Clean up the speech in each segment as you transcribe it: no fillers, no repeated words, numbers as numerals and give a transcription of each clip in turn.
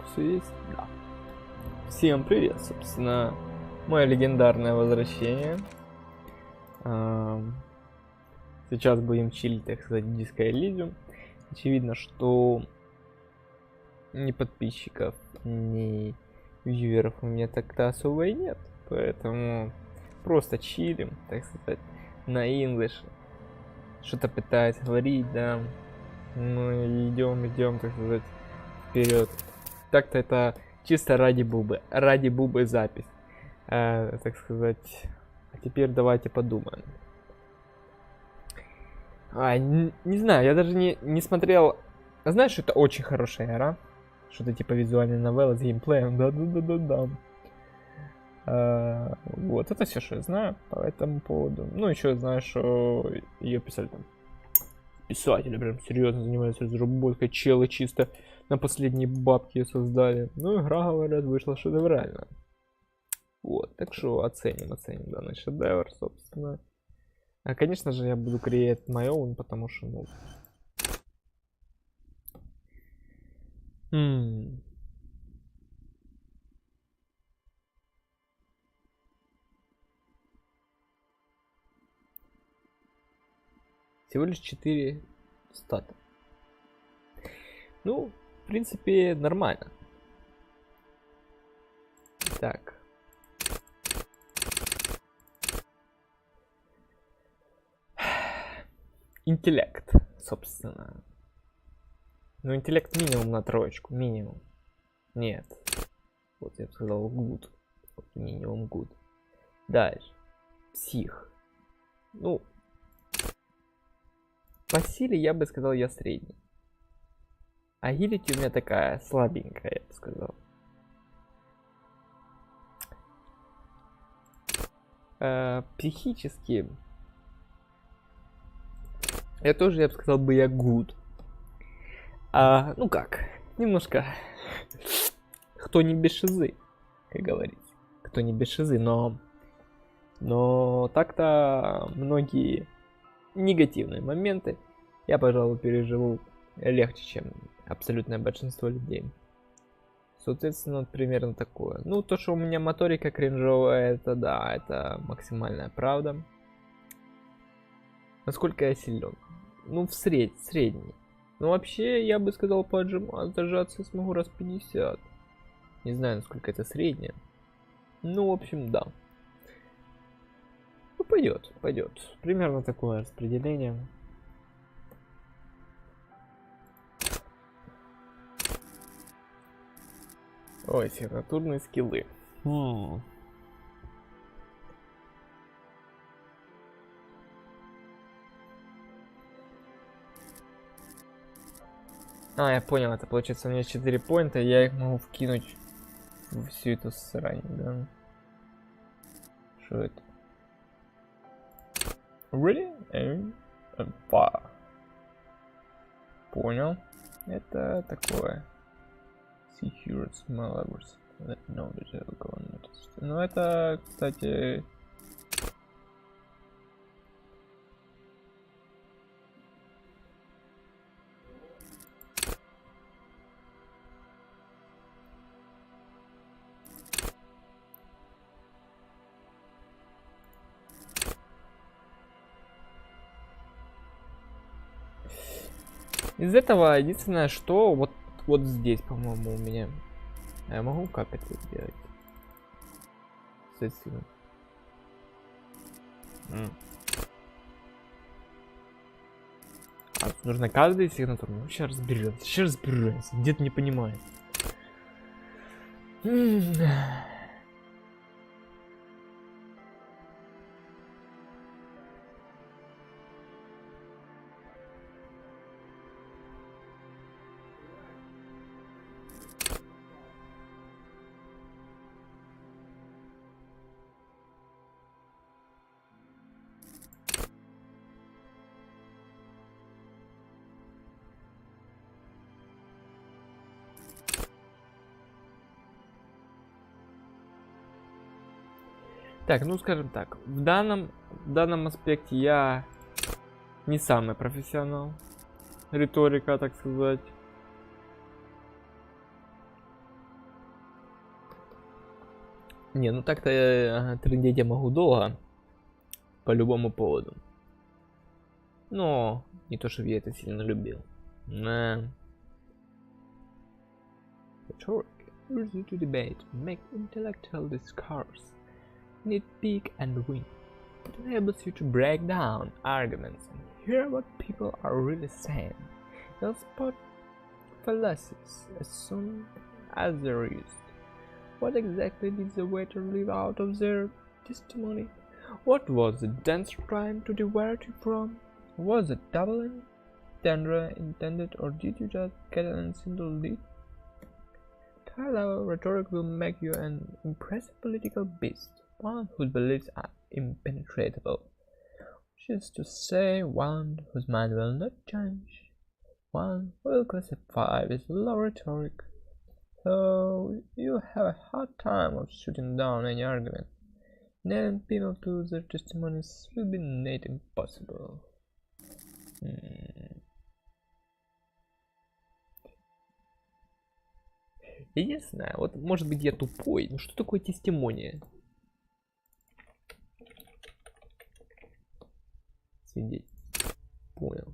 Все есть? Да. Всем привет, собственно, мое легендарное возвращение. Сейчас будем чилить, так сказать, в диско Elysium. Очевидно, что ни подписчиков, ни вьюеров у меня так-то особо и нет. Поэтому просто чилим, так сказать, на English. Что-то пытаюсь говорить, да. Ну и идем, так сказать, вперед. Так-то это чисто ради бубы запись, так сказать. А теперь давайте подумаем. Не знаю, я даже не смотрел. Знаешь, что это очень хорошая игра? Что-то типа визуальной новеллы с геймплеем. Да. Вот, это все, что я знаю по этому поводу. Ну, еще знаю, что ее писали там. Писатели прям серьезно занимаются разработкой. Челы чисто на последние бабки ее создали. Ну, игра, говорят, вышла шедеврально. Вот, так что оценим данный шедевр, собственно. А, конечно же, я буду create my own, потому что, ну... Всего лишь 4 стата. Ну, в принципе, нормально. Так. Интеллект, собственно. Ну, интеллект минимум на 3, минимум. Нет. Вот я бы сказал good. Вот, минимум good. Дальше. Псих. Ну, по силе я бы сказал, я средний. Агилити у меня такая слабенькая, я бы сказал. Психически я тоже, я бы сказал, я good. Ну как, немножко кто не без шизы, как говорится. Кто не без шизы, но так-то многие негативные моменты я, пожалуй, переживу легче, чем абсолютное большинство людей. Соответственно, примерно такое. Ну, то, что у меня моторика кринжовая, это да, это максимальная правда. Насколько я силен? Ну, в средний. Ну, вообще, я бы сказал, отжаться смогу раз 50. Не знаю, насколько это среднее. Ну, в общем, да. Ну, пойдет. Примерно такое распределение. Ой, сигнатурные скиллы. Я понял, это получается у меня 4 поинта, я их могу вкинуть в всю эту срань, да? Что это? Really? Понял. Это такое. Secure small hours. No, ну это, кстати... Из этого единственное, что вот здесь, по-моему, у меня. Я могу как это сделать? Соответственно. Нужно каждый сигнатуру. Ну, сейчас разберемся. Где-то не понимаю. Так, ну скажем так, в данном аспекте я не самый профессионал. Риторика, так сказать. Не, ну так-то трындеть я могу долго. По любому поводу. Но не то, чтобы я это сильно любил. Rhetoric, easy to debate, make intellectual discourse, nitpick and win. It enables you to break down arguments and hear what people are really saying. You'll spot fallacies as soon as they're used. What exactly did the waiter leave out of their testimony? What was the dense trying to divert you from? Was it double entendre intended, or did you just get a single lead? High-level rhetoric will make you an impressive political beast, one whose beliefs are impenetrable, which is to say, one whose mind will not change, one who will classify with low rhetoric, so you'll have a hard time of shooting down any argument. Nailing people to their testimonies will be near impossible. Я не знаю, вот может быть я тупой, но что такое тестимония? Свидетель. Понял.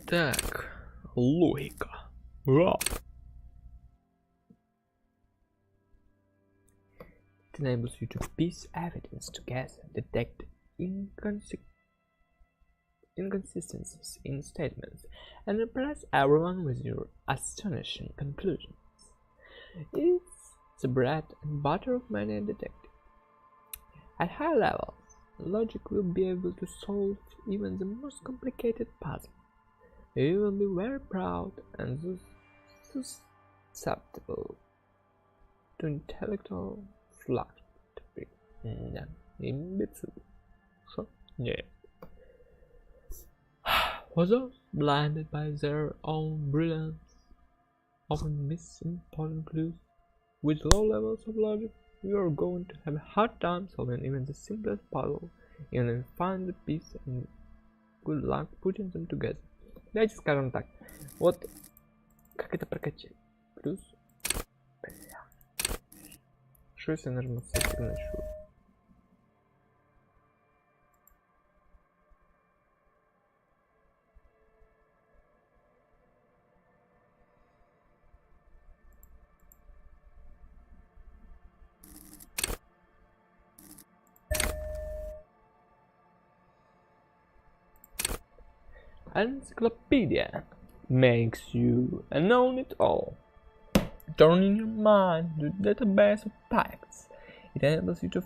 Так, логика. Ура! It enables you to piece evidence together, detect inconsistencies in statements, and impress everyone with your astonishing conclusions. It's the bread and butter of many a detective. At high levels, logic will be able to solve even the most complicated puzzle. You will be very proud and susceptible to intellectual flattery. Imbecile. So, yeah. For those blinded by their own brilliance, often miss important clues, with low levels of logic, you are going to have a hard time solving even the simplest puzzle, and then find the piece and good luck putting them together. Давайте скажем так, вот как это прокачать? Плюс, бля, что если нажму сетинг? Encyclopedia makes you a know-it-all. Turning your mind to a database of facts, it enables you to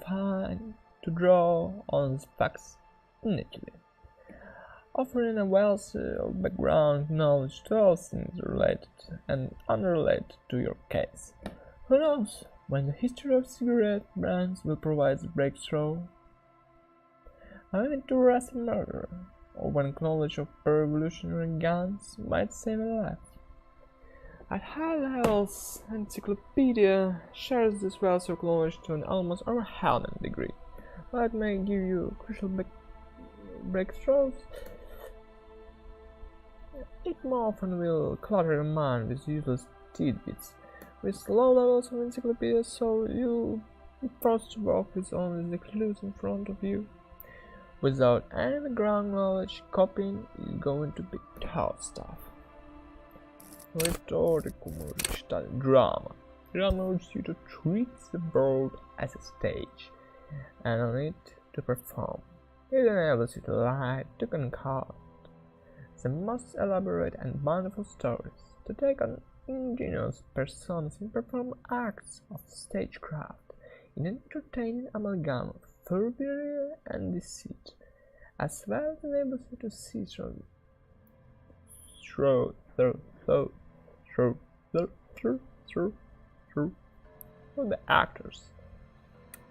draw on facts neatly, offering a wealth of background knowledge to all things related and unrelated to your case. Who knows when the history of cigarette brands will provide the breakthrough? I need to arrest a murderer, or when knowledge of revolutionary guns might save a life. At high levels, Encyclopedia shares this wealth of knowledge to an almost overwhelming degree, but it may give you crucial breakthroughs. It more often will clutter your mind with useless tidbits. With low levels of Encyclopedia, so you'll be forced to work with only the clues in front of you. Without any background knowledge, copying is going to be tough stuff. Риторику можно читать. Drama. Drama urges you to treat the world as a stage, and on it to perform. It enables you to lie, to concoct the most elaborate and wonderful stories, to take on ingenious personas and perform acts of stagecraft in an entertaining amalgam of foolery and deceit, as well as enables you to see through through for the actors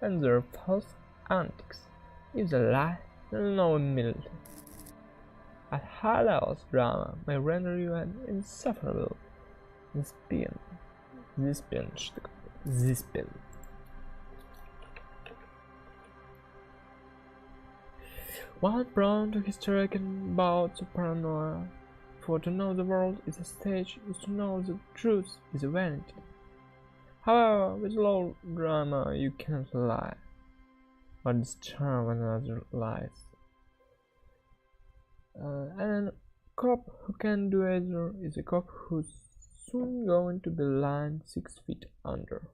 and their false antics is a lie no humility. At high levels, drama may render you an insufferable Zispin. One prone to hysterical bouts of paranoia, for to know the world is a stage is to know the truth is a vanity. However, with low drama you cannot lie, but disturb another lies. And a cop who can do either is a cop who's soon going to be lying 6 feet under.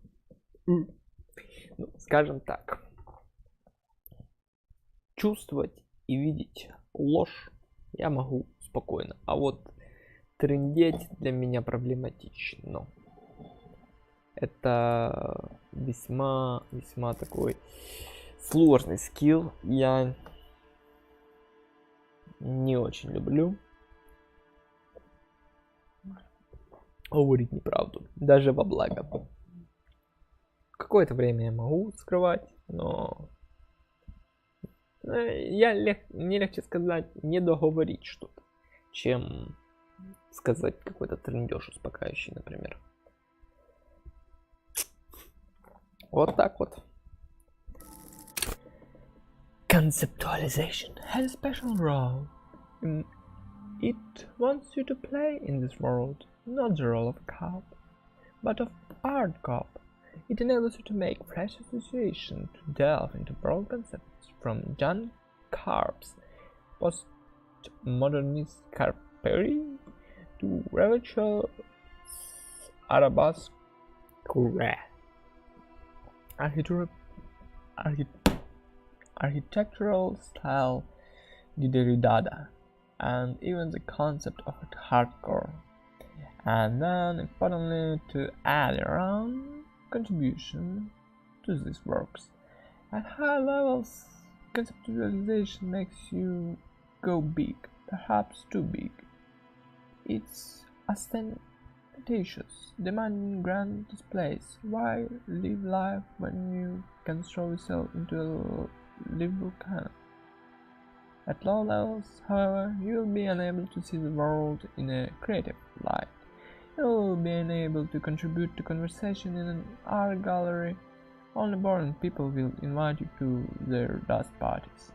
Ну, скажем так, чувствовать и видеть ложь я могу спокойно, а вот трындеть для меня проблематично. Это весьма такой сложный скилл. Я не очень люблю говорить неправду, даже во благо. Какое-то время я могу скрывать, но мне легче сказать не договорить что-то, чем сказать какой-то трындеж успокаивающий, например. Вот так вот. Conceptualization has a special role. It wants you to play in this world, not the role of a cop, but of art cop. It enables you to make fresh associations, to delve into broad concepts from John Carp's postmodernist Carperi to Rachel Arabasque architectural style Derrida, and even the concept of hardcore, and then importantly to add your own contribution to these works. At high levels, conceptualization makes you go big, perhaps too big. It's ostentatious, demanding grand displays. Why live life when you can throw yourself into a livable cannon? At low levels, however, you will be unable to see the world in a creative light. You will be unable to contribute to conversation in an art gallery. Only boring people will invite you to their dust parties.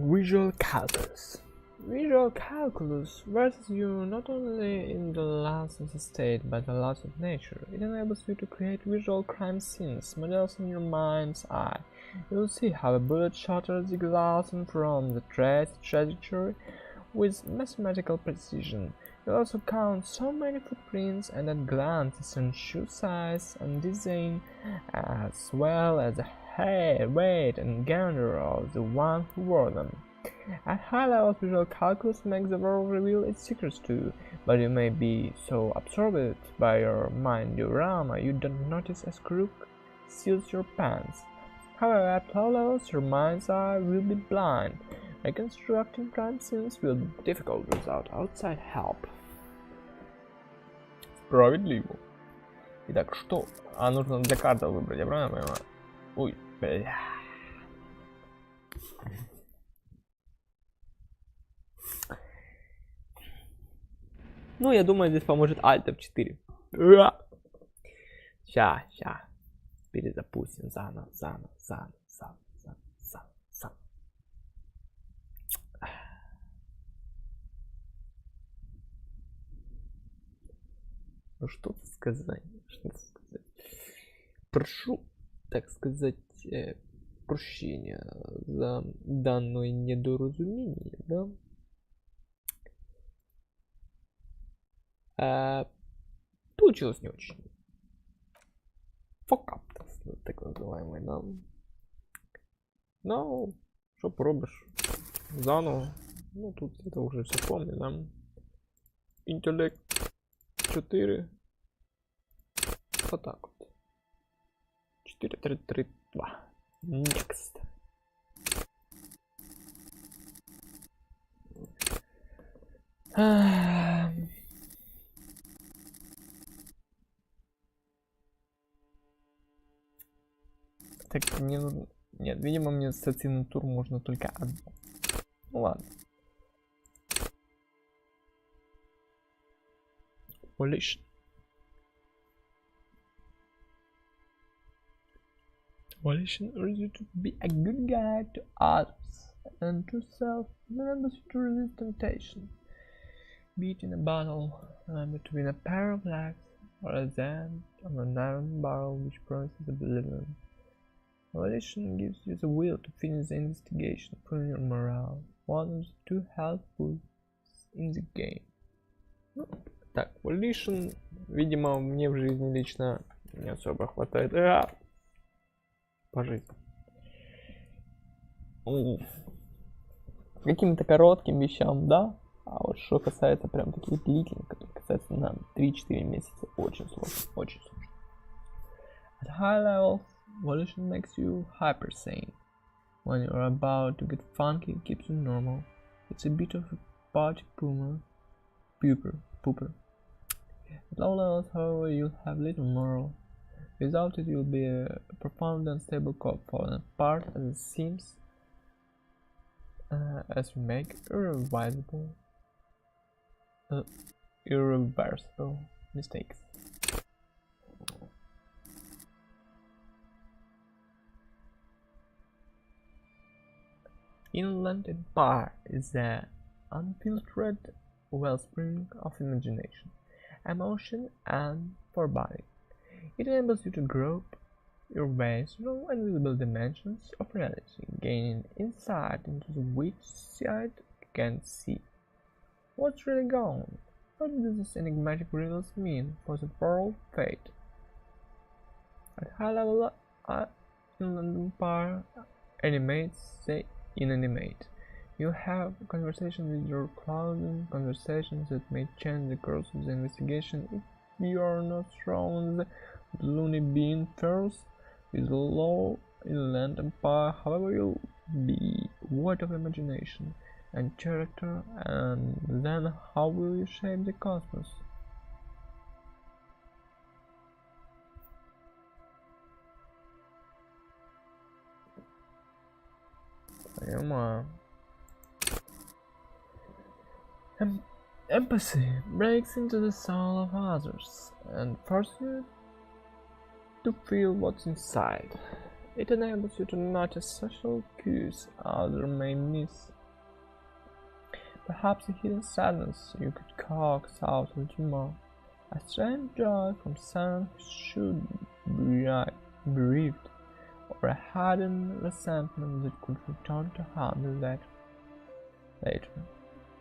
Visual calculus. Visual calculus versus you not only in the laws of the state but the laws of nature. It enables you to create visual crime scenes, models in your mind's eye. You will see how a bullet shatters the glass and from the trajectory with mathematical precision. You also count so many footprints and at glance discern shoe size and design, as well as the hair, weight and gender of the one who wore them. At high levels, visual calculus makes the world reveal its secrets to you, but you may be so absorbed by your mind diorama you don't notice a crook seals your pants. However, at low levels, your mind's eye will be blind. Reconstructing crime scenes will be difficult without outside help. Справедливо. Итак, что? А нужно для карты выбрать, я правильно понимаю? Ой, бля. Ну, я думаю, здесь поможет Alt F4. Ща. Перезапустим заново. Ну, что-то сказать. Прошу, так сказать, прощения за данное недоразумение, да? Получилось не очень. Fuck up, так называемый, да? Ну, что поробишь? Заново. Ну, тут это уже все помню, да? Интеллект 4. Вот так вот. 4-3-3-2. Next. Так, мне нужно... Нет, видимо, мне ассоциативный тур можно только одно. Ну ладно. Volition. Volition urges you to be a good guy to others and to self, enables you to resist temptation. Be it in a battle between a pair of legs or a zen on an iron barrel which promises oblivion. Volition gives you the will to finish the investigation, pulling your morale. One of the two helpful in the game. Ну, так, Volition, видимо, мне в жизни лично не особо хватает. По жизни. Каким-то коротким вещам, да? А вот что касается прям таких длительных, которые касаются на 3-4 месяца, очень сложно, очень сложно. At high levels, Volition makes you hyper sane. When you're about to get funky, it keeps you normal. It's a bit of a party pooper. At low levels, however, you'll have little moral. Without it, you'll be a profoundly unstable cop, falling apart as it seems, as you make irreversible mistakes. Inland Empire is the unfiltered wellspring of imagination, emotion, and foreboding. It enables you to grope your way through invisible dimensions of reality, gaining insight into which side you can't see. What's really going on? What do these enigmatic riddles mean for the world fate? At high level, Inland Empire animates the inanimate. You have conversations with your clothing, conversations that may change the course of the investigation if you are not thrown the loony bin first. With low Inland Empire, however, you'll be void of imagination and character, and then how will you shape the cosmos? Empathy breaks into the soul of others and forces you to feel what's inside. It enables you to notice social cues others may miss. Perhaps a hidden sadness you could coax out of humor, a strange joy from someone who should be bereaved, or a hidden resentment that could return to haunt you later.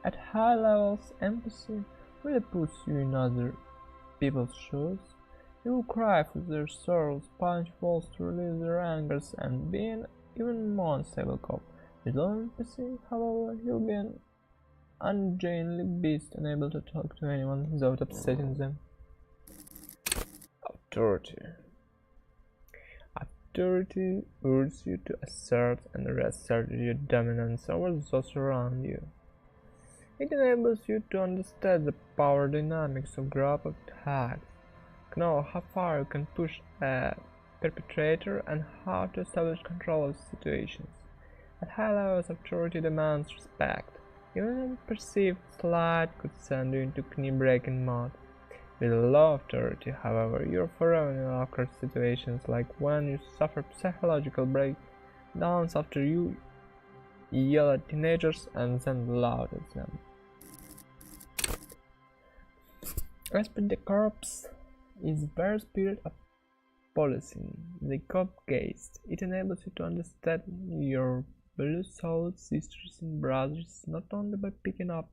At high levels, empathy really puts you in other people's shoes. You will cry for their sorrows, punch walls to release their angers, and be an even more unstable cop. With low empathy, however, you'll be an ungainly beast, unable to talk to anyone without upsetting them. Authority. Authority urges you to assert and reassert your dominance over those around you. It enables you to understand the power dynamics of group attacks, know how far you can push a perpetrator, and how to establish control of situations. At high levels, authority demands respect. Even a perceived slight could send you into knee-breaking mode. With low authority, however, you're forever in awkward situations, like when you suffer psychological breakdowns after you yell at teenagers and then loud at them. Respect the corpse is the very spirit of policing, the cop-gazed. It enables you to understand your blue-souled sisters and brothers not only by picking up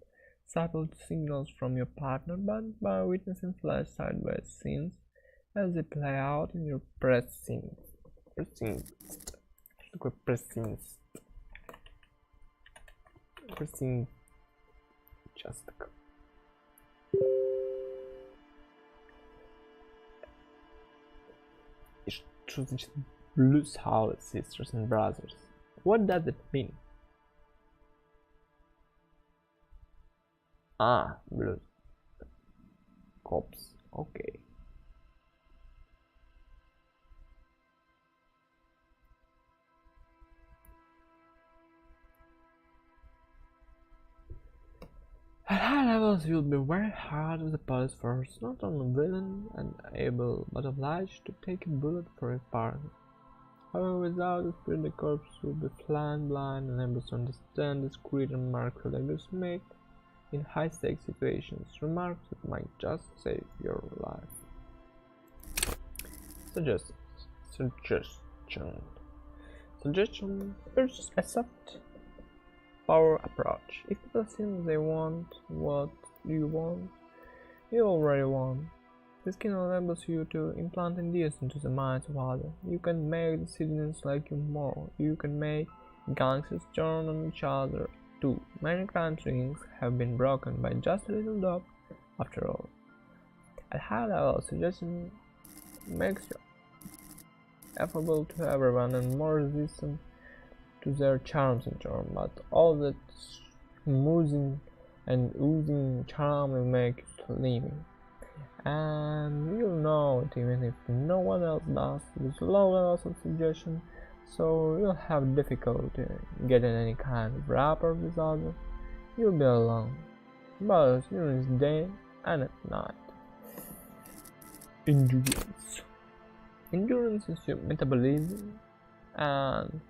subtle signals from your partner, but by witnessing flash sideways scenes as they play out in your precinct. Что такое precinct? Precinct. Участок. choose blue solid sisters and brothers. What does it mean? Ah, blue cops. Okay. At high levels, you'll be very hard with the police force, not only willing and able, but obliged to take a bullet for your partner. However, without the spirit, the corpse will be flying blind and able to understand discreet remarks leaders make in high-stakes situations, remarks that might just save your life. Suggestion versus accept power approach. If people think they want what you want, you already won. This skill enables you to implant ideas into the minds of others. You can make the citizens like you more. You can make gangsters turn on each other too. Many crime rings have been broken by just a little doubt, after all. At high level, suggestion makes you affable to everyone and more resistant to their charms in turn, but all that smoothing and oozing charm will make you slimming. And you'll know it even if no one else does, with low levels of suggestion, so you'll have difficulty getting any kind of rapport with others. You'll be alone, both during the day and at night. Endurance. Endurance is your metabolism and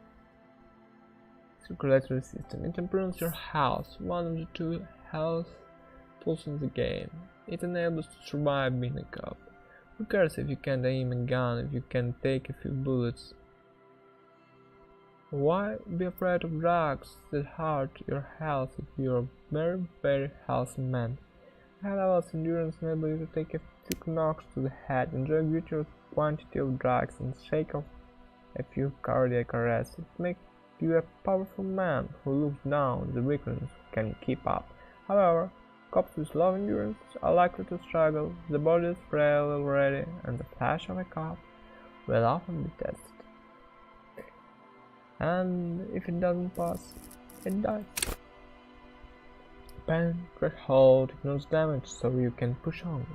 circulatory system. It improves your health, one of the two health tools in the game. It enables to survive being a cop. Who cares if you can't aim a gun, if you can take a few bullets? Why be afraid of drugs that hurt your health if you're a very, very healthy man? High levels endurance enable you to take a few knocks to the head, enjoy a greater quantity of drugs, and shake off a few cardiac arrests. It makes you a powerful man who looks down the weaklings who can keep up. However, cops with low endurance are likely to struggle. The body is frail already, and the flash of a cop will often be tested. And if it doesn't pass, it dies. Pain, threshold, ignores damage so you can push on.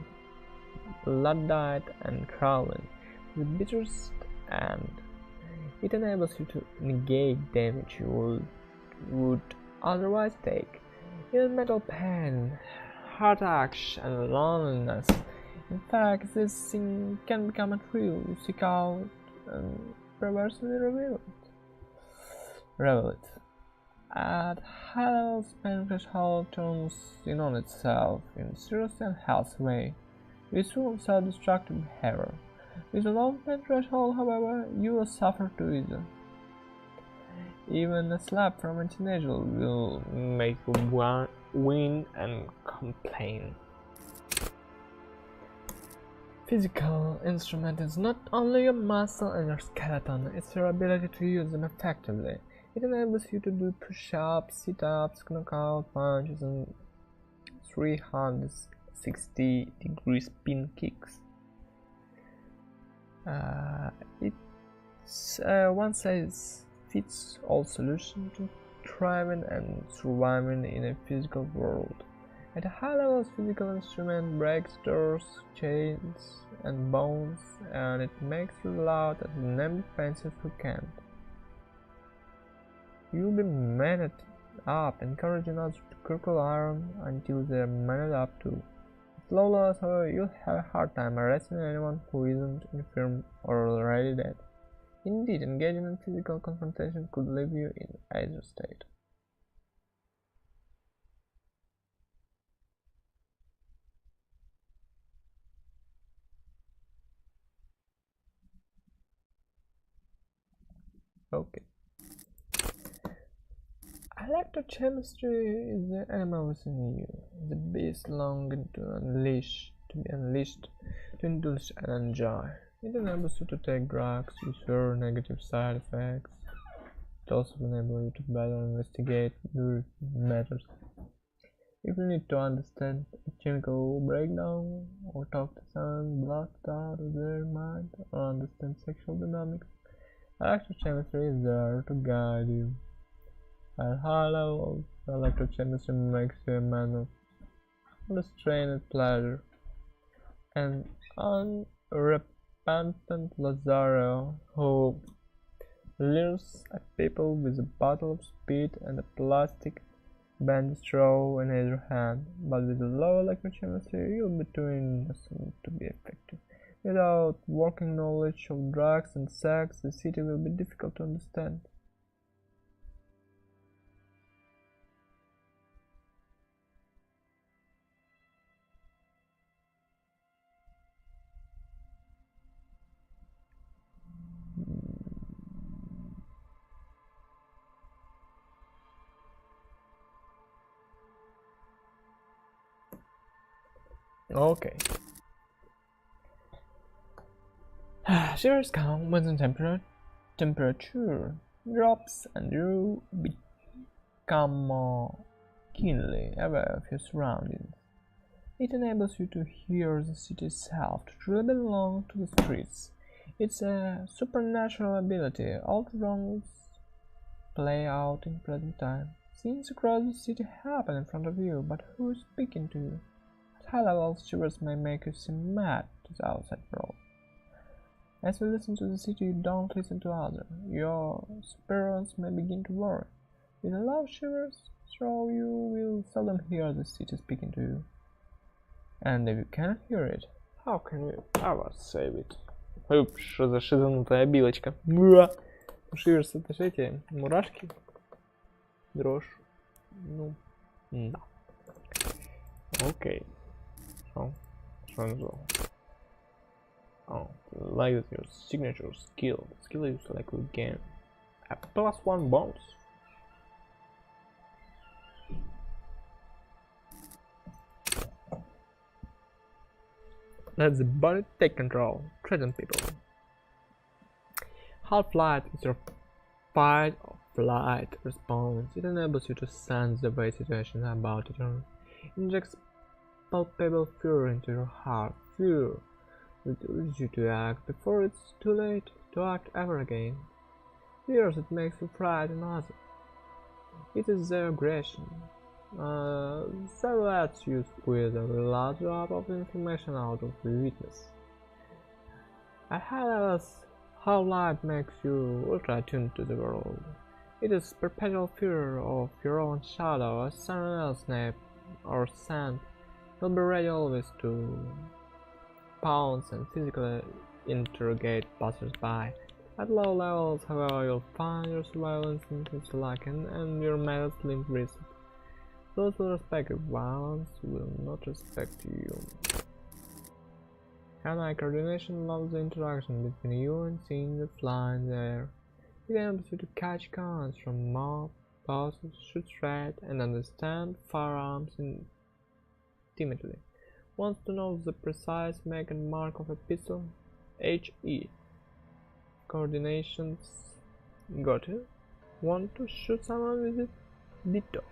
Blood diet and crawling, the bitterest end. It enables you to negate damage you would otherwise take. Even mental pain, heart ache, and loneliness. In fact, this thing can become a thrill you seek out and perversely reveal it. At high levels, pain threshold turns in on itself in a serious and healthy way. This will self-destructive behavior. With a low pain threshold, however, you will suffer too easily. Even a slap from a teenager will make you whine and complain. Physical instrument is not only your muscle and your skeleton, it's your ability to use them effectively. It enables you to do push-ups, sit-ups, knockout punches, and 360-degree spin kicks. It's one size fits all solution to thriving and surviving in a physical world. At a high level, physical instrument breaks doors, chains, and bones, and it makes you loud and name defensive who can't. You'll be maned up, encouraging others to curl iron until they're maned up too. At low levels, however, you'll have a hard time arresting anyone who isn't infirm or already dead. Indeed, engaging in physical confrontation could leave you in either state. Okay. Electrochemistry is the animal within you, the beast longing to be unleashed, to indulge and enjoy. It enables you to take drugs with your negative side effects. It also enables you to better investigate your matters. If you need to understand a chemical breakdown, or talk to someone blocked out of their mind, or understand sexual dynamics, electrochemistry is there to guide you. At high levels, electrochemistry makes you a man of unrestrained pleasure, an unrepentant Lazaro who leers at people with a bottle of spit and a plastic band straw in either hand, but with a low electrochemistry you'll be too innocent to be effective. Without working knowledge of drugs and sex, the city will be difficult to understand. Okay. Shivers come when the temperature drops and you become more keenly aware of your surroundings. It enables you to hear the city itself, to truly belong to the streets. It's a supernatural ability. All the wrongs play out in present time. Scenes across the city happen in front of you, but who is speaking to you? At high levels, shivers may make you seem mad to the outside world. As you listen to the city, you don't listen to others. Your superiors may begin to worry. With a low shivers, so you will seldom hear the city speaking to you. And if you cannot hear it, how can you ever save it? Уп, что за шизанутая обилочка? Шиверс, это же эти мурашки? Дрожь. Ну, да. Окей. Что он назвал? Oh, like your signature skill. Skill is like you gain a +1 bonus. Let the body take control. Threaten people. Half-light is your fight or flight response. It enables you to sense the way situations are about to turn. It injects palpable fear into your heart. Fear that urges you to act before it's too late to act ever again. Fear that makes you frighten others. It is their aggression. So lets you squeeze a large drop of information out of the witness. At high levels, how light makes you ultra attuned to the world. It is perpetual fear of your own shadow, as someone else name or scent will be ready always to pounce and physically interrogate passers-by. At low levels, however, you'll find your survival instincts lacking and your methods limp wristed. Those who respect your violence will not respect you. Hand-eye coordination allows the interaction between you and seeing the fly in the air. It enables you to catch commands from mob, bosses, shoot straight, and understand firearms intimately. Wants to know the precise make and mark of a pistol? HE. Coordinations. Got it? Want to shoot someone with it? Ditto.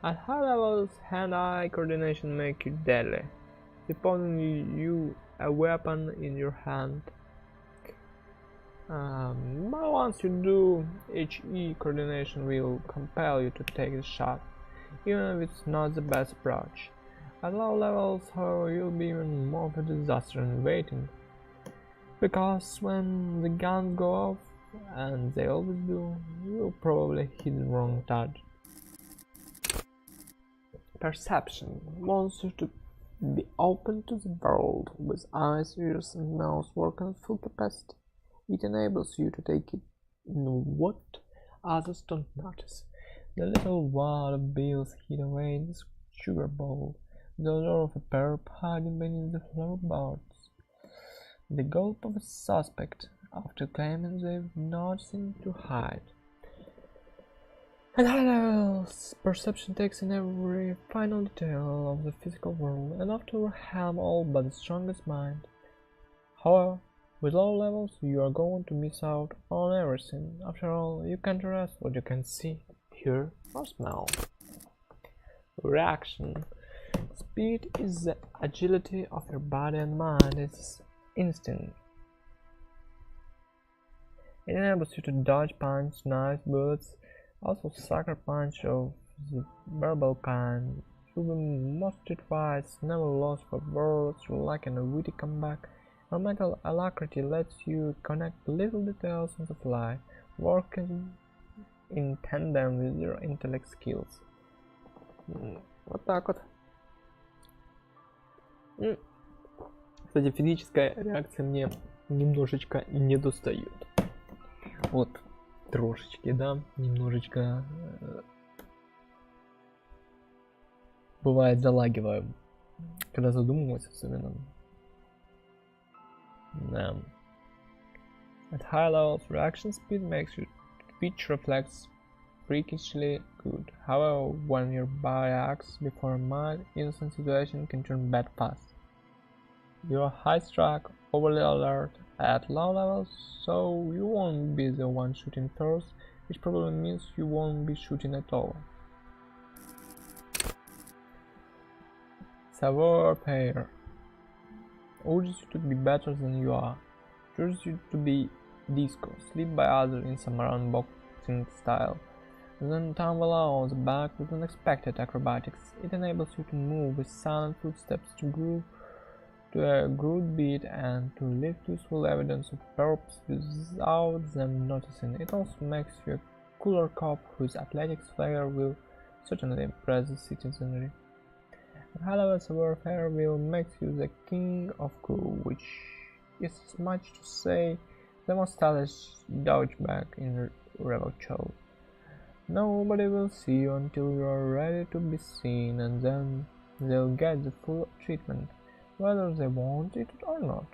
At high levels, hand-eye coordination make you deadly, depositing you a weapon in your hand. But once you do, HE coordination will compel you to take the shot, even if it's not the best approach. At low levels, however, you'll be even more of a disaster in waiting, because when the guns go off, and they always do, you'll probably hit the wrong target. Perception wants you to be open to the world, with eyes, ears, and mouth working at full capacity. It enables you to take in what others don't notice. The little wad of bills hid away in the sugar bowl, the odor of a perp hiding beneath the floorboards, the gulp of a suspect after claiming they've nothing to hide. At high levels, perception takes in every final detail of the physical world, enough to overwhelm all but the strongest mind. However, with low levels, you are going to miss out on everything. After all, you can't trust what you can see, hear, or smell. Reaction. Speed is the agility of your body and mind. It's instant. It enables you to dodge punch, knives, bullets, also sucker punch of the verbal kind. You'll be most street fights, never lost for words, you like a witty comeback. Your mental alacrity lets you connect little details on the fly, working in tandem with your intellect skills. Вот так вот. Кстати, физическая реакция мне немножечко не достает. Вот, трошечки, да, немножечко бывает залагиваю, когда задумываюсь особенно. Да. At high levels, reaction speed makes your twitch reflex freakishly good. However, when your body acts before mind, innocent situation can turn bad fast. You're high-struck, overly alert at low levels, so you won't be the one shooting first, which probably means you won't be shooting at all. Savoir-faire urges you to be better than you are, urges you to be disco, slip by others in some round boxing style, then tumble on the back with unexpected acrobatics. It enables you to move with silent footsteps to a groove beat and to leave useful evidence of purpose without them noticing. It also makes you a cooler cop whose athletics flair will certainly impress the citizenry. High-level savoir-faire will make you the king of cool, which is as much to say the most stylish douchebag in Rebel Show. Nobody will see you until you are ready to be seen, and then they'll get the full treatment, whether they want it or not.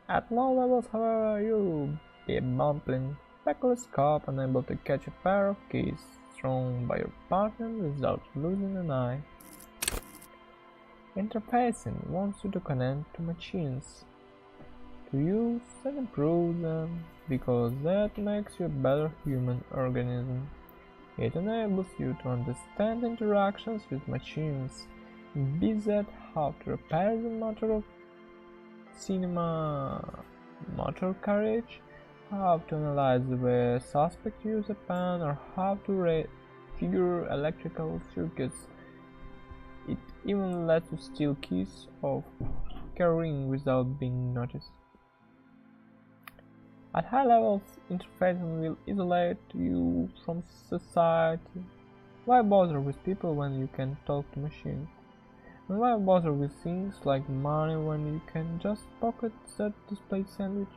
At low levels, however, you'll be a bumbling, feckless cop unable to catch a pair of keys thrown by your partner without losing an eye. Interfacing wants you to connect to machines, to use and improve them, because that makes you a better human organism. It enables you to understand interactions with machines, be that how to repair the motor of cinema, motor carriage, how to analyze the way a suspect uses a pen, or how to refigure electrical circuits. It even lets you steal keys of a ring without being noticed. At high levels, interfacing will isolate you from society. Why bother with people when you can talk to machines? And why bother with things like money when you can just pocket that display sandwich?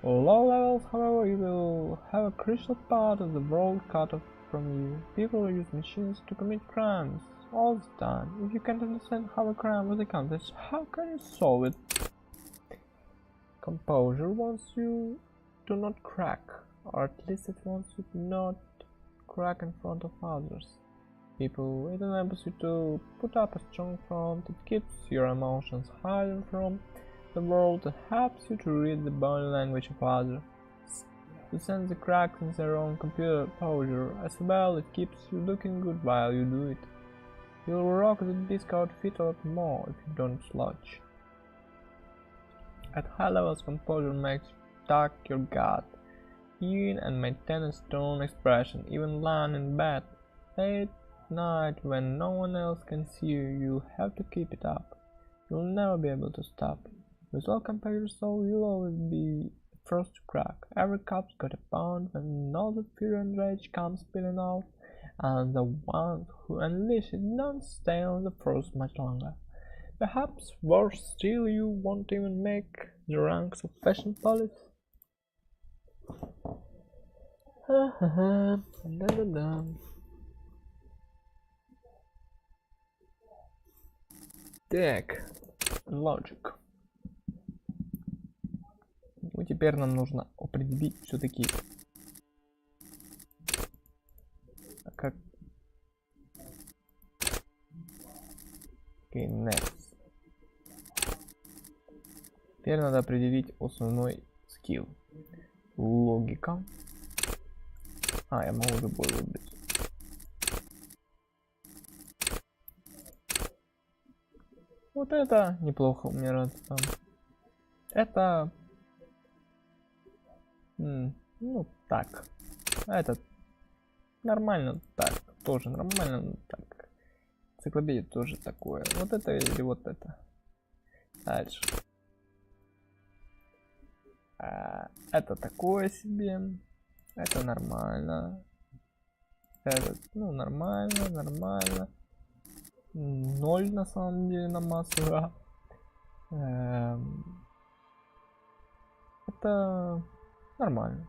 At low levels, however, you will have a crucial part of the world cut off from you. People use machines to commit crimes all the time. If you can't understand how a crime was accomplished, how can you solve it? Composure wants you to not crack, or at least it wants you to not crack in front of others. It enables you to put up a strong front, it keeps your emotions hidden from the world, and helps you to read the body language of others. It sends the cracks in their own composure. As well, it keeps you looking good while you do it. You'll rock the disco outfit a lot more if you don't slouch. At high levels, composure makes you tuck your gut in and maintain a stern expression, even lying in bed. Late night, when no one else can see you, you have to keep it up. You'll never be able to stop. With all composure, so you'll always be first to crack. Every cop's got a pound when all the fury and rage comes spilling out, and the ones who unleash it don't stay on the force much longer. Perhaps worse still, you won't even make the ranks of fashion police. Так, logic. Ну, теперь нам нужно определить все-таки, как... Okay, next. Теперь надо определить основной скилл. Логика. Я могу любой выбрать. Вот это неплохо умираться. Это... ну, так. А этот нормально, так. Тоже нормально, ну, так. Энциклопедия тоже такое. Вот это или вот это. Дальше. Это такое себе. Это нормально. Это, ну, нормально, нормально. 0 на самом деле на массу, да. Это нормально.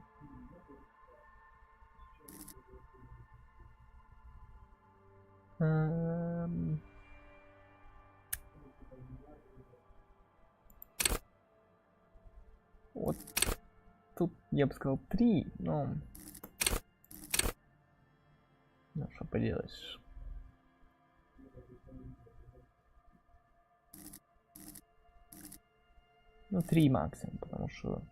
Вот тут я бы сказал 3, но... Ну, что поделаешь. Ну, 3 максимум, потому что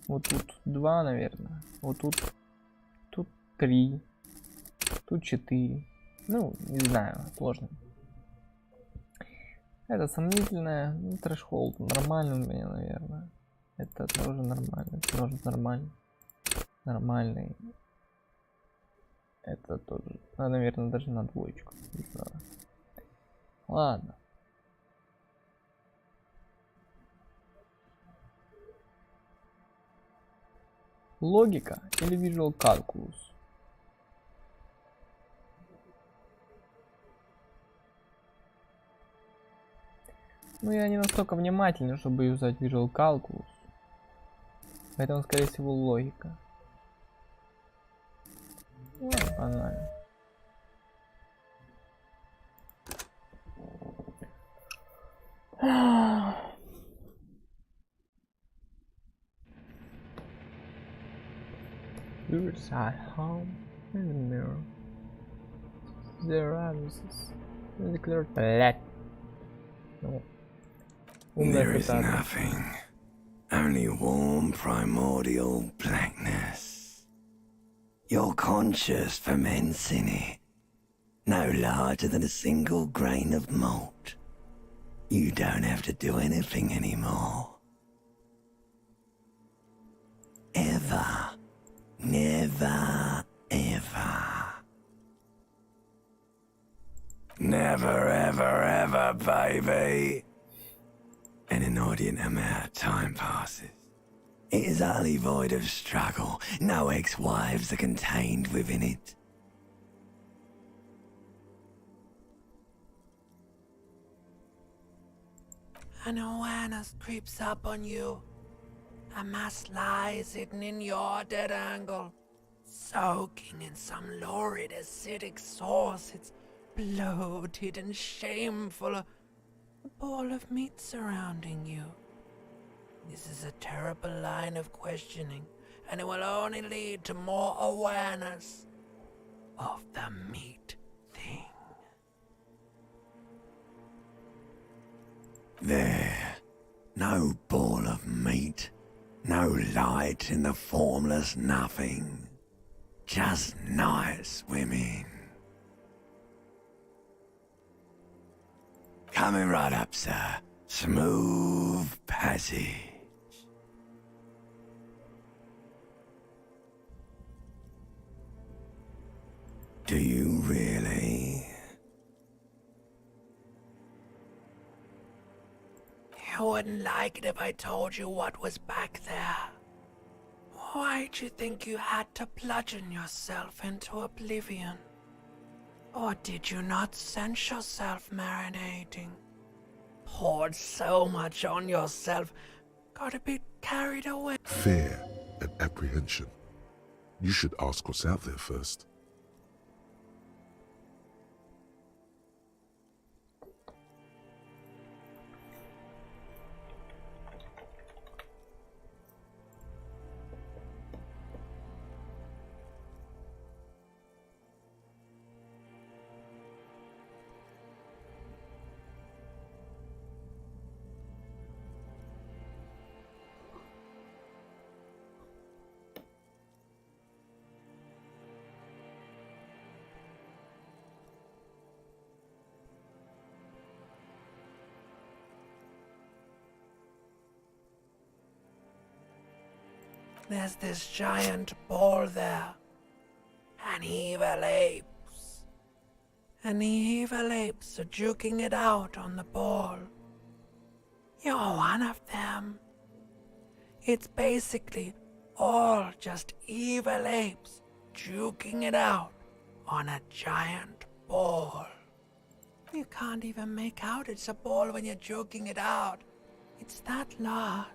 вот тут 2, наверное. Вот тут 3. Тут 4. Ну, не знаю, сложно. Это сомнительное. Ну, трэш-холд нормально у меня, наверное. Это тоже нормально. Это тоже нормально. Нормальный. Это тоже. Наверное, даже на 2. Не знаю. Ладно. Логика или Visual Calculus? Ну, я не настолько внимательный, чтобы юзать Visual Calculus. Поэтому, скорее всего, логика. Ну, банально. Viewers at home in the mirror. Their eyes declare black. No. There is nothing, only warm primordial blackness. You're conscious ferments in it, no larger than a single grain of malt. You don't have to do anything anymore. Ever. Never, ever. Never, ever, ever, baby. An inordinate amount of time passes. It is utterly void of struggle. No ex-wives are contained within it. An awareness creeps up on you. A mass lies hidden in your dead angle, soaking in some lurid acidic sauce. It's bloated and shameful, a ball of meat surrounding you. This is a terrible line of questioning, and it will only lead to more awareness of the meat thing. There, no ball of meat. No light in the formless nothing. Just night swimming. Coming right up, sir. Smooth passage. Do you really? You wouldn't like it if I told you what was back there. Why'd you think you had to bludgeon yourself into oblivion? Or did you not sense yourself marinating? Poured so much on yourself, got a bit carried away. Fear and apprehension. You should ask what's out there first. there's this giant ball there. And evil apes. And the evil apes are juking it out on the ball. You're one of them. It's basically all just evil apes juking it out on a giant ball. You can't even make out it's a ball when you're joking it out. It's that large.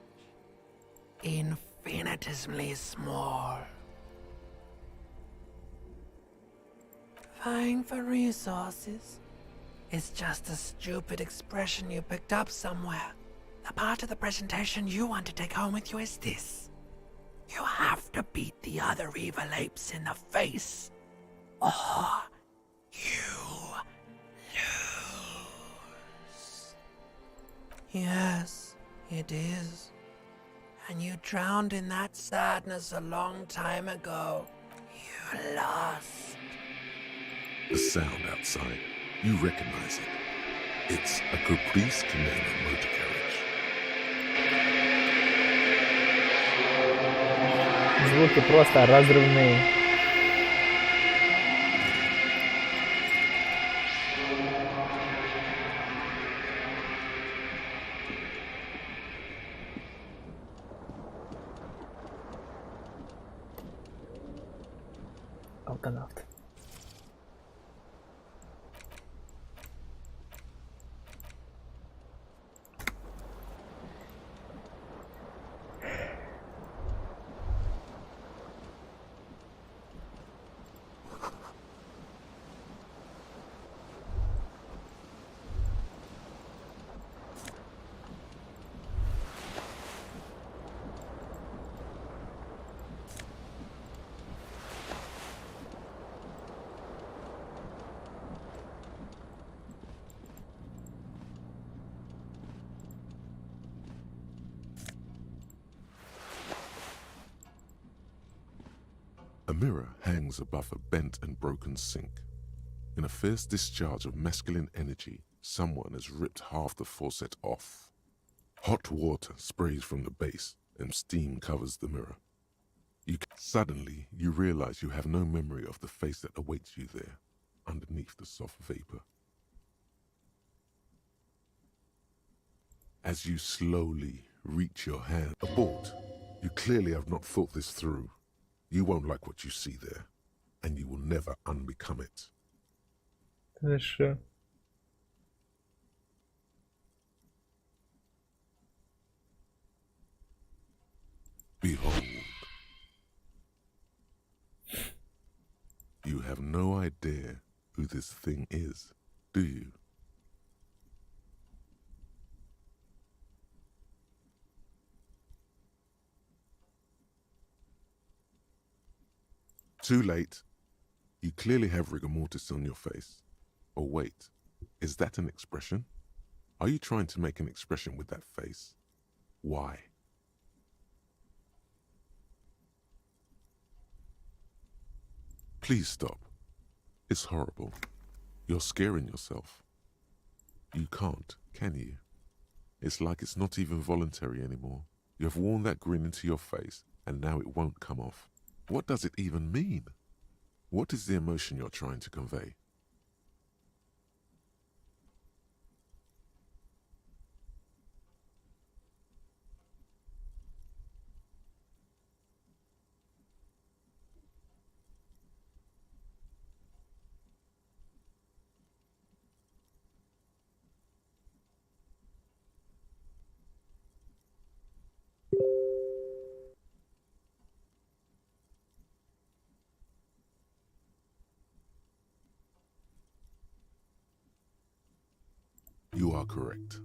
Infinitesimally small. Vying for resources is just a stupid expression you picked up somewhere. The part of the presentation you want to take home with you is this. You have to beat the other evil apes in the face, or you lose. Yes, it is. And you drowned in that sadness a long time ago. You lost. The sound outside, you recognize it. It's a Caprice Canela motor carriage. Звуки просто разрывные. Алканавт. A mirror hangs above a bent and broken sink. In a fierce discharge of masculine energy, someone has ripped half the faucet off. Hot water sprays from the base and steam covers the mirror. Suddenly, you realize you have no memory of the face that awaits you there, underneath the soft vapor. As you slowly reach your hand, abort. You clearly have not thought this through. You won't like what you see there, and you will never unbecome it. Хорошо. Behold. You have no idea who this thing is, do you? Too late. You clearly have rigor mortis on your face. Or wait, is that an expression? Are you trying to make an expression with that face? Why? Please stop. It's horrible. You're scaring yourself. You can't, can you? It's like it's not even voluntary anymore. You have worn that grin into your face, and now it won't come off. What does it even mean? What is the emotion you're trying to convey? You are correct.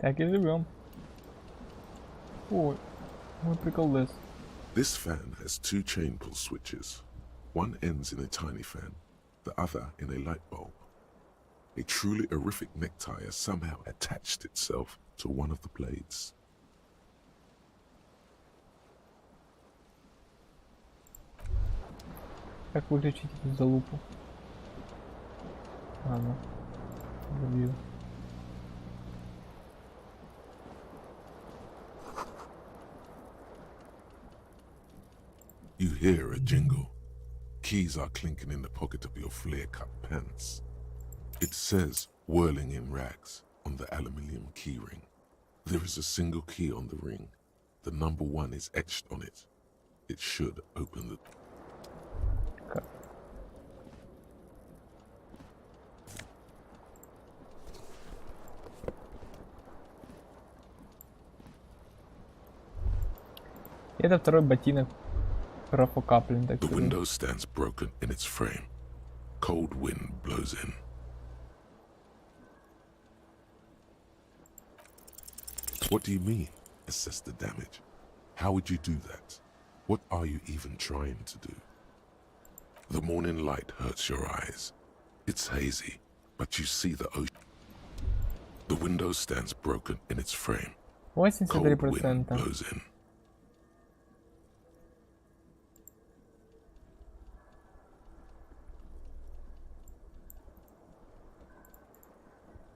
Так и живем. Ой, мой приколдес. This fan has two chain pull switches. One ends in a tiny fan, the other in a light bulb. A truly horrific necktie has somehow attached itself to one of the blades. Как выключить эту залупу? Ладно. Забью. You hear a jingle. Keys are clinking in the pocket of your flare-cut pants. It says, whirling in rags, on the aluminium key ring. There is a single key on the ring. The number 1 is etched on it. It should open the... Как? Это второй ботинок профокаплен, так The сказать. window stands broken in its frame. Cold wind blows in. What do you mean, assess the damage? How would you do that? What are you even trying to do? The morning light hurts your eyes. It's hazy, but you see the ocean. The window stands broken in its frame. Cold wind 83%. blows in.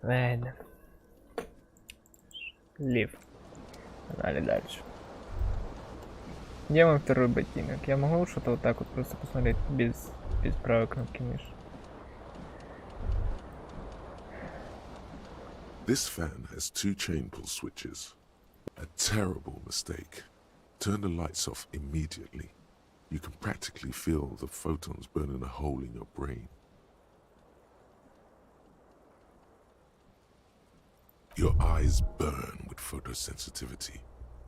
Ладно. Лев. Погнали дальше. Где мой второй ботинок? Я могу что-то вот так вот просто посмотреть без правой кнопки мыши? This fan has two chain pull switches. A terrible mistake. Turn the lights off immediately. You can practically feel the photons burning a hole in your brain. Your eyes burn with photosensitivity.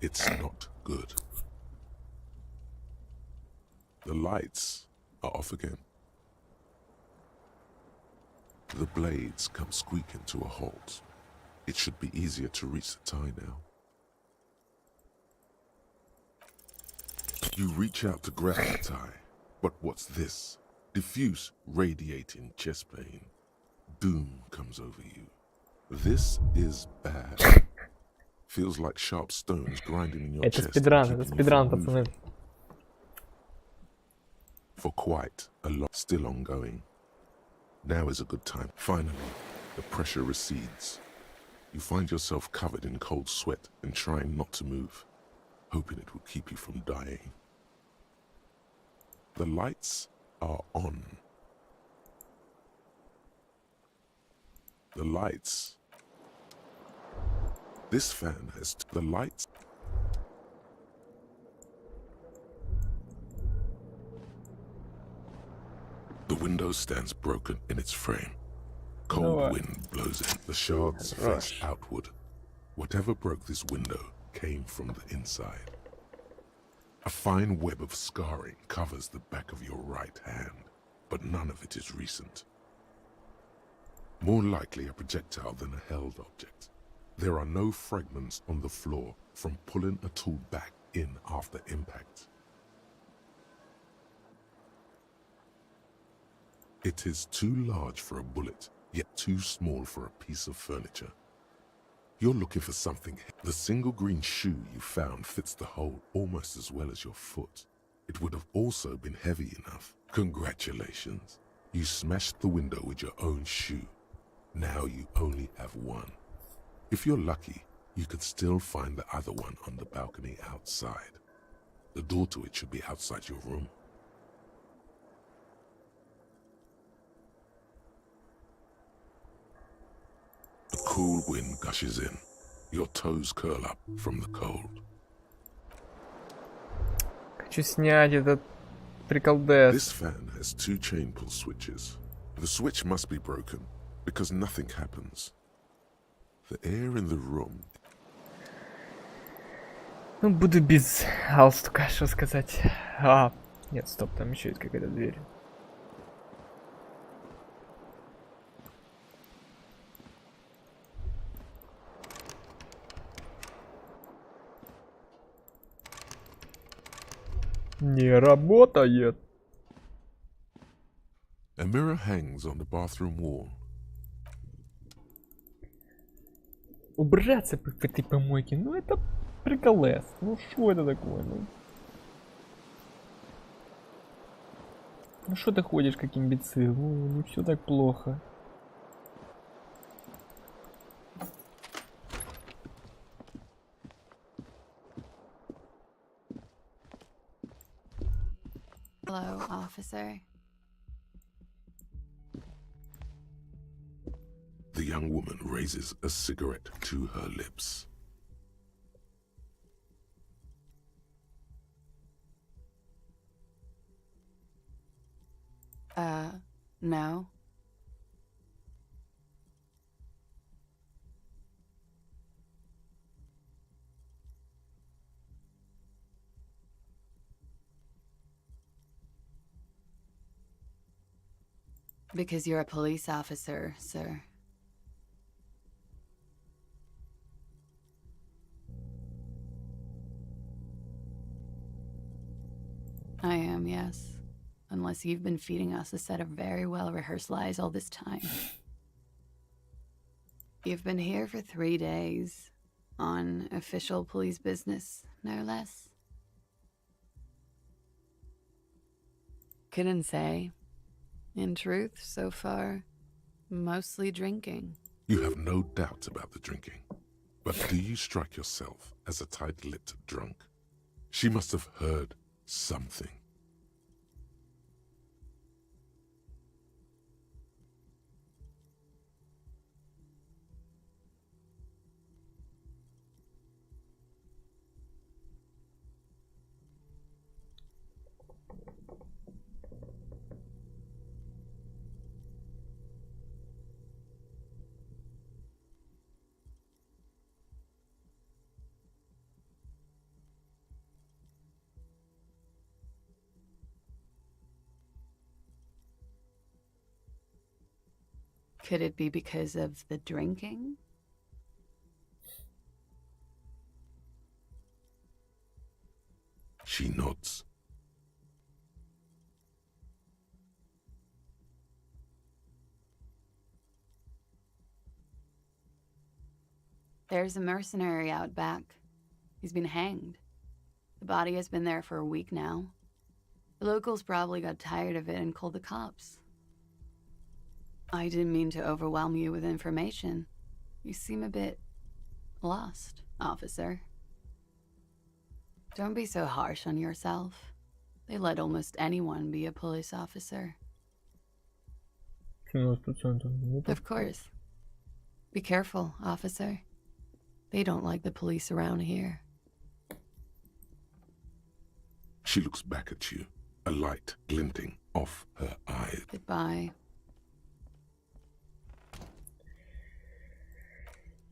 It's not good. The lights are off again. The blades come squeaking to a halt. It should be easier to reach the tie now. You reach out to grab the tie, but what's this? Diffuse, radiating chest pain. Doom comes over you. This is bad. Feels like sharp stones grinding in your Это chest. спидран, and это keeping you спидран, from пацаны. moving. For quite a lot, still ongoing. Now is a good time. Finally, the pressure recedes. You find yourself covered in cold sweat and trying not to move, hoping it will keep you from dying. The lights are on. The lights. This fan has the lights. The window stands broken in its frame. Cold wind blows in. The shards face outward. Whatever broke this window came from the inside. A fine web of scarring covers the back of your right hand, but none of it is recent. More likely a projectile than a held object. There are no fragments on the floor from pulling a tool back in after impact. It is too large for a bullet, yet too small for a piece of furniture. You're looking for something. The single green shoe you found fits the hole almost as well as your foot. It would have also been heavy enough. Congratulations. You smashed the window with your own shoe. Now you only have one. If you're lucky, you could still find the other one on the balcony outside. The door to it should be outside your room. The cool wind gushes in. Your toes curl up from the cold. Хочу снять этот приколдес. This fan has two chain pull switches. The switch must be broken because nothing happens. The air in the room. Ну, буду без галстука, что сказать. А, нет, стоп, там еще есть какая-то дверь. Не работает. A mirror hangs on the bathroom wall. Убраться в этой помойке, ну это приколес. Ну что это такое? Ну что ты ходишь как имбецил? Ну не все так плохо. Hello, officer. The young woman raises a cigarette to her lips. No. Because you're a police officer, sir. I am, yes. Unless you've been feeding us a set of very well-rehearsed lies all this time. You've been here for 3 days. On official police business, no less. Couldn't say. In truth, so far, mostly drinking. You have no doubt about the drinking. But do you strike yourself as a tight-lipped drunk? She must have heard something. Could it be because of the drinking? She nods. There's a mercenary out back. He's been hanged. The body has been there for a week now. The locals probably got tired of it and called the cops. I didn't mean to overwhelm you with information. You seem a bit lost, officer. Don't be so harsh on yourself. They let almost anyone be a police officer. 13%. Of course. Be careful, officer. They don't like the police around here. She looks back at you, a light glinting off her eyes. Goodbye.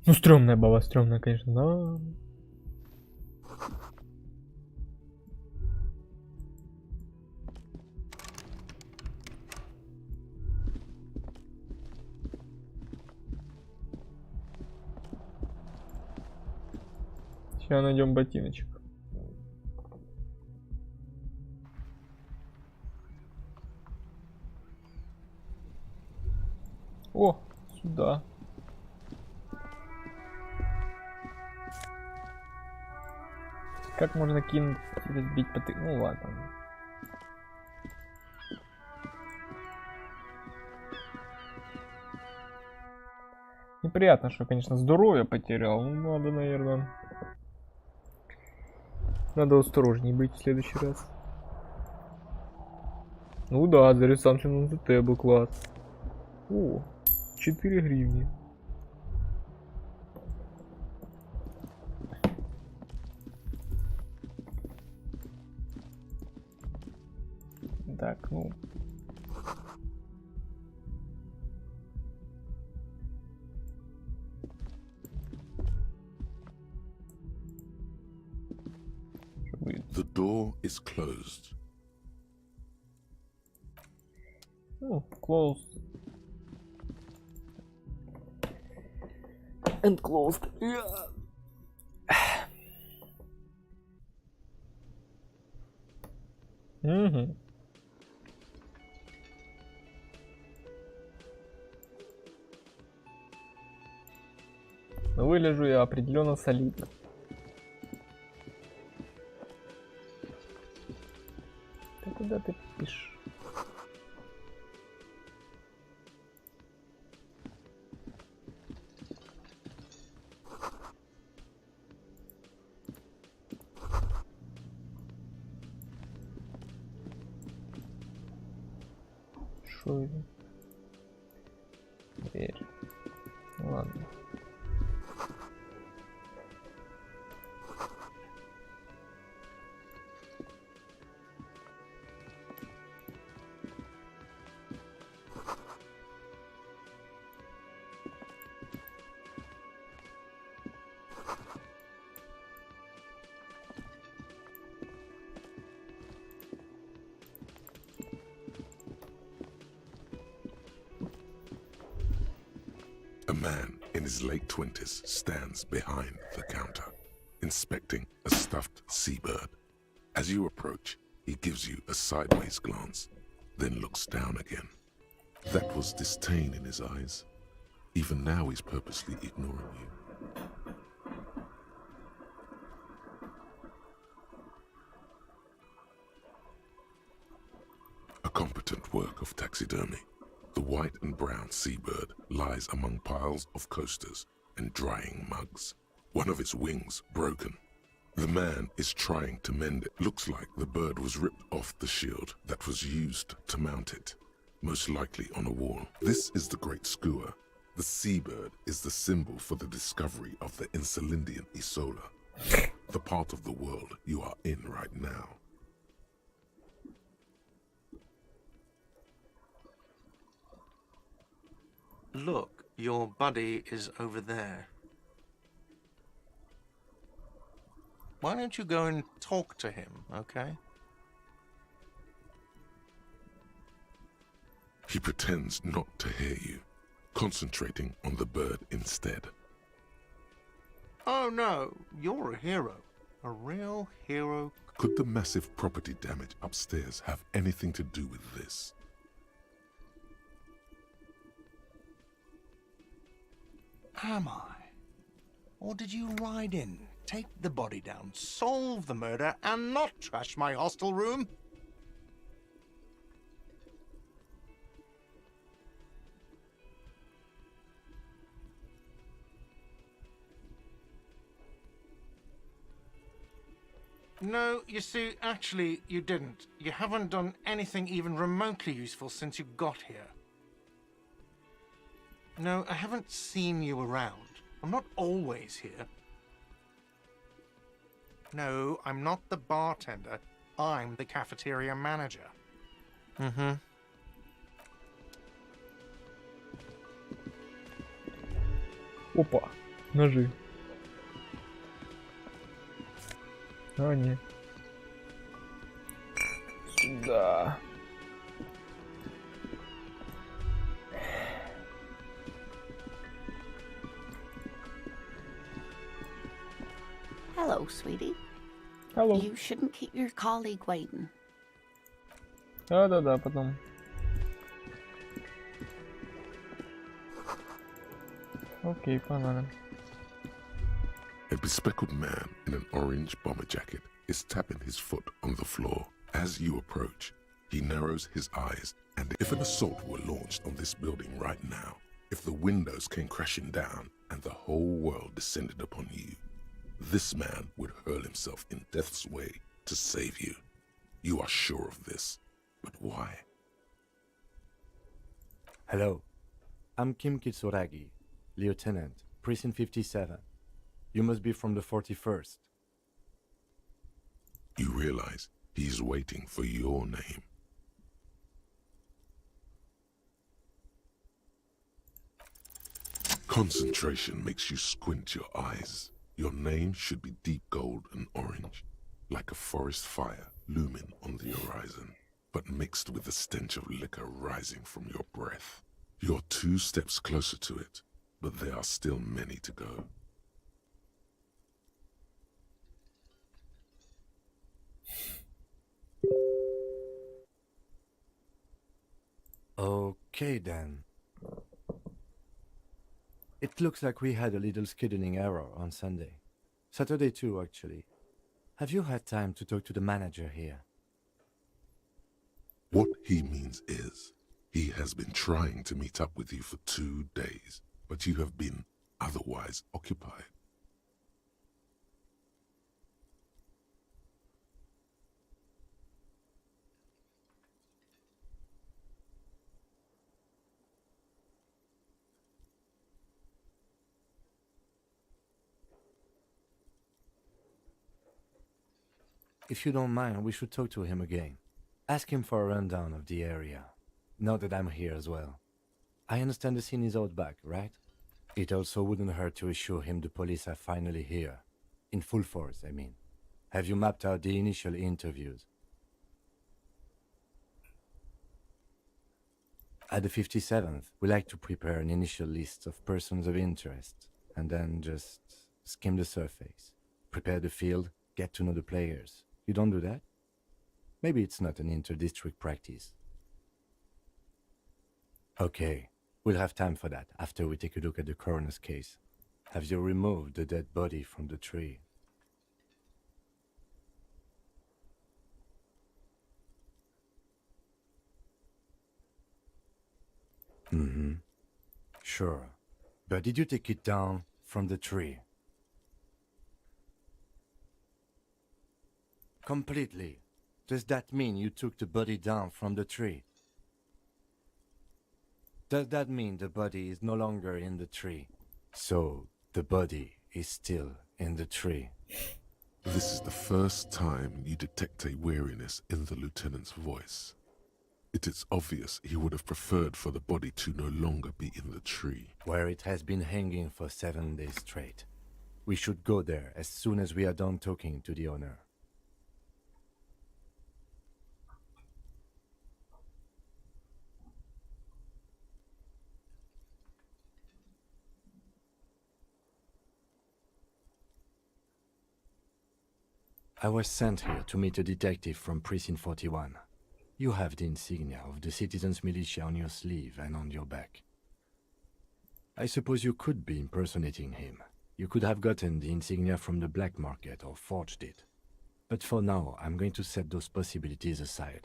Ну, стрёмная баба, стрёмная, конечно, но... Сейчас найдем ботиночек. О, сюда. Как можно кинуть, бить по... Ну ладно. Неприятно, что, конечно, здоровье потерял. Ну, надо, наверное... Надо осторожней быть в следующий раз. Ну да, за ресамшн на ЗТ был класс. О, 4 гривни. Так, ну... The door is closed. Ну, closed. And closed. Угу. Но выгляжу я определенно солидно. Ты куда ты пишешь? Шо это? Дверь. Ну ладно. A man in his late 20s stands behind the counter, inspecting a stuffed seabird. As you approach, he gives you a sideways glance, then looks down again. That was disdain in his eyes. Even now he's purposely ignoring you. A competent work of taxidermy. The white and brown seabird lies among piles of coasters and drying mugs. One of its wings broken. The man is trying to mend it. Looks like the bird was ripped off the shield that was used to mount it, most likely on a wall. This is the Great Skua. The seabird is the symbol for the discovery of the Insulindian Isola, the part of the world you are in right now. Look, your buddy is over there. Why don't you go and talk to him, okay? He pretends not to hear you, concentrating on the bird instead. Oh no, you're a hero. A real hero. Could the massive property damage upstairs have anything to do with this? Am I? Or did you ride in, take the body down, solve the murder, and not trash my hostel room? No, you see, actually, you didn't. You haven't done anything even remotely useful since you got here. No, I haven't seen you around. I'm not always here. No, I'm not the bartender. I'm the cafeteria manager. Mm-hmm. Опа, ножи. А, нет. Сюда. Hello, sweetie. Алло. You shouldn't keep your colleague waiting. Да-да-да, потом. Окей, погнали. A bespectacled man in an orange bomber jacket is tapping his foot on the floor. As you approach, he narrows his eyes, and if an assault were launched on this building right now, if the windows came crashing down and the whole world descended upon you, this man would hurl himself in death's way to save you. You are sure of this, but why? Hello, I'm Kim Kitsuragi, Lieutenant, Precinct 57. You must be from the 41st. You realize he's waiting for your name. Concentration makes you squint your eyes. Your name should be deep gold and orange, like a forest fire looming on the horizon, but mixed with the stench of liquor rising from your breath. You're 2 steps closer to it, but there are still many to go. Okay then. It looks like we had a little scheduling error on Sunday. Saturday too, actually. Have you had time to talk to the manager here? What he means is, he has been trying to meet up with you for 2 days, but you have been otherwise occupied. If you don't mind, we should talk to him again. Ask him for a rundown of the area. Now that I'm here as well. I understand the scene is out back, right? It also wouldn't hurt to assure him the police are finally here. In full force, I mean. Have you mapped out the initial interviews? At the 57th, we like to prepare an initial list of persons of interest, and then just skim the surface. Prepare the field, get to know the players. You don't do that? Maybe it's not an inter-district practice. Okay, we'll have time for that after we take a look at the coroner's case. Have you removed the dead body from the tree? Mm-hmm. Sure. But did you take it down from the tree? Completely. Does that mean you took the body down from the tree? Does that mean the body is no longer in the tree? So, the body is still in the tree. This is the first time you detect a weariness in the lieutenant's voice. It is obvious he would have preferred for the body to no longer be in the tree. Where it has been hanging for 7 days straight. We should go there as soon as we are done talking to the owner. I was sent here to meet a detective from Precinct 41. You have the insignia of the Citizens Militia on your sleeve and on your back. I suppose you could be impersonating him. You could have gotten the insignia from the black market or forged it. But for now, I'm going to set those possibilities aside.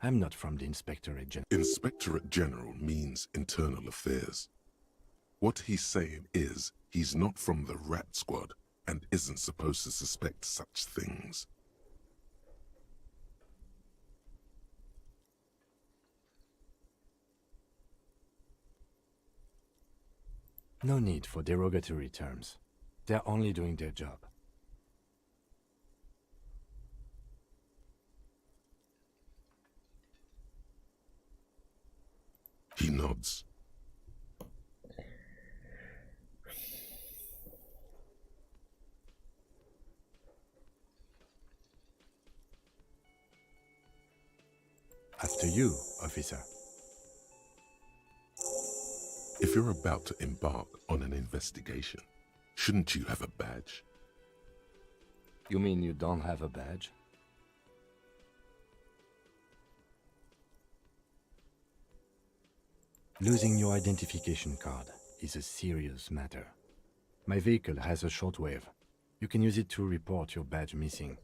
I'm not from the Inspectorate General. Inspectorate General means internal affairs. What he's saying is, he's not from the Rat Squad and isn't supposed to suspect such things. No need for derogatory terms. They're only doing their job. He nods. After you, officer. If you're about to embark on an investigation, shouldn't you have a badge? You mean you don't have a badge? Losing your identification card is a serious matter. My vehicle has a shortwave. You can use it to report your badge missing.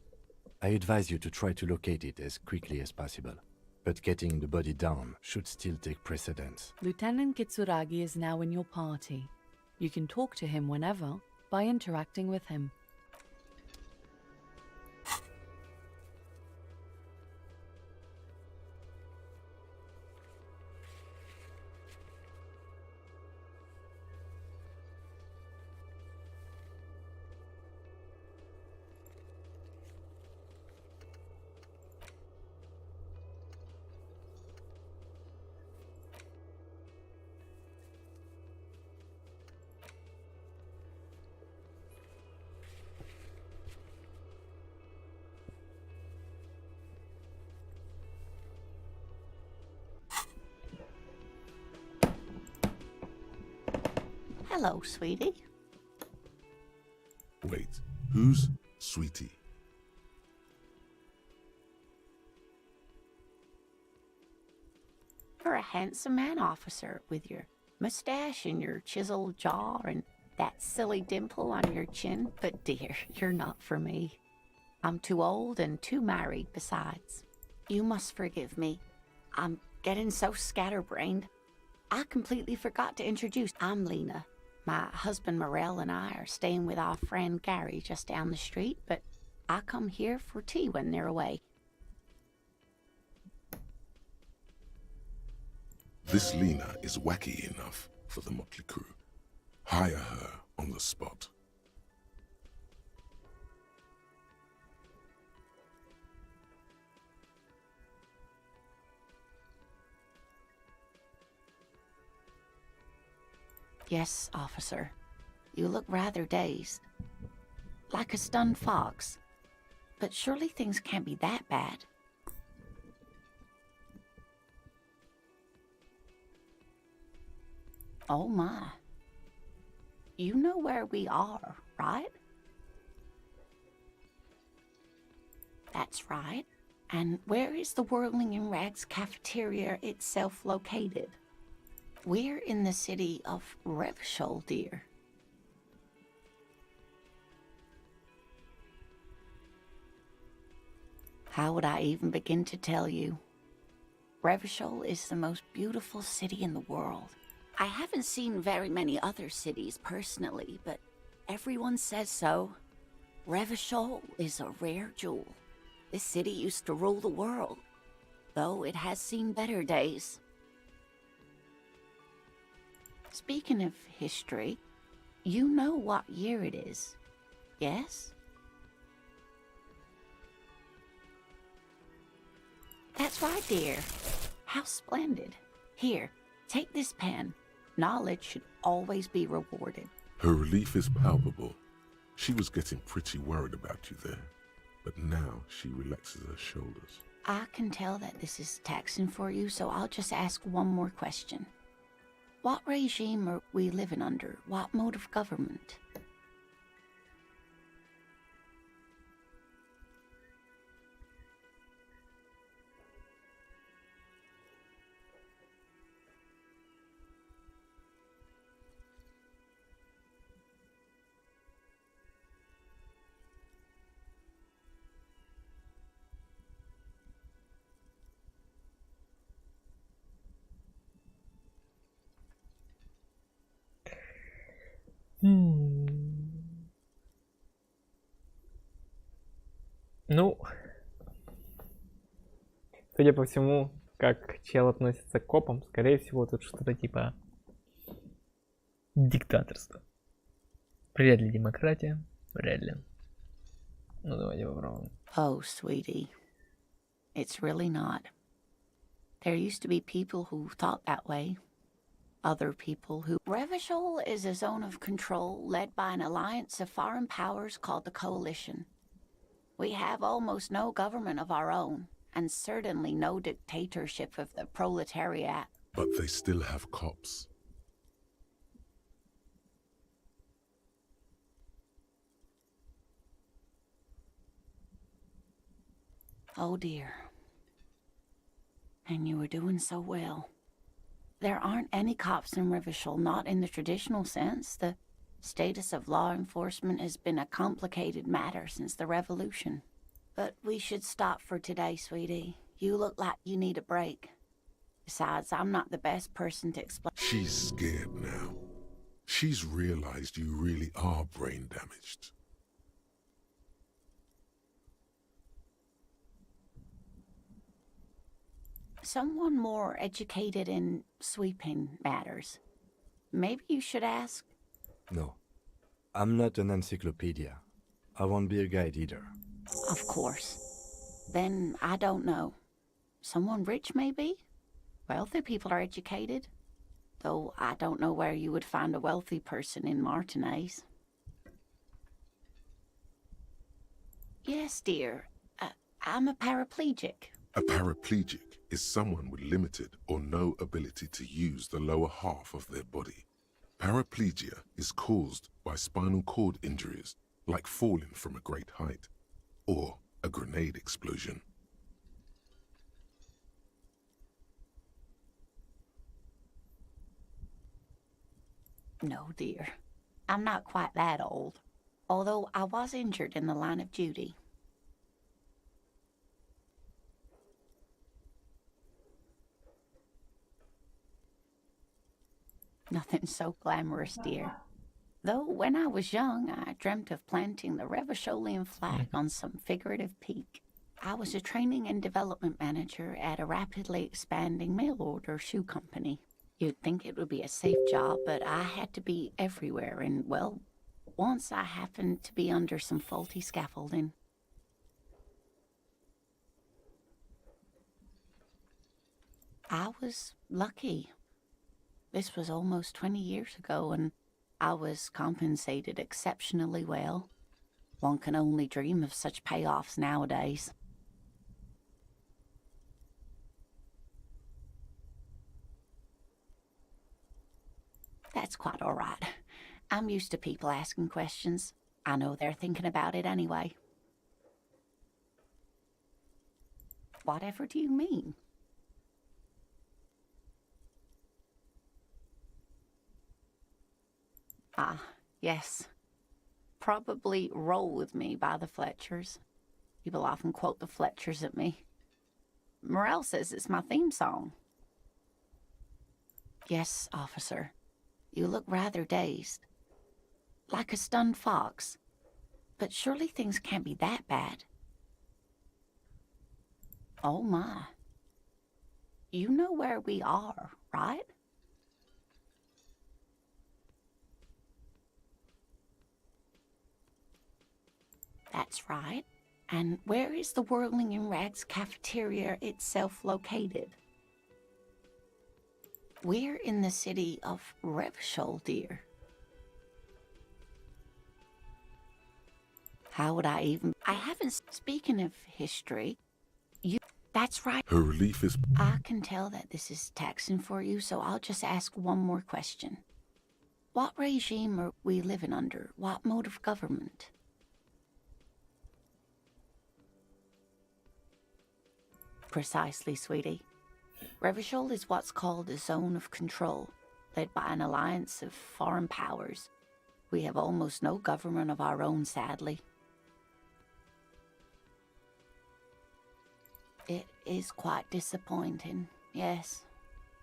I advise you to try to locate it as quickly as possible. But getting the body down should still take precedence. Lieutenant Kitsuragi is now in your party. You can talk to him whenever by interacting with him. Hello, sweetie. Wait, who's Sweetie? You're a handsome man, officer, with your mustache and your chiseled jaw and that silly dimple on your chin. But dear, you're not for me. I'm too old and too married besides. You must forgive me. I'm getting so scatterbrained. I completely forgot to introduce. I'm Lena. My husband Morel and I are staying with our friend Gary just down the street, but I come here for tea when they're away. This Lena is wacky enough for the motley crew. Hire her on the spot. Yes, officer. You look rather dazed. Like a stunned fox. But surely things can't be that bad. Oh my. You know where we are, right? That's right. And where is the Whirling in Rags cafeteria itself located? We're in the city of Revachol, dear. How would I even begin to tell you? Revachol is the most beautiful city in the world. I haven't seen very many other cities personally, but everyone says so. Revachol is a rare jewel. This city used to rule the world, though it has seen better days. Speaking of history, you know what year it is, yes? That's right, dear. How splendid. Here, take this pen. Knowledge should always be rewarded. Her relief is palpable. She was getting pretty worried about you there, but now she relaxes her shoulders. I can tell that this is taxing for you, so I'll just ask one more question. What regime are we living under? What mode of government? Ну, судя по всему, как чел относится к копам, скорее всего, тут что-то типа диктаторства. Вряд ли демократия, вряд ли. Ну, давайте попробуем. Oh, sweetie. It's really not. There used to be people who thought that way. Other people who... Revachol is a zone of control led by an alliance of foreign powers called the Coalition. We have almost no government of our own, and certainly no dictatorship of the proletariat. But they still have cops. Oh dear. And you were doing so well. There aren't any cops in Revachol, not in the traditional sense. The status of law enforcement has been a complicated matter since the revolution. But we should stop for today, sweetie. You look like you need a break. Besides, I'm not the best person to explain. She's scared now. She's realized you really are brain damaged. Someone more educated in sweeping matters. Maybe you should ask. No, I'm not an encyclopedia. I won't be a guide either. Of course. Then I don't know. Someone rich, maybe? Wealthy people are educated. Though I don't know where you would find a wealthy person in Martinez. Yes, dear. I'm a paraplegic. A paraplegic is someone with limited or no ability to use the lower half of their body. Paraplegia is caused by spinal cord injuries, like falling from a great height, or a grenade explosion. No, dear. I'm not quite that old, although I was injured in the line of duty. Nothing so glamorous, dear. Though when I was young, I dreamt of planting the Revacholian flag on some figurative peak. I was a training and development manager at a rapidly expanding mail-order shoe company. You'd think it would be a safe job, but I had to be everywhere, and, well, once I happened to be under some faulty scaffolding. I was lucky. This was almost 20 years ago, and I was compensated exceptionally well. One can only dream of such payoffs nowadays. That's quite all right. I'm used to people asking questions. I know they're thinking about it anyway. Whatever do you mean? Ah, yes. Probably Roll With Me by the Fletchers. People often quote the Fletchers at me. Morel says it's my theme song. Yes, officer. You look rather dazed. Like a stunned fox. But surely things can't be that bad. Oh my. You know where we are, right? That's right. And where is the Whirling in Rags cafeteria itself located? We're in the city of Revachol, dear. How would I even... I haven't... Speaking of history, you... That's right. Her relief is... I can tell that this is taxing for you, so I'll just ask one more question. What regime are we living under? What mode of government? Precisely, sweetie. Revachol is what's called a zone of control, led by an alliance of foreign powers. We have almost no government of our own, sadly. It is quite disappointing, yes.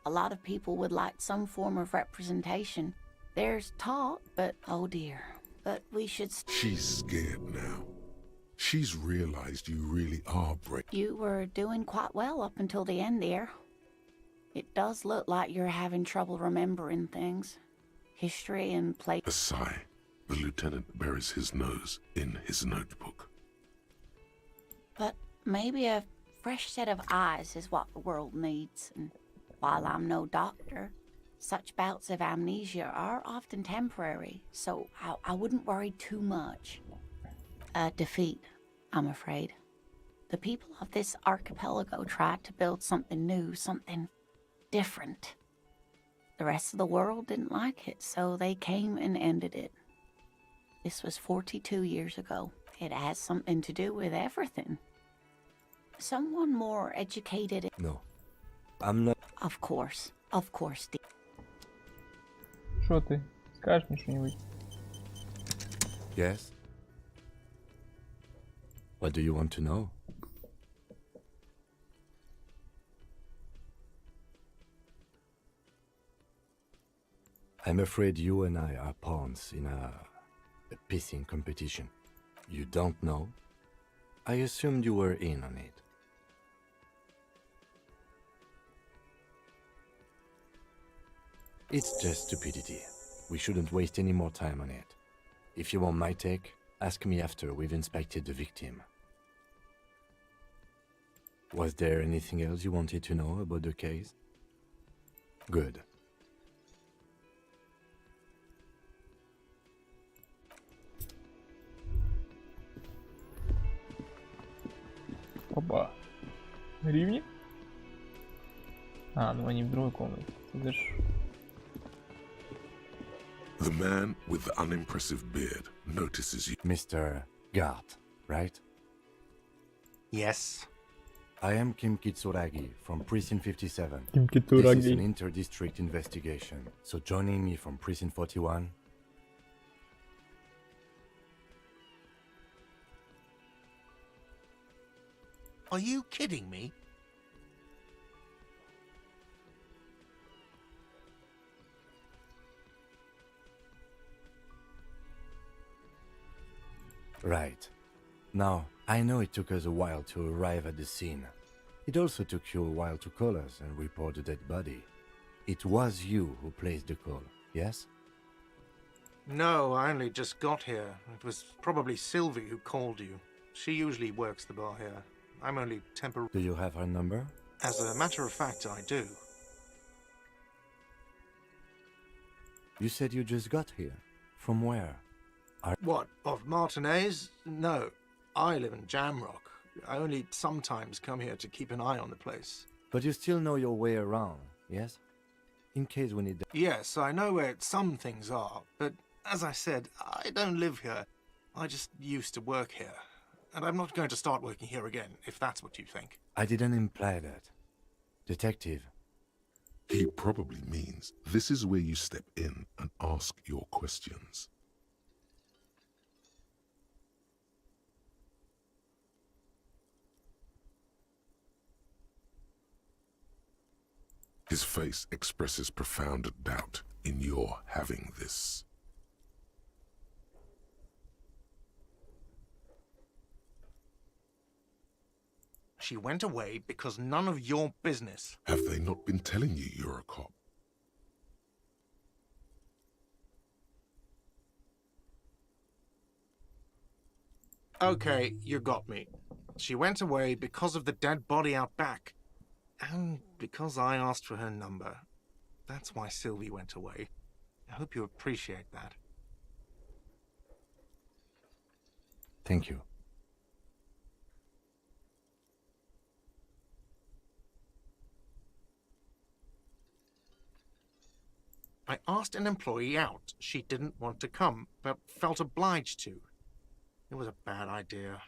A lot of people would like some form of representation. There's talk, but oh dear. But we should... She's scared now. She's realized you really are brave. You were doing quite well up until the end there. It does look like you're having trouble remembering things. History and place. A sigh. The lieutenant buries his nose in his notebook. But maybe a fresh set of eyes is what the world needs. And while I'm no doctor, such bouts of amnesia are often temporary, so I wouldn't worry too much. A defeat, I'm afraid. The people of this archipelago tried to build something new, something different. The rest of the world didn't like it, so they came and ended it. This was 42 years ago. It has something to do with everything. Someone more educated... No, I'm not... Of course, dear. Что ты? Скажешь мне что-нибудь? Yes? What do you want to know? I'm afraid you and I are pawns in a pissing competition. You don't know? I assumed you were in on it. It's just stupidity. We shouldn't waste any more time on it. If you want my take, ask me after we've inspected the victim. Was there anything else you wanted to know about the case? Good. Опа. Гривни? А, ну они в другой комнате. Это ж... The man with the unimpressive beard notices you. Mr. Gart, right? Yes. I am Kim Kitsuragi from Precinct 57. Kim This is Kitsuragi. an inter-district investigation, so joining me from Precinct 41... Are you kidding me? Right. Now, I know it took us a while to arrive at the scene. It also took you a while to call us and report the dead body. It was you who placed the call, yes? No, I only just got here. It was probably Sylvie who called you. She usually works the bar here. I'm only temporary. Do you have her number? As a matter of fact, I do. You said you just got here. From where? What, of Martinez? No, I live in Jamrock. I only sometimes come here to keep an eye on the place. But you still know your way around, yes? In case we need... Yes, I know where some things are, but as I said, I don't live here. I just used to work here. And I'm not going to start working here again, if that's what you think. I didn't imply that. Detective, He probably means this is where you step in and ask your questions. His face expresses profound doubt in your having this. She went away because none of your business. Have they not been telling you you're a cop? Okay, you got me. She went away because of the dead body out back. And because I asked for her number. That's why Sylvie went away. I hope you appreciate that. thank you. I asked an employee out. She didn't want to come, but felt obliged to. It was a bad idea.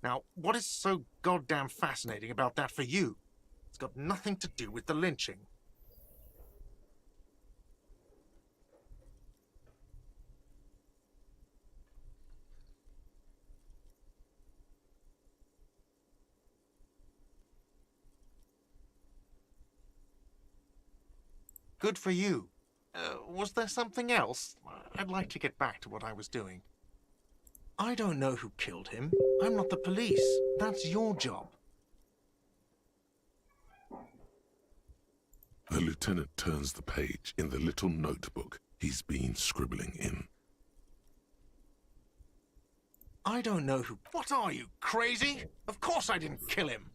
Now, what is so goddamn fascinating about that for you? It's got nothing to do with the lynching. Good for you. Was there something else? I'd like to get back to what I was doing. I don't know who killed him. I'm not the police. That's your job. The lieutenant turns the page in the little notebook he's been scribbling in. I don't know who... What are you, crazy? Of course I didn't kill him.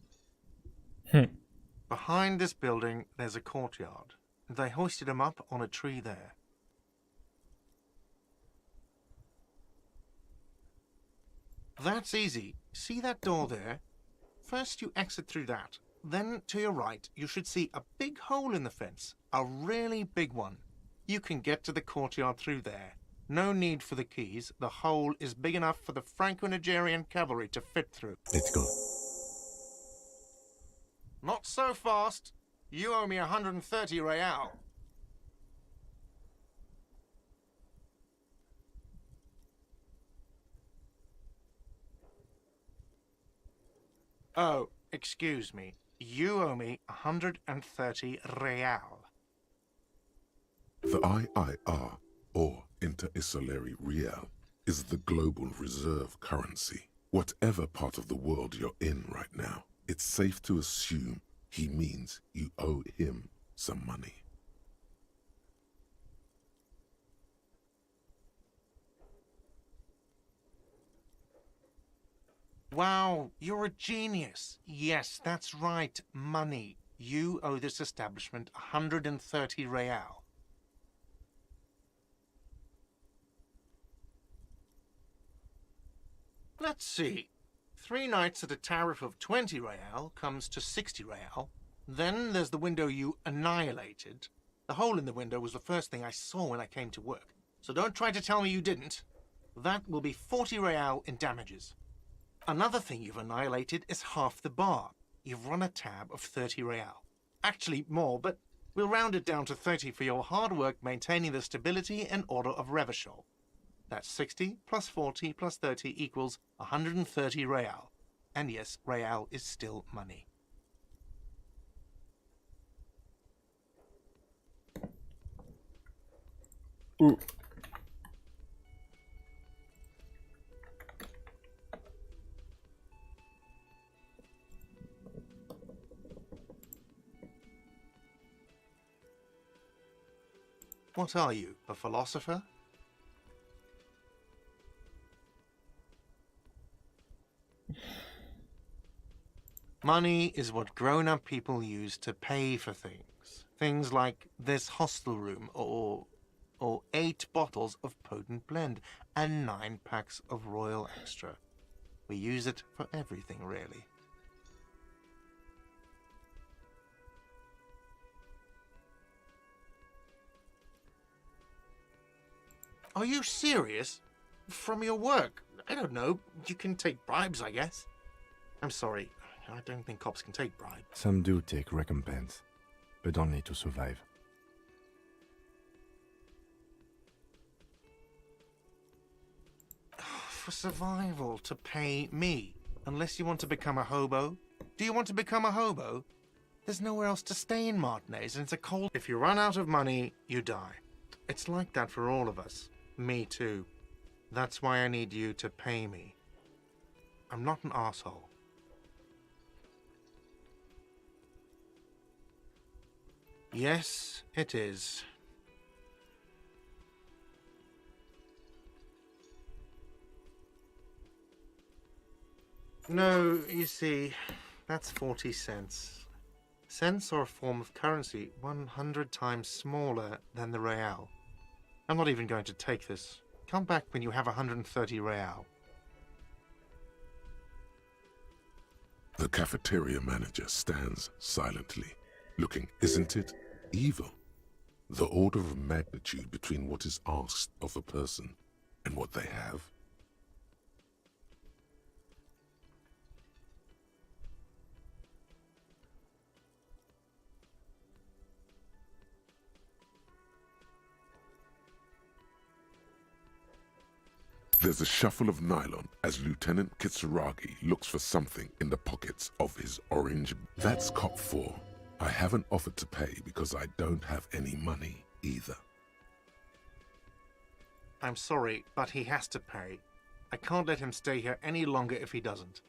Behind this building, there's a courtyard. They hoisted him up on a tree there. That's easy. See that door there? First you exit through that. Then to your right, you should see a big hole in the fence. A really big one. You can get to the courtyard through there. No need for the keys. The hole is big enough for the Franco-Nigerian cavalry to fit through. Let's go. Not so fast. You owe me 130 real. Oh, excuse me. You owe me 130 real. The IIR, or Inter-Isolary Real, is the global reserve currency. Whatever part of the world you're in right now, it's safe to assume he means you owe him some money. Wow, you're a genius. Yes, that's right, money. You owe this establishment 130 real. Let's see. 3 nights at a tariff of 20 real comes to 60 real. Then there's the window you annihilated. The hole in the window was the first thing I saw when I came to work. So don't try to tell me you didn't. That will be 40 real in damages. Another thing you've annihilated is half the bar. you've run a tab of 30 real. Actually, more, but we'll round it down to 30 for your hard work maintaining the stability and order of Revachol. That's 60 plus 40 plus 30 equals 130 real. And yes, real is still money. Ooh. What are you, a philosopher? Money is what grown-up people use to pay for things. Things like this hostel room, or 8 bottles of potent blend, and 9 packs of Royal Extra. We use it for everything, really. Are you serious? From your work? I don't know. You can take bribes, I guess. I'm sorry. I don't think cops can take bribes. Some do take recompense, but only to survive. For survival, to pay me. Unless you want to become a hobo. Do you want to become a hobo? There's nowhere else to stay in Martinez, and it's a cold... If you run out of money, you die. It's like that for all of us. Me too. That's why I need you to pay me. I'm not an asshole. Yes, it is. No, you see, that's 40 cents. Cents are a form of currency 100 times smaller than the real. I'm not even going to take this. Come back when you have 130 real. The cafeteria manager stands silently, looking, isn't it, evil? The order of magnitude between what is asked of a person and what they have. There's a shuffle of nylon as Lieutenant Kitsuragi looks for something in the pockets of his orange... That's cop 4. I haven't offered to pay because I don't have any money either. I'm sorry, but he has to pay. I can't let him stay here any longer if he doesn't.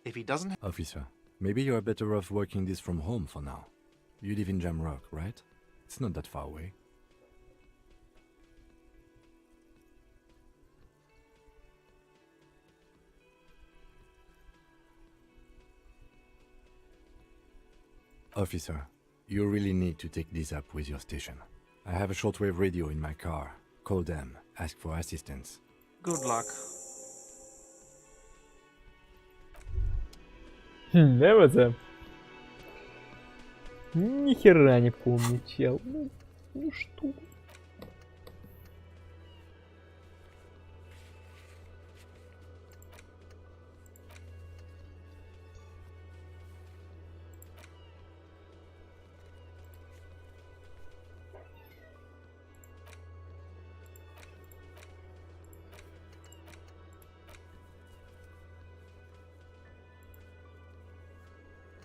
If he doesn't... Officer, maybe you are better off working this from home for now. You live in Jamrock, right? It's not that far away. Officer, you really need to take this up with your station. I have a shortwave radio in my car. Call them, ask for assistance. Good luck. There was a... Ни хера не помню, чел. Ну что?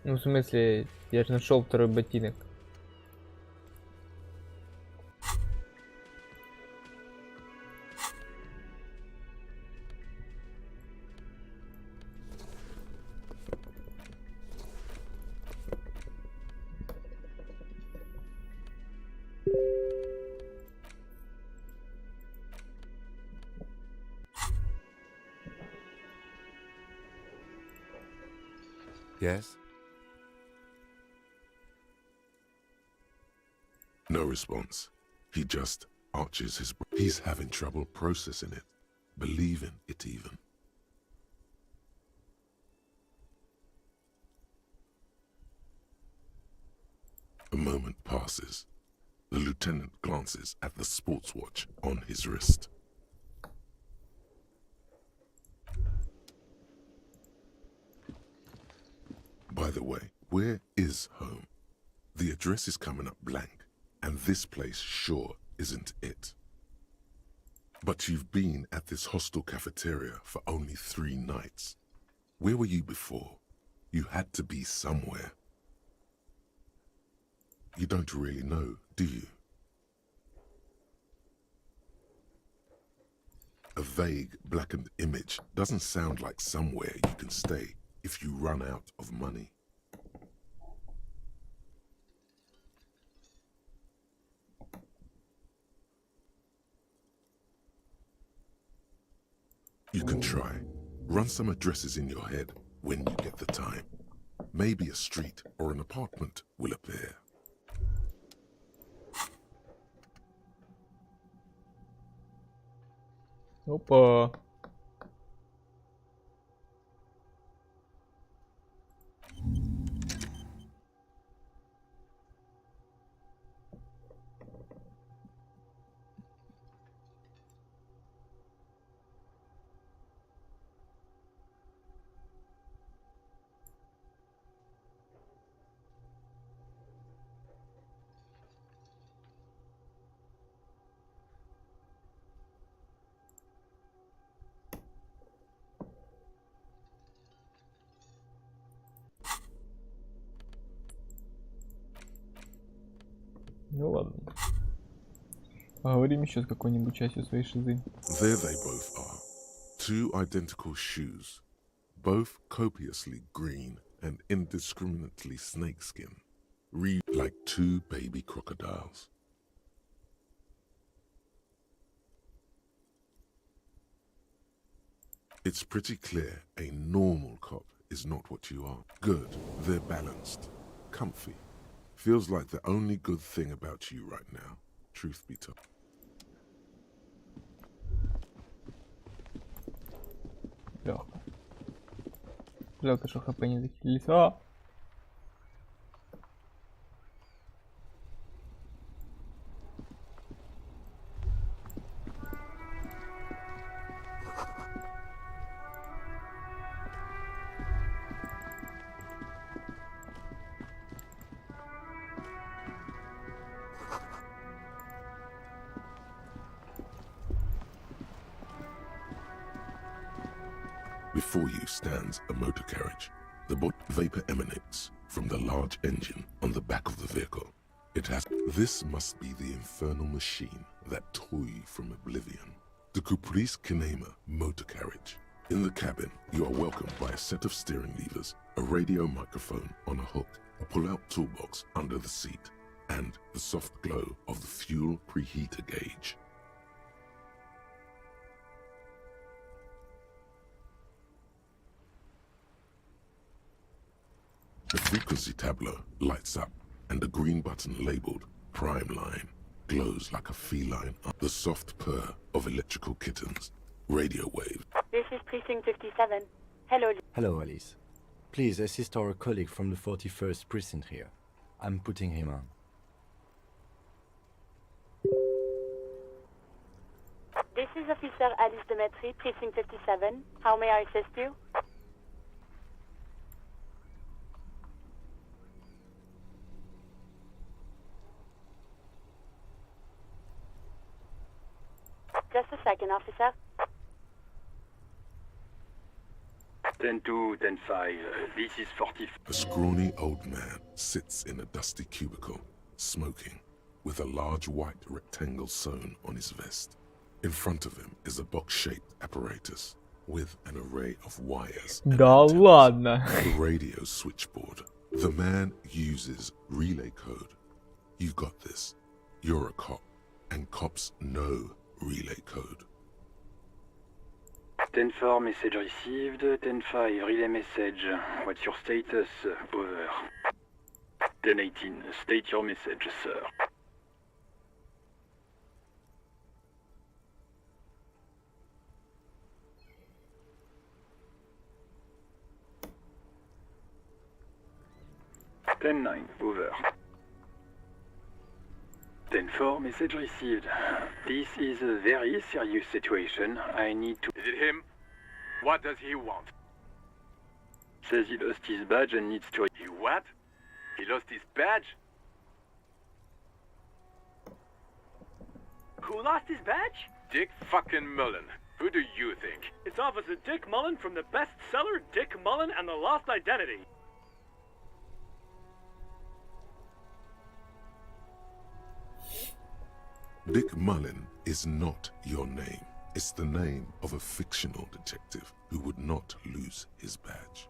Ну, в смысле, я же нашел второй ботинок. Yes? No response. He just arches his... He's having trouble processing it, believing it even. A moment passes. The lieutenant glances at the sports watch on his wrist. By the way, where is home? The address is coming up blank, and this place sure isn't it. But you've been at this hostel cafeteria for only 3 nights. Where were you before? You had to be somewhere. You don't really know, do you? A vague, blackened image doesn't sound like somewhere you can stay if you run out of money. You can try. Run some addresses in your head when you get the time. Maybe a street or an apartment will appear. Опа. Ну ладно. Поговорим еще с какой-нибудь частью своей шизы. There they both are. 2 identical shoes. Both copiously green and indiscriminately snakeskin. Read like 2 baby crocodiles. It's pretty clear a normal cop is not what you are. Good, they're balanced, comfy. Feels like the only good thing about you right now, truth be told. Легко. Жалко, что хп не захилились. А! Before you stands a motor carriage. The vapor emanates from the large engine on the back of the vehicle. It has... This must be the infernal machine that tore you from oblivion. The Caprice Kinema motor carriage. In the cabin, you are welcomed by a set of steering levers, a radio microphone on a hook, a pull-out toolbox under the seat, and the soft glow of the fuel preheater gauge. The frequency tableau lights up, and the green button labeled Prime Line glows like a feline. The soft purr of electrical kittens, radio waves. This is Precinct 57. Hello. Hello, Alice. Please assist our colleague from the 41st precinct here. I'm putting him on. This is Officer Alice Demetri, Precinct 57. How may I assist you? Just a second, officer. 10-2, 10-5, this is 40. A scrawny old man sits in a dusty cubicle, smoking, with a large white rectangle sewn on his vest. In front of him is a box-shaped apparatus with an array of wires and Да antennas. ладно. The radio switchboard. The man uses relay code. You got this. You're a cop, and cops know relay code. 10-4, message received. 10-5, relay message. What's your status? Over. 10-18, state your message, sir. Ten-9, over. 10-4, message received. This is a very serious situation. I need to... Is it him? What does he want? says he lost his badge and needs to... He what? He lost his badge? Who lost his badge? Dick fucking Mullen. Who do you think? It's Officer Dick Mullen from the bestseller Dick Mullen and the Lost Identity. Dick Mullen is not your name. It's the name of a fictional detective who would not lose his badge.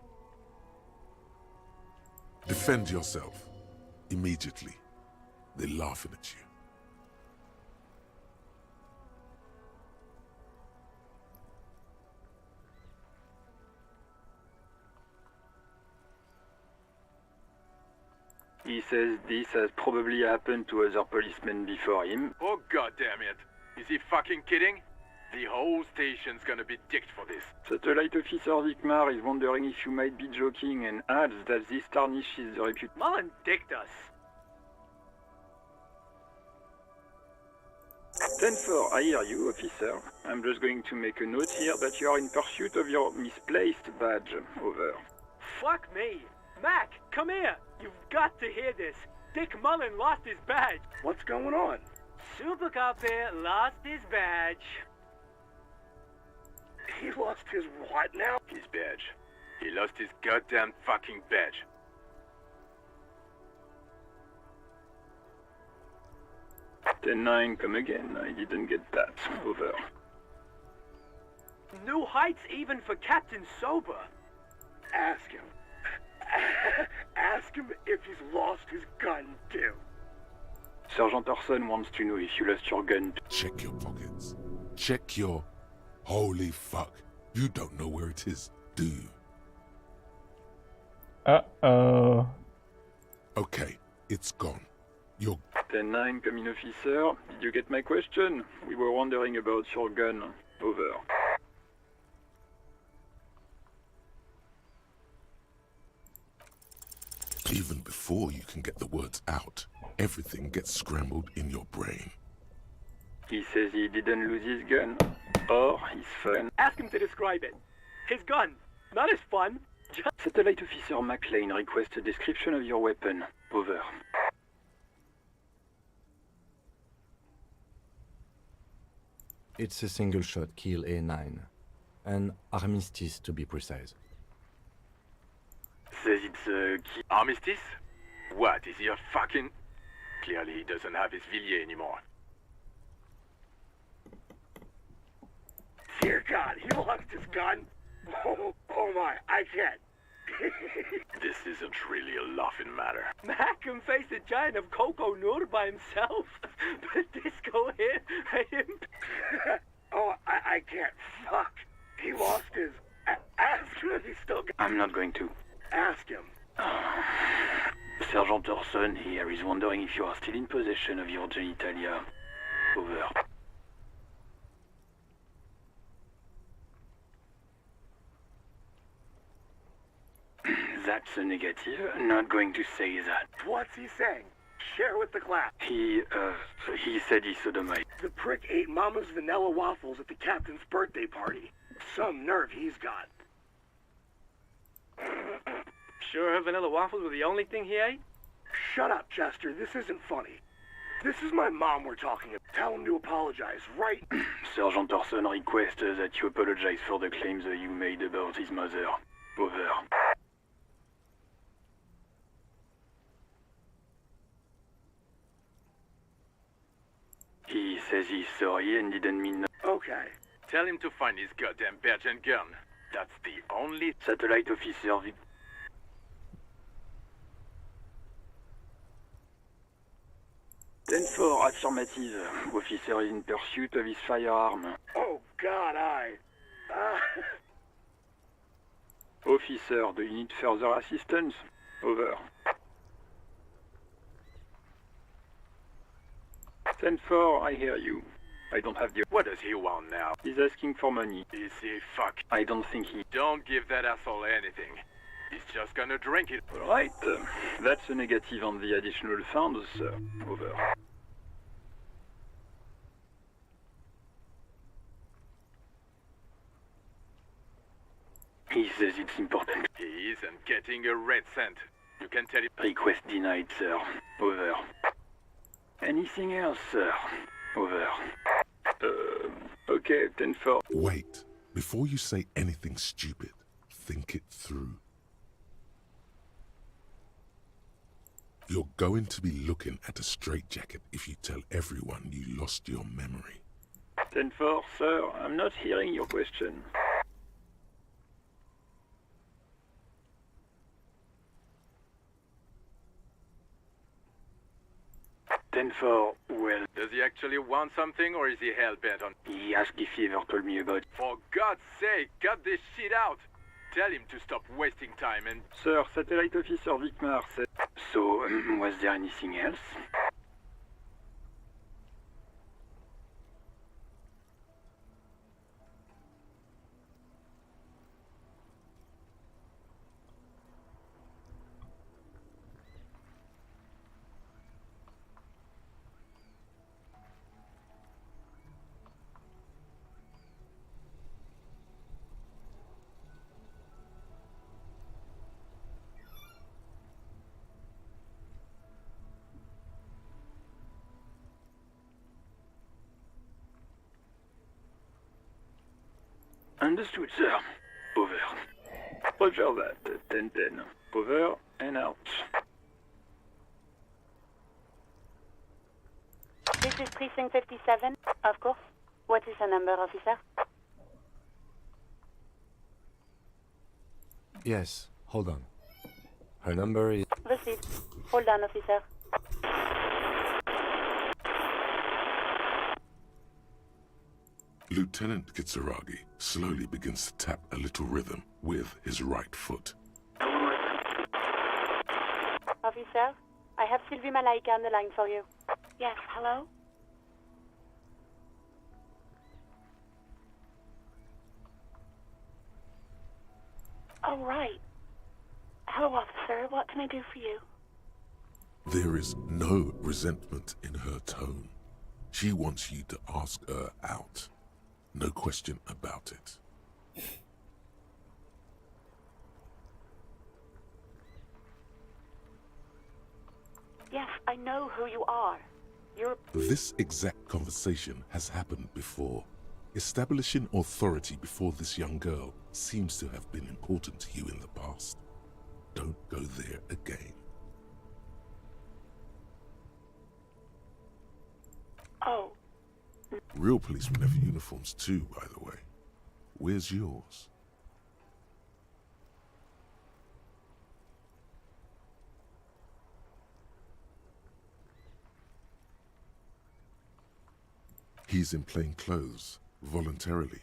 Defend yourself. Immediately. They're laughing at you. He says this has probably happened to other policemen before him. Oh god damn it. Is he fucking kidding? The whole station's gonna be dicked for this. Satellite Officer Vikmar is wondering if you might be joking and adds that this tarnishes the reputation. Mullen dicked us. 10-4, I hear you, officer. I'm just going to make a note here that you are in pursuit of your misplaced badge. Over. Fuck me. Mac, come here. You've got to hear this. Dick Mullen lost his badge. What's going on? Super Cop here lost his badge. He lost his what now? His badge. He lost his goddamn fucking badge. Ten-9, come again. I didn't get that. Over. New heights even for Captain Sober. Ask him. Ask him if he's lost his gun, too. Sergeant Orson wants to know if you lost your gun. Check your pockets. Check your... Holy fuck. You don't know where it is, do you? Uh-oh. Okay, it's gone. You're... 10-9, come in, officer. Did you get my question? We were wondering about your gun. Over. Even before you can get the words out, everything gets scrambled in your brain. He says he didn't lose his gun. Or his fun. Ask him to describe it. His gun, not his fun. Satellite Officer McLean requests a description of your weapon. Over. It's a single-shot kill A9. An armistice, to be precise. Says it's a armistice? What, is he a fucking... Clearly he doesn't have his Villiers anymore. Dear God, he lost his gun? Oh my, I can't. This isn't really a laughing matter. Mac can face a giant of Coco Nur by himself, but Disco hit him. Oh, I can't. Fuck. He lost his... Ask him if he's still got... I'm not going to. Ask him. Sergeant Orson here is wondering if you are still in possession of your genitalia. Over. That's a negative. Not going to say that. What's he saying? Share with the class. He said he sodomized. The prick ate Mama's vanilla waffles at the captain's birthday party. Some nerve he's got. Sure her vanilla waffles were the only thing he ate? Shut up, Chester. This isn't funny. This is my mom we're talking about. Tell him to apologize, right? Sergeant Orson requests that you apologize for the claims that you made about his mother. Over. He says he's sorry and didn't mean... Okay. Tell him to find his goddamn badge and gun. That's the only... Satellite Officer... 10-4, affirmative. Officer is in pursuit of his firearm. Oh, God, Officer, do you need further assistance? Over. 10-4, I hear you. I don't have the... What does he want now? He's asking for money. Is he fuck? I don't think he... Don't give that asshole anything. He's just gonna drink it. Alright, that's a negative on the additional funds, sir. Over. He says it's important. He is Listen, getting a red cent. You can tell it. Request denied, sir. Over. Anything else, sir? Over. Okay, 10-4. Wait. Before you say anything stupid, think it through. You're going to be looking at a straitjacket if you tell everyone you lost your memory. 10-4, sir. I'm not hearing your question. Well... Does he actually want something, or is he hell-bent on... He asked if he ever told me about... For God's sake, cut this shit out! Tell him to stop wasting time and... Sir, Satellite Officer Vicmar said... So, was there anything else? Understood, sir. Over. Roger that. 10-10. Over and out. This is Precinct 57, of course. What is the number, officer? Yes, hold on. Her number is... Received. Hold on, officer. Lieutenant Kitsuragi slowly begins to tap a little rhythm with his right foot. Officer, I have Sylvie Malaika on the line for you. Yes, hello? Oh, right. Hello, officer. What can I do for you? There is no resentment in her tone. She wants you to ask her out. No question about it. Yes, I know who you are. You're... This exact conversation has happened before. Establishing authority before this young girl seems to have been important to you in the past. Don't go there again. Oh. Real policemen have uniforms too, by the way. Where's yours? He's in plain clothes, voluntarily.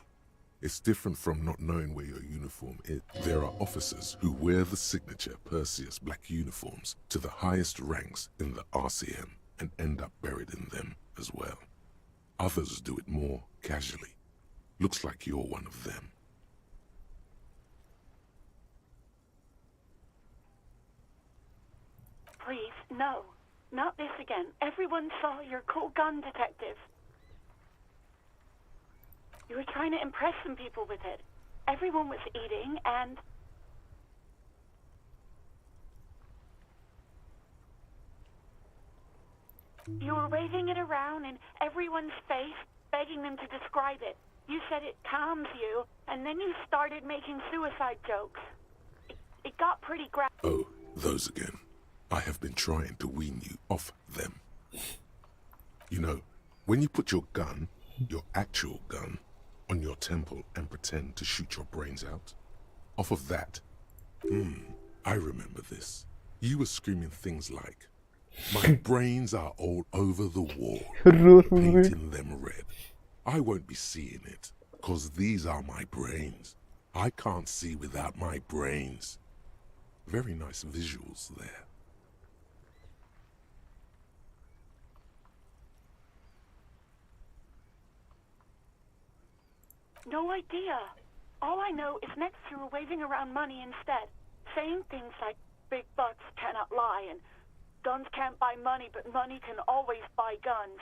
It's different from not knowing where your uniform is. There are officers who wear the signature Perseus black uniforms to the highest ranks in the RCM and end up buried in them as well. Others do it more casually. Looks like you're one of them. Please, no. Not this again. Everyone saw your cool gun, detective. You were trying to impress some people with it. Everyone was eating, and... You were waving it around in everyone's face, begging them to describe it. You said it calms you, and then you started making suicide jokes. It got pretty Oh, those again. I have been trying to wean you off them. You know, when you put your gun, your actual gun, on your temple and pretend to shoot your brains out, off of that, I remember this. You were screaming things like, "My brains are all over the wall, painting them red. I won't be seeing it, 'cause these are my brains. I can't see without my brains." Very nice visuals there. No idea. All I know is next you were waving around money instead, saying things like big bucks cannot lie and guns can't buy money, but money can always buy guns.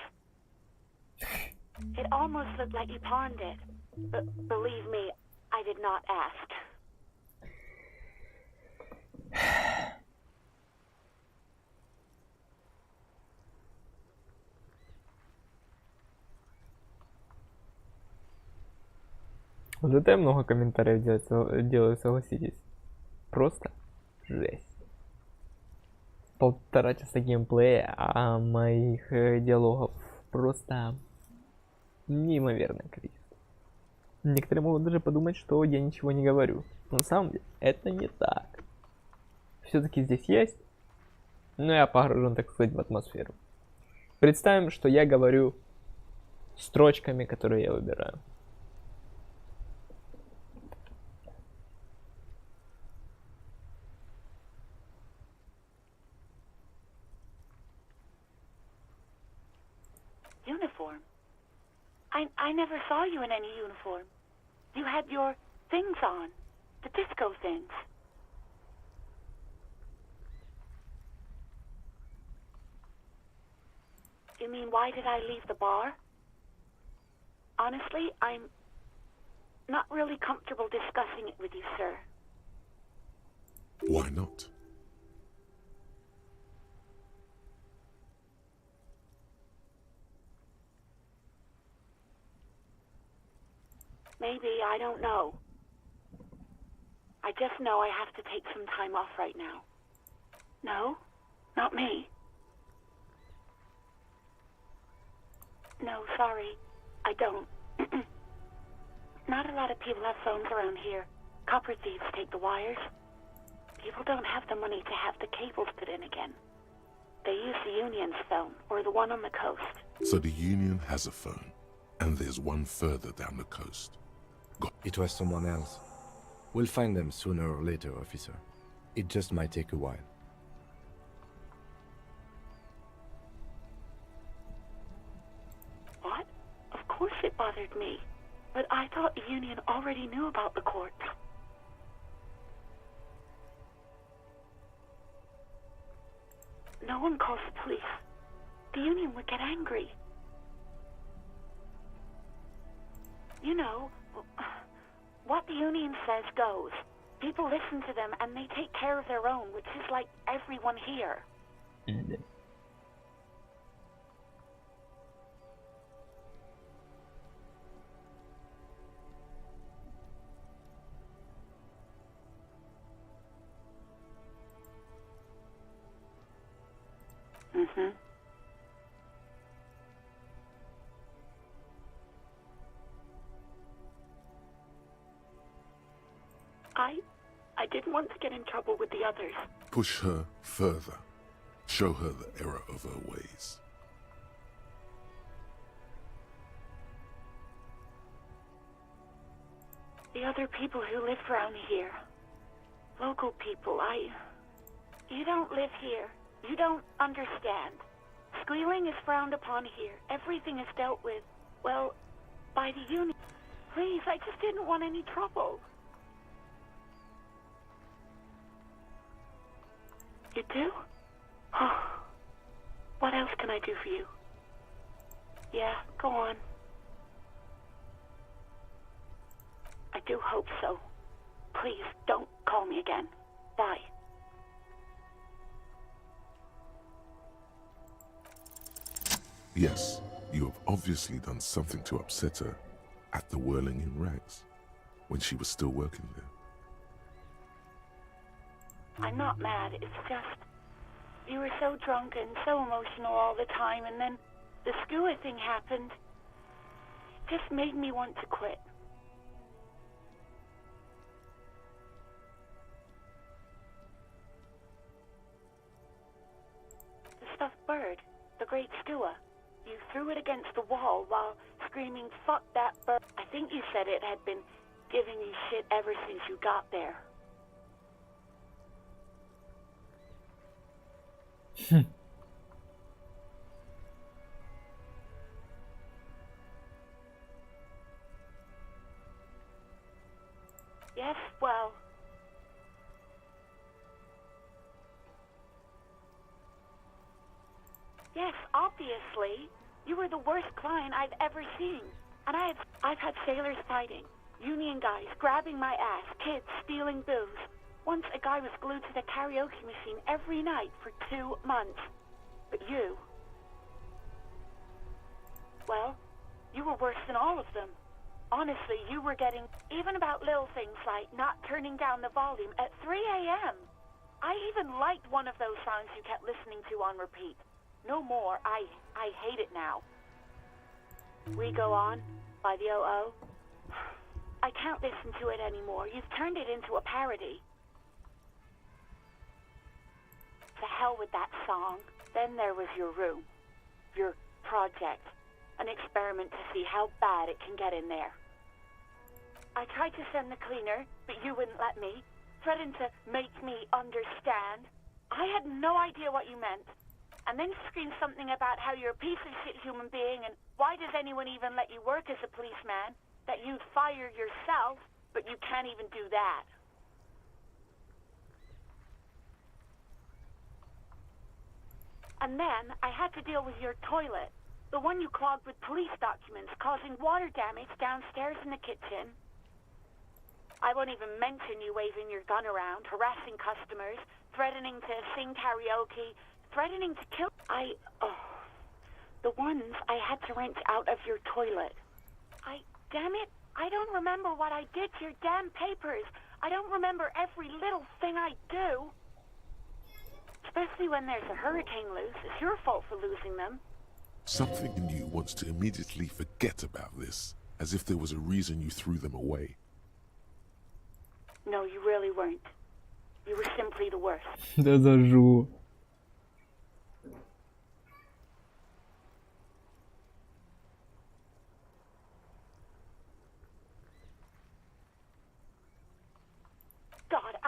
It almost looked like you pawned it. But believe me, I did not ask. Вот это я много комментариев делаю, согласитесь. Просто жесть. 1,5 часа геймплея, а моих диалогов просто неимоверное количество. Некоторые могут даже подумать, что я ничего не говорю. Но на самом деле это не так. Все-таки здесь есть, но я погружен, так сказать, в атмосферу. Представим, что я говорю строчками, которые я выбираю. Uniform? I never saw you in any uniform. You had your things on. The disco things. You mean, why did I leave the bar? Honestly, I'm not really comfortable discussing it with you, sir. Why not? Maybe, I don't know. I just know I have to take some time off right now. No, not me. No, sorry, I don't. Not a lot of people have phones around here. Copper thieves take the wires. People don't have the money to have the cables put in again. They use the Union's phone, or the one on the coast. So the Union has a phone, and there's one further down the coast. It was someone else. We'll find them sooner or later, officer. It just might take a while. What? Of course it bothered me. But I thought the Union already knew about the corpse. No one calls the police. The Union would get angry. You know, what the Union says goes. People listen to them and they take care of their own, which is like everyone here. Mm-hmm. I didn't want to get in trouble with the others. Push her further. Show her the error of her ways. The other people who live around here. Local people, You don't live here. You don't understand. Squealing is frowned upon here. Everything is dealt with, well, by the Union. Please, I just didn't want any trouble. You do? Oh. What else can I do for you? Yeah, go on. I do hope so. Please, don't call me again. Bye. Yes, you have obviously done something to upset her at the Whirling in Rags, when she was still working there. I'm not mad, it's just... You were so drunk and so emotional all the time, and then the skua thing happened. It just made me want to quit. The stuffed bird, the great skua. You threw it against the wall while screaming, "Fuck that bird." I think you said it had been giving you shit ever since you got there. Yes, well... Yes, obviously. You were the worst client I've ever seen. And I've had sailors fighting, Union guys grabbing my ass, kids stealing booze. Once a guy was glued to the karaoke machine every night for 2 months. But you... well, you were worse than all of them. Honestly, you were getting... even about little things like not turning down the volume at 3 a.m. I even liked one of those songs you kept listening to on repeat. No more. I hate it now. We Go On by the O.O. I can't listen to it anymore. You've turned it into a parody. To hell with that song. Then there was your room. Your project. An experiment to see how bad it can get in there. I tried to send the cleaner, but you wouldn't let me. Threatened to make me understand. I had no idea what you meant. And then screamed something about how you're a piece of shit human being and why does anyone even let you work as a policeman? That you'd fire yourself, but you can't even do that. And then I had to deal with your toilet. The one you clogged with police documents, causing water damage downstairs in the kitchen. I won't even mention you waving your gun around, harassing customers, threatening to sing karaoke, threatening to kill... the ones I had to wrench out of your toilet. Damn it, I don't remember what I did to your damn papers. I don't remember every little thing I do. Especially when there's a hurricane loose. It's your fault for losing them. Something in you wants to immediately forget about this, as if there was a reason you threw them away. No, you really weren't. You were simply the worst. Да зажу. God,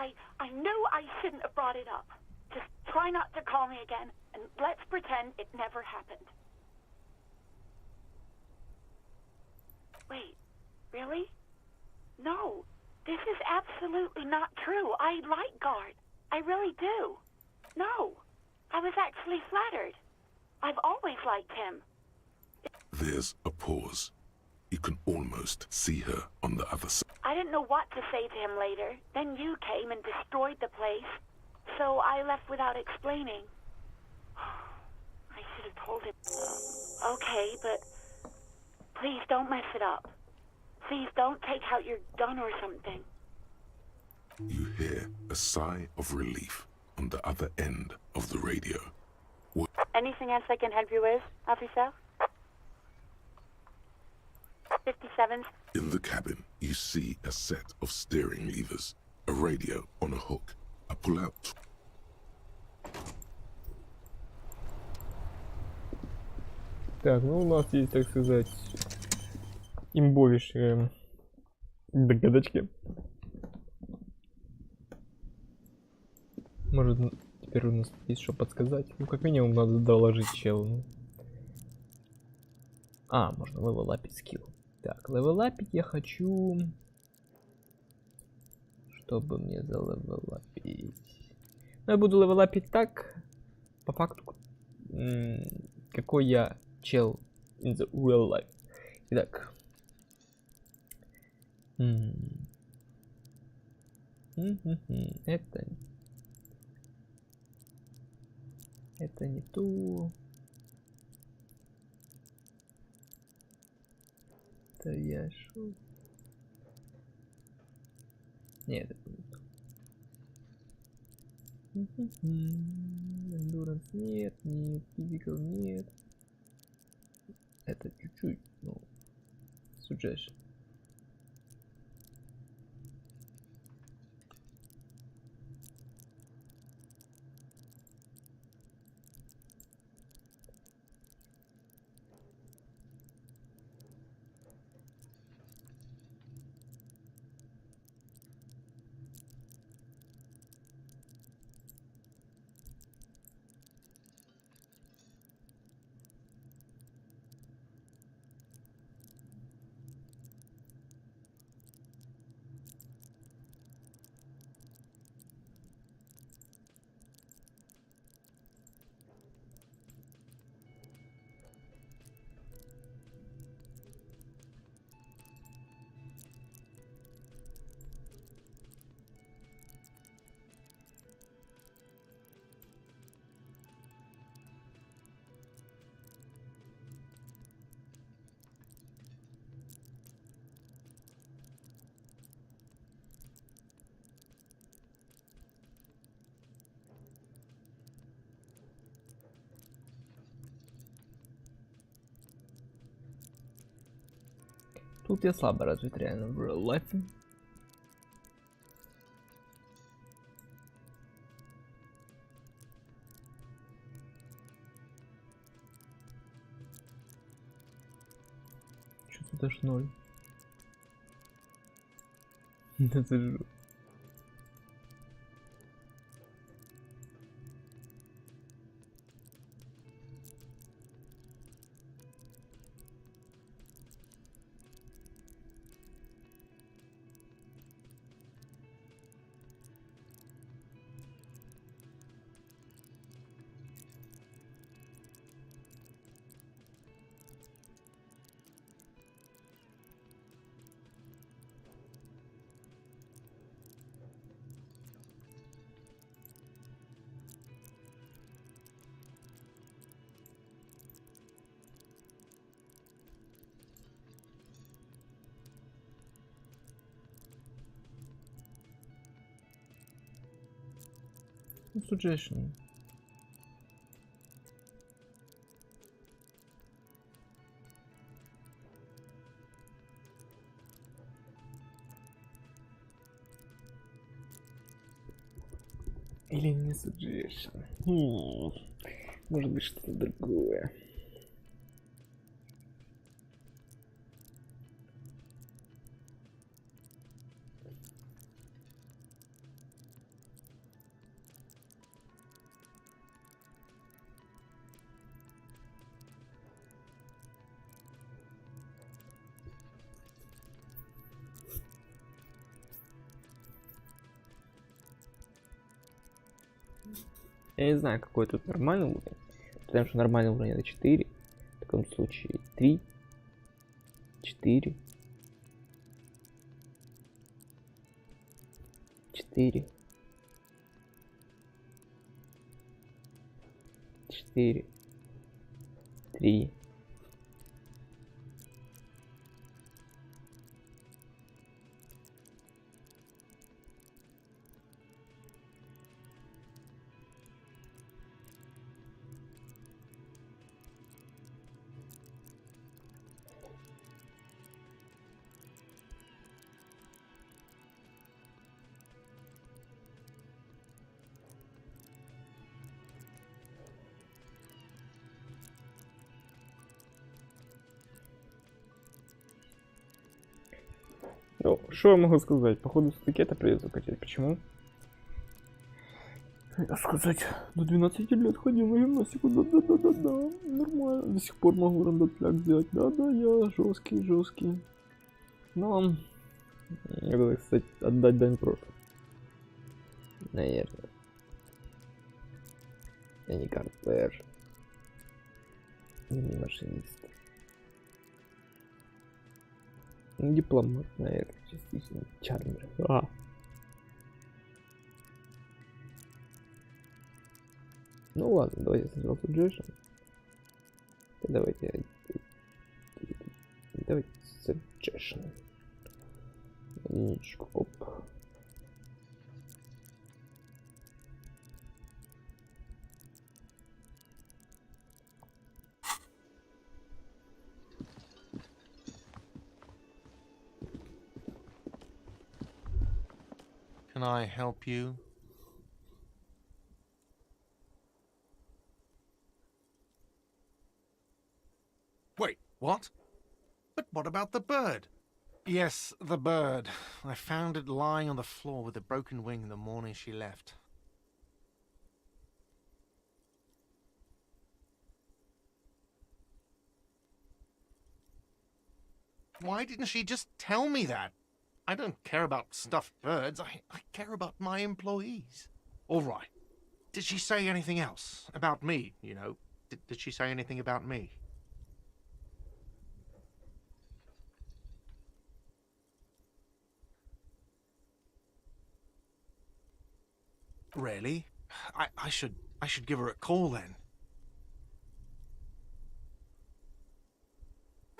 I knew I shouldn't have brought it up. Just try not to call me again, and let's pretend it never happened. Wait, really? No, this is absolutely not true. I like Guard. I really do. No, I was actually flattered. I've always liked him. There's a pause. You can almost see her on the other side. I didn't know what to say to him later. Then you came and destroyed the place. So I left without explaining. I should have told him. Okay, but please don't mess it up. Please don't take out your gun or something. You hear a sigh of relief on the other end of the radio. Anything else I can help you with, officer? 57. In the cabin, you see a set of steering levers, a radio on a hook, a pull-out. Так, ну у нас есть, так сказать, имбовейшие догадочки. Может, теперь у нас есть что подсказать. Ну, как минимум, надо доложить челу. А, можно левелапить скилл. Так, левелапить я хочу... Чтобы мне залевелапить... Ну, я буду левелапить так, по факту, какой я чел in the real life. Итак. Это не то. Это я шел. Нет, это не то. Endurance нет, нет, physical нет. Это чуть-чуть, ну, suggestion. Тут я слабо развит реально в real life. Чё тут аж 0? Это же... Suggestion. Или не suggestion. Может быть что-то другое. Я не знаю, какой тут нормальный уровень. Потому что нормальный уровень это 4. В таком случае 3, 4, 4, 4, 3. Ну, что я могу сказать? Походу, все-таки это придется качать. Почему? Я сказать, до 12 лет ходил на гимнастику, да, нормально. До сих пор могу рандопляк взять, да, я жесткий. Но, надо, кстати, отдать дань просто. Наверное. Я не картер. Я не машинист. Дипломат, наверное, частично. Чармер. Ну ладно, давайте сначала suggestion. Давайте suggestion. Единичку, оп. Can I help you? Wait, what? But what about the bird? Yes, the bird. I found it lying on the floor with a broken wing the morning she left. Why didn't she just tell me that? I don't care about stuffed birds. I care about my employees. All right. Did she say anything else? About me, you know? Did she say anything about me? Really? I should give her a call then.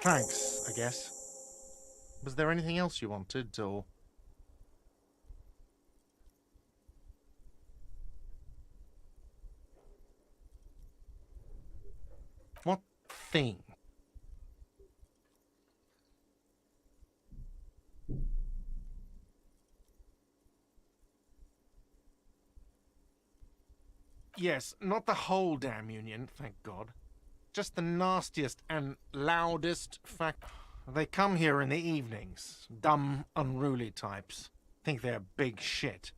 Thanks, I guess. Was there anything else you wanted, or...? What thing? Yes, not the whole damn union, thank God. Just the nastiest and loudest fact. They come here in the evenings. Dumb, unruly types. Think they're big shit.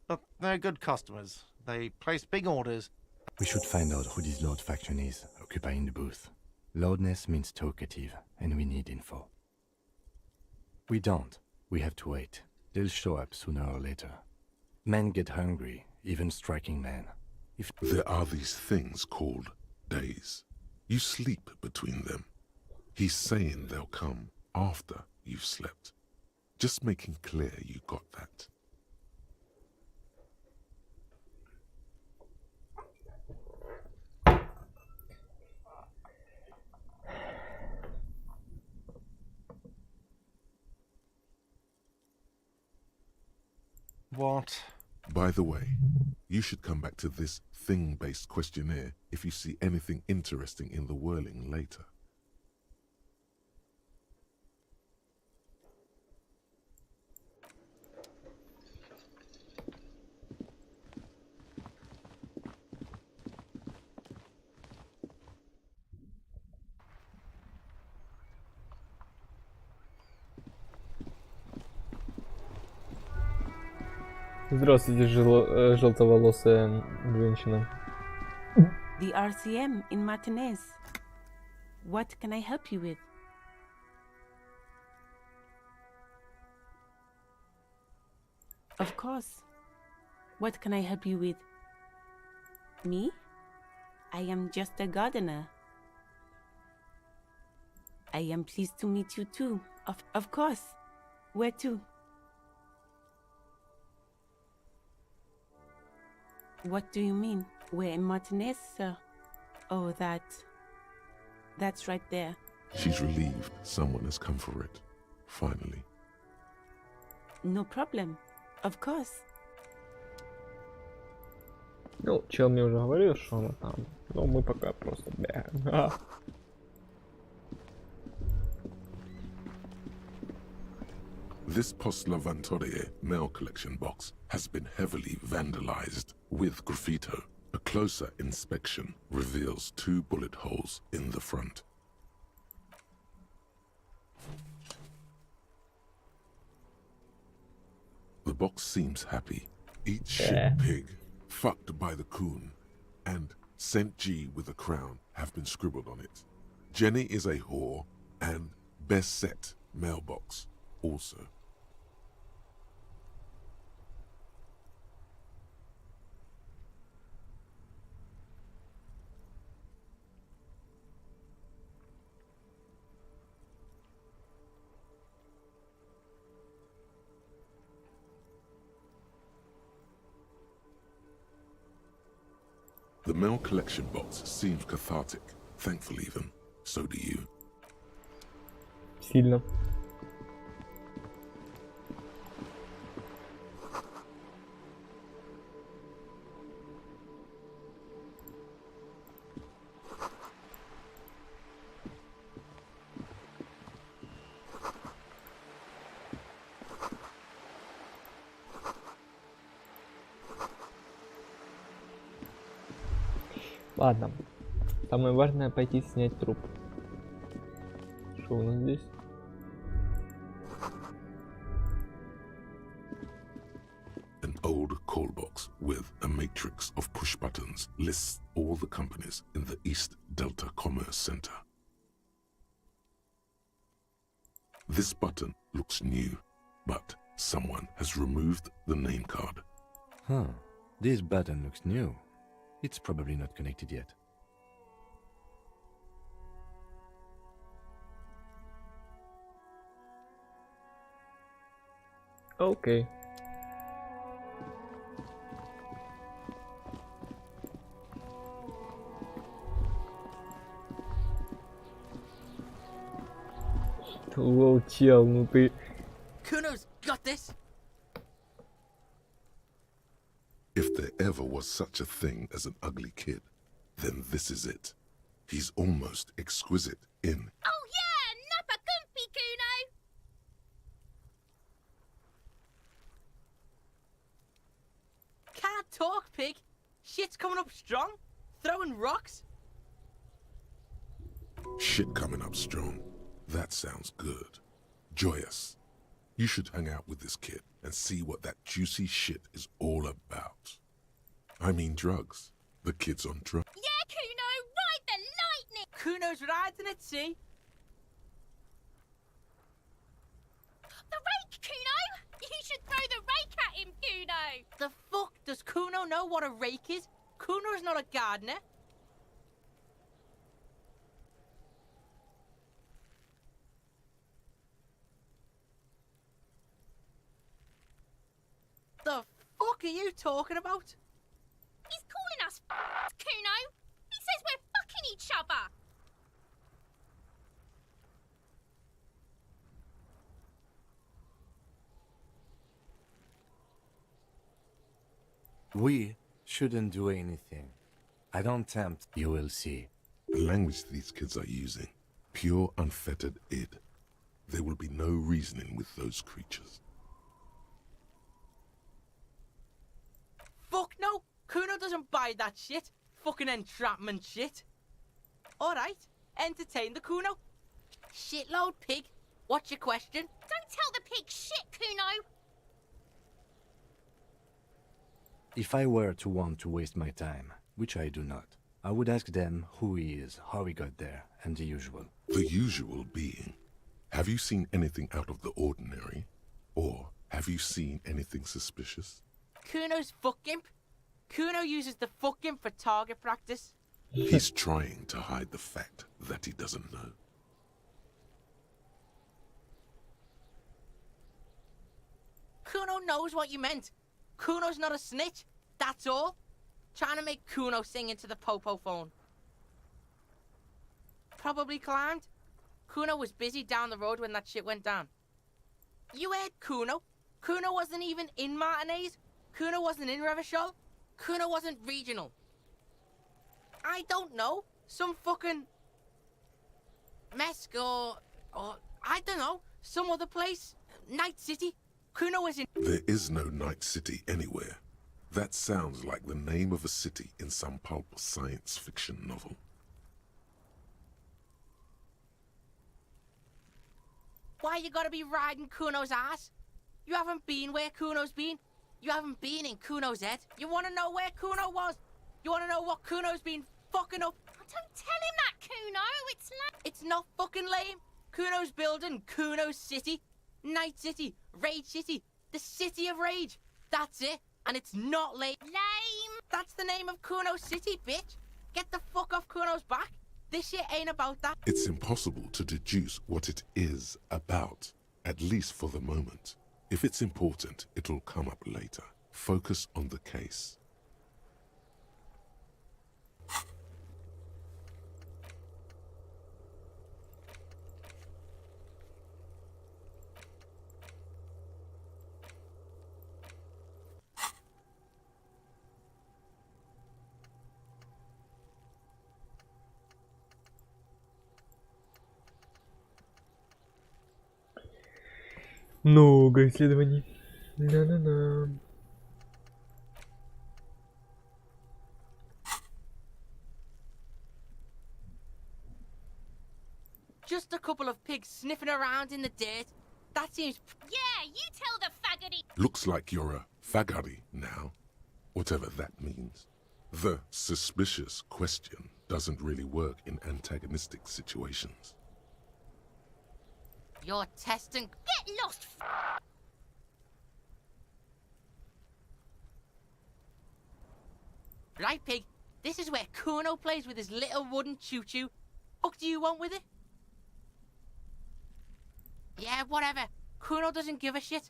But they're good customers. They place big orders. We should find out who this Lord faction is, occupying the booth. Loudness means talkative, and we need info. We don't. We have to wait. They'll show up sooner or later. Men get hungry, even striking men. If There are these things called days. You sleep between them. He's saying they'll come after you've slept. Just making clear you got that. What? By the way, you should come back to this thing-based questionnaire if you see anything interesting in the whirling later. Здравствуйте, желтоволосая женщина. The RCM in Martinez. What can I help you with? Of course. What can I help you with? Me? I am just a gardener. I am pleased to meet you too. Of course. Where to? What do you mean? Where in Martinez, sir? Oh, that's right there. She's relieved someone has come for it. Finally. No problem. Of course. Ну, чел мне уже говорил, что она там. Но мы пока просто бегаем. This Postlavantorie mail collection box has been heavily vandalized with graffito. A closer inspection reveals 2 bullet holes in the front. The box seems happy. Eat shit pig, fucked by the coon, and St. G with a crown have been scribbled on it. Jenny is a whore, and best set mailbox also. The mail collection box seems cathartic, thankful even. So do you. Сильно. Ладно. Самое важное пойти снять труп. Что у нас здесь? An old call box with a matrix of push buttons lists all the companies in the East Delta Commerce Center. This button looks new, but someone has removed the name card. Huh. This button looks new. It's probably not connected yet. Okay. Лол, чел, ну ты... Kuno's got this. If there ever was such a thing as an ugly kid, then this is it. He's almost exquisite in... Oh yeah, Nappa Gumpy, Kuno! Can't talk, pig. Shit's coming up strong. Throwing rocks. Shit coming up strong. That sounds good. Joyous. You should hang out with this kid and see what that juicy shit is all about. I mean drugs. The kid's on drugs. Yeah, Kuno, ride the lightning! Kuno's riding it, see? The rake, Kuno! You should throw the rake at him, Kuno! The fuck? Does Kuno know what a rake is? Kuno's not a gardener. The fuck are you talking about? He's calling us Kuno! He says we're fucking each other! We shouldn't do anything. I don't tempt, you will see. The language these kids are using, pure unfettered id. There will be no reasoning with those creatures. Fuck no! Kuno doesn't buy that shit. Fucking entrapment shit. Alright, entertain the Kuno. Shitload pig. What's your question? Don't tell the pig shit, Kuno! If I were to want to waste my time, which I do not, I would ask them who he is, how he got there, and the usual. The usual being, have you seen anything out of the ordinary? Or have you seen anything suspicious? Kuno's fuck imp. Kuno uses the fuck imp for target practice. He's trying to hide the fact that he doesn't know. Kuno knows what you meant. Kuno's not a snitch, that's all. Trying to make Kuno sing into the popo phone. Probably climbed. Kuno was busy down the road when that shit went down. You heard Kuno. Kuno wasn't even in Martinez. Kuno wasn't in Revachol. Kuno wasn't regional. I don't know. Some fucking... Mesk or I don't know. Some other place. Night City. Kuno was in... There is no Night City anywhere. That sounds like the name of a city in some pulp science fiction novel. Why you gotta be riding Kuno's ass? You haven't been where Kuno's been. You haven't been in Kuno's head. You wanna know where Kuno was? You wanna know what Kuno's been fucking up? Oh, don't tell him that, Kuno! It's lame! It's not fucking lame. Kuno's building Kuno's city. Night City. Rage City. The City of Rage. That's it. And it's not lame. Lame! That's the name of Kuno's city, bitch. Get the fuck off Kuno's back. This shit ain't about that. It's impossible to deduce what it is about, at least for the moment. If it's important, it'll come up later. Focus on the case. Много исследований. На-на-на. Just a couple of pigs sniffing around in the dirt. That seems... Yeah, you tell the faggoty... Looks like you're a faggoty now, whatever that means. The suspicious question doesn't really work in antagonistic situations. You're testing... Get lost, Right, pig. This is where Kuno plays with his little wooden choo-choo. Fuck do you want with it? Yeah, whatever. Kuno doesn't give a shit.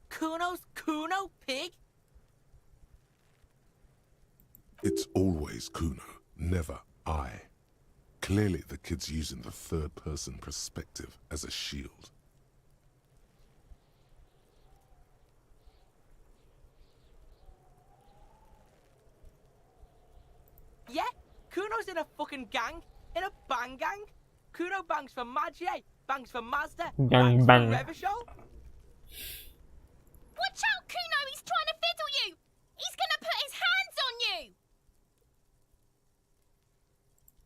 Kuno's Kuno, pig? It's always Kuno, never I. Clearly the kid's using the third-person perspective as a shield. Yeah, Kuno's in a fucking gang. In a bang gang. Kuno bangs for Magie. Bangs for Mazda. Bang, bangs bang. for Revachol. Watch out, Kuno! He's trying to fiddle you! He's gonna put his hands on you!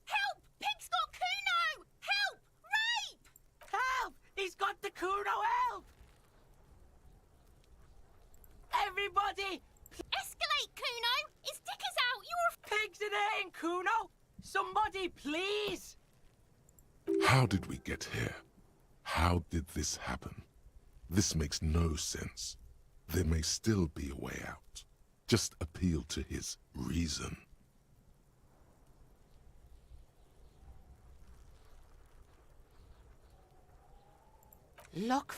Help! Pig's got Kuno! Help! Rape! Help! He's got the Kuno, help! Everybody! Escalate, Kuno! His dick is out! You're Pigs in here in Kuno! Somebody, please! How did we get here? How did this happen? This makes no sense. There may still be a way out. Just appeal to his reason. Look.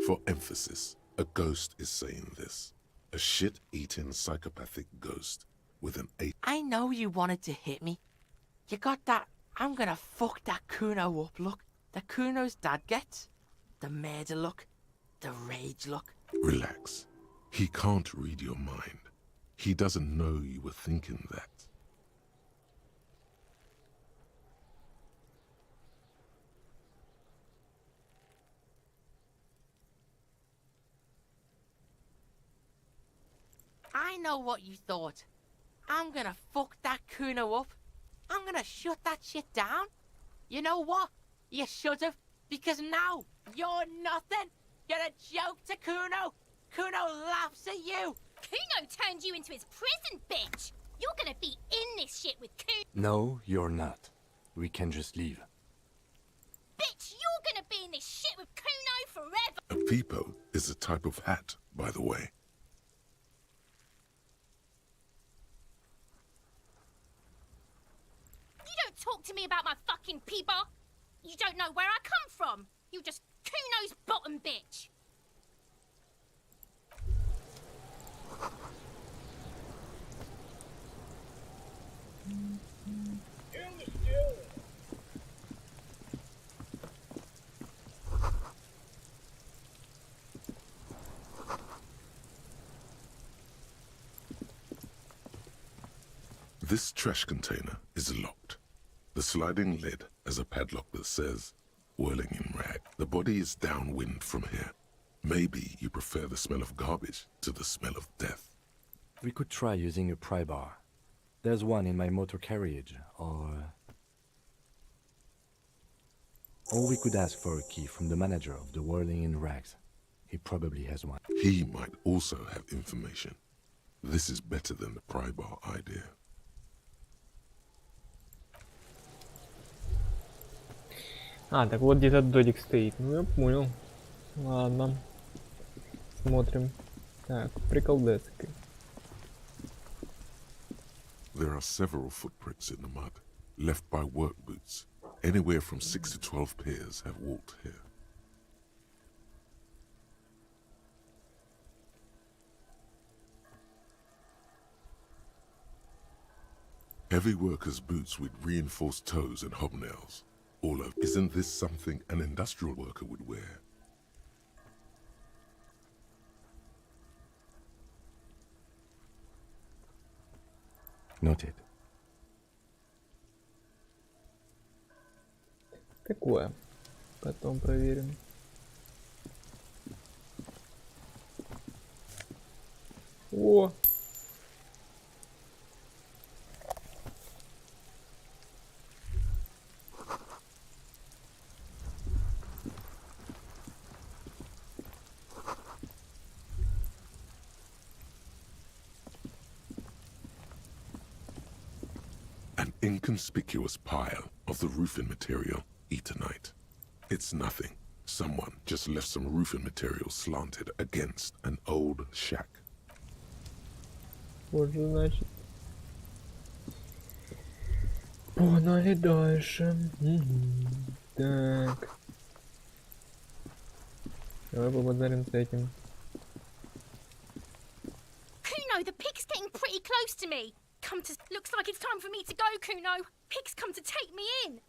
For emphasis, a ghost is saying this. A shit-eating psychopathic ghost with an I know you wanted to hit me. You got that I'm gonna fuck that Kuno up look. The Kuno's dad gets. The murder look. The rage look. Relax. He can't read your mind. He doesn't know you were thinking that. I know what you thought. I'm gonna fuck that Kuno up. I'm gonna shut that shit down. You know what? You should've, because now you're nothing. You're a joke to Kuno. Kuno laughs at you. Kuno turned you into his prison, bitch! You're gonna be in this shit with Kuno. No, you're not. We can just leave. Bitch, you're gonna be in this shit with Kuno forever! A peepo is a type of hat, by the way. You don't talk to me about my fucking peeper! You don't know where I come from! You just Kuno's bottom bitch! This trash container is locked. The sliding lid has a padlock that says, whirling in rag. The body is downwind from here. Maybe you prefer the smell of garbage to the smell of death. We could try using a pry bar. There's one in my motor carriage, or we could ask for a key from the manager of the Whirling in Rags. He probably has one. He might also have information. This is better than the pry bar idea. А, так вот где-то додик стоит. Ну я понял. Ладно. Смотрим. Так, приколдески. There are several footprints in the mud, left by work boots. Anywhere from 6 to 12 pairs have walked here. Heavy workers' boots with reinforced toes and hobnails. All over. Isn't this something an industrial worker would wear? Noted. Такое. Потом проверим. О! An inconspicuous pile of the roofing material, Eternite. It's nothing. Someone just left some roofing material slanted against an old shack. Вот же значит. Погнали дальше. Так. Давай побазарим с этим. Kuno, the pig's getting pretty close to me. Looks like it's time for me to go, Kuno. Pig's come to take me in.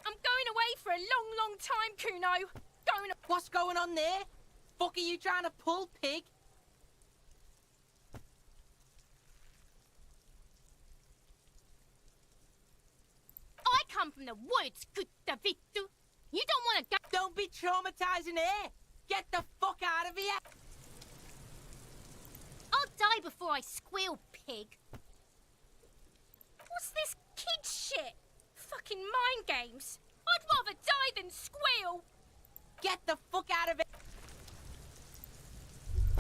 I'm going away for a long, long time, Kuno. What's going on there? Fuck are you trying to pull, pig? come from the woods, Gutta Vittu. You don't want to go. Don't be traumatizing here. Get the fuck out of here. I'll die before I squeal, pig. What's this kid shit? Fucking mind games. I'd rather die than squeal. Get the fuck out of it.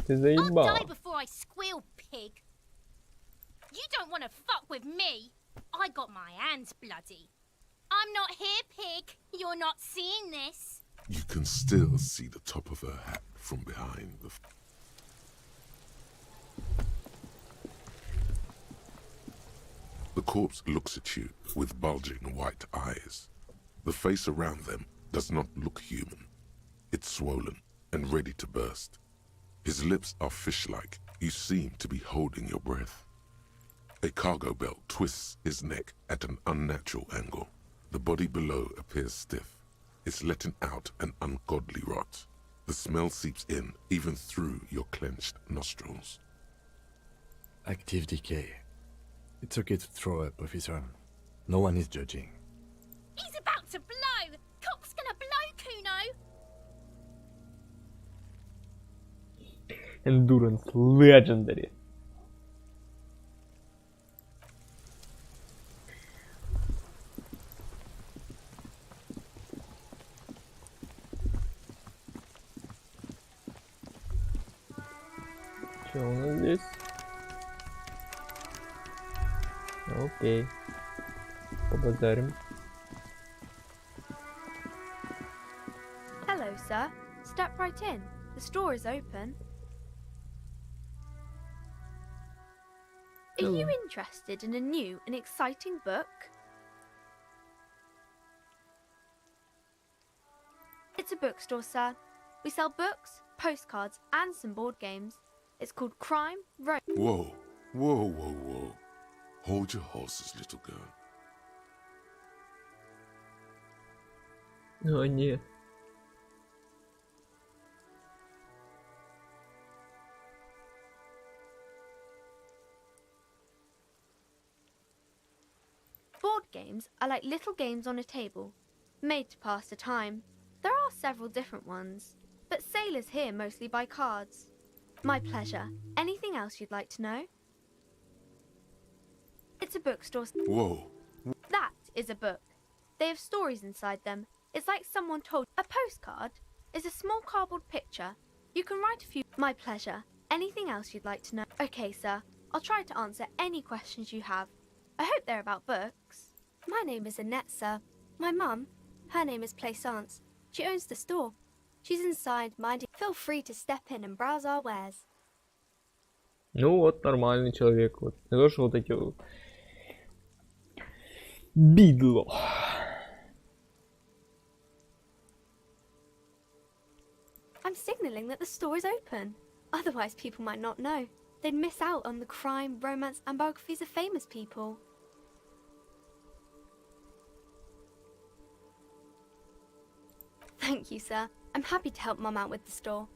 Ты I'll заебал. die before I squeal, pig. You don't want to fuck with me. I got my hands bloody. I'm not here, pig. You're not seeing this. You can still see the top of her hat from behind the... The corpse looks at you with bulging white eyes. The face around them does not look human. It's swollen and ready to burst. His lips are fish-like. You seem to be holding your breath. A cargo belt twists his neck at an unnatural angle. The body below appears stiff. It's letting out an ungodly rot. The smell seeps in, even through your clenched nostrils. Active decay. It's okay to throw up, officer. No one is judging. He's about to blow. Cock's gonna blow, Kuno. Endurance legendary. Что у нас здесь? Окей. Побазарим. Hello, sir. Step right in. The store is open. Are you interested in a new and exciting book? It's a bookstore, sir. We sell books, postcards, and some board games. It's called Crime, Romance. Whoa, whoa, whoa, whoa. Hold your horses, little girl. О, нет. Board games are like little games on a table, made to pass the time. There are several different ones, but sailors here mostly buy cards. My pleasure. Anything else you'd like to know? It's a bookstore. Whoa. That is a book. They have stories inside them. It's like someone told. A postcard is a small cardboard picture. You can write a few. My pleasure. Anything else you'd like to know? Okay, sir. I'll try to answer any questions you have. I hope they're about books. My name is Annette, sir. My mum, her name is Plaisance. She owns the store. She's inside, minding. Feel free to step in and browse our wares. Ну вот, нормальный человек. Вот. Не то, что вот эти вот... Бидло. I'm signaling that the store is open. Otherwise, people might not know. They'd miss out on the crime, romance, and biographies of famous people. Thank you, sir. I'm happy to help Mum out with the store.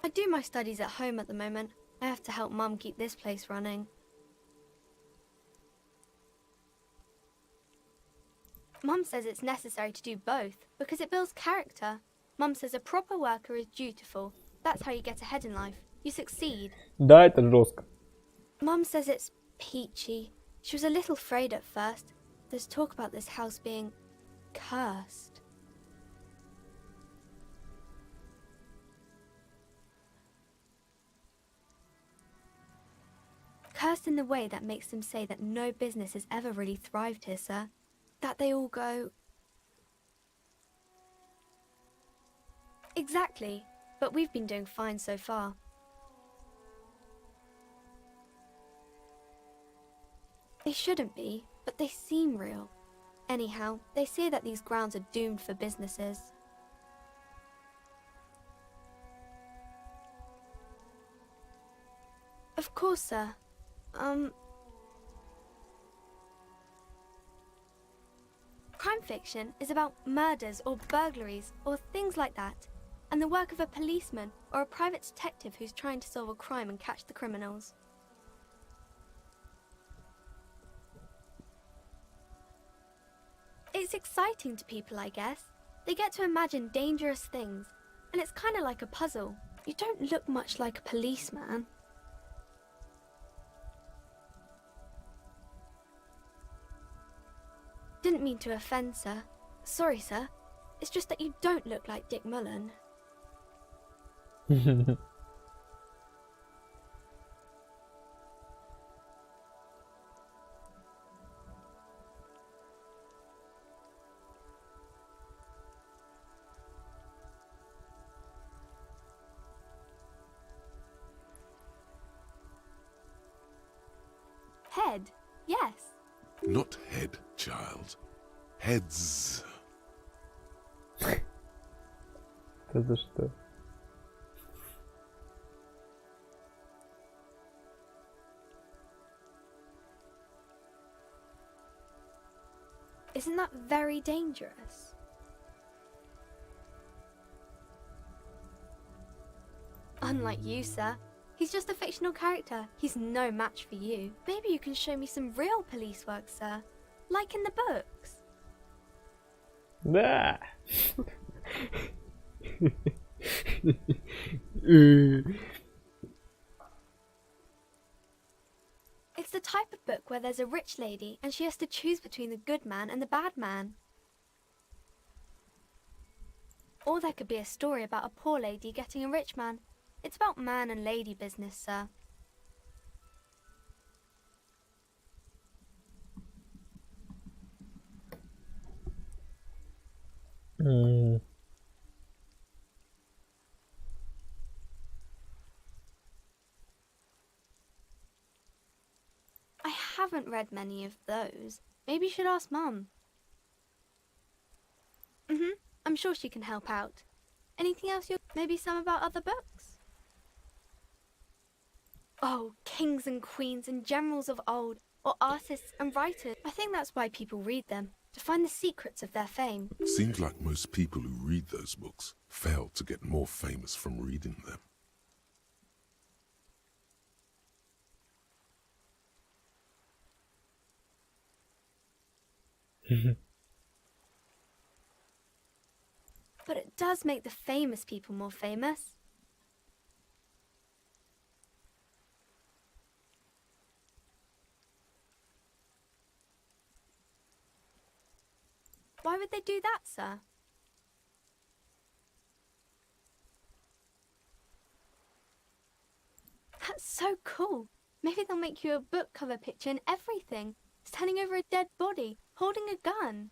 I do my studies at home at the moment. I have to help Mum keep this place running. Mum says it's necessary to do both because it builds character. Mum says a proper worker is dutiful. That's how you get ahead in life. You succeed. Да, это жестко. Mum says it's peachy. She was a little afraid at first. There's talk about this house being cursed. Cursed in the way that makes them say that no business has ever really thrived here, sir. That they all go... Exactly, but we've been doing fine so far. They shouldn't be, but they seem real. Anyhow, they say that these grounds are doomed for businesses. Of course, sir. Crime fiction is about murders or burglaries or things like that, and the work of a policeman or a private detective who's trying to solve a crime and catch the criminals. It's exciting to people, I guess. They get to imagine dangerous things, and it's kind of like a puzzle. You don't look much like a policeman. Didn't mean to offend, sir. Sorry, sir. It's just that you don't look like Dick Mullen. Head, yes. Not head, child. Heads. Это за что? Isn't that very dangerous? Unlike you, sir. He's just a fictional character. He's no match for you. Maybe you can show me some real police work, sir. Like in the books. Да. It's the type of book where there's a rich lady and she has to choose between the good man and the bad man. Or there could be a story about a poor lady getting a rich man. It's about man and lady business, sir. I haven't read many of those. Maybe you should ask Mum. I'm sure she can help out. Anything else maybe some about other books? Oh, kings and queens and generals of old, or artists and writers. I think that's why people read them, to find the secrets of their fame. Seems like most people who read those books fail to get more famous from reading them. But it does make the famous people more famous. Why would they do that, sir? That's so cool. Maybe they'll make you a book cover picture and everything. Standing over a dead body, holding a gun.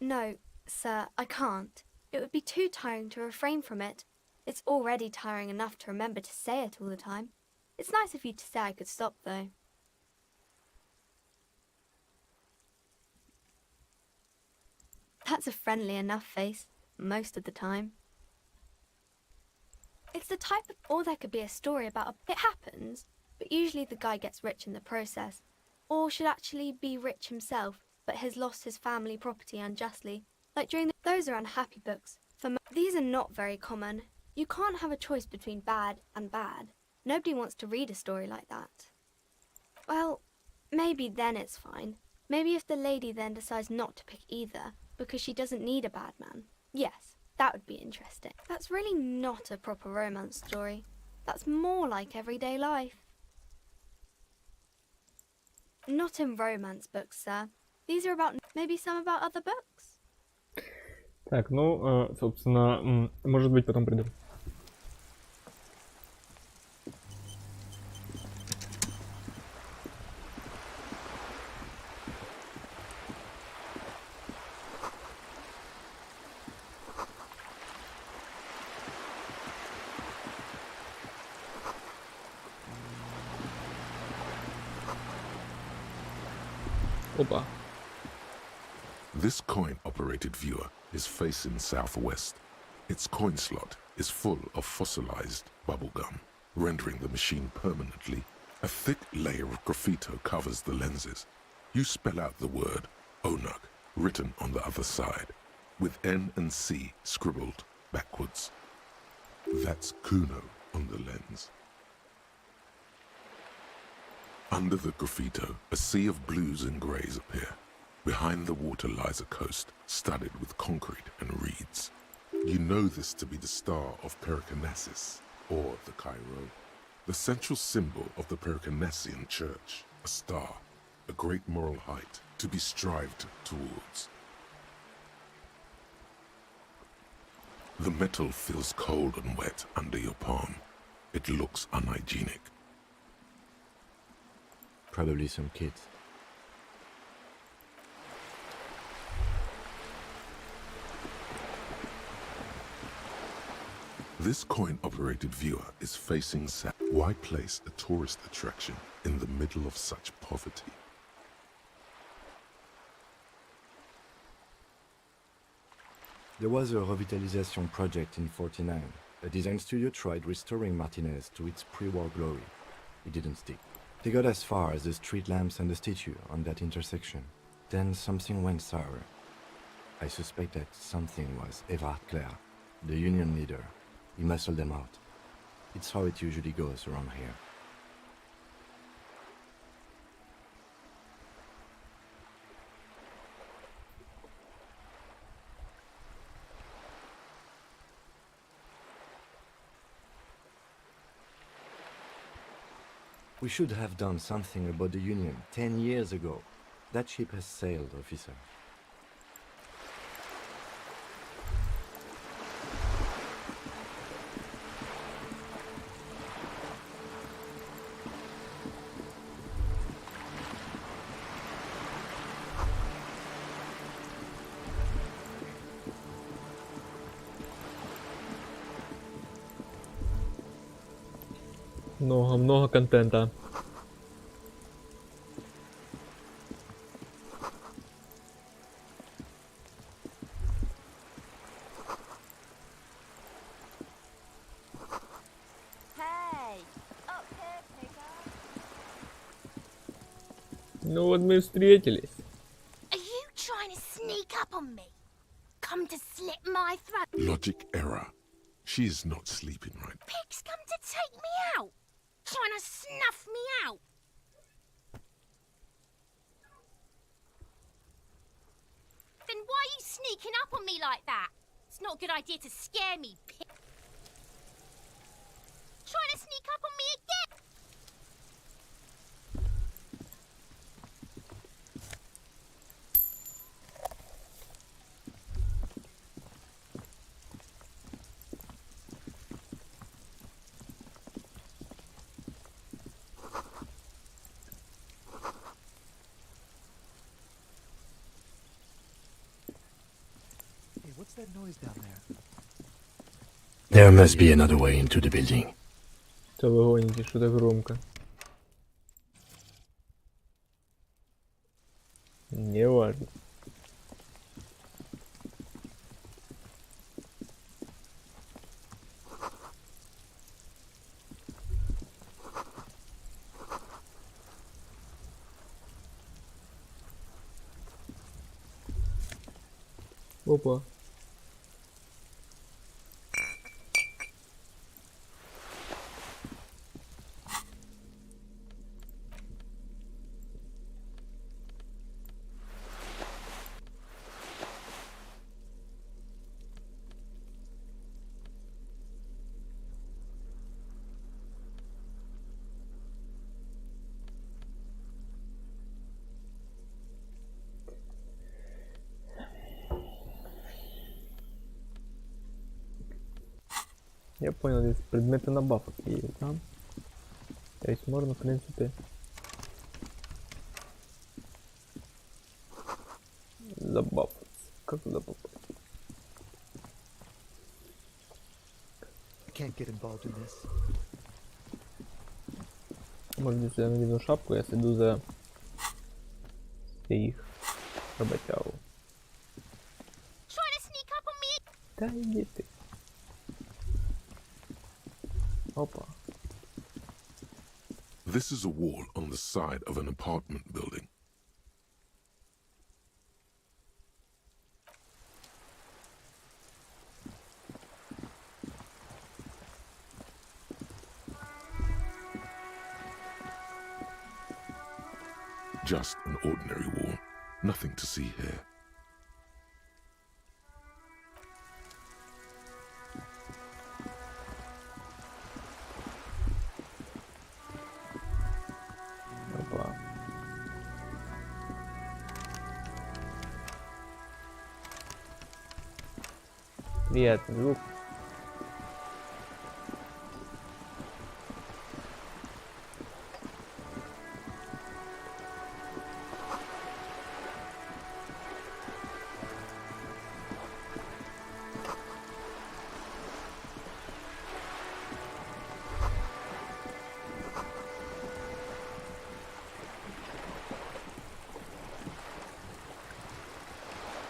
No, sir, I can't. It would be too tiring to refrain from it. It's already tiring enough to remember to say it all the time. It's nice of you to say I could stop, though. That's a friendly enough face, most of the time. It's the type of... Or there could be a story about It happens, but usually the guy gets rich in the process. Or should actually be rich himself, but has lost his family property unjustly. Like during Those are unhappy books. These are not very common. You can't have a choice between bad and bad. Nobody wants to read a story like that. Well, maybe then it's fine. Maybe if the lady then decides not to pick either, because she doesn't need a bad man. Yes, that would be interesting. That's really not a proper romance story. That's more like everyday life. Not in romance books, sir. These are about... Maybe some about other books? Так, ну, собственно, может быть, потом приду. Опа. This coin-operated viewer is facing southwest. Its coin slot is full of fossilized bubblegum, rendering the machine permanently. A thick layer of graffito covers the lenses. You spell out the word Onug written on the other side, with N and C scribbled backwards. That's Kuno Under the graffito, a sea of blues and greys appear. Behind the water lies a coast, studded with concrete and reeds. You know this to be the star of Periconesus, or the Cairo, the central symbol of the Periconesian Church, a star, a great moral height to be strived towards. The metal feels cold and wet under your palm. It looks unhygienic. Probably some kids. This coin-operated viewer is facing south. Why place a tourist attraction in the middle of such poverty? There was a revitalization project in 49. A design studio tried restoring Martinez to its pre-war glory. It didn't stick. They got as far as the street lamps and the statue on that intersection. Then something went sour. I suspect that something was Everard Clare, the union leader. He muscled them out. It's how it usually goes around here. We should have done something about the Union 10 years ago. That ship has sailed, officer. Много контента. Hey! Up here, Pigger. Ну вот мы и встретились. Are you trying to sneak up on me? Come to slit my throat? Logic error. She is not sleeping right. Pig's come to take me out! Trying to snuff me out! Then why are you sneaking up on me like that? It's not a good idea to scare me, pig. Trying to sneak up on me again! What's that noise down there? There must be another way into the building. Что вы гоните, что так громко? Не важно. Опа. Я понял, здесь предметы на бафах есть, да? То есть можно, в принципе, забафаться. Как забафаться? Can't get involved in this. Может, если я надену шапку, я сойду за их работягу. Да иди ты. Опа. This is a wall on the side of an apartment building. Just an ordinary wall. Nothing to see here. Опа. Приятный звук.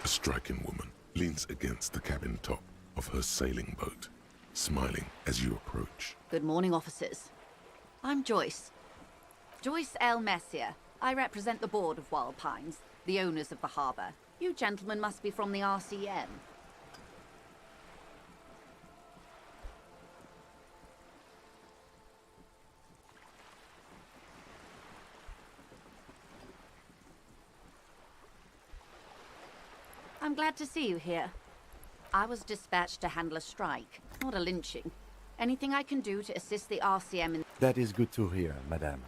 A striking woman leans against the cabin top of her sailing boat, smiling as you approach. Good morning, officers. I'm Joyce. Joyce L. Messier. I represent the board of Wild Pines, the owners of the harbour. You gentlemen must be from the RCM. I'm glad to see you here. I was dispatched to handle a strike, not a lynching. Anything I can do to assist the RCM in... That is good to hear, madame.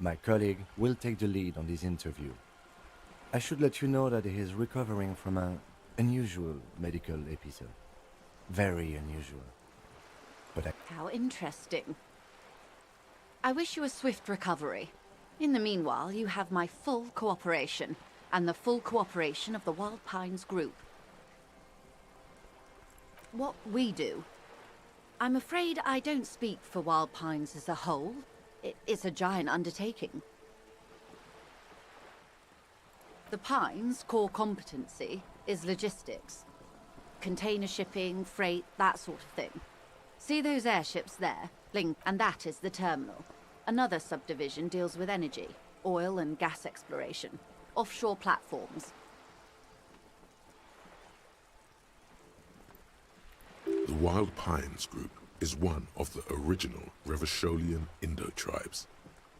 My colleague will take the lead on this interview. I should let you know that he is recovering from an unusual medical episode. Very unusual. But How interesting. I wish you a swift recovery. In the meanwhile, you have my full cooperation, and the full cooperation of the Wild Pines Group. What we do. I'm afraid I don't speak for Wild Pines as a whole. It's a giant undertaking. The Pines' core competency is logistics. Container shipping, freight, that sort of thing. See those airships there? Blink, and that is the terminal. Another subdivision deals with energy, oil and gas exploration, offshore platforms. The Wild Pines Group is one of the original Revacholian Indo-tribes.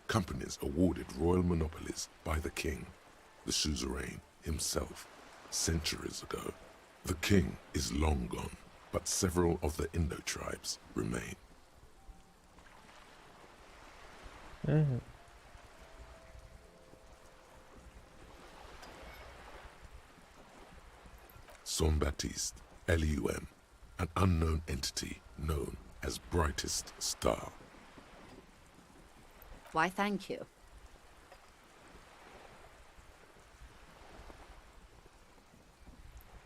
Companies awarded royal monopolies by the king, the suzerain himself, centuries ago. The king is long gone, but several of the Indo-tribes remain. Saint-Baptiste, Elysium, an unknown entity known as Brightest Star. Why, thank you.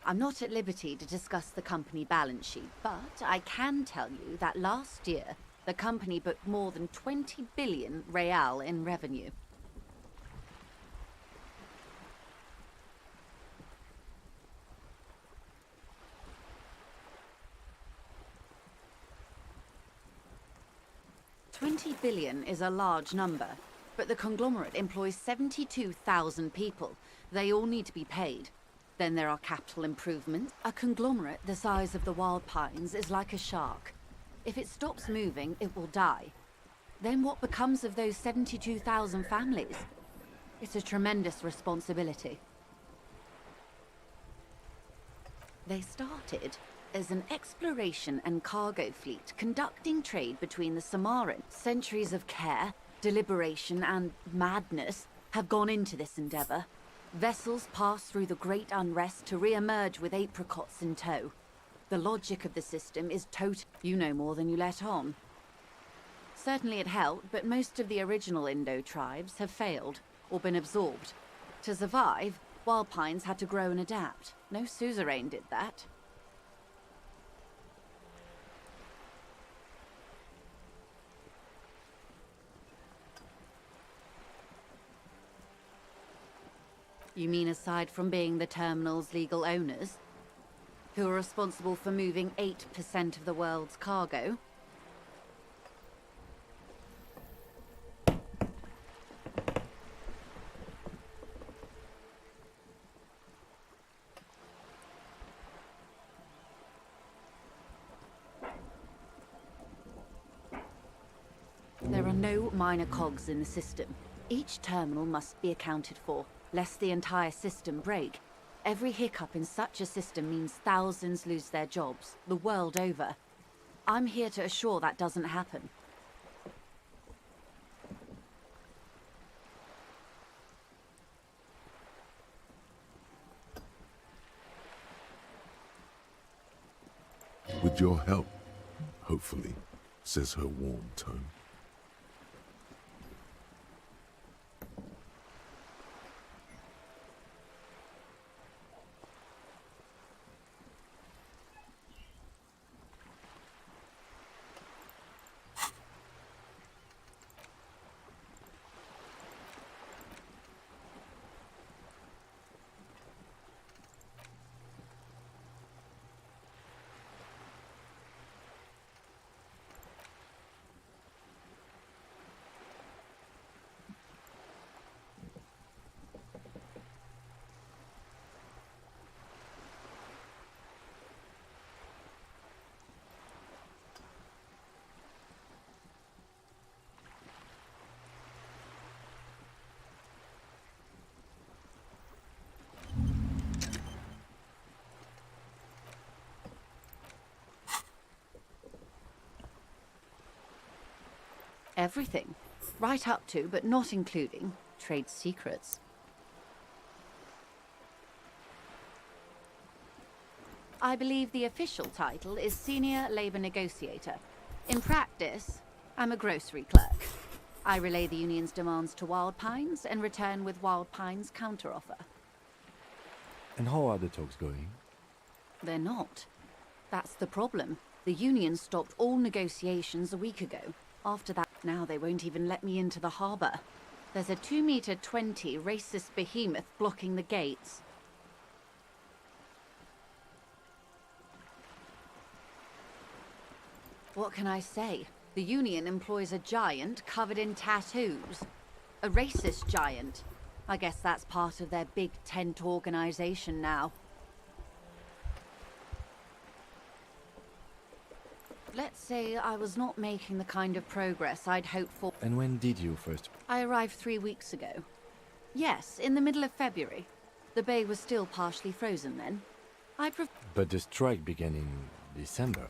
I'm not at liberty to discuss the company balance sheet, but I can tell you that last year, the company booked more than 20 billion real in revenue. $20 billion is a large number, but the conglomerate employs 72,000 people. They all need to be paid. Then there are capital improvements. A conglomerate the size of the Wild Pines is like a shark. If it stops moving, it will die. Then what becomes of those 72,000 families? It's a tremendous responsibility. They started as an exploration and cargo fleet conducting trade between the Samaran. Centuries of care, deliberation, and madness have gone into this endeavor. Vessels pass through the great unrest to re-emerge with apricots in tow. The logic of the system is total. You know more than you let on. Certainly it helped, but most of the original Indo tribes have failed or been absorbed. To survive, Wild Pines had to grow and adapt. No suzerain did that. You mean aside from being the terminal's legal owners, who are responsible for moving 8% of the world's cargo? There are no minor cogs in the system. Each terminal must be accounted for, lest the entire system break. Every hiccup in such a system means thousands lose their jobs, the world over. I'm here to assure that doesn't happen. With your help, hopefully, says her warm tone. Everything. Right up to, but not including, trade secrets. I believe the official title is Senior Labor Negotiator. In practice, I'm a grocery clerk. I relay the union's demands to Wild Pines and return with Wild Pines' counteroffer. And how are the talks going? They're not. That's the problem. The union stopped all negotiations a week ago. After that, now they won't even let me into the harbour. There's a 2-meter-20 racist behemoth blocking the gates. What can I say? The union employs a giant covered in tattoos. A racist giant. I guess that's part of their big tent organisation now. Let's say I was not making the kind of progress I'd hoped for. And when did you first? I arrived 3 weeks ago. Yes, in the middle of February. The bay was still partially frozen then. But the strike began in December.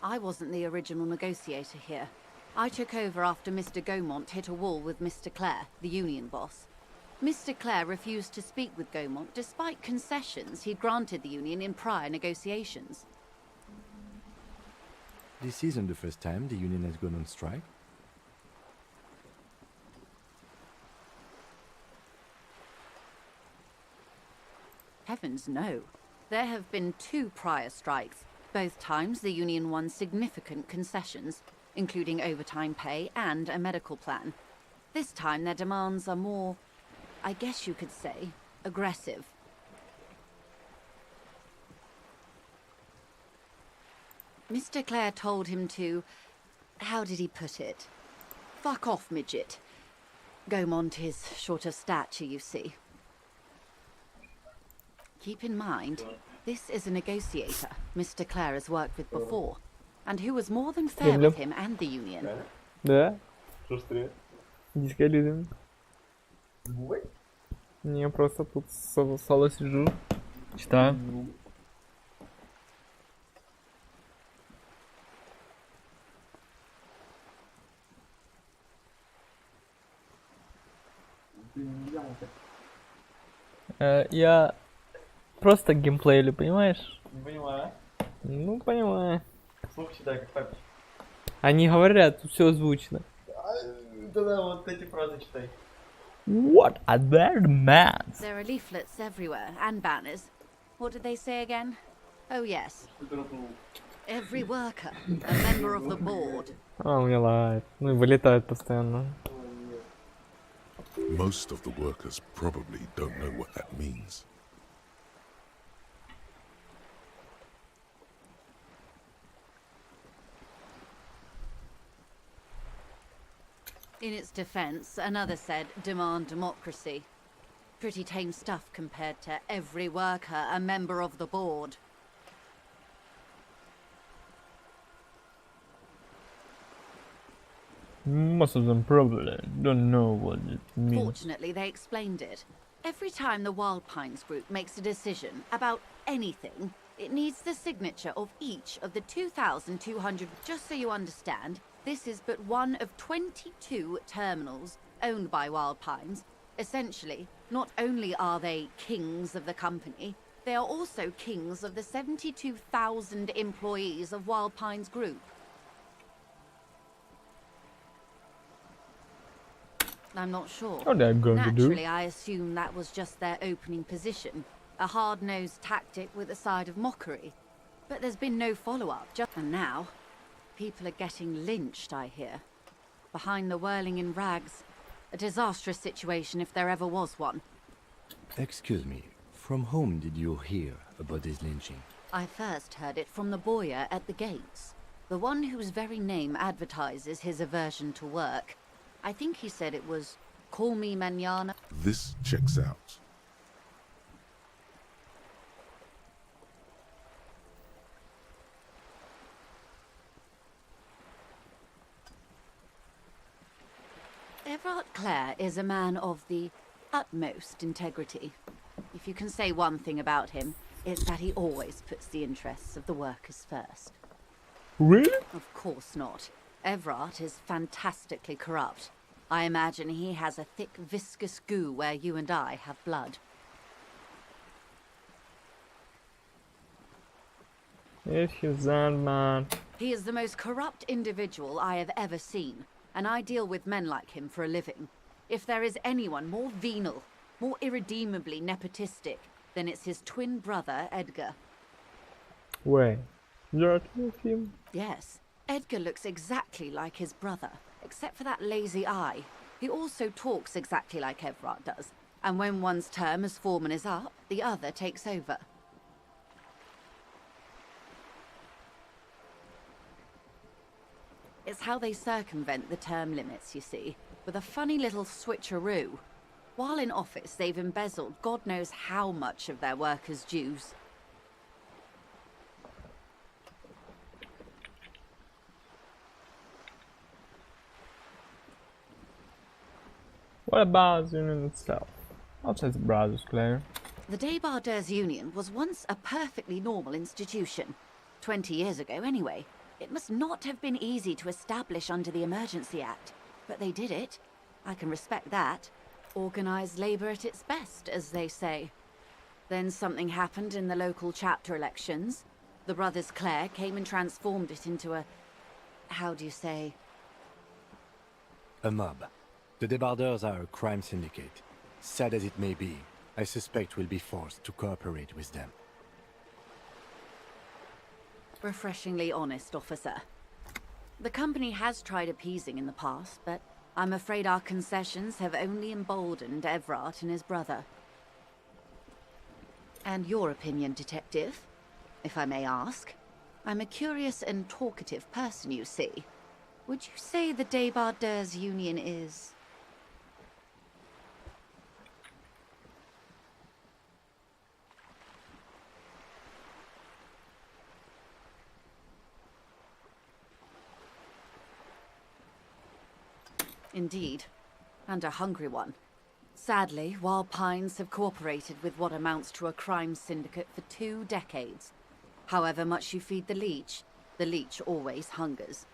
I wasn't the original negotiator here. I took over after Mr. Gaumont hit a wall with Mr. Clare, the union boss. Mr. Clare refused to speak with Gaumont despite concessions he'd granted the union in prior negotiations. This isn't the first time the union has gone on strike. Heavens no. There have been 2 prior strikes. Both times the union won significant concessions, including overtime pay and a medical plan. This time their demands are more, I guess you could say, aggressive. Mr. Clare told him to... how did he put it? Fuck off, midget. Gaumont is short of stature, you see. Keep in mind, this is a negotiator Mr. Clare has worked with before, and who was more than fair with him and the union. Да? Что ж ты? Диско Elysium. Не, просто тут соло сижу, читаю. Я просто геймплею, понимаешь? Не понимаю. Ну, понимаю. Слух читай, как папа. Они говорят, тут все озвучено. Тогда вот эти фразы читай. What a bad man. There are leaflets everywhere, and banners. What did they say again? Oh yes. Every worker, a member of the board. Мне лает. Ну и вылетает постоянно. Most of the workers probably don't know what that means. In its defense, another said, demand democracy. Pretty tame stuff compared to every worker a member of the board. Most of them probably don't know what it means. Fortunately, they explained it. Every time the Wild Pines group makes a decision about anything, it needs the signature of each of the 2,200. Just so you understand, this is but one of 22 terminals owned by Wild Pines. Essentially, not only are they kings of the company, they are also kings of the 72,000 employees of Wild Pines Group. I'm not sure. What they're going to do? Naturally, I assume that was just their opening position. A hard-nosed tactic with a side of mockery. But there's been no follow-up. And now, people are getting lynched, I hear. Behind the whirling in rags. A disastrous situation if there ever was one. Excuse me, from whom did you hear about this lynching? I first heard it from the boyer at the gates. The one whose very name advertises his aversion to work. I think he said it was, "Call me mañana." This checks out. Everard Clare is a man of the utmost integrity. If you can say one thing about him, it's that he always puts the interests of the workers first. Really? Of course not. Everard is fantastically corrupt. I imagine he has a thick, viscous goo where you and I have blood. If he's that man. He is the most corrupt individual I have ever seen, and I deal with men like him for a living. If there is anyone more venal, more irredeemably nepotistic, then it's his twin brother, Edgar. Wait, you're with him? Yes. Edgar looks exactly like his brother, except for that lazy eye. He also talks exactly like Everard does, and when one's term as foreman is up, the other takes over. It's how they circumvent the term limits, you see, with a funny little switcheroo. While in office, they've embezzled God knows how much of their workers' dues. What about the union itself? Outside the brothers, Claire. The Débardeurs Union was once a perfectly normal institution. 20 years ago, anyway. It must not have been easy to establish under the Emergency Act, but they did it. I can respect that. Organised labour at its best, as they say. Then something happened in the local chapter elections. The brothers Clare came and transformed it into a... how do you say? A mob. The Débardeurs are a crime syndicate. Sad as it may be, I suspect we'll be forced to cooperate with them. Refreshingly honest, officer. The company has tried appeasing in the past, but I'm afraid our concessions have only emboldened Everard and his brother. And your opinion, detective, if I may ask? I'm a curious and talkative person, you see. Would you say the Débardeurs Union is... Indeed, and a hungry one. Sadly, Wild Pines have cooperated with what amounts to a crime syndicate for 2 decades. However much you feed the leech always hungers.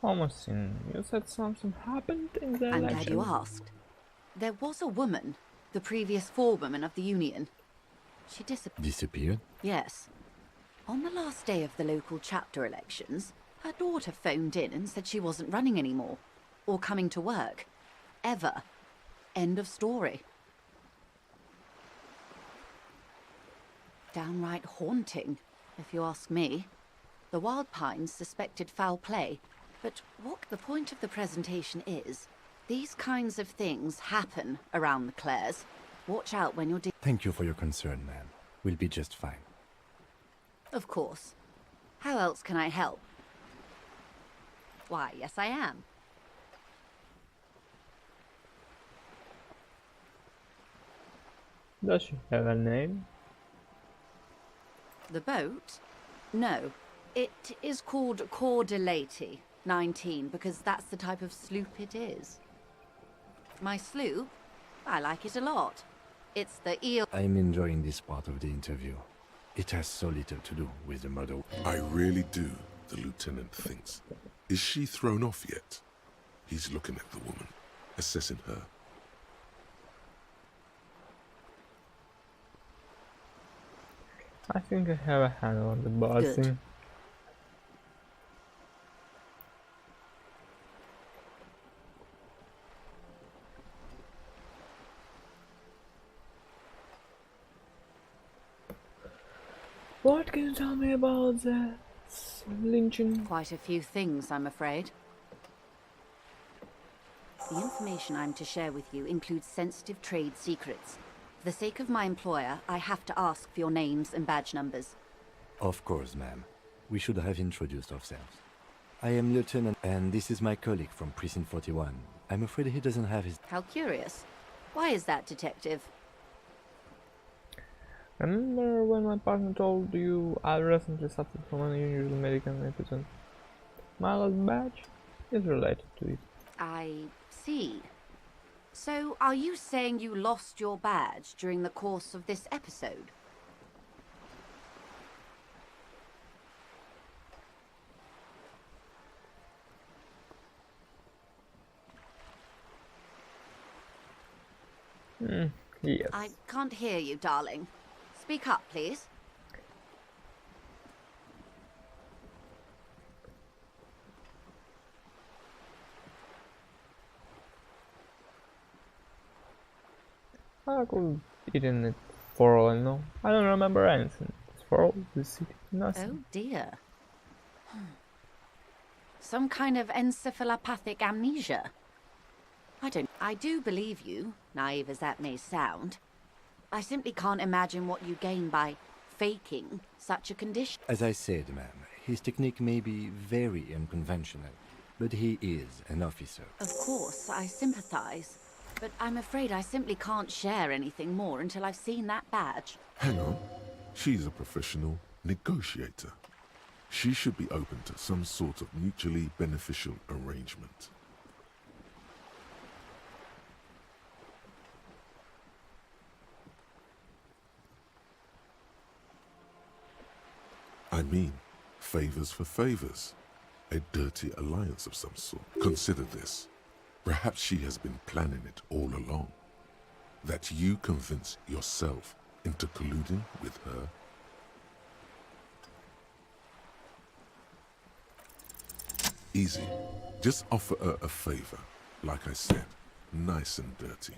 Almost in. You said something happened in the I'm election. glad you asked. There was a woman, the previous forewoman of the union. She Disappeared? Yes. On the last day of the local chapter elections, her daughter phoned in and said she wasn't running anymore, or coming to work. Ever. End of story. Downright haunting, if you ask me. The Wild Pines suspected foul play, but what the point of the presentation is, these kinds of things happen around the Clares. Watch out when you're Thank you for your concern, ma'am. We'll be just fine. Of course. How else can I help? Why, yes I am. Does she have a name? The boat? No. It is called Cordelati 19 because that's the type of sloop it is. My sloop? I like it a lot. It's the eel. I'm enjoying this part of the interview. It has so little to do with the murder. I really do, the lieutenant thinks. Is she thrown off yet? He's looking at the woman, assessing her. I think I have a handle on the buzzing. What can you tell me about the lynching? Quite a few things, I'm afraid. The information I'm to share with you includes sensitive trade secrets. For the sake of my employer, I have to ask for your names and badge numbers. Of course, ma'am. We should have introduced ourselves. I am Lieutenant, and this is my colleague from Precinct 41. I'm afraid he doesn't have his... How curious. Why is that, Detective? Remember when my partner told you I recently suffered from an unusual medical episode? My last badge is related to it. I see. So, are you saying you lost your badge during the course of this episode? Yes. I can't hear you, darling. Speak up, please. I could eaten it for all I know. I don't remember anything. For all the city, nothing. Oh dear. Some kind of encephalopathic amnesia. I do believe you, naive as that may sound. I simply can't imagine what you gain by faking such a condition. As I said, ma'am, his technique may be very unconventional, but he is an officer. Of course, I sympathize. But I'm afraid I simply can't share anything more until I've seen that badge. Hang on. She's a professional negotiator. She should be open to some sort of mutually beneficial arrangement. I mean, favors for favors. A dirty alliance of some sort. Consider this. Perhaps she has been planning it all along. That you convince yourself into colluding with her. Easy. Just offer her a favor. Like I said, nice and dirty.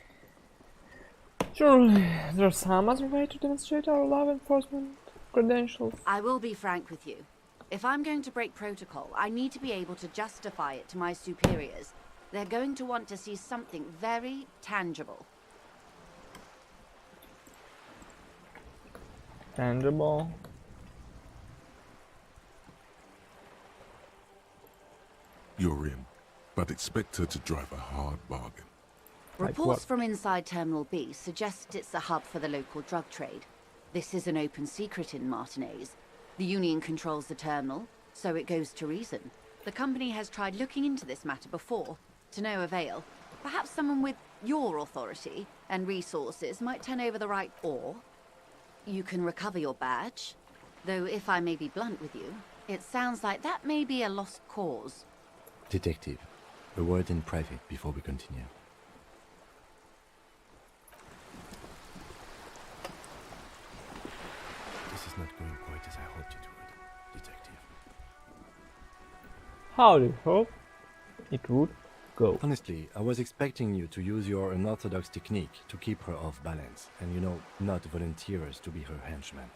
Surely there's some other way to demonstrate our law enforcement credentials. I will be frank with you. If I'm going to break protocol, I need to be able to justify it to my superiors. They're going to want to see something very tangible. Tangible. You're in, but expect her to drive a hard bargain. Reports from inside Terminal B suggest it's a hub for the local drug trade. This is an open secret in Martinez. The Union controls the terminal, so it goes to reason. The company has tried looking into this matter before, to no avail. Perhaps someone with your authority and resources might turn over the right or you can recover your badge. Though if I may be blunt with you, it sounds like that may be a lost cause. Detective, a word in private before we continue. This is not going quite as I hoped it would, Detective. How do you hope it would go? Honestly, I was expecting you to use your unorthodox technique to keep her off balance, and not volunteer us to be her henchman.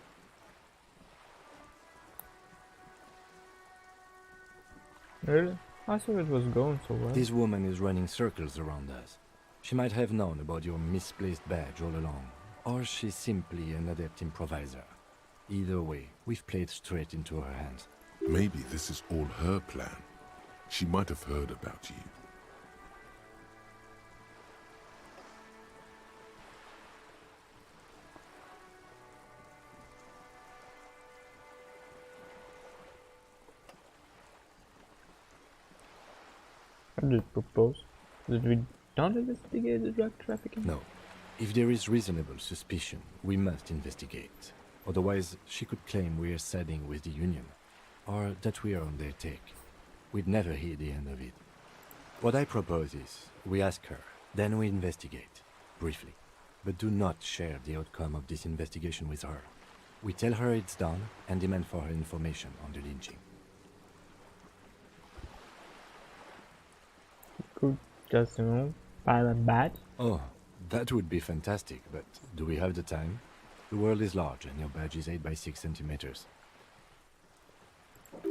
Really? I thought it was going so well. This woman is running circles around us. She might have known about your misplaced badge all along, or she's simply an adept improviser. Either way, we've played straight into her hands. Maybe this is all her plan. She might have heard about you. What do you propose? That we don't investigate the drug trafficking? No. If there is reasonable suspicion, we must investigate. Otherwise, she could claim we are siding with the Union, or that we are on their take. We'd never hear the end of it. What I propose is, we ask her, then we investigate, briefly. But do not share the outcome of this investigation with her. We tell her it's done, and demand for her information on the lynching. Could just, file a badge? Oh, that would be fantastic, but do we have the time? The world is large, and your badge is 8 by 6 centimeters.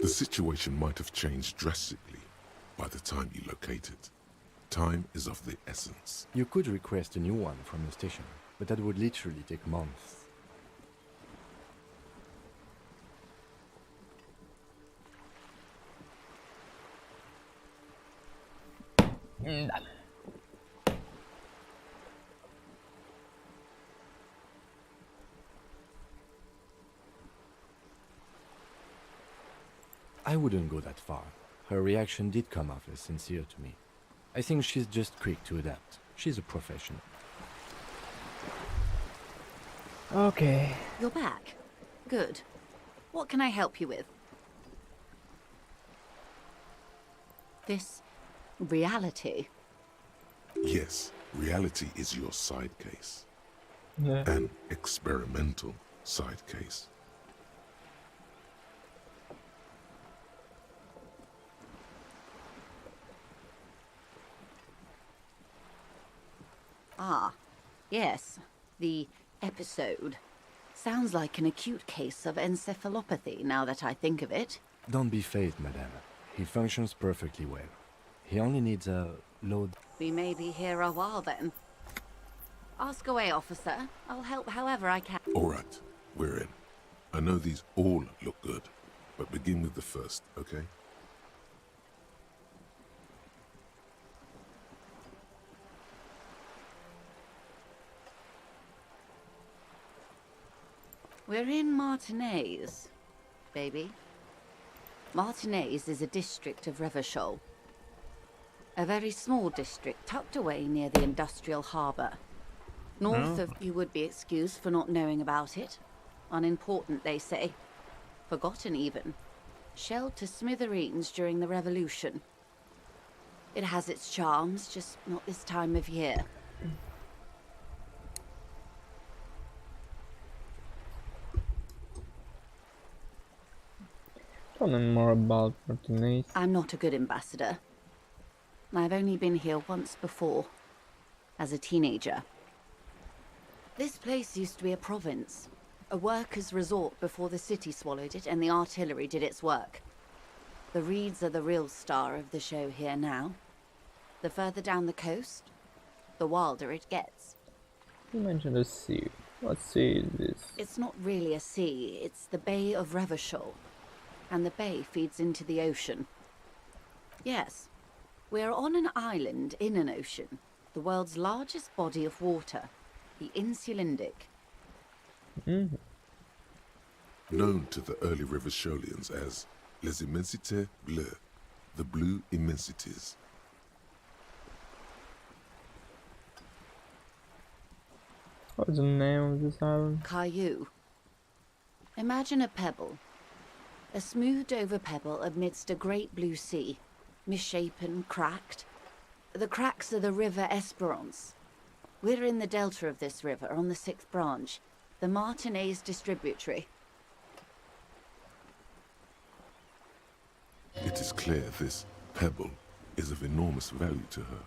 The situation might have changed drastically by the time you locate it. Time is of the essence. You could request a new one from the station, but that would literally take months. I wouldn't go that far. Her reaction did come off as sincere to me. I think she's just quick to adapt. She's a professional. Okay. You're back. Good. What can I help you with? This reality. Yes, reality is your side case. Yeah. An experimental side case. Ah, yes. The episode. Sounds like an acute case of encephalopathy, now that I think of it. Don't be phased, madame. He functions perfectly well. He only needs a load. We may be here a while then. Ask away, officer. I'll help however I can. All right, we're in. I know these all look good, but begin with the first, okay? We're in Martinez, baby. Martinez is a district of Revachol. A very small district tucked away near the industrial harbour. North of, you would be excused for not knowing about it. Unimportant, they say. Forgotten even. Shelled to smithereens during the Revolution. It has its charms, just not this time of year. Tell me more about Martinez. I'm not a good ambassador. I've only been here once before, as a teenager. This place used to be a province, a workers' resort before the city swallowed it and the artillery did its work. The reeds are the real star of the show here now. The further down the coast, the wilder it gets. You mentioned a sea. What sea is this? It's not really a sea, it's the Bay of Revachol. And the bay feeds into the ocean. Yes, we're on an island in an ocean, the world's largest body of water, the Insulindic. Mm-hmm. Known to the early Revacholians as Les Immensités Bleues, the blue immensities. What's the name of this island? Caillou. Imagine a pebble. A smoothed-over pebble amidst a great blue sea, misshapen, cracked. The cracks are the river Esperance. We're in the delta of this river, on the 6th branch, the Martinez distributary. It is clear this pebble is of enormous value to her.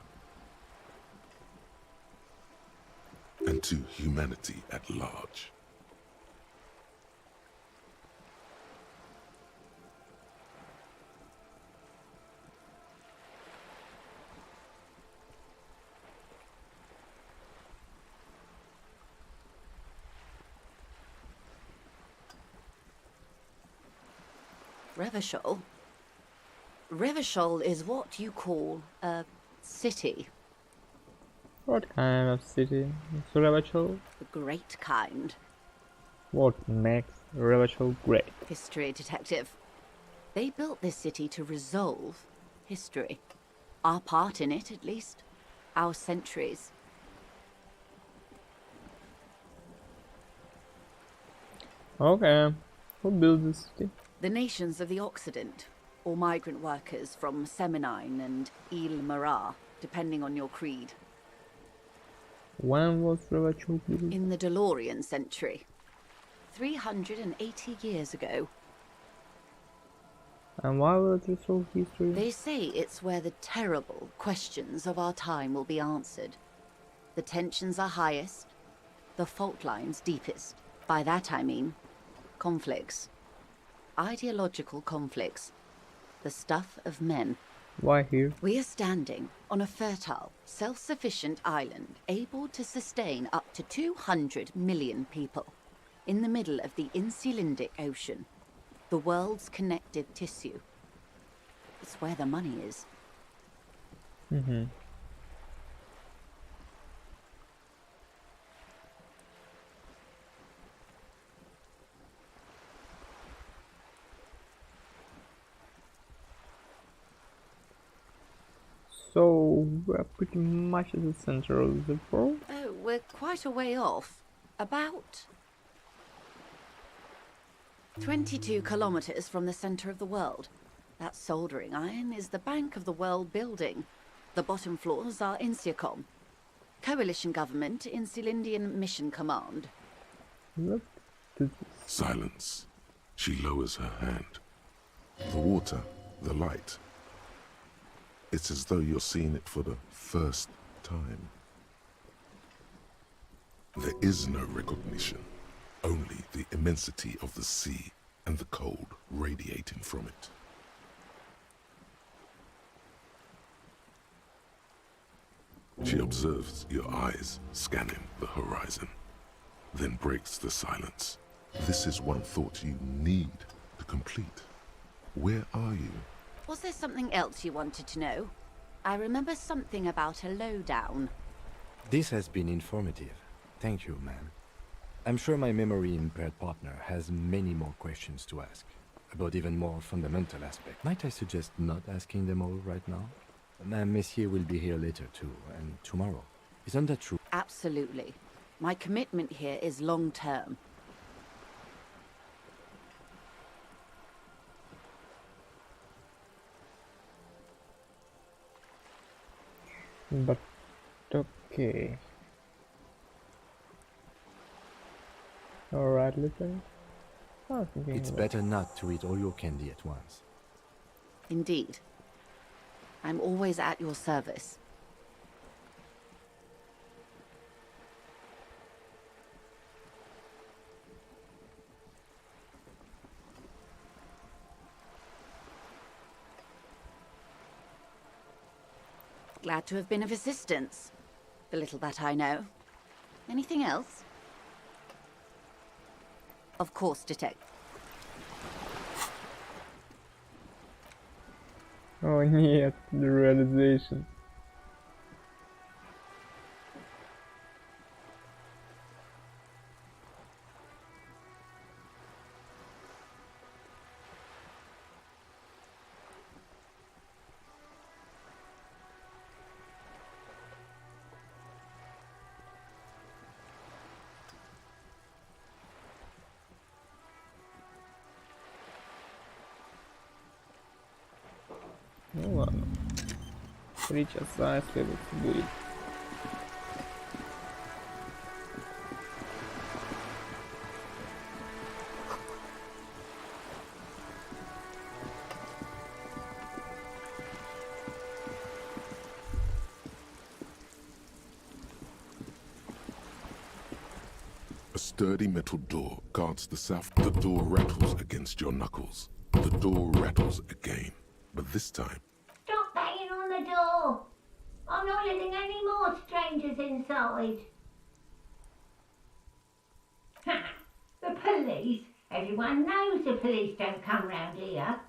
And to humanity at large. Revachol? Revachol is what you call a city. What kind of city is Revachol? The great kind. What makes Revachol great? History detective. They built this city to resolve history. Our part in it, at least. Our centuries. Okay. Who built this city? The nations of the Occident, or migrant workers from Semenine and Il Marat, depending on your creed. When was Revachuk built? In the DeLorean century. 380 years ago. And why will it resolve history? They say it's where the terrible questions of our time will be answered. The tensions are highest, the fault lines deepest. By that I mean conflicts. Ideological conflicts. The stuff of men. Why here? We are standing on a fertile, self-sufficient island, able to sustain up to 200 million people, in the middle of the Insulindic Ocean, the world's connective tissue. It's where the money is. Mm-hmm. So we're pretty much at the center of the world. Oh, we're quite a way off. About 22 kilometers from the center of the world. That soldering iron is the Bank of the World building. The bottom floors are Insiacom. Coalition government, Insulindian Mission Command. Silence. She lowers her hand. The water, the light. It's as though you're seeing it for the first time. There is no recognition, only the immensity of the sea and the cold radiating from it. She observes your eyes scanning the horizon, then breaks the silence. This is one thought you need to complete. Where are you? Was there something else you wanted to know? I remember something about a lowdown. This has been informative. Thank you, ma'am. I'm sure my memory-impaired partner has many more questions to ask, about even more fundamental aspects. Might I suggest not asking them all right now? Madame Messier will be here later too, and tomorrow. Isn't that true? Absolutely. My commitment here is long-term. But okay. Alright, listen. It's better not to eat all your candy at once. Indeed. I'm always at your service. Glad to have been of assistance. The little that I know. Anything else? Of course, Detective. Oh нет, the realization. Ну ладно. 3 часа исследоваться будет. A sturdy metal door guards the south. The door rattles against your knuckles. The door rattles again, but this time Stop banging on the door. I'm not letting any more strangers inside. The police? Everyone knows the police don't come round here.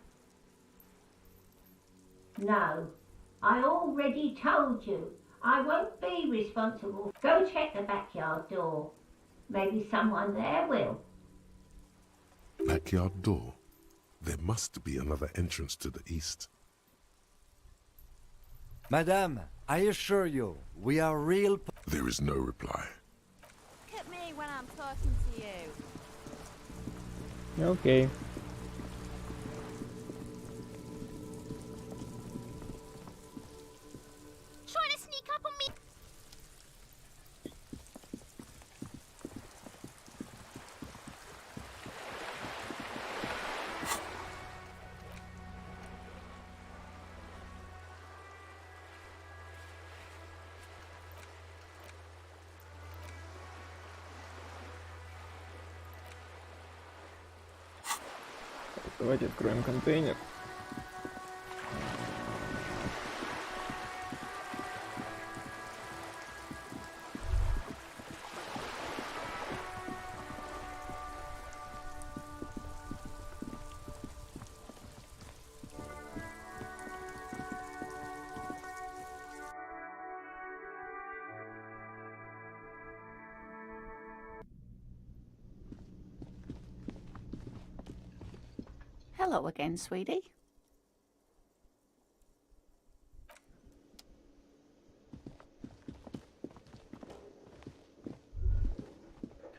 No, I already told you. I won't be responsible. Go check the backyard door. Maybe someone there will. backyard door. There must be another entrance to the east. Madame, I assure you, we are real. There is no reply. Look at me when I'm talking to you. Okay. Trying to sneak up on me. Давайте откроем контейнер. Hello again, sweetie.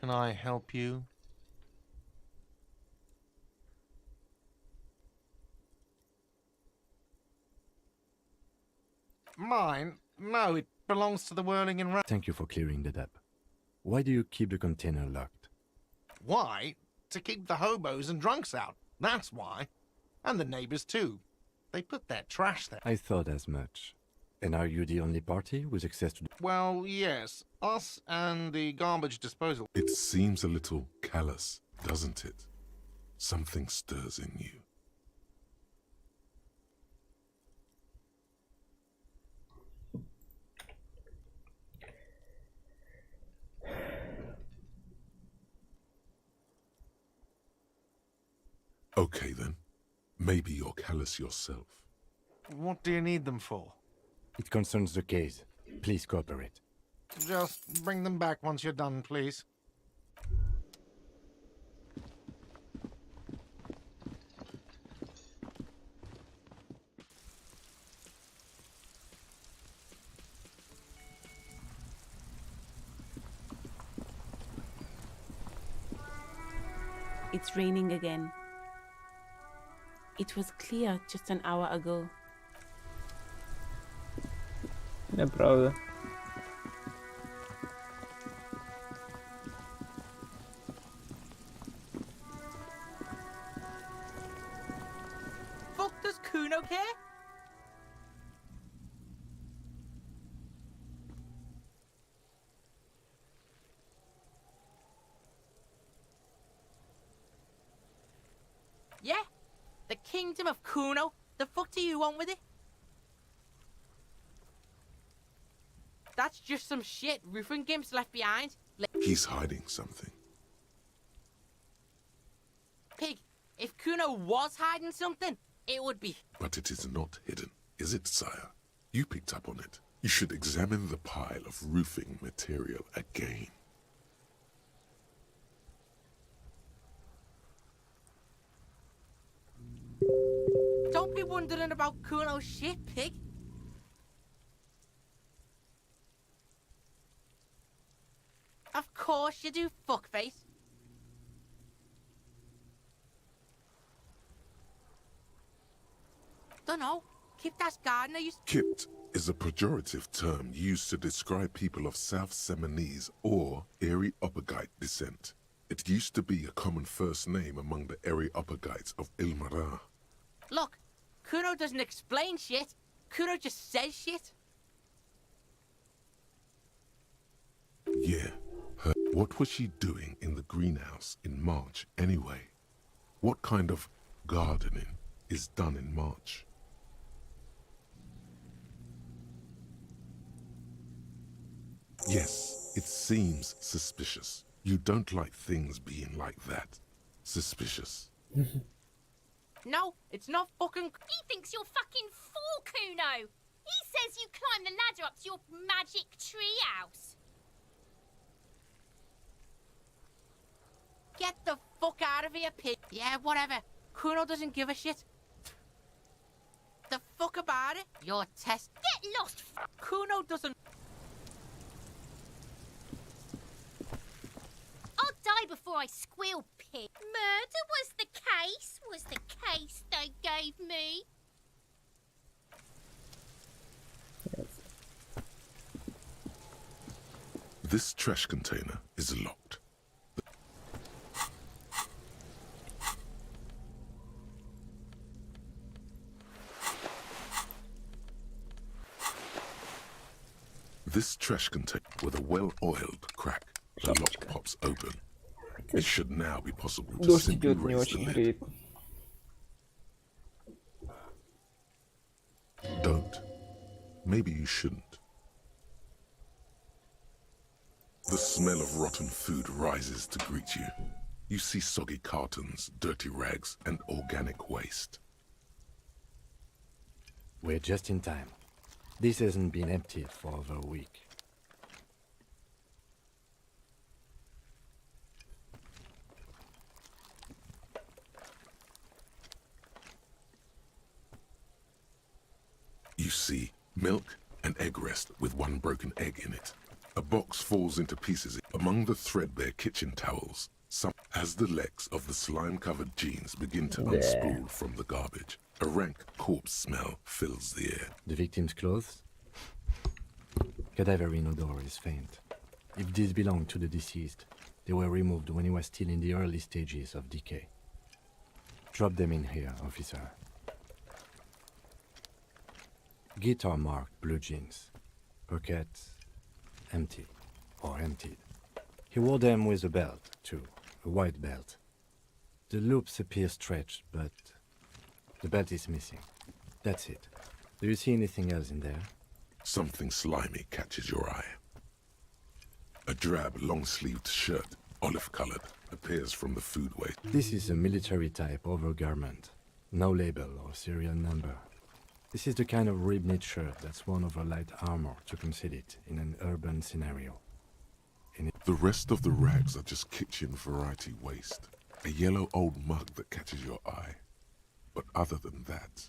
Can I help you? Mine? No, it belongs to the Whirling and Thank you for clearing that up. Why do you keep the container locked? Why? To keep the hobos and drunks out. That's why. And the neighbors too. They put their trash there. I thought as much. And are you the only party with access to... Well, yes. Us and the garbage disposal. It seems a little callous, doesn't it? Something stirs in you. Okay then. Maybe you're callous yourself. What do you need them for? It concerns the case. Please cooperate. Just bring them back once you're done, please. It's raining again. It was clear just an hour ago. Неправда. Fuck does Kuno care? Yeah? The kingdom of Kuno? The fuck do you want with it? That's just some shit Rufin Gimp's left behind. He's hiding something. Pig, if Kuno was hiding something, it would be... But it is not hidden, is it, sire? You picked up on it. You should examine the pile of roofing material again. Don't be wondering about Kuno's shit, pig. Of course you do, fuckface. Dunno. Kiptas Gardener used... Kipt is a pejorative term used to describe people of South Seminese or Areopagite descent. It used to be a common first name among the Areopagites of Ilmara. Look, Kuno doesn't explain shit. Kuno just says shit. Yeah. What was she doing in the greenhouse in March anyway? What kind of gardening is done in March? Yes, it seems suspicious. You don't like things being like that. Suspicious. No, it's not fucking... He thinks you're fucking fool, Kuno. He says you climb the ladder up to your magic treehouse. Get the fuck out of here, pig. Yeah, whatever. Kuno doesn't give a shit. The fuck about about it? Your test. Get lost! Kuno doesn't. I'll die before I squeal, pig. Murder was the case they gave me. This trash container is locked. This trash container with a well-oiled crack, the lock pops open. It should now be possible to Дождь simply идет, не raise the очень lid. греет. Don't. Maybe you shouldn't. The smell of rotten food rises to greet you. You see soggy cartons, dirty rags, and organic waste. We're just in time. This hasn't been emptied for over a week. You see milk and egg rest with one broken egg in it. A box falls into pieces among the threadbare kitchen towels. As the legs of the slime-covered jeans begin to unspool from the garbage, a rank corpse smell fills the air. The victim's clothes? Cadaverine odor is faint. If these belong to the deceased, they were removed when he was still in the early stages of decay. Drop them in here, officer. Guitar marked blue jeans. Pockets empty or emptied. He wore them with a belt, too. A white belt. The loops appear stretched, but the belt is missing. That's it. Do you see anything else in there? Something slimy catches your eye. A drab, long-sleeved shirt, olive-colored, appears from the food waste. This is a military-type overgarment. No label or serial number. This is the kind of rib-knit shirt that's worn over light armor to conceal it in an urban scenario. The rest of the rags are just kitchen variety waste. A yellow old mug that catches your eye. But other than that...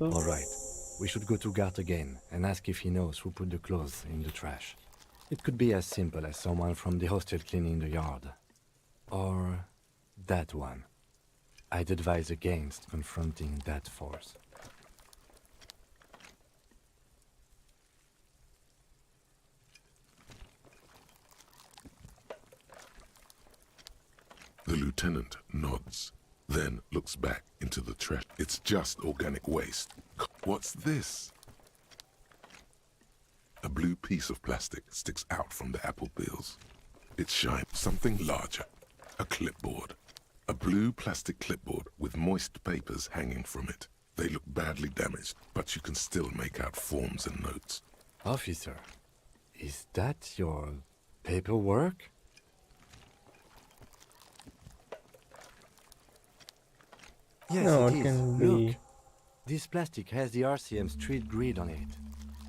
Alright, we should go to Gart again and ask if he knows who put the clothes in the trash. It could be as simple as someone from the hostel cleaning the yard. Or that one. I'd advise against confronting that force. The lieutenant nods, then looks back into the trash. It's just organic waste. What's this? A blue piece of plastic sticks out from the apple peels. It shines something larger. A clipboard. A blue plastic clipboard with moist papers hanging from it. They look badly damaged, but you can still make out forms and notes. Officer, is that your paperwork? Yes, No, it it is. can Look, be. this plastic has the RCM street grid on it.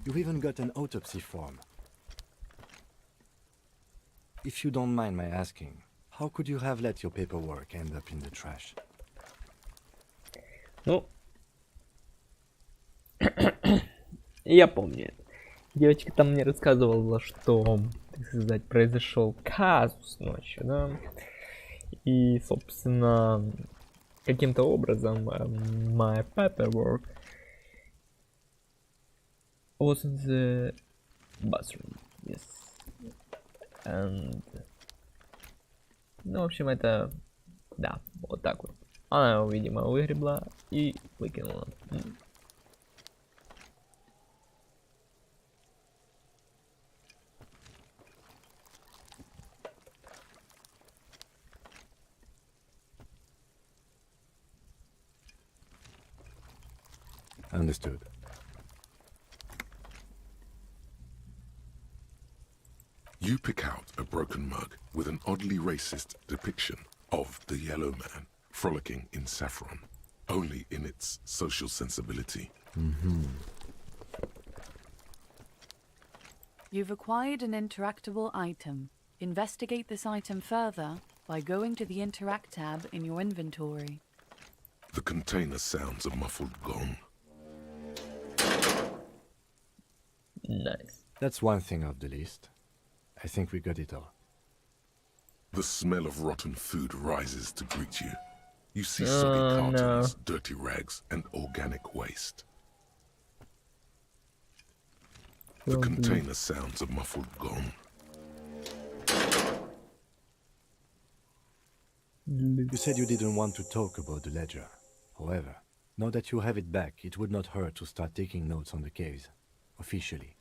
You've even got an autopsy form. If you don't mind my asking, how could you have let your paperwork end up in the trash? Ну, я помню. Девочка там мне рассказывала, что, так сказать, произошел казус ночью, да. И, собственно, каким-то образом my paperwork was in the bathroom. Yes. And... Ну, в общем, это... Да, вот так вот. Она его, видимо, выгребла и выкинула. Understood. You pick out a broken mug with an oddly racist depiction of the yellow man frolicking in saffron, only in its social sensibility. You've acquired an interactable item. Investigate this item further, by going to the Interact tab in your inventory. The container sounds a muffled gong. Nice. That's one thing off the list. I think we got it all. The smell of rotten food rises to greet you. You see soggy cartons, dirty rags, and organic waste. The container sounds a muffled gong. You said you didn't want to talk about the ledger. However, now that you have it back, it would not hurt to start taking notes on the case, officially.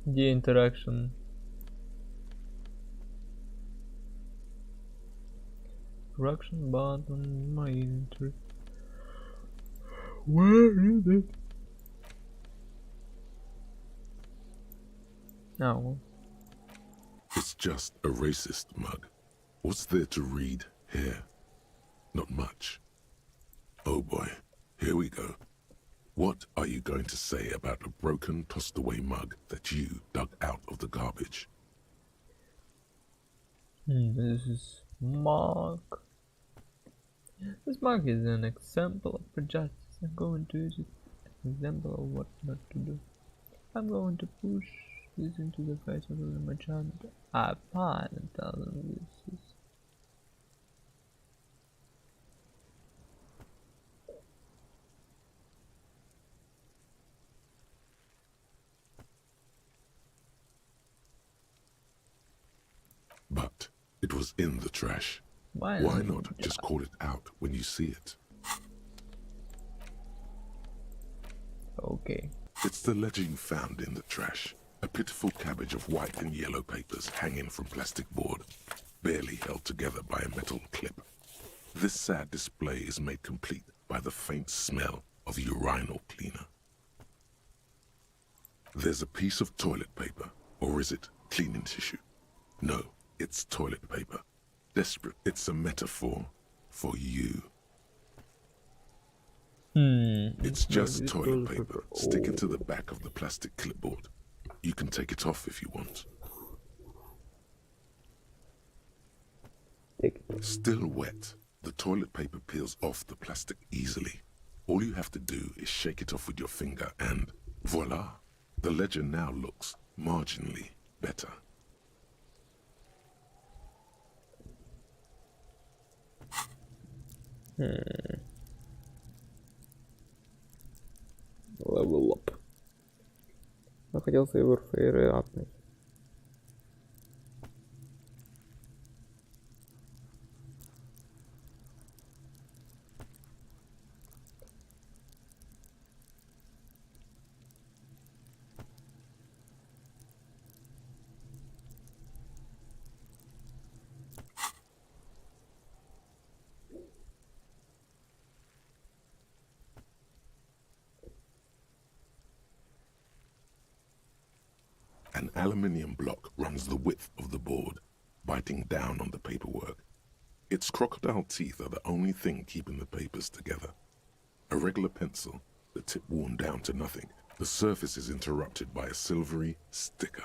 The interaction. Interaction button, my inter. Where is it? No. It's just a racist mug. What's there to read here? Not much. Oh boy, here we go. What are you going to say about a broken, tossed-away mug that you dug out of the garbage? This is Mark. This mug is an example of justice. I'm going to use it as an example of what not to do. I'm going to push this into the face of the merchant. I pine and tell them this is. But it was in the trash. Why not just call it out when you see it? Okay. It's the ledger you found in the trash. A pitiful cabbage of white and yellow papers hanging from plastic board, barely held together by a metal clip. This sad display is made complete by the faint smell of urinal cleaner. There's a piece of toilet paper, or is it cleaning tissue? No, it's toilet paper. Desperate, it's a metaphor for you. It's just toilet paper sticking to the back of the plastic clipboard. You can take it off if you want. Still wet, the toilet paper peels off the plastic easily. All you have to do is shake it off with your finger and voila! The ledger now looks marginally better. Level up. Находился и вероятность. An aluminium block runs the width of the board, biting down on the paperwork. Its crocodile teeth are the only thing keeping the papers together. A regular pencil, the tip worn down to nothing. The surface is interrupted by a silvery sticker.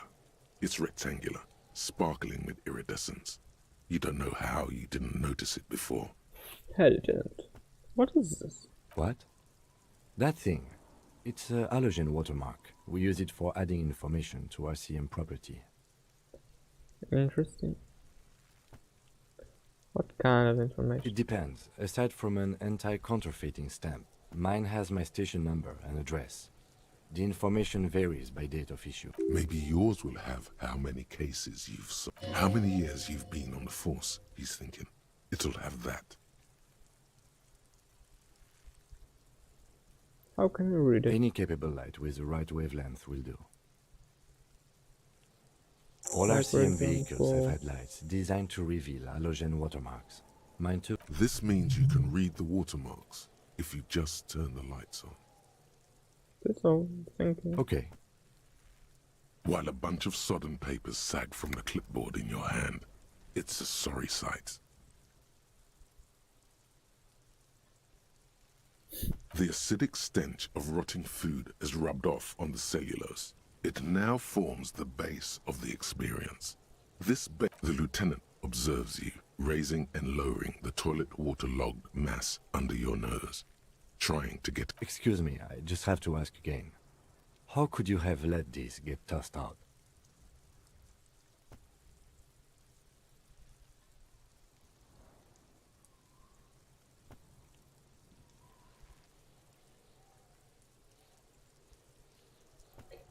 It's rectangular, sparkling with iridescence. You don't know how you didn't notice it before. Hey, Lieutenant. What is this? What? That thing. It's a halogen watermark. We use it for adding information to RCM property. Interesting. What kind of information? It depends. Aside from an anti-counterfeiting stamp, mine has my station number and address. The information varies by date of issue. Maybe yours will have how many cases you've solved. How many years you've been on the force, he's thinking. It'll have that. How can you read it? Any capable light with the right wavelength will do. All Like, for RCM vehicles example- have had lights designed to reveal halogen watermarks. Mine too. This means you can read the watermarks if you just turn the lights on. That's all. Thank you. Okay. While a bunch of sodden papers sag from the clipboard in your hand, it's a sorry sight. The acidic stench of rotting food has rubbed off on the cellulose. It now forms the base of the experience. The lieutenant observes you, raising and lowering the toilet water-logged mass under your nose, trying to get... Excuse me, I just have to ask again. How could you have let this get tossed out?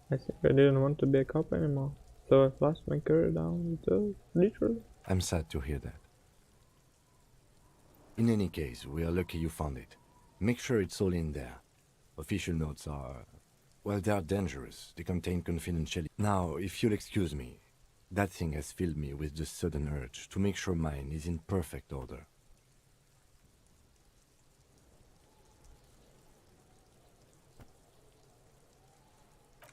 I think I didn't want to be a cop anymore, so I flashed my career down the literally. I'm sad to hear that. In any case, we are lucky you found it. Make sure it's all in there. Official notes are... well, they are dangerous. They contain confidentiality. Now, if you'll excuse me, that thing has filled me with the sudden urge to make sure mine is in perfect order.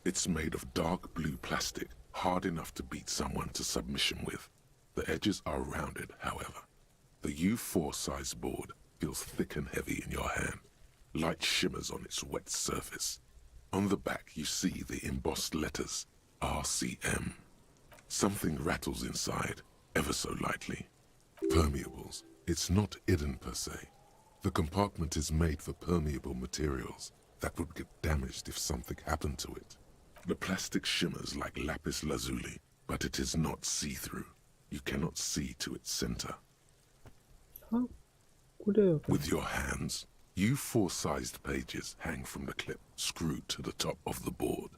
It's made of dark blue plastic, hard enough to beat someone to submission with. The edges are rounded, however. The U4 size board feels thick and heavy in your hand. Light shimmers on its wet surface. On the back you see the embossed letters, RCM. Something rattles inside, ever so lightly. Permeables. It's not hidden per se. The compartment is made for permeable materials that would get damaged if something happened to it. The plastic shimmers like lapis lazuli, but it is not see-through. You cannot see to its center. How could I open? With your hands, U4-sized pages hang from the clip screwed to the top of the board.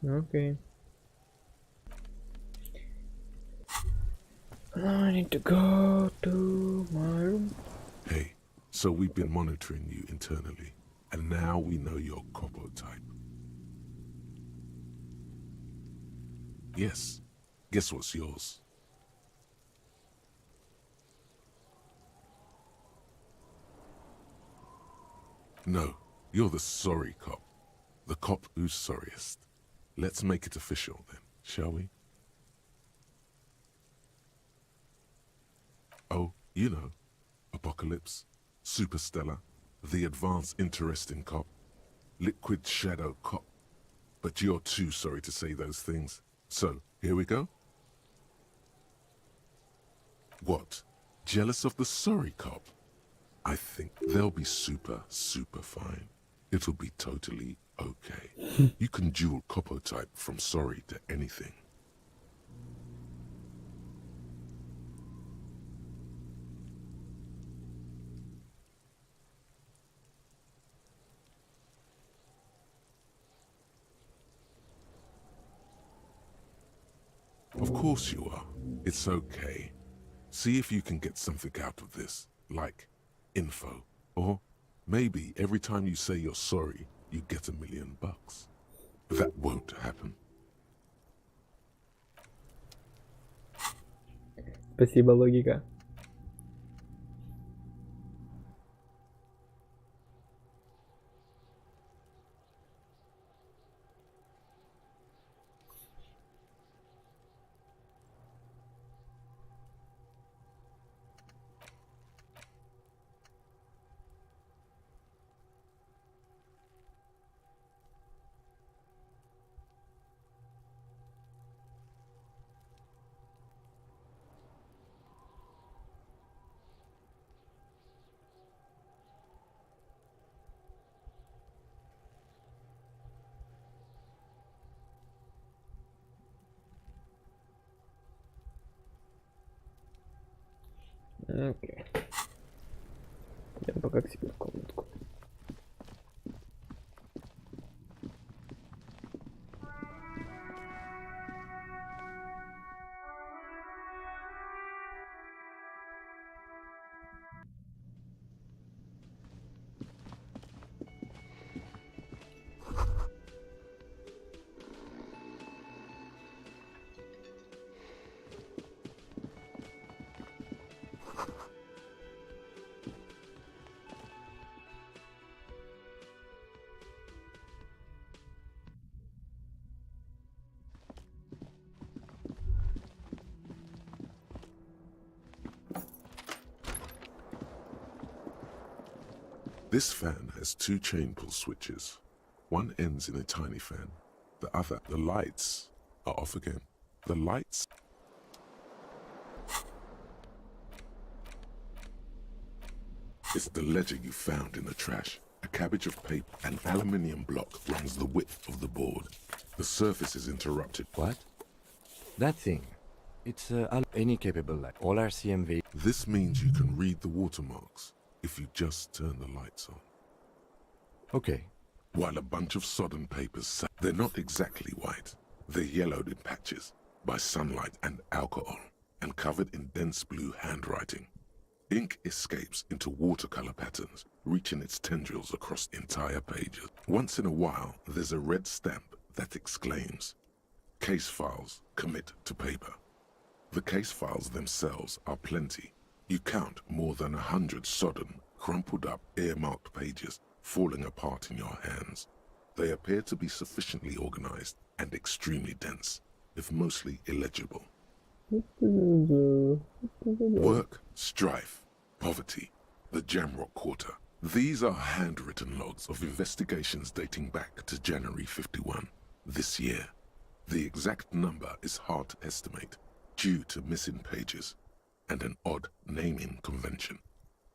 Okay. I need to go to my room. Hey, so we've been monitoring you internally, and now we know your Copo type. Yes. Guess what's yours? No, you're the sorry cop. The cop who's sorriest. Let's make it official then, shall we? Oh, you know, Apocalypse, Superstellar, the advanced interesting cop, Liquid Shadow cop. But you're too sorry to say those things. So, here we go? What? Jealous of the sorry cop? I think they'll be super fine. It'll be totally okay. You can dual Copo type from sorry to anything. Of course you are. It's okay. See if you can get something out of this, like info. Or maybe every time you say you're sorry, you get $1 million. That won't happen. Спасибо, логика. Окей. Я пока к себе в комнатку. This fan has two chain pull switches. One ends in a tiny fan. The other, the lights, are off again. The lights... It's the ledger you found in the trash. A cabbage of paper. An aluminium block runs the width of the board. The surface is interrupted. What? That thing. It's any capable light. All RCMV. This means you can read the watermarks if you just turn the lights on. Okay. While a bunch of sodden papers, they're not exactly white. They're yellowed in patches by sunlight and alcohol and covered in dense blue handwriting. Ink escapes into watercolor patterns, reaching its tendrils across entire pages. Once in a while, there's a red stamp that exclaims, "Case files commit to paper." The case files themselves are plenty. You count more than 100 sodden, crumpled up, earmarked pages falling apart in your hands. They appear to be sufficiently organized and extremely dense, if mostly illegible. Work, strife, poverty, the Jamrock Quarter. These are handwritten logs of investigations dating back to January 51, this year. The exact number is hard to estimate due to missing pages and an odd naming convention.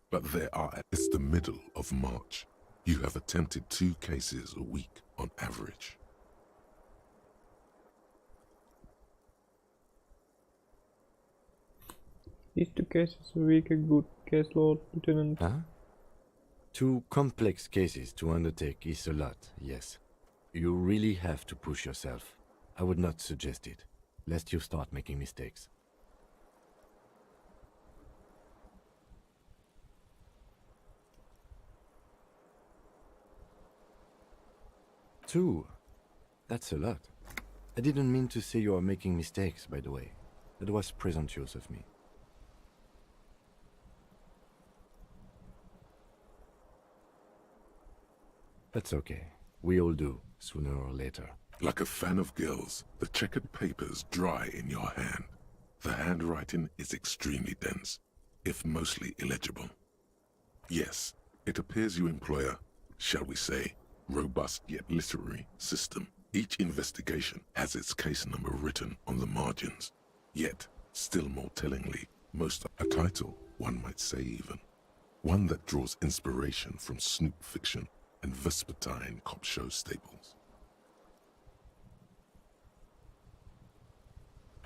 But there are, it's the middle of March. You have attempted 2 cases a week on average. Is 2 cases a week a good caseload, Lieutenant? Huh? 2 complex cases to undertake is a lot, yes. You really have to push yourself. I would not suggest it, lest you start making mistakes. Two? That's a lot. I didn't mean to say you are making mistakes, by the way. That was presumptuous of me. That's okay. We all do, sooner or later. Like a fan of gills, the checkered papers dry in your hand. The handwriting is extremely dense, if mostly illegible. Yes, it appears you employ a, shall we say, robust yet literary system. Each investigation has its case number written on the margins. Yet, still more tellingly, most a title, one might say even. One that draws inspiration from snoop fiction and vespertine cop show staples.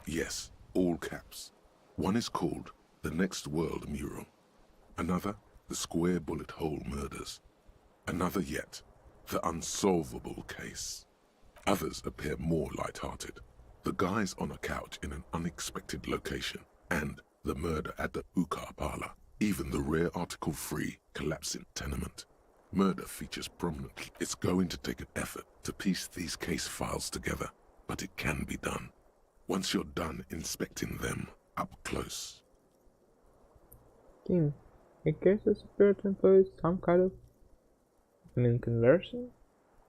Yes, all caps. One is called The Next World Mural. Another, The Square Bullet Hole Murders. Another yet, The Unsolvable Case. Others appear more light-hearted. The guys on a couch in an unexpected location, and the murder at the hookah parlor. Even the rare article-free collapsing tenement. Murder features prominently. It's going to take an effort to piece these case files together, but it can be done. Once you're done inspecting them up close. King, in cases appear to employ some kind of conversion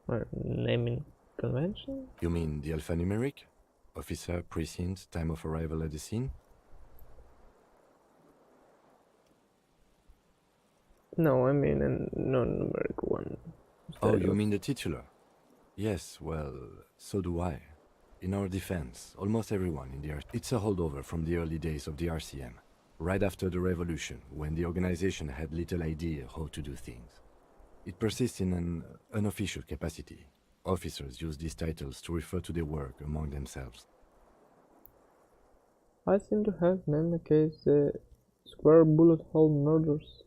or naming convention? You mean the alphanumeric? Officer, precinct, time of arrival at the scene? No, I mean a non-numeric one. Oh, you mean the titular? Yes, well, so do I. In our defense, almost everyone in the it's a holdover from the early days of the RCM, right after the revolution, when the organization had little idea how to do things. It persists in an unofficial capacity. Officers use these titles to refer to their work among themselves. I seem to have named the case the Square Bullet Hole Murders.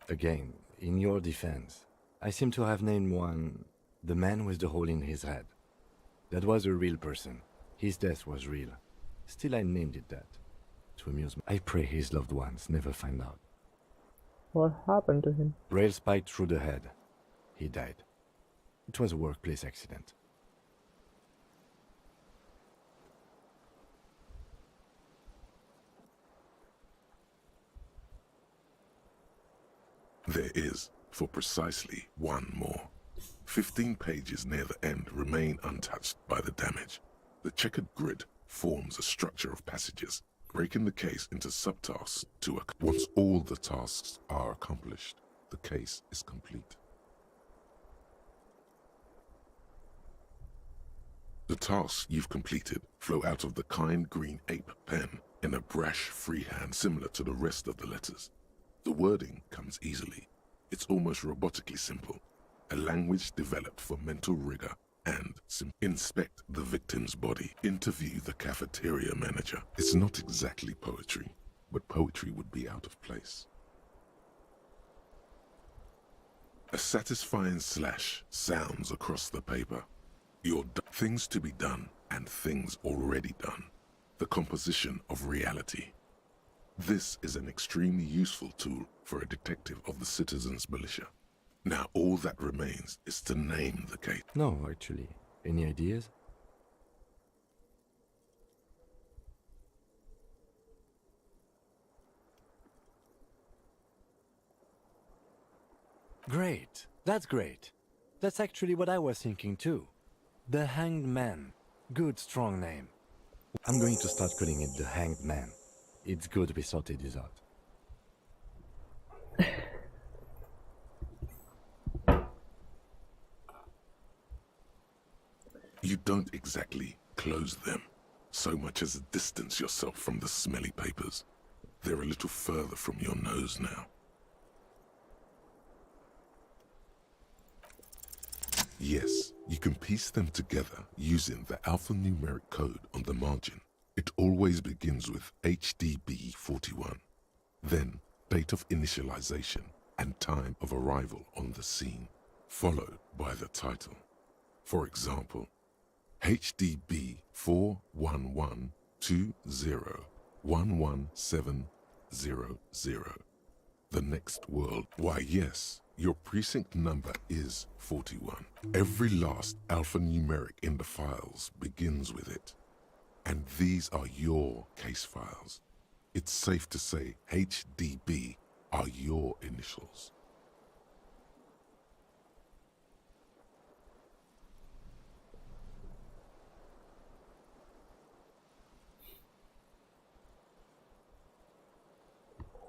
Again, in your defense, I seem to have named one the man with the hole in his head. That was a real person. His death was real. Still, I named it that. To amuse me. I pray his loved ones never find out. What happened to him? Rail spiked through the head. He died. It was a workplace accident. There is, for precisely one more. 15 pages near the end remain untouched by the damage. The checkered grid forms a structure of passages breaking the case into subtasks once all the tasks are accomplished, the case is complete. The tasks you've completed flow out of the kind green ape pen in a brash freehand similar to the rest of the letters. The wording comes easily. It's almost robotically simple, a language developed for mental rigor and inspect the victim's body, interview the cafeteria manager. It's not exactly poetry, but poetry would be out of place. A satisfying slash sounds across the paper. Your things to be done and things already done. The composition of reality. This is an extremely useful tool for a detective of the citizens' militia. Now all that remains is to name the case. No, actually. Any ideas? Great. That's great. That's actually what I was thinking too. The Hanged Man. Good, strong name. I'm going to start calling it the Hanged Man. It's good we sorted this out. You don't exactly close them, so much as distance yourself from the smelly papers. They're a little further from your nose now. Yes, you can piece them together using the alphanumeric code on the margin. It always begins with HDB 41, then date of initialization and time of arrival on the scene, followed by the title. For example, HDB 41120111700. The next world. Why yes, your precinct number is 41. Every last alphanumeric in the files begins with it. And these are your case files. It's safe to say HDB are your initials.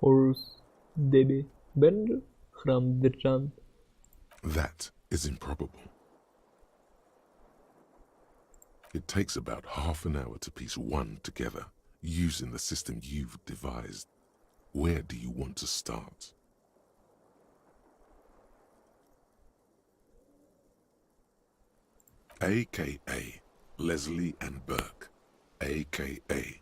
Horus Debi Bender Hram. That is improbable. It takes about half an hour to piece one together, using the system you've devised. Where do you want to start? AKA Leslie and Burke, AKA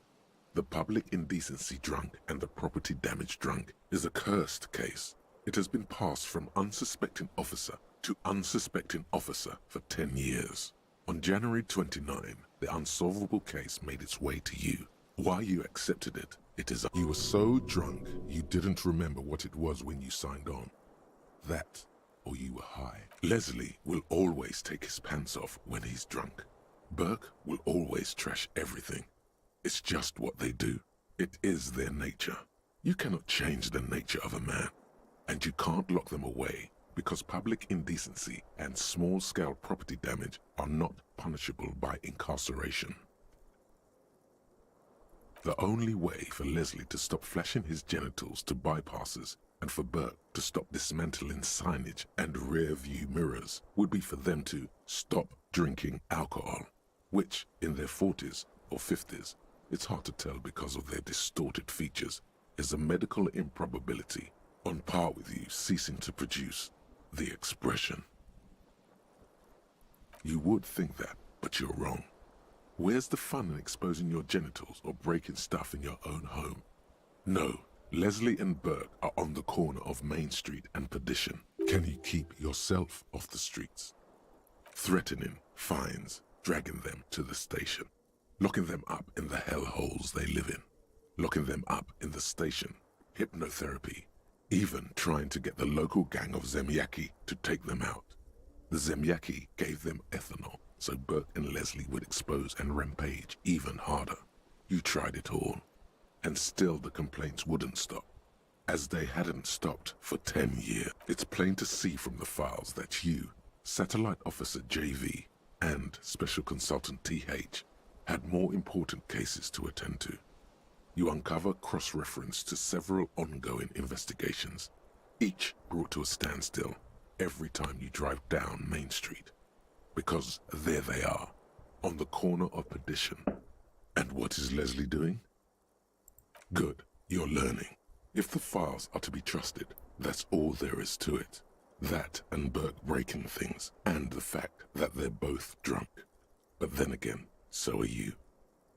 the public indecency drunk and the property damage drunk, is a cursed case. It has been passed from unsuspecting officer to unsuspecting officer for 10 years. On January 29, the unsolvable case made its way to you. Why you accepted it, you were so drunk you didn't remember what it was when you signed on. That, or you were high. Leslie will always take his pants off when he's drunk. Burke will always trash everything. It's just what they do. It is their nature. You cannot change the nature of a man, and you can't lock them away because public indecency and small-scale property damage are not punishable by incarceration. The only way for Leslie to stop flashing his genitals to bypassers and for Burke to stop dismantling signage and rear-view mirrors would be for them to stop drinking alcohol, which, in their 40s or 50s, it's hard to tell because of their distorted features, is a medical improbability on par with you ceasing to produce the expression. You would think that, but you're wrong. Where's the fun in exposing your genitals or breaking stuff in your own home? No, Leslie and Burke are on the corner of Main Street and Perdition. Can you keep yourself off the streets? Threatening fines, dragging them to the station, locking them up in the hellholes they live in, locking them up in the station, hypnotherapy, even trying to get the local gang of Zemyaki to take them out. The Zemyaki gave them ethanol, so Burke and Leslie would expose and rampage even harder. You tried it all, and still the complaints wouldn't stop, as they hadn't stopped for 10 years. It's plain to see from the files that you, Satellite Officer JV, and Special Consultant TH, had more important cases to attend to. you uncover cross-reference to several ongoing investigations, each brought to a standstill every time you drive down Main Street. Because there they are, on the corner of Perdition. And what is Leslie doing? Good, you're learning. If the files are to be trusted, that's all there is to it. That and Burke breaking things, and the fact that they're both drunk. But then again, so are you.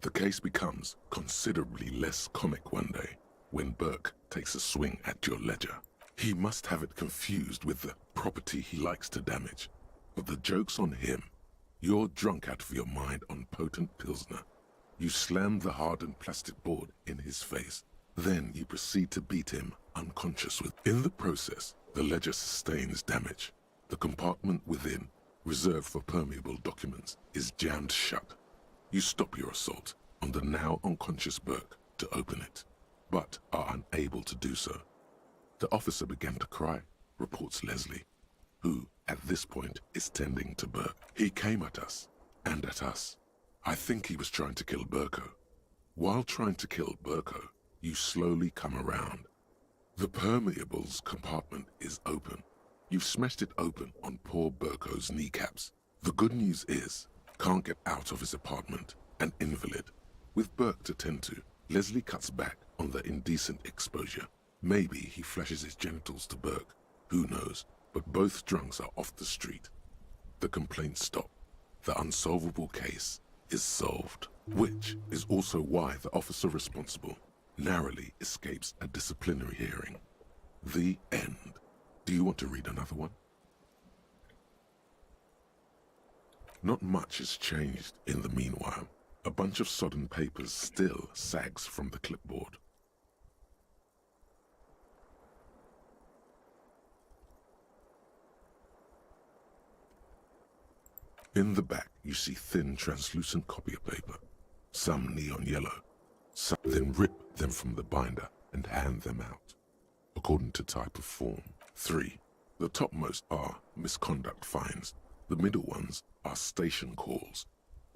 The case becomes considerably less comic one day when Burke takes a swing at your ledger. He must have it confused with the property he likes to damage. But the joke's on him. You're drunk out of your mind on potent Pilsner. You slam the hardened plastic board in his face. Then you proceed to beat him unconscious with. In the process, the ledger sustains damage. The compartment within, reserved for permeable documents, is jammed shut. You stop your assault on the now unconscious Burke to open it, but are unable to do so. The officer began to cry, reports Leslie, who, at this point, is tending to Burke. He came at us, and at us. I think he was trying to kill Burko. While trying to kill Burko, you slowly come around. The permeables compartment is open. You've smashed it open on poor Burko's kneecaps. The good news is, can't get out of his apartment, an invalid. With Burke to tend to, Leslie cuts back on the indecent exposure. Maybe he flashes his genitals to Burke, who knows, but both drunks are off the street. The complaints stop. The unsolvable case is solved, which is also why the officer responsible narrowly escapes a disciplinary hearing. The end. Do you want to read another one? Not much has changed in the meanwhile. A bunch of sodden papers still sags from the clipboard. In the back, you see thin, translucent copier paper, some neon yellow. Some then rip them from the binder and hand them out, according to type of form. 3. The topmost are misconduct fines, the middle ones are station calls,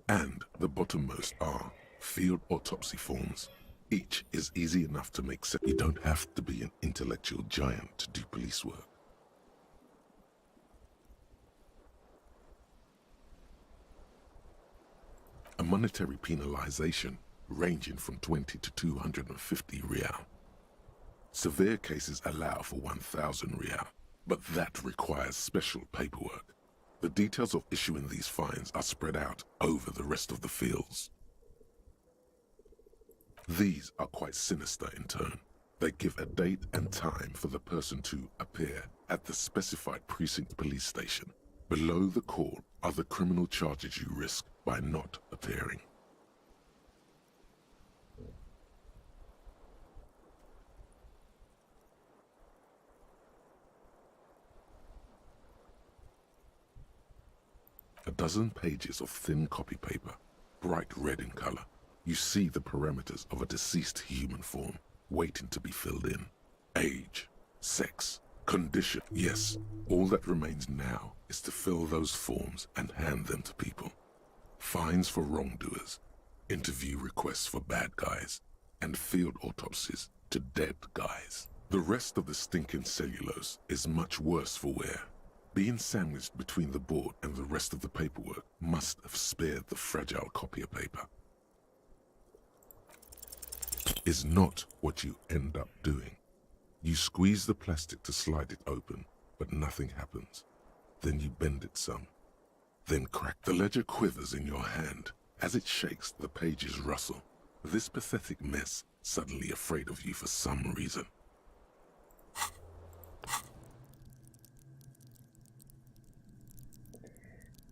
and the bottommost are field autopsy forms. Each is easy enough to make sense. You don't have to be an intellectual giant to do police work. A monetary penalization ranging from 20 to 250 real. Severe cases allow for 1,000 real, but that requires special paperwork. The details of issuing these fines are spread out over the rest of the fields. These are quite sinister in turn. They give a date and time for the person to appear at the specified precinct police station. Below the call are the criminal charges you risk by not appearing. A dozen pages of thin copy paper, bright red in color. You see the parameters of a deceased human form waiting to be filled in. Age, sex, condition. Yes, all that remains now is to fill those forms and hand them to people. Fines for wrongdoers, interview requests for bad guys, and field autopsies to dead guys. The rest of the stinking cellulose is much worse for wear. Being sandwiched between the board and the rest of the paperwork must have spared the fragile copier paper. Is not what you end up doing. You squeeze the plastic to slide it open, but nothing happens. Then you bend it some. Then crack. The ledger quivers in your hand. As it shakes, the pages rustle. This pathetic mess suddenly afraid of you for some reason.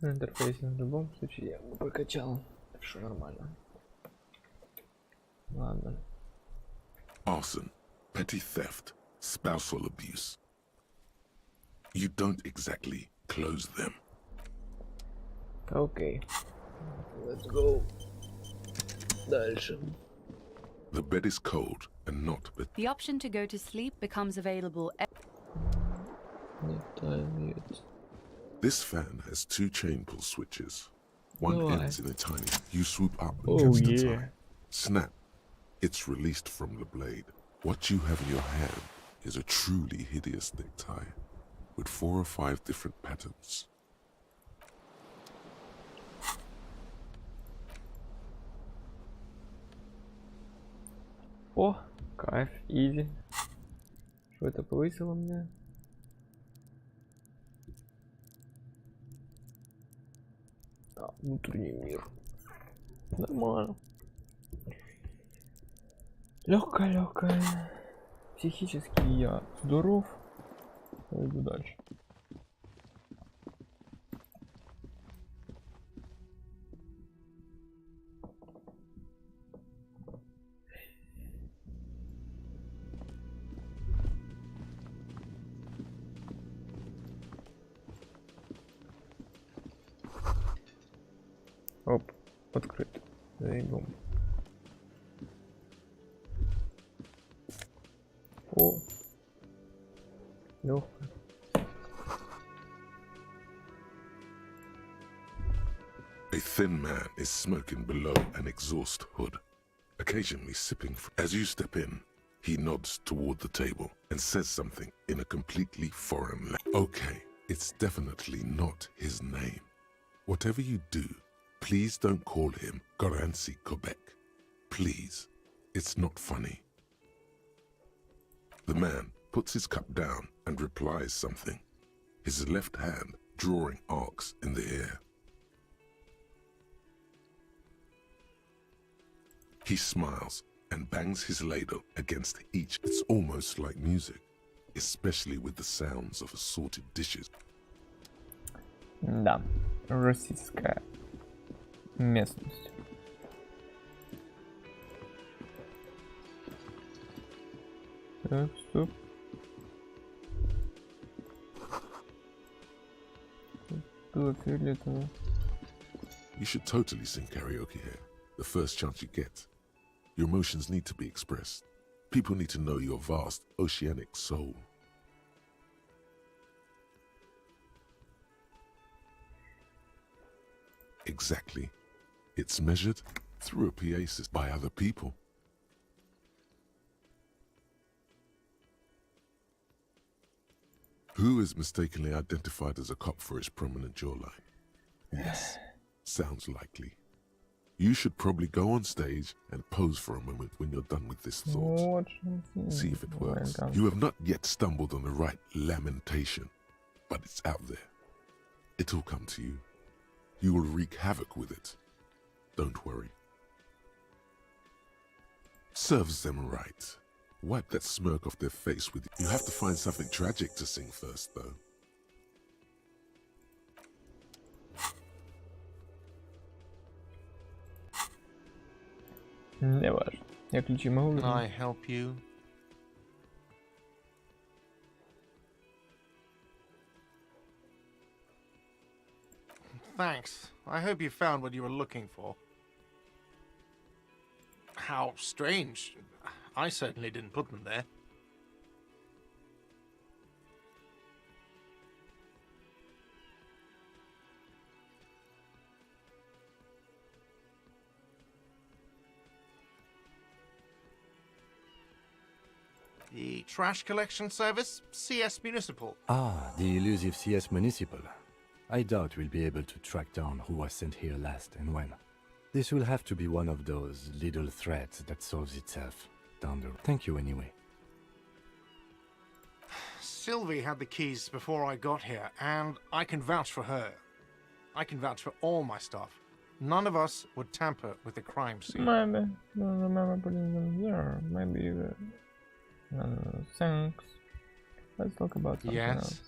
Интерфейс в любом случае я бы прокачал. Все нормально. Ладно. Arson, petty theft, spousal abuse. You don't exactly close them. Okay. Let's go. Дальше. The bed is cold and not but The option to go to sleep becomes available. This fan has 2 chain pull switches. One Oh, ends in a tiny. You swoop up Oh, against the yeah. tie. Snap. It's released from the blade. What you have in your hand is a truly hideous necktie with 4 or 5 different patterns. О, кайф, изи. Что это повысило мне? А, внутренний мир. Нормально. Легкая. Психически я здоров. Пойду дальше. Оп, открыто. Заебем. О, легко. A thin man is smoking below an exhaust hood, occasionally sipping. As you step in, he nods toward the table and says something in a completely foreign language. Okay, it's definitely not his name. Whatever you do, please don't call him Goransi Quebec. Please, it's not funny. The man puts his cup down and replies something, his left hand drawing arcs in the air. He smiles and bangs his ladle against each. It's almost like music, especially with the sounds of assorted dishes. Да, российская местность. Так, стоп. Было фиолетово. You should totally sing karaoke here, the first chance you get. Your emotions need to be expressed. People need to know your vast oceanic soul. Exactly. It's measured through a PA system by other people. Who is mistakenly identified as a cop for his prominent jawline? Yes, sounds likely. You should probably go on stage and pose for a moment when you're done with this thought. See if it works. You have not yet stumbled on the right lamentation, but it's out there. It'll come to you. You will wreak havoc with it. Don't worry. Serves them right. Wipe that smirk off their face with you. You have to find something tragic to sing first, though. Не важно. Я ключи могу Can I вернуть? help you? Thanks. I hope you found what you were looking for. How strange. I certainly didn't put them there. The trash collection service, CS Municipal. Ah, the elusive CS Municipal. I doubt we'll be able to track down who was sent here last and when. This will have to be one of those little threads that solves itself down the road. Thank you anyway. Sylvie had the keys before I got here, and I can vouch for her. I can vouch for all my stuff. None of us would tamper with the crime scene. Maybe. Don't remember putting them there. Maybe. No, thanks. Let's talk about something else.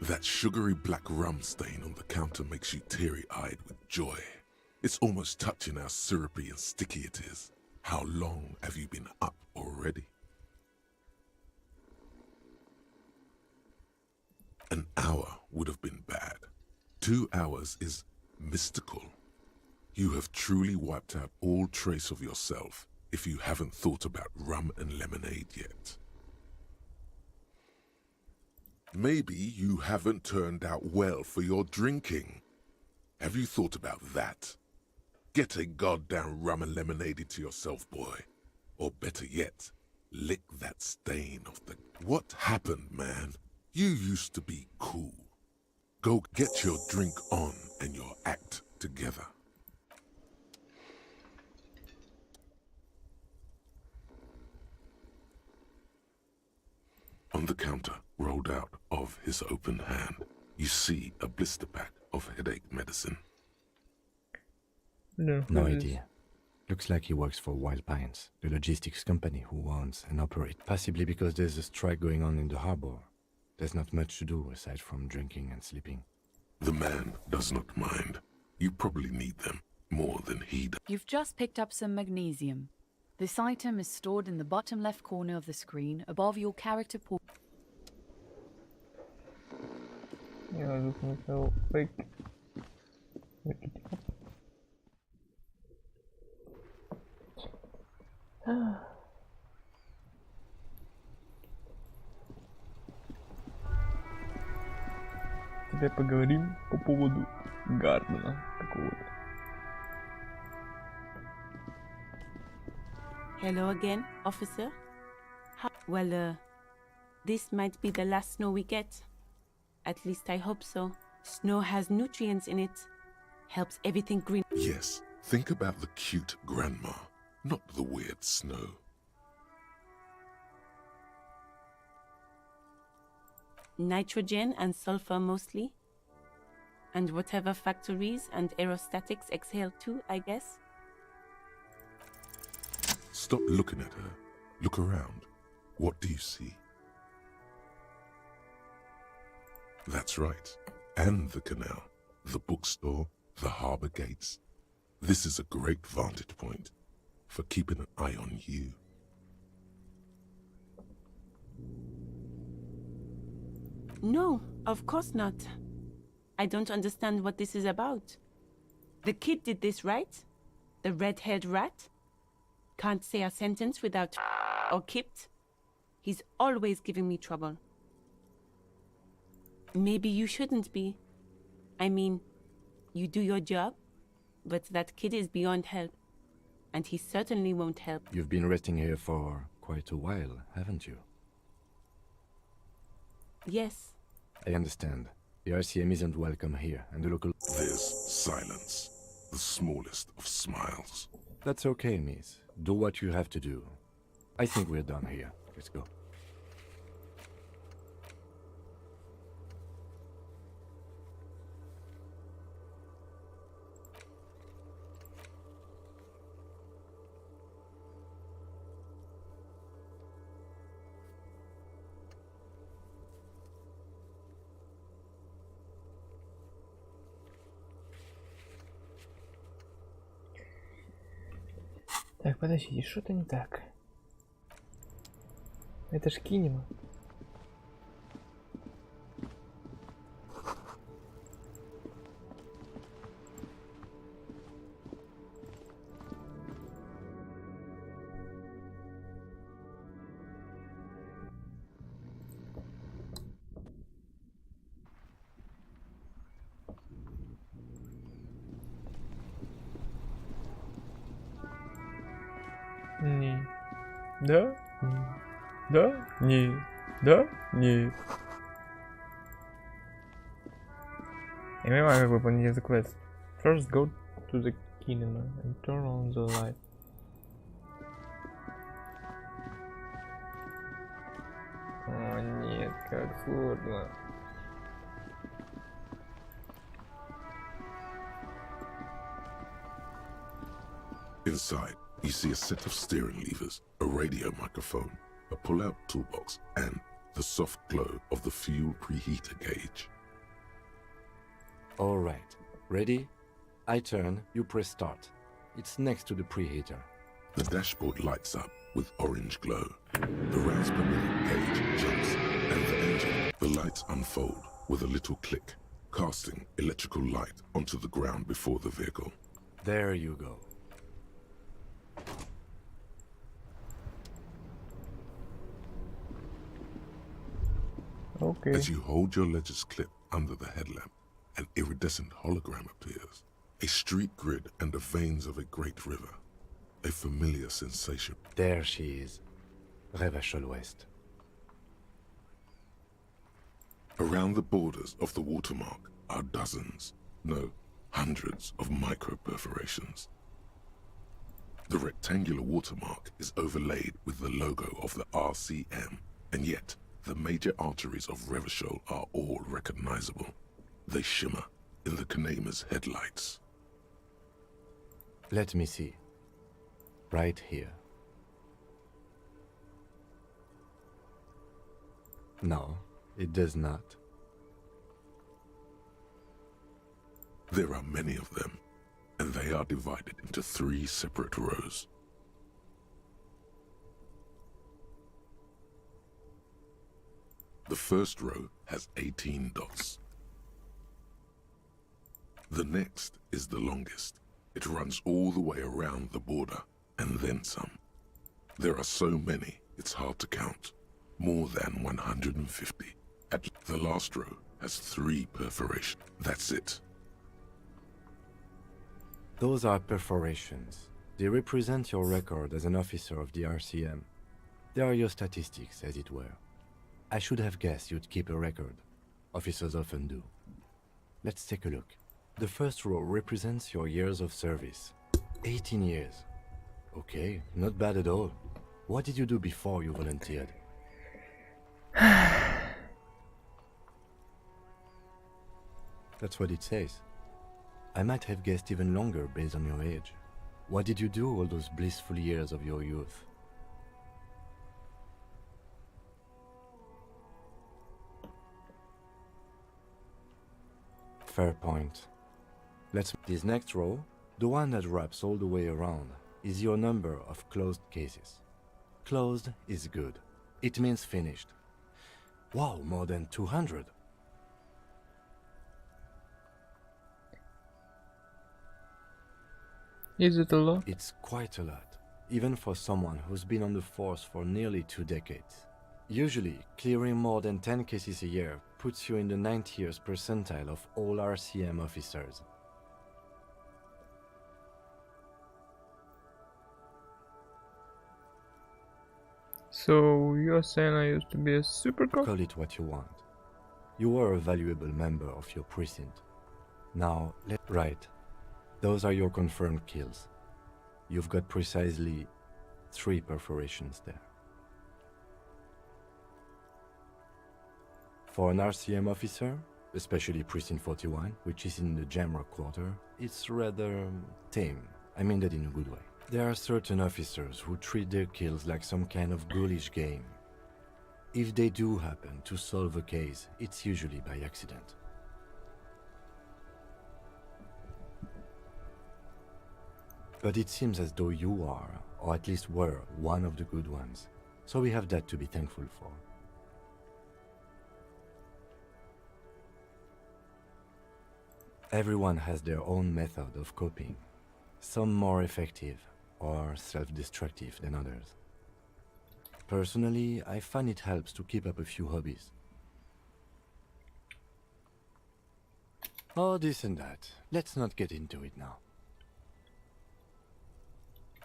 That sugary black rum stain on the counter makes you teary-eyed with joy. It's almost touching how syrupy and sticky it is. How long have you been up already? An hour would have been bad. 2 hours is mystical. You have truly wiped out all trace of yourself if you haven't thought about rum and lemonade yet. Maybe you haven't turned out well for your drinking. Have you thought about that? Get a goddamn rum and lemonade into yourself, boy. Or better yet, lick that stain off the... What happened, man? You used to be cool. Go get your drink on and your act together. On the counter, rolled out of his open hand, you see a blister pack of headache medicine. No idea. Looks like he works for Wild Pines, the logistics company who owns and operates. Possibly because there's a strike going on in the harbor. There's not much to do aside from drinking and sleeping. The man does not mind. You probably need them more than he does. You've just picked up some magnesium. This item is stored in the bottom left corner of the screen above your character portrait. Я запомнил фейк. Теперь поговорим по поводу Гардена какого-то. Hello again, officer. Well, this might be the last snow we get. At least I hope so. Snow has nutrients in it. Helps everything green. Yes, think about the cute grandma, not the weird snow. Nitrogen and sulfur mostly. And whatever factories and aerostatics exhale too, I guess. Stop looking at her. Look around. What do you see? That's right. And the canal, the bookstore, the harbor gates. This is a great vantage point for keeping an eye on you. No, of course not. I don't understand what this is about. The kid did this, right? The red-haired rat? Can't say a sentence without or kipped. He's always giving me trouble. Maybe you shouldn't be. I mean, you do your job, but that kid is beyond help. And he certainly won't help. You've been resting here for quite a while, haven't you? Yes. I understand. The RCM isn't welcome here, and the local... There's silence, the smallest of smiles. That's okay, miss. Do what you have to do. I think we're done here. Let's go. Так, подожди, что-то не так. Это ж кинема. Не. Да? Да? Не. Да? Не. Я не понимаю, как выполнить этот квест. First go to the cinema and turn on the light. О нет, как сложно. Inside, you see a set of steering levers, a radio microphone, a pull-out toolbox, and the soft glow of the fuel preheater gauge. All right. Ready? I turn, you press start. It's next to the preheater. The dashboard lights up with orange glow. The rounds per minute gauge jumps, and the engine, the lights unfold with a little click, casting electrical light onto the ground before the vehicle. There you go. Okay. As you hold your ledger's clip under the headlamp, an iridescent hologram appears. A street grid and the veins of a great river. A familiar sensation. There she is. Revachol West. Around the borders of the watermark are dozens, no, hundreds of micro-perforations. The rectangular watermark is overlaid with the logo of the RCM, and yet the major arteries of Revachol are all recognizable. They shimmer in the Kanema's headlights. Let me see. Right here. No, it does not. There are many of them, and they are divided into 3 separate rows. The first row has 18 dots. The next is the longest. It runs all the way around the border, and then some. There are so many, it's hard to count. More than 150. The last row has 3 perforations. That's it. Those are perforations. They represent your record as an officer of the RCM. They are your statistics, as it were. I should have guessed you'd keep a record. Officers often do. Let's take a look. The first row represents your years of service. 18 years. Okay, not bad at all. What did you do before you volunteered? That's what it says. I might have guessed even longer based on your age. What did you do all those blissful years of your youth? Fair point. This next row, the one that wraps all the way around, is your number of closed cases. Closed is good. It means finished. Wow, more than 200. Is it a lot? It's quite a lot, even for someone who's been on the force for nearly 2 decades. Usually, clearing more than 10 cases a year puts you in the 90th percentile of all RCM officers. So you're saying I used to be a super cop? Call it what you want. You were a valuable member of your precinct. Now, right. Those are your confirmed kills. You've got precisely 3 perforations there. For an RCM officer, especially Precinct 41, which is in the Jamrock quarter, it's rather tame. I mean that in a good way. There are certain officers who treat their kills like some kind of ghoulish game. If they do happen to solve a case, it's usually by accident. But it seems as though you are, or at least were, one of the good ones. So we have that to be thankful for. Everyone has their own method of coping, some more effective or self-destructive than others. Personally, I find it helps to keep up a few hobbies. Oh, this and that. Let's not get into it now.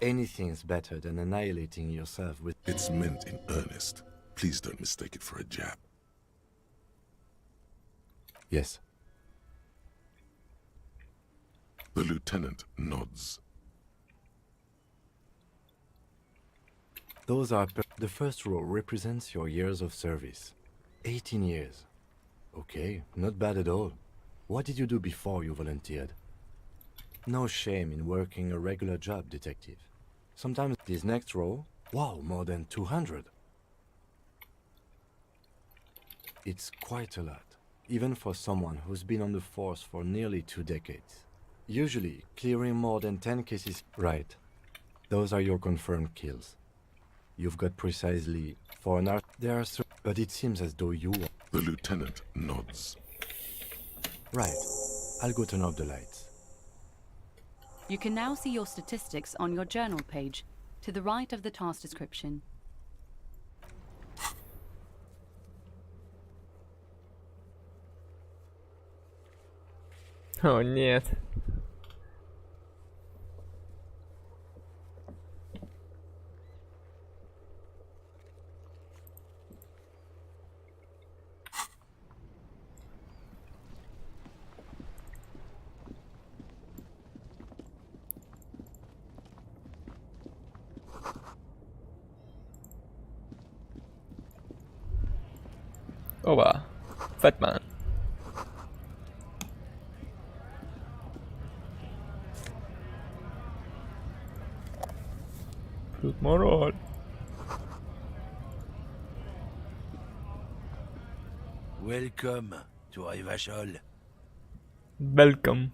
Anything's better than annihilating yourself with... It's meant in earnest. Please don't mistake it for a jab. Yes. The lieutenant nods. Those are... The first row represents your years of service. 18 years. Okay, not bad at all. What did you do before you volunteered? No shame in working a regular job, detective. Sometimes this next row... Wow, more than 200. It's quite a lot, even for someone who's been on the force for nearly 2 decades. Usually, clearing more than 10 cases... Right. Those are your confirmed kills. You've got precisely 4 hours. There are... But it seems as though you... The lieutenant nods. Right. I'll go turn off the lights. You can now see your statistics on your journal page, to the right of the task description. О, нет. Оба. Фэтмен. Тут мораль. Welcome to Rivachol. Welcome.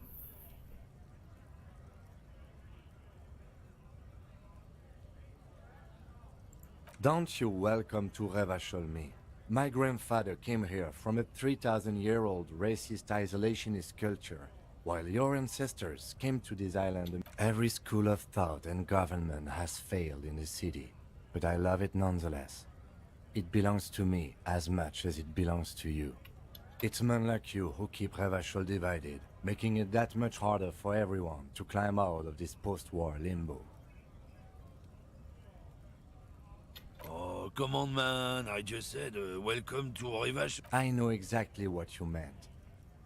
Don't you welcome to Revachol me. My grandfather came here from a 3,000-year-old racist isolationist culture, while your ancestors came to this island. Every school of thought and government has failed in the city, but I love it nonetheless. It belongs to me as much as it belongs to you. It's men like you who keep Revachol divided, making it that much harder for everyone to climb out of this post-war limbo. Oh, come on, man. I just said welcome to Rivachol. I know exactly what you meant.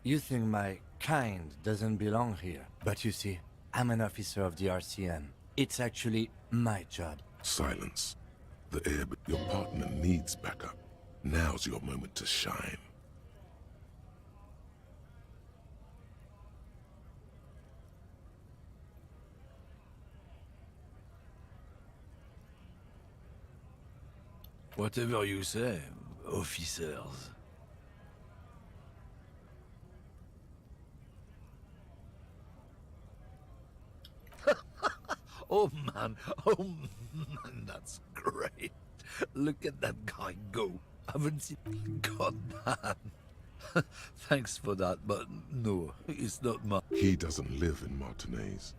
You think my kind doesn't belong here, but you see, I'm an officer of the RCM. It's actually my job. Silence. The air, but your partner needs backup. Now's your moment to shine. Whatever you say, officers. Oh man, that's great. Look at that guy go. Haven't seen. God man. Thanks for that, but no, it's not my. He doesn't live in Martinez.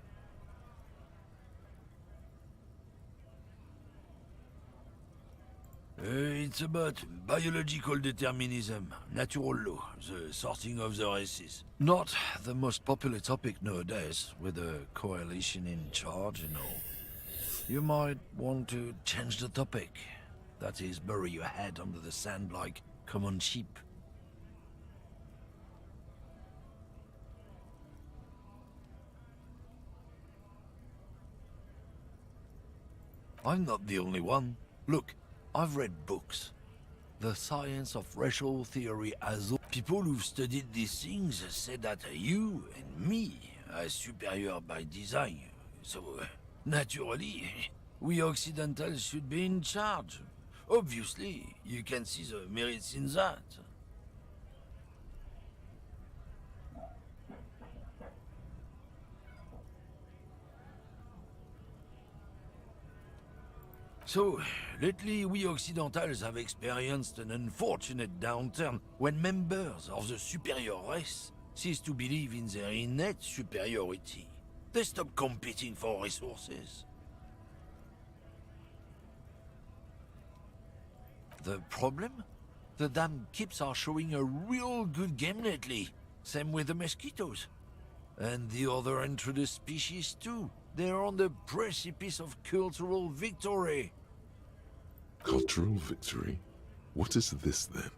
It's about biological determinism, natural law, the sorting of the races. Not the most popular topic nowadays, with a coalition in charge and all. You might want to change the topic. That is, bury your head under the sand like common sheep. I'm not the only one. Look, I've read books. The science of racial theory as people who've studied these things say that you and me are superior by design. So, naturally, we Occidentals should be in charge. Obviously, you can see the merits in that. So, lately we Occidentals have experienced an unfortunate downturn when members of the superior race cease to believe in their innate superiority. They stop competing for resources. The problem? The damn Kips are showing a real good game lately. Same with the mosquitoes. And the other introduced species too. They're on the precipice of cultural victory. Cultural victory? What is this then?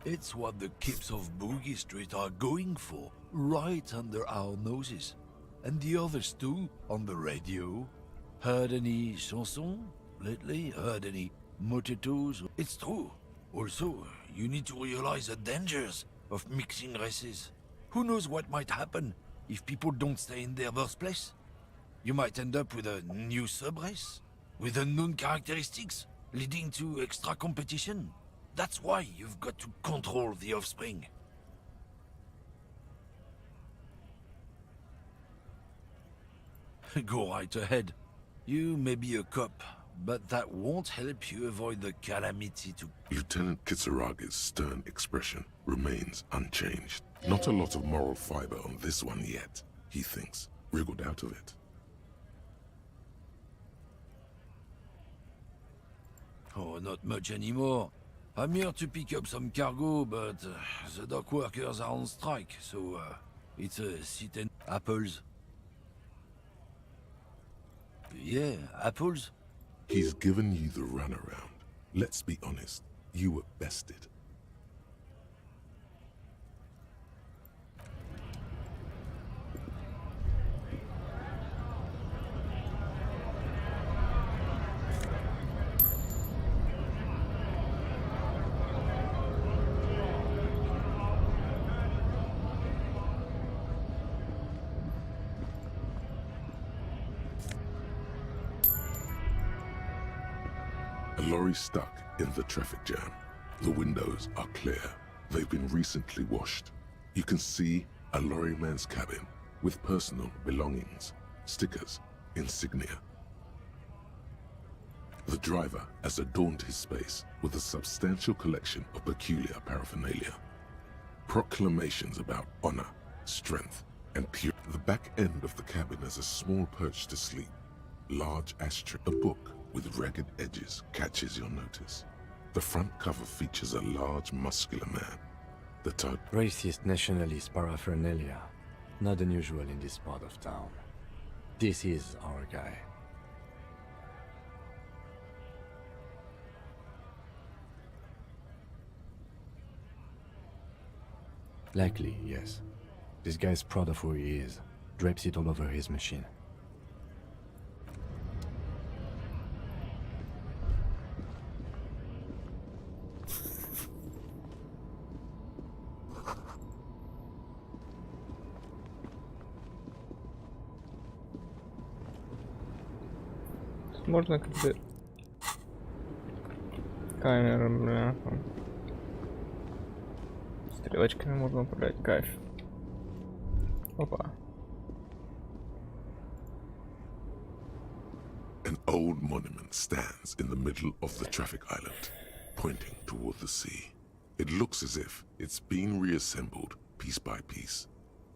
It's what the Kips of Boogie Street are going for, right under our noses. And the others too, on the radio. Heard any chansons lately? Heard any motetos? It's true. Also, you need to realize the dangers of mixing races. Who knows what might happen if people don't stay in their birthplace? You might end up with a new sub-race, with unknown characteristics, leading to extra competition. That's why you've got to control the offspring. Go right ahead. You may be a cop, but that won't help you avoid the calamity to... Lieutenant Kisaraga's stern expression remains unchanged. Not a lot of moral fiber on this one yet, he thinks, wriggled out of it. Oh, not much anymore. I'm here to pick up some cargo, but the dock workers are on strike, so it's a sit and apples. Yeah, apples. He's given you the runaround. Let's be honest, you were bested. A lorry stuck in the traffic jam. The windows are clear. They've been recently washed. You can see a lorryman's cabin with personal belongings, stickers, insignia. The driver has adorned his space with a substantial collection of peculiar paraphernalia. Proclamations about honor, strength, and purity. The back end of the cabin has a small perch to sleep. Large ashtray. A book with ragged edges catches your notice. The front cover features a large, muscular man. The type... Racist nationalist paraphernalia. Not unusual in this part of town. This is our guy. Likely, yes. This guy's proud of who he is. Drapes it all over his machine. Можно как-то камеру, бля, там. Стрелочками можно управлять, кайф. Опа. An old monument stands in the middle of the traffic island, pointing toward the sea. It looks as if it's been reassembled piece by piece,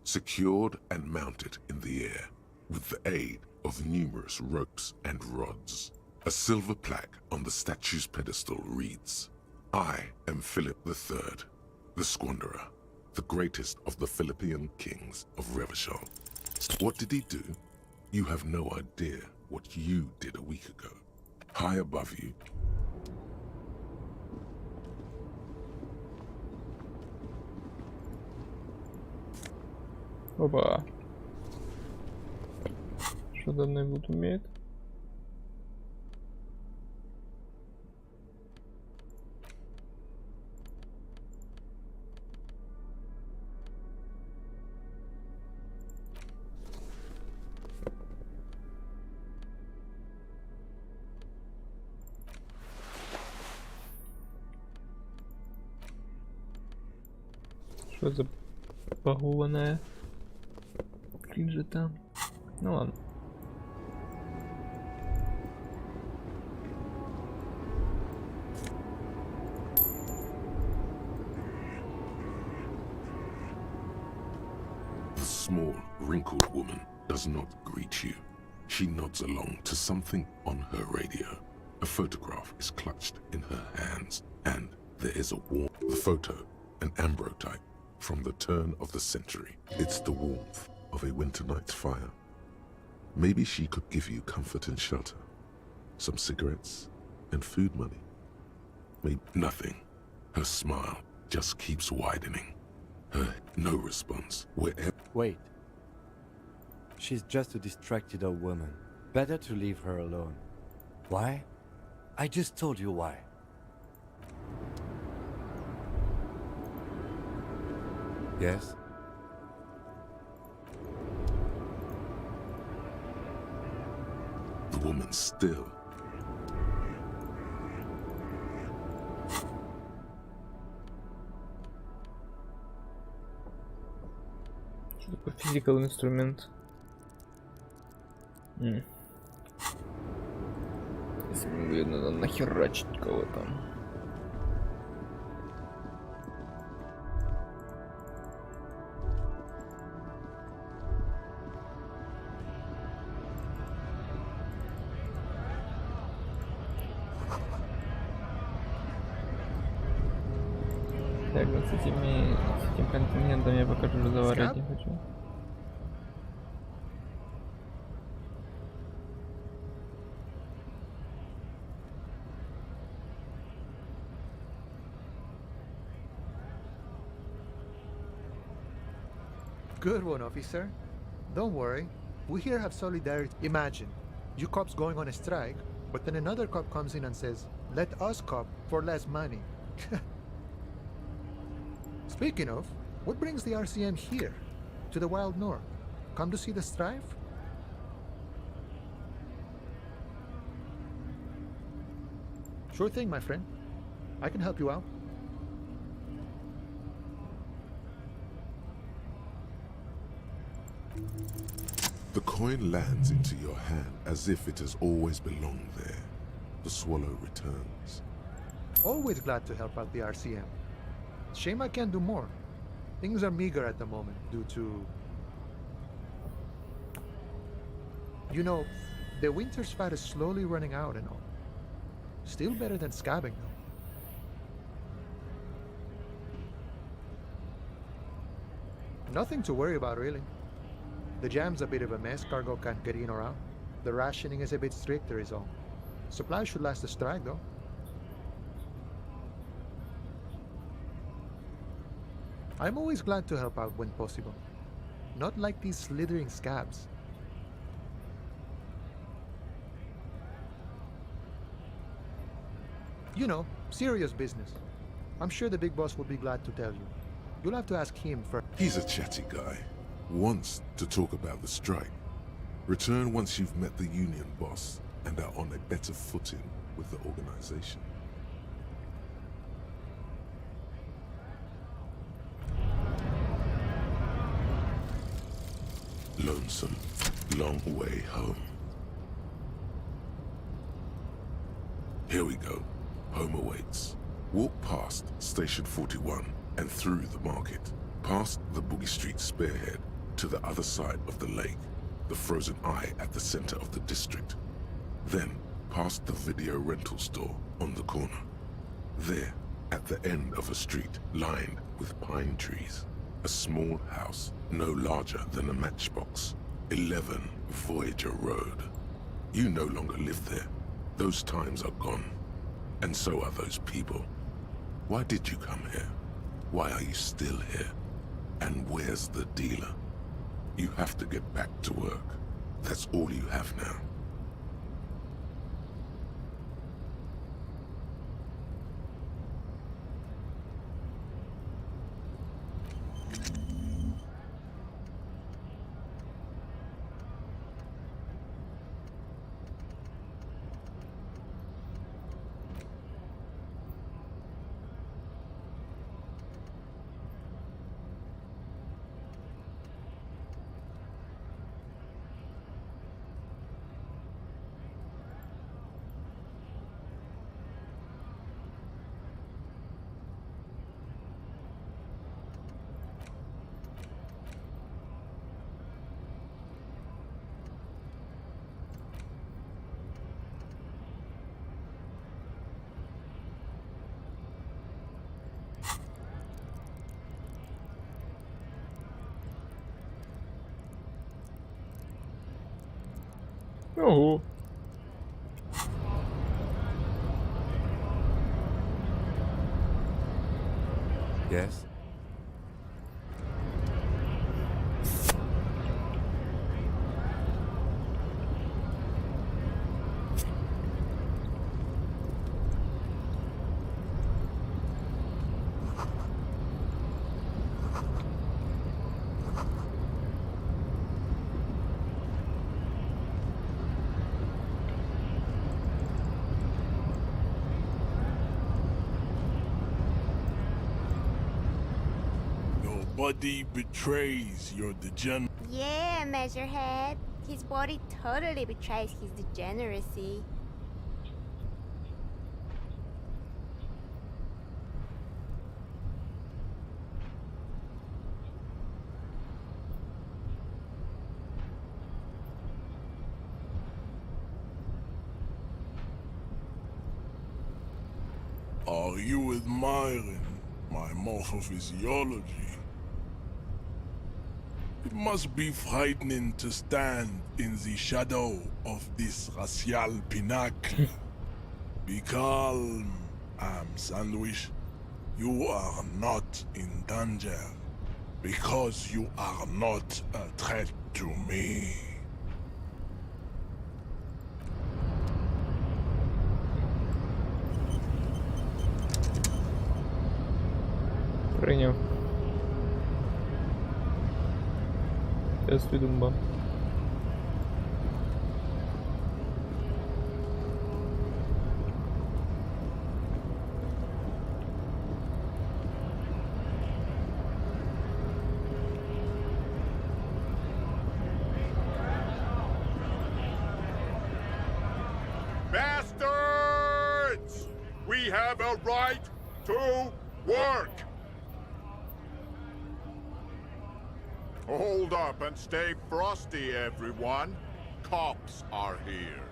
secured and mounted in the air with the aid of numerous ropes and rods. A silver plaque on the statue's pedestal reads, "I am Philip III, the Squanderer, the greatest of the Philippian kings of Revachol." What did he do? You have no idea what you did a week ago. High above you, Опа. Что данный вот умеет? Что за погуланая кринжа там? Ну ладно. the small, wrinkled woman does not greet you. She nods along to something on her radio. A photograph is clutched in her hands, and there is a the photo, an ambrotype from the turn of the century. It's the warmth of a winter night's fire. Maybe she could give you comfort and shelter, some cigarettes and food money. Maybe nothing. Her smile just keeps widening. Her no response wherever. Wait. She's just a distracted old woman. Better to leave her alone. Why? I just told you why. Yes? The woman still. Что такое физикал инструмент? Если мне надо нахерачить кого-то. Так, вот с этим контингентом я пока что разговаривать не хочу. Good one, officer. Don't worry. We here have solidarity. Imagine, you cops going on a strike, but then another cop comes in and says, let us cop for less money. Speaking of, what brings the RCM here, to the wild north? Come to see the strife? Sure thing, my friend. I can help you out. The coin lands into your hand as if it has always belonged there. The swallow returns. Always glad to help out the RCM. Shame I can't do more. Things are meager at the moment due to... You know, the winter's fat is slowly running out and all. Still better than scabbing, though. Nothing to worry about, really. The jam's a bit of a mess, cargo can't get in or out. The rationing is a bit stricter is all. Supplies should last the strike, though. I'm always glad to help out when possible. Not like these slithering scabs. You know, serious business. I'm sure the big boss will be glad to tell you. You'll have to ask him first. He's a chatty guy. Wants to talk about the strike. Return once you've met the union boss and are on a better footing with the organization. Lonesome, long way home. Here we go. Home awaits. Walk past Station 41 and through the market, past the Boogie Street spearhead to the other side of the lake, the frozen eye at the center of the district. Then past the video rental store on the corner. There, at the end of a street lined with pine trees, a small house no larger than a matchbox. 11 Voyager Road. You no longer live there. Those times are gone. And so are those people. Why did you come here? Why are you still here? And where's the dealer? You have to get back to work. That's all you have now. Oh. Yes? Nobody betrays your degenerate. Yeah, Measurehead. His body totally betrays his degeneracy. Are you admiring my morphophysiology. It must be frightening to stand in the shadow of this racial pinnacle. Be calm, Sandwich. You are not in danger, because you are not a threat to me. Прийняв. Сейчас відумба. Bastards! We have a right to work! Hold up and stay frosty, everyone. Cops are here.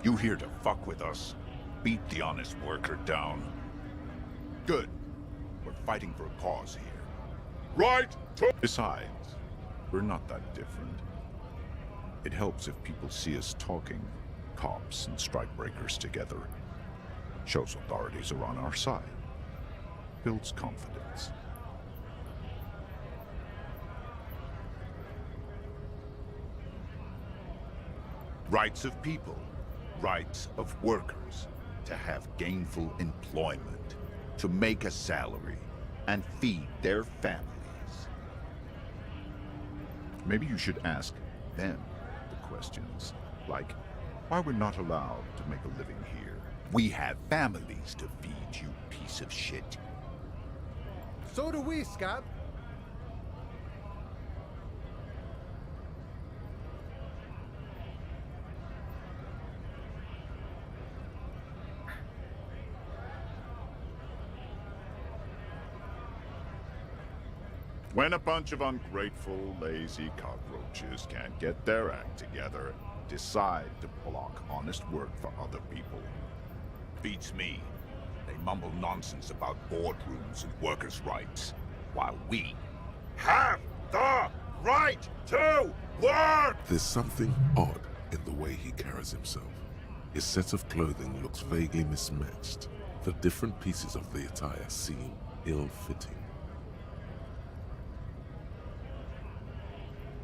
You here to fuck with us? Beat the honest worker down. Good. We're fighting for a cause here. Right to... Besides, we're not that different. It helps if people see us talking, cops and strikebreakers together. Shows authorities are on our side. Builds confidence. Rights of people, rights of workers, to have gainful employment, to make a salary, and feed their families. Maybe you should ask them the questions, like why we're not allowed to make a living here. We have families to feed, you piece of shit. So do we, Scab. When a bunch of ungrateful, lazy cockroaches can't get their act together, decide to block honest work for other people. Beats me. They mumble nonsense about boardrooms and workers' rights, while we have the right to work! There's something odd in the way he carries himself. His set of clothing looks vaguely mismatched. The different pieces of the attire seem ill-fitting.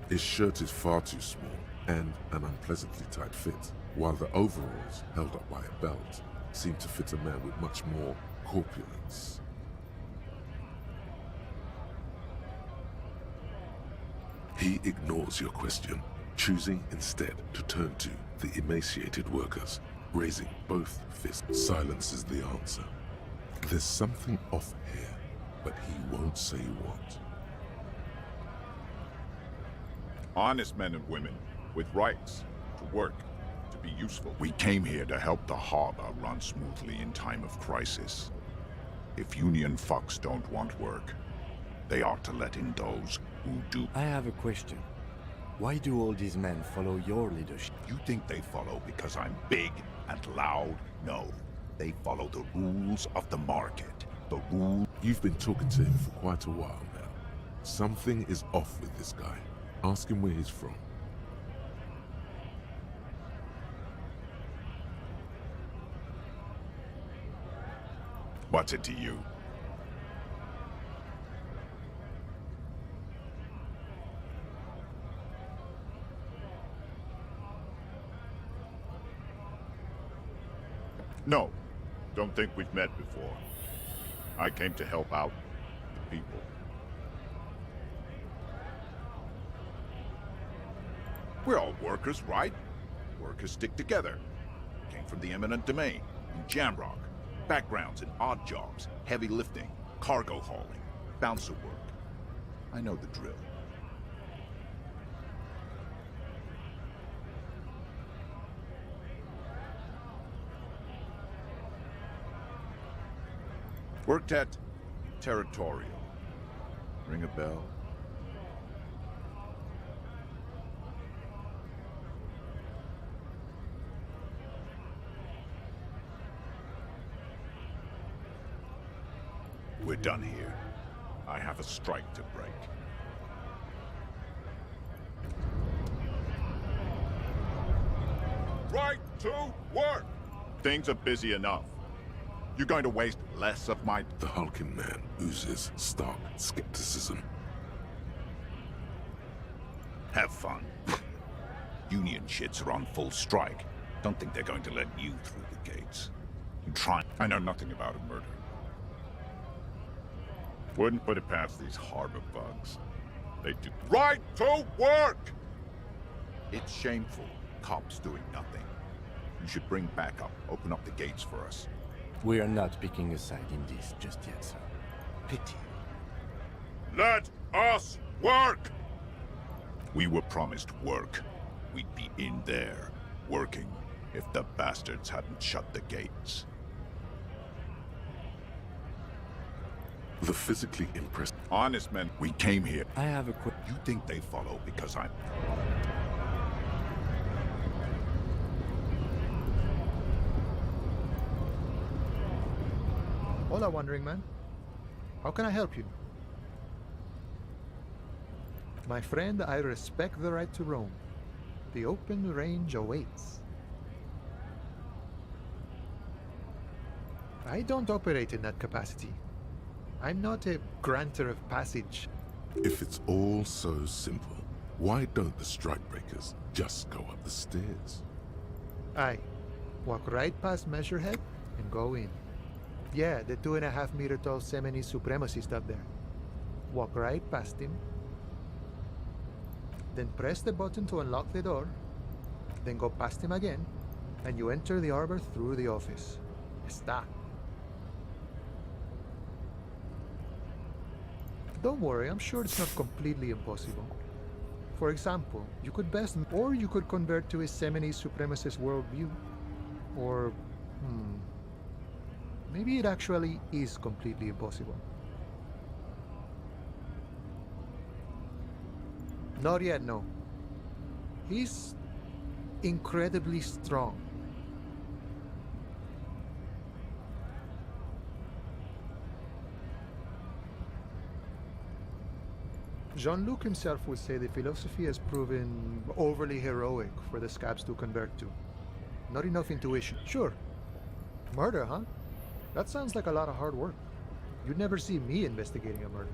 His shirt is far too small and an unpleasantly tight fit, while the overalls, held up by a belt, seem to fit a man with much more corpulence. He ignores your question, choosing instead to turn to the emaciated workers, raising both fists. Silence is the answer. There's something off here, but he won't say what. Honest men and women with rights to work, to be useful. We came here to help the harbor run smoothly in time of crisis. If union fucks don't want work, they ought to let in those who do. I have a question. Why do all these men follow your leadership? You think they follow because I'm big and loud? No. They follow the rules of the market. The rule. You've been talking to him for quite a while now. Something is off with this guy. Ask him where he's from. What's it to you? No, don't think we've met before. I came to help out the people. We're all workers, right? Workers stick together. Came from the eminent domain, in Jamrock. Backgrounds in odd jobs, heavy lifting, cargo hauling, bouncer work. I know the drill. Worked at Territorial. Ring a bell? We're done here. I have a strike to break. Right to work! Things are busy enough. You're going to waste less of my... The hulking man oozes stark skepticism. Have fun. Union shits are on full strike. Don't think they're going to let you through the gates. You try... I know nothing about a murder. Wouldn't put it past these harbor bugs. They do... Right to work! It's shameful. Cops doing nothing. You should bring backup. Open up the gates for us. We are not picking a side in this just yet, sir. Pity. Let us work! We were promised work. We'd be in there, working, if the bastards hadn't shut the gates. The physically impressed... Honest men, we came here. I have a quick... You think they follow because I'm... Hola, Wandering Man. How can I help you? My friend, I respect the right to roam. The open range awaits. I don't operate in that capacity. I'm not a granter of passage. If it's all so simple, why don't the strikebreakers just go up the stairs? Aye. Walk right past Measurehead and go in. Yeah, the 2.5 meter tall Semini supremacist up there. Walk right past him. Then press the button to unlock the door. Then go past him again, and you enter the arbor through the office. Está. Don't worry, I'm sure it's not completely impossible. For example, you could or you could convert to a Semini supremacist worldview. Or, maybe it actually is completely impossible. Not yet, no. He's incredibly strong. Jean-Luc himself would say the philosophy has proven overly heroic for the scabs to convert to. Not enough intuition. Sure. Murder, huh? That sounds like a lot of hard work. You'd never see me investigating a murder.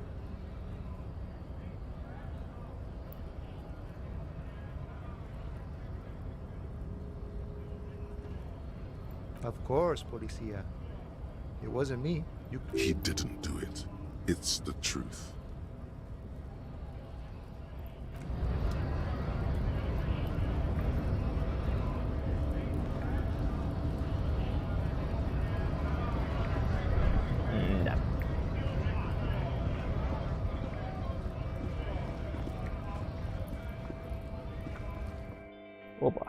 Of course, Policia. It wasn't me. He didn't do it. It's the truth. Опа.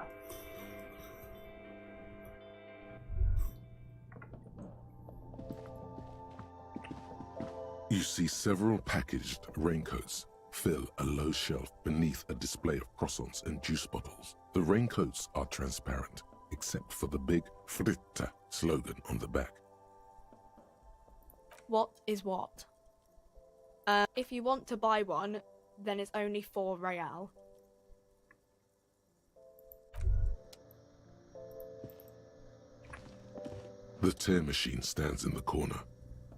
You see several packaged raincoats fill a low shelf beneath a display of croissants and juice bottles. The raincoats are transparent, except for the big Fritta slogan on the back. What is what? If you want to buy one, then it's only 4 real. The tear machine stands in the corner.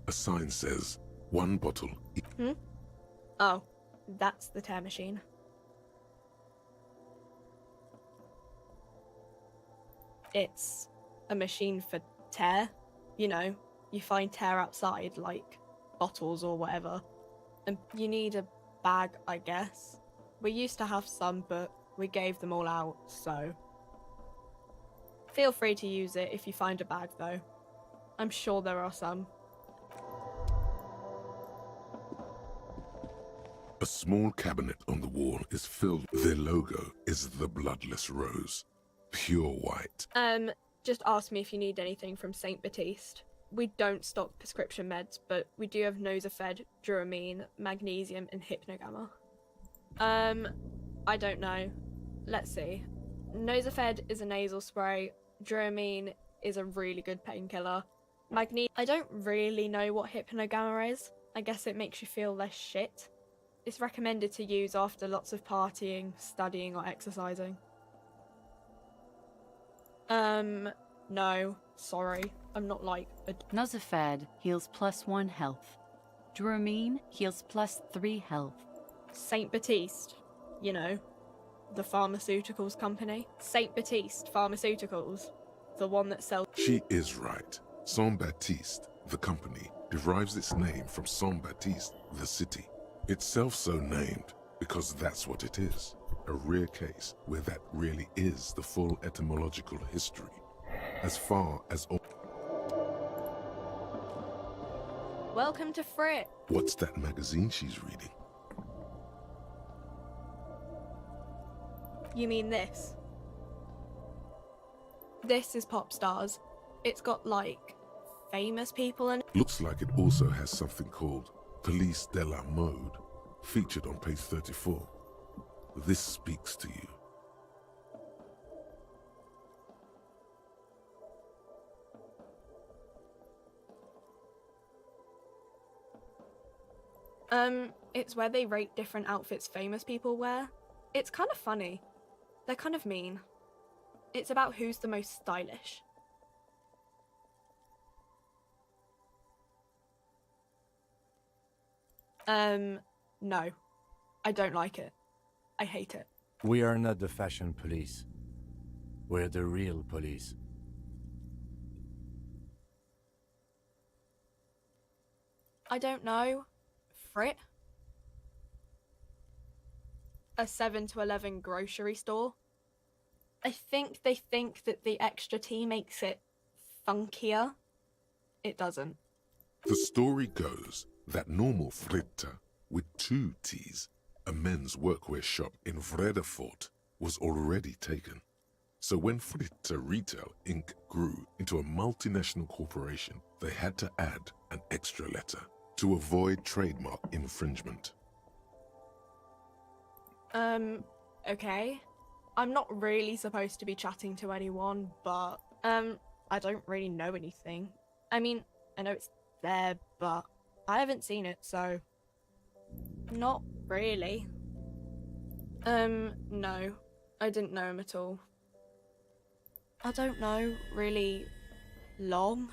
A sign says, 1 bottle. Oh, that's the tear machine. It's a machine for tear. You know, you find tear outside, like bottles or whatever. And you need a bag, I guess. We used to have some, but we gave them all out, so... Feel free to use it if you find a bag, though. I'm sure there are some. A small cabinet on the wall is filled. Their logo is the bloodless rose. Pure white. Just ask me if you need anything from St. Baptiste. We don't stock prescription meds, but we do have Nosafed, Duramine, Magnesium, and Hypnogamma. I don't know. Let's see. Nosafed is a nasal spray. Duramine is a really good painkiller. I don't really know what hypnogamma is. I guess it makes you feel less shit. It's recommended to use after lots of partying, studying, or exercising. No, sorry. I'm not like a... Nuzafed heals +1 health. Dramine heals +3 health. Saint Baptiste, you know, the pharmaceuticals company. Saint Baptiste Pharmaceuticals, the one that sells... She is right. Saint Baptiste, the company, derives its name from Saint Baptiste, the city. Itself so named because that's what it is. A rare case where that really is the full etymological history. As far as... Welcome to Frit. What's that magazine she's reading? You mean this? This is Pop Stars. It's got, like, famous people in it. Looks like it also has something called Police de la Mode, featured on page 34. This speaks to you. It's where they rate different outfits famous people wear. It's kind of funny. They're kind of mean. It's about who's the most stylish. No. I don't like it. I hate it. We are not the fashion police. We're the real police. I don't know. Frit? A 7 to 11 grocery store? I think they think that the extra T makes it funkier. It doesn't. The story goes that normal Fritta, with 2 T's, a men's workwear shop in Vredefort, was already taken. So when Fritta Retail Inc. grew into a multinational corporation, they had to add an extra letter to avoid trademark infringement. Okay. I'm not really supposed to be chatting to anyone, but, I don't really know anything. I mean, I know it's there, but I haven't seen it, so... Not really. No. I didn't know him at all. I don't know, really... long?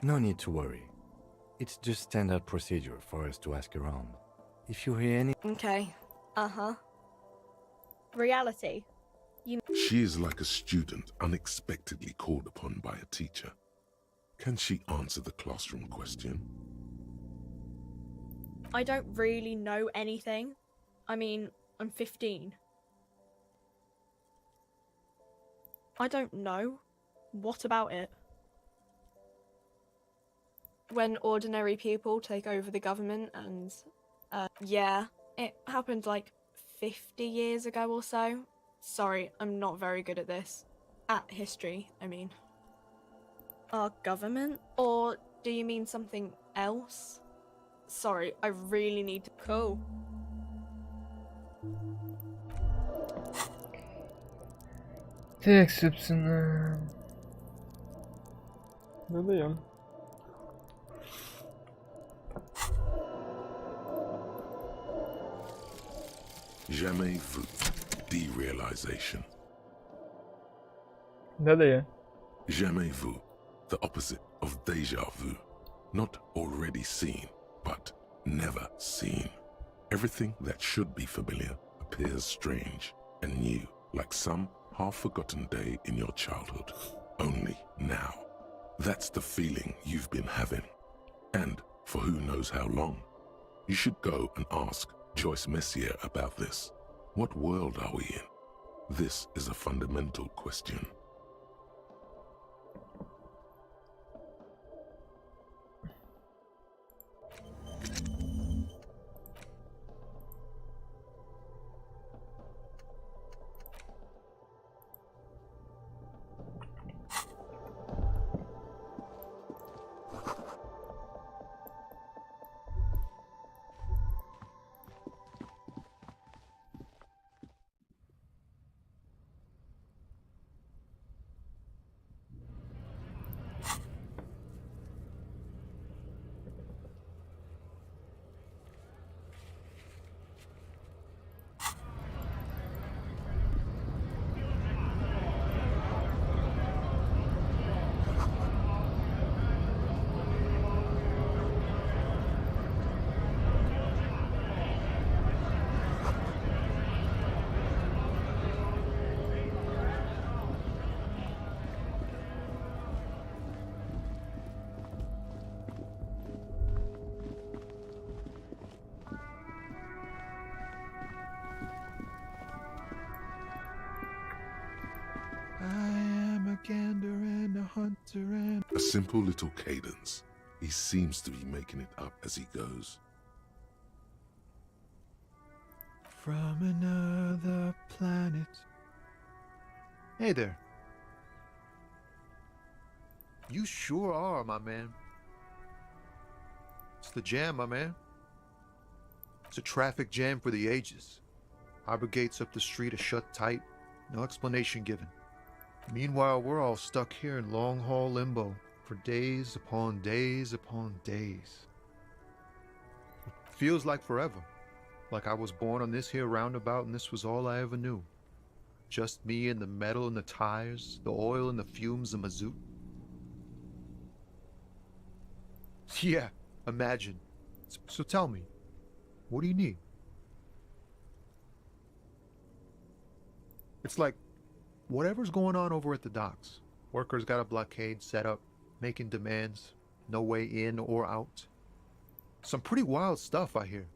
No need to worry. It's just standard procedure for us to ask around. If you hear any... Okay. Uh-huh. Reality. She is like a student unexpectedly called upon by a teacher. Can she answer the classroom question? I don't really know anything. I mean, I'm 15. I don't know. What about it? When ordinary people take over the government and, yeah, it happened like 50 years ago or so. Sorry, I'm not very good at this. At history, I mean. Our government? Or do you mean something else? Sorry, I really need to... Cool. Так, собственно... Задаем. Jamais vu. Derealization. Да-да. Jamais vu. The opposite of déjà vu. Not already seen, but never seen. Everything that should be familiar appears strange and new, like some half-forgotten day in your childhood. Only now. That's the feeling you've been having. And for who knows how long. You should go and ask Joyce Messier about this. What world are we in? This is a fundamental question. hunter and... A simple little cadence. He seems to be making it up as he goes. From another planet. Hey there. You sure are, my man. It's the jam, my man. It's a traffic jam for the ages. Harbor gates up the street are shut tight. No explanation given. Meanwhile, we're all stuck here in long-haul limbo for days upon days upon days. It feels like forever. Like I was born on this here roundabout and this was all I ever knew. Just me and the metal and the tires, the oil and the fumes of mazout. Yeah, imagine. So tell me, what do you need? It's like, whatever's going on over at the docks. Workers got a blockade set up, making demands, no way in or out. Some pretty wild stuff, I hear.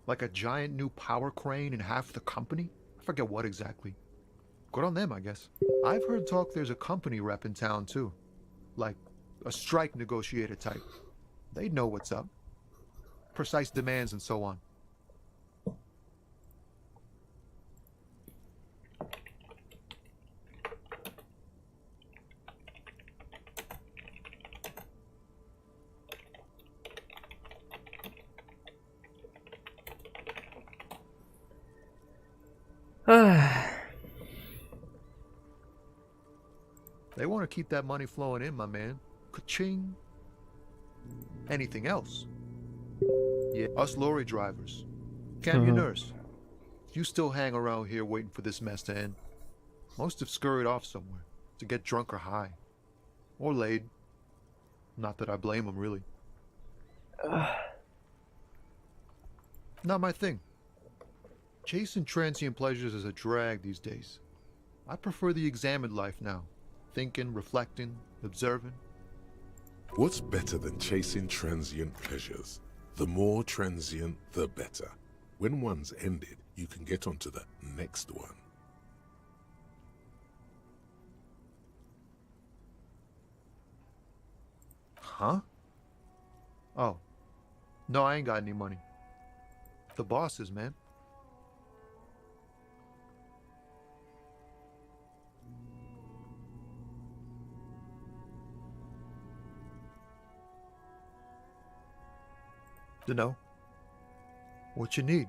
Like a giant new power crane in half the company? I forget what exactly. Good on them, I guess. I've heard talk there's a company rep in town, too. Like, a strike negotiator type. They'd know what's up. Precise demands and so on. They want to keep that money flowing in, my man. Ka-ching. Anything else? Yeah, us lorry drivers. Camioners. You still hang around here waiting for this mess to end. Most have scurried off somewhere to get drunk or high. Or laid. Not that I blame them, really. Not my thing. Chasing transient pleasures is a drag these days. I prefer the examined life now. Thinking, reflecting, observing. What's better than chasing transient pleasures? The more transient, the better. When one's ended, you can get onto the next one. Huh? Oh. No, I ain't got any money. The bosses, man. Dunno. What you need?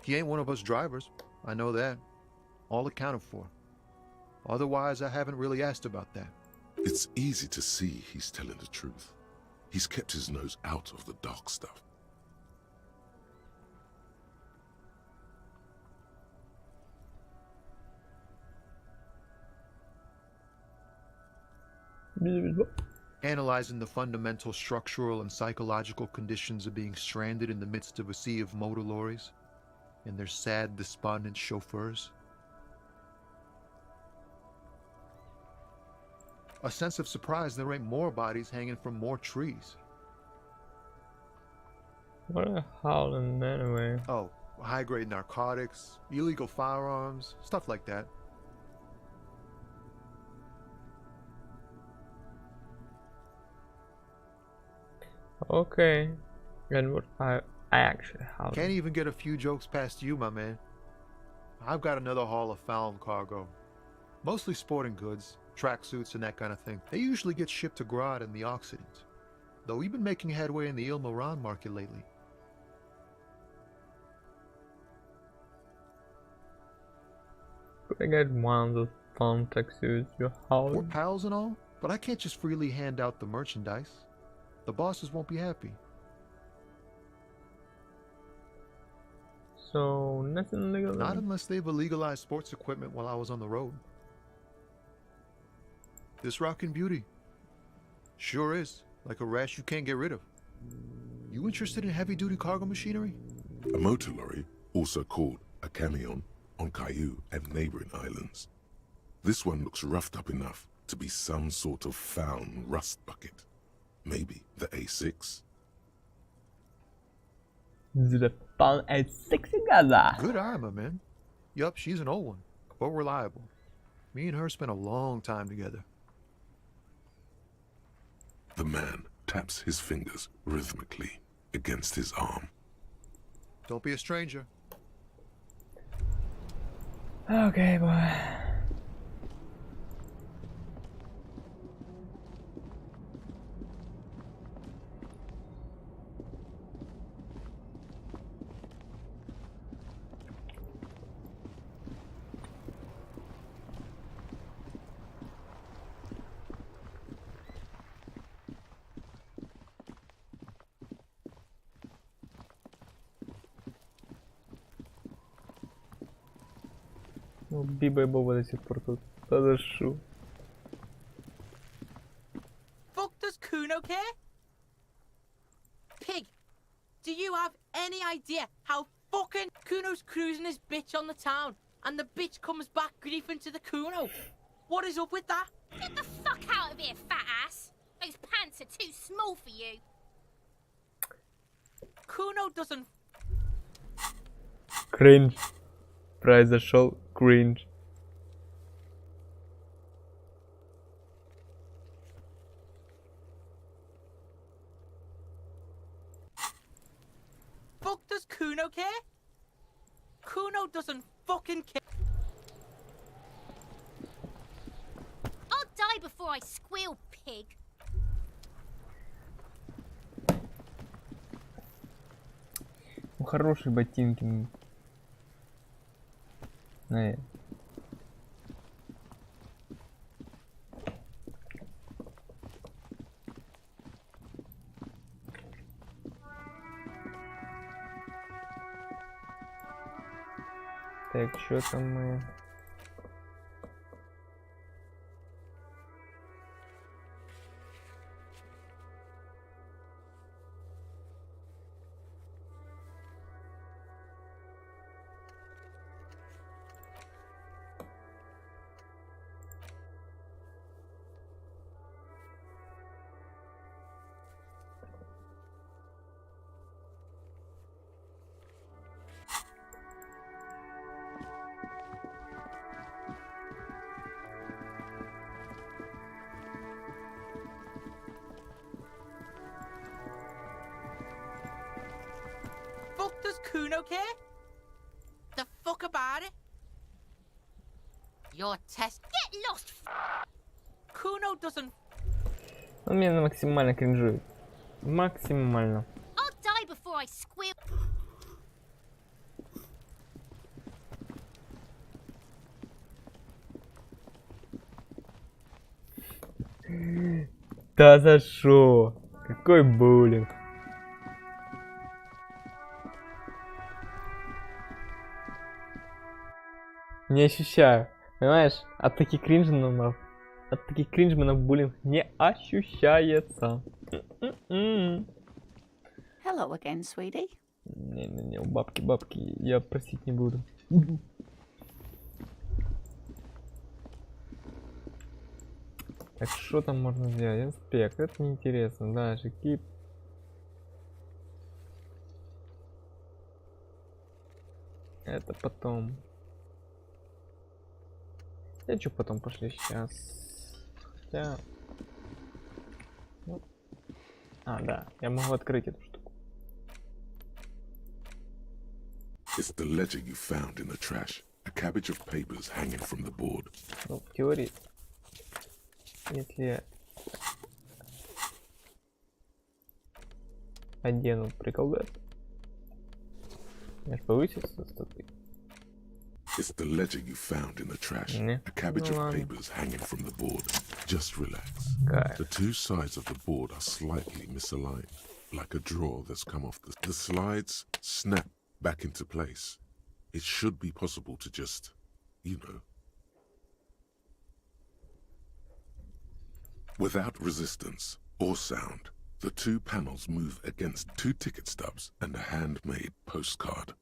He ain't one of us drivers. I know that. All accounted for. Otherwise, I haven't really asked about that. It's easy to see he's telling the truth. He's kept his nose out of the dark stuff. Analyzing the fundamental structural and psychological conditions of being stranded in the midst of a sea of motor lorries and their sad, despondent chauffeurs. A sense of surprise there ain't more bodies hanging from more trees. What the hell anyway? Oh, high-grade narcotics, illegal firearms, stuff like that. Okay, and what I actually have. Can't even get a few jokes past you, my man. I've got another haul of found cargo. Mostly sporting goods, tracksuits and that kind of thing. They usually get shipped to Grad in the Occident. Though we've been making headway in the Il Moran market lately. Could I get one of those fun tracksuits you have? We're pals and all, but I can't just freely hand out the merchandise. The bosses won't be happy. So, nothing legal? Not unless they've illegalized sports equipment while I was on the road. This rockin' beauty. Sure is. Like a rash you can't get rid of. You interested in heavy-duty cargo machinery? A motor lorry, also called a camion, on Caillou and neighboring islands. This one looks roughed up enough to be some sort of found rust bucket. Maybe the A6. The found A6 together. Good eye, my man. Yup, she's an old one. but reliable. Me and her spent a long time together. The man taps his fingers rhythmically against his arm. Don't be a stranger. Okay, boy. Ну, Биба и Боба до сих пор тут. Да шу. Fuck does Kuno care? Pig, do you have any idea how fucking Kuno's cruising his bitch on the town and the bitch comes back griefing to the Kuno? What is up with that? Get the fuck out of here, fat ass! Those pants are too small for you. Kuno doesn't. Кринж. Произошел кринж. Fuck does Kuno care? Kuno doesn't fucking care. I'll die before I squeal, pig. Ну, хорошие ботинки. Эй. Так, что там мы? Fuck does Kuno care? The fuck about it? Your test. Get lost. Kuno doesn't. Он меня максимально кринжует. Максимально. I'll die before I squeal. Да за шо? Какой буллинг? Не ощущаю. Понимаешь? От таких кринжменов буллинг не ощущается. Hello again, sweetie. Не-не-не, у бабки, я просить не буду. Так что там можно сделать? Инспект, это неинтересно. Дальше кип. Это потом. Я чё потом пошли сейчас? Хотя... Ну. А, да, я могу открыть эту штуку. It's the ledger you found in the trash. A cabbage of papers hanging from the board. Ну, в теории, если я одену приколдес, я ж повысился статы. It's the ledger you found in the trash. A cabbage of papers hanging from the board. Just relax. The two sides of the board are slightly misaligned, like a drawer that's come off the slides snap back into place. It should be possible to just, you know, without resistance or sound, the two panels move against two ticket stubs and a handmade postcard.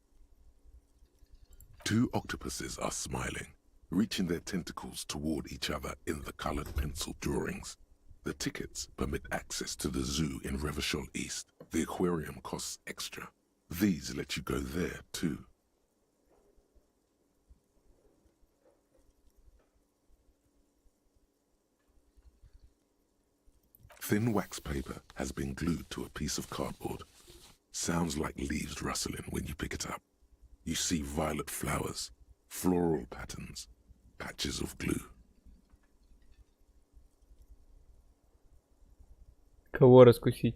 Two octopuses are smiling, reaching their tentacles toward each other in the colored pencil drawings. The tickets permit access to the zoo in Revachol East. The aquarium costs extra. These let you go there too. Thin wax paper has been glued to a piece of cardboard. Sounds like leaves rustling when you pick it up. You see violet flowers, floral patterns, patches of glue. Кого раскусить?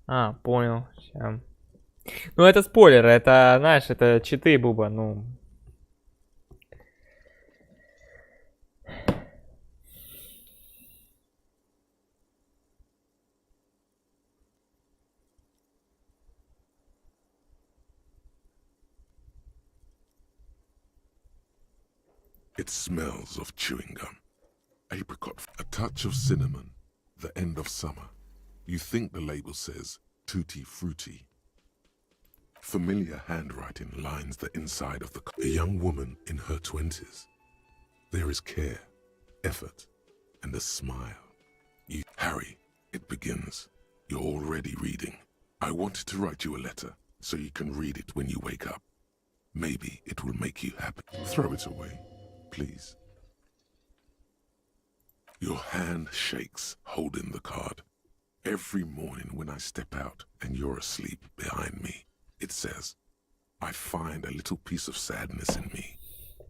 А, понял. Ща. Ну, это спойлер, это, знаешь, это читы, Буба, ну. It smells of chewing gum. Apricot, a touch of cinnamon, the end of summer. You think the label says tutti frutti. Familiar handwriting lines the inside of a young woman in her 20s. There is care, effort, and a smile. Harry, it begins. You're already reading. I wanted to write you a letter so you can read it when you wake up. Maybe it will make you happy. Throw it away, please. Your hand shakes holding the card. Every morning when I step out and you're asleep behind me, it says, I find a little piece of sadness in me.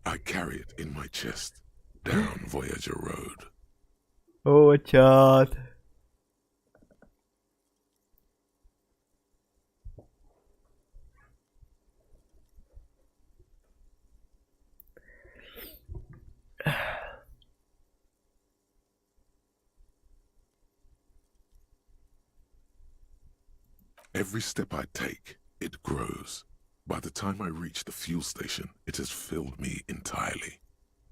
I carry it in my chest down Voyager Road. О, чат. Every step I take, it grows. By the time I reach the fuel station, it has filled me entirely.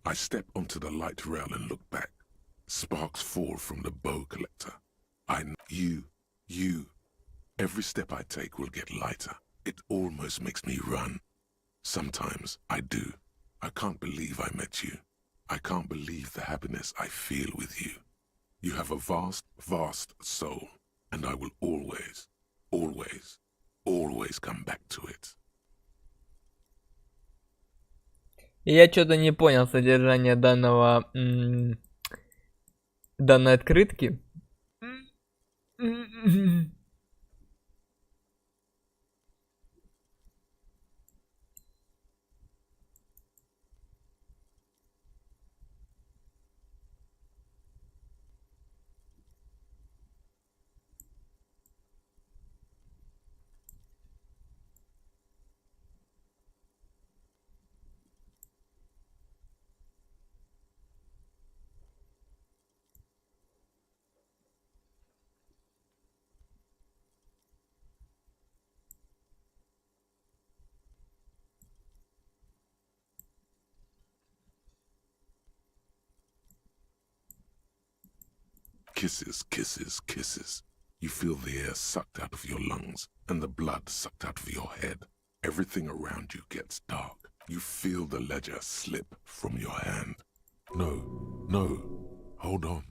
I step onto the light rail and look back. Sparks fall from the bow collector. I know you. Every step I take will get lighter. It almost makes me run. Sometimes I do. I can't believe I met you. I can't believe the happiness I feel with you. You have a vast, vast soul, and I will always come back to it. Я что-то не понял содержание данного данной открытки. Kisses, kisses, kisses. You feel the air sucked out of your lungs and the blood sucked out of your head. Everything around you gets dark. You feel the ledger slip from your hand. No, hold on.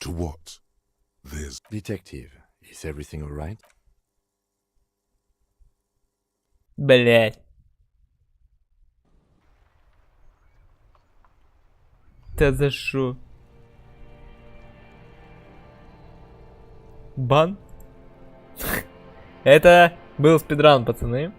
To what? There's... Detective, is everything alright? Блять. Да за шо? Бан? Это был спидран, пацаны.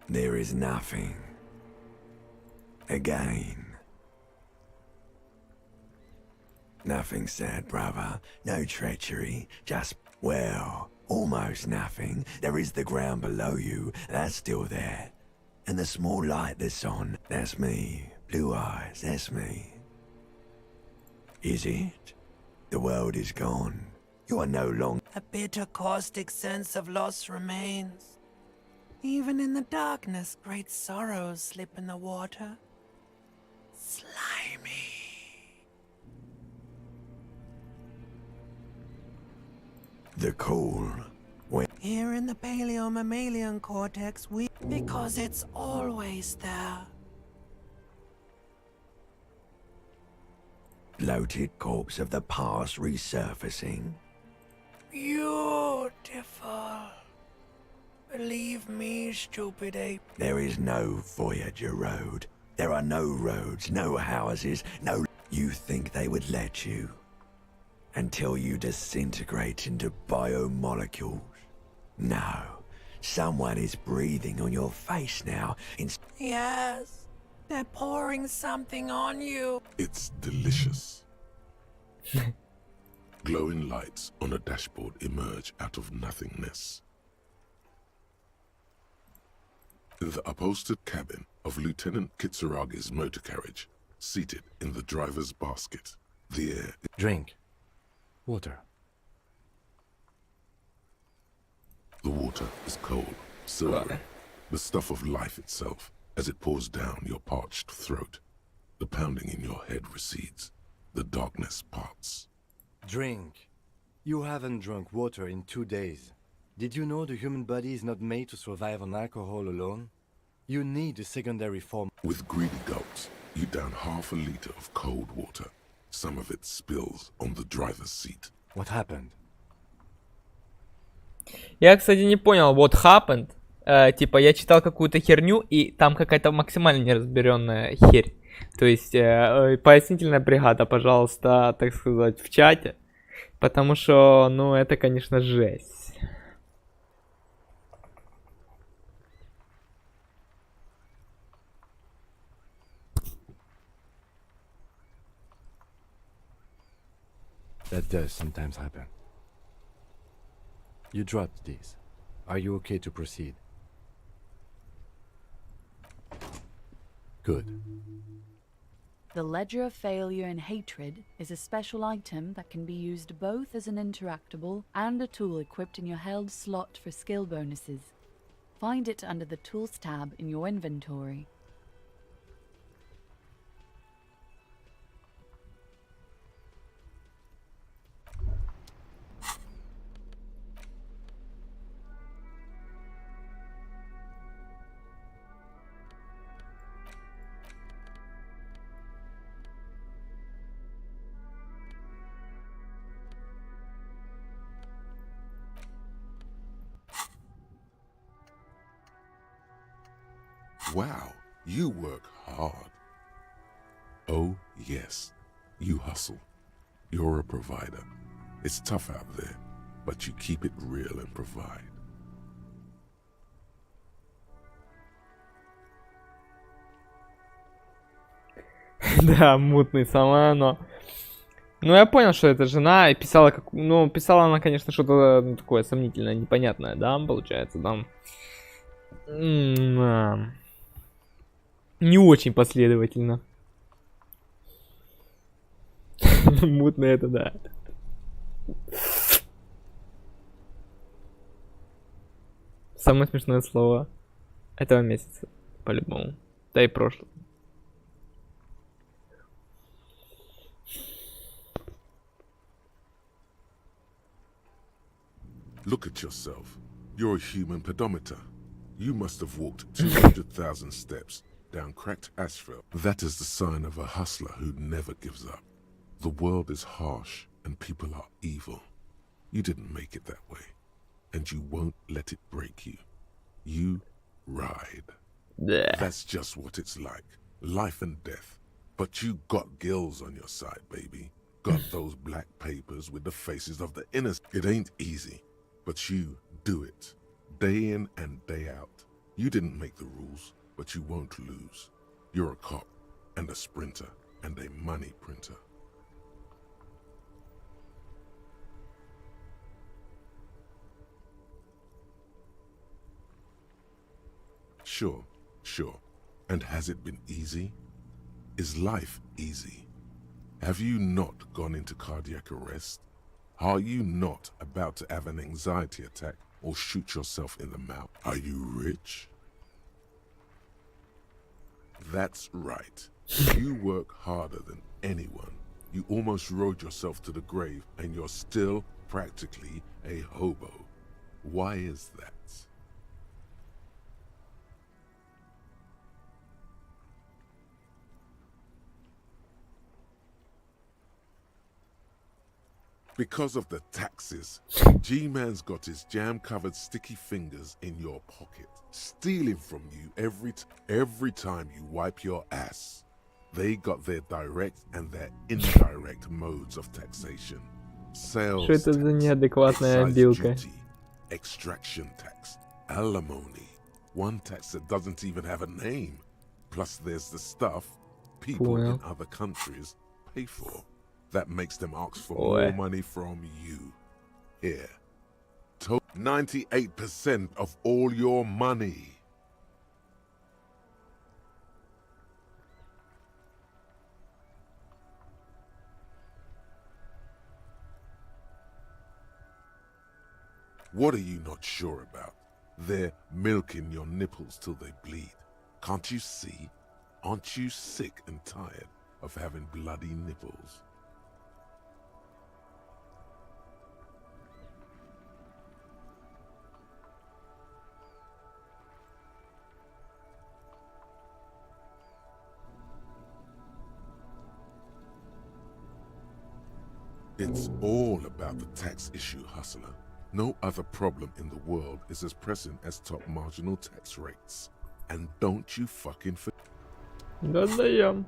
There is nothing. Again. Nothing sad, brother. No treachery. Just, well, almost nothing. There is the ground below you. That's still there. And the small light that's on, that's me. Blue eyes, that's me. Is it? The world is gone. You are no longer... A bitter caustic sense of loss remains. Even in the darkness, great sorrows slip in the water. Slimy. The cool. When... Here in the paleo-mammalian cortex, because it's always there. bloated corpse of the past resurfacing. Beautiful. Believe me, stupid ape. There is no Voyager Road. There are no roads, no houses, no... You think they would let you? Until you disintegrate into biomolecules? No. Someone is breathing on your face now. Yes, they're pouring something on you. It's delicious. Glowing lights on a dashboard emerge out of nothingness. In the upholstered cabin of Lieutenant Kitsuragi's motor carriage, seated in the driver's basket, the air... Drink. Water. The water is cold, silvery, the stuff of life itself, as it pours down your parched throat. The pounding in your head recedes. The darkness parts. Drink. You haven't drunk water in 2 days. Did you know the human body is not made to survive on alcohol alone? You need a secondary form. With greedy gulps, you down half a liter of cold water. Some of it spills on the driver's seat. What happened? Я, кстати, не понял, what happened. Типа, я читал какую-то херню, и там какая-то максимально неразберенная херь. То есть, пояснительная бригада, пожалуйста, так сказать, в чате. Потому что, ну, это, конечно, жесть. That does sometimes happen. You dropped these. Are you okay to proceed? Good. The Ledger of Failure and Hatred is a special item that can be used both as an interactable and a tool equipped in your held slot for skill bonuses. Find it under the Tools tab in your inventory. Wow, you work hard. Oh, yes, you hustle. You're a provider. It's tough out there, but you keep it real and provide. Да, мутный сама, но... Ну, я понял, что это жена, и писала, как... Ну, писала она, конечно, что-то такое сомнительное, непонятное, да, получается, там... Не очень последовательно. Мутно это, да. Самое смешное слово этого месяца, по-любому. Да и прошлого. Look at yourself. You're a human pedometer. You must have walked 200,000 steps down cracked asphalt. That is the sign of a hustler who never gives up. The world is harsh and people are evil. You didn't make it that way, and you won't let it break you. You ride. Yeah. That's just what it's like. Life and death. But you got gills on your side, baby. Got those black papers with the faces of the innocent. It ain't easy, but you do it. Day in and day out. You didn't make the rules, but you won't lose. You're a cop, and a sprinter, and a money printer. Sure, sure. And has it been easy? Is life easy? Have you not gone into cardiac arrest? Are you not about to have an anxiety attack or shoot yourself in the mouth? Are you rich? That's right. You work harder than anyone. You almost rode yourself to the grave and you're still practically a hobo. Why is that? Because of the taxes, G-Man's got his jam-covered sticky fingers in your pocket, stealing from you every time you wipe your ass. They got their direct and their indirect modes of taxation. Sales Что это за tax, неадекватная excise обилка? duty, extraction tax, alimony, one tax that doesn't even have a name. Plus there's the stuff people in other countries pay for. That makes them ask for more money from you. Here. 98% of all your money. What are you not sure about? They're milking your nipples till they bleed. Can't you see? Aren't you sick and tired of having bloody nipples? It's all about the tax issue, hustler. No other problem in the world is as pressing as top marginal tax rates. And don't you fucking forget. Да-даем.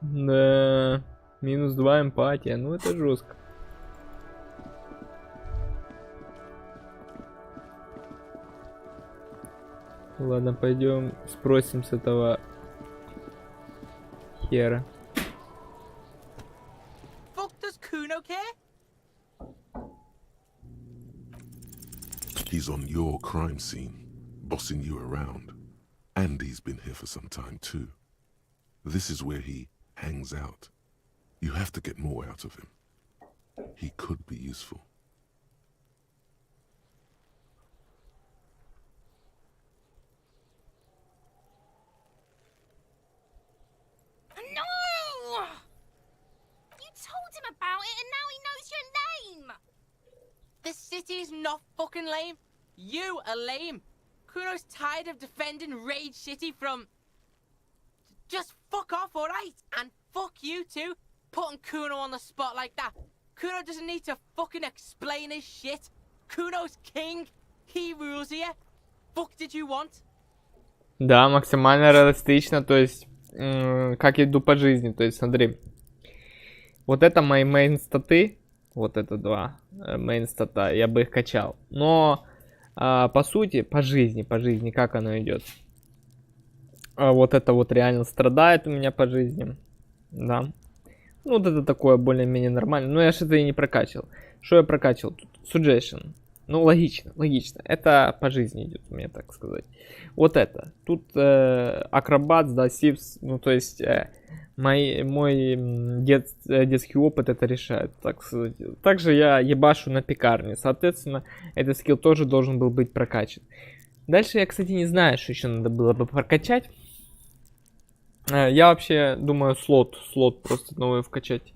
Да, минус 2 эмпатия, ну это жестко. Ладно, пойдем спросим с этого хера. Fuck does Kuno care? He's on your crime scene, bossing you around. And he's been here for some time too. This is where he hangs out. You have to get more out of him. He could be useful. No! You told him about it and now he knows your name! The city's not fucking lame. You are lame. Kuno's tired of defending Rage City from... Just fuck off, alright? And fuck you too, putting Kuno on the spot like that. Kuno doesn't need to fucking explain his shit. Kuno's king. He rules here. Fuck did you want? Да, максимально реалистично, то есть, как я иду по жизни, то есть, смотри. Вот это мои мейн статы, вот это два мейн стата, я бы их качал. Но, по сути, по жизни, как оно идет. Вот это вот реально страдает у меня по жизни, да. Ну, вот это такое более-менее нормально, но я же это и не прокачивал. Что я прокачивал тут? Suggestion. Ну, логично. Это по жизни идет, у меня так сказать. Вот это. Тут акробат, да, сивс, ну, то есть мой детский опыт это решает, так сказать. Также я ебашу на пекарне, соответственно, этот скилл тоже должен был быть прокачан. Дальше я, кстати, не знаю, что еще надо было бы прокачать. Я вообще думаю слот просто новый вкачать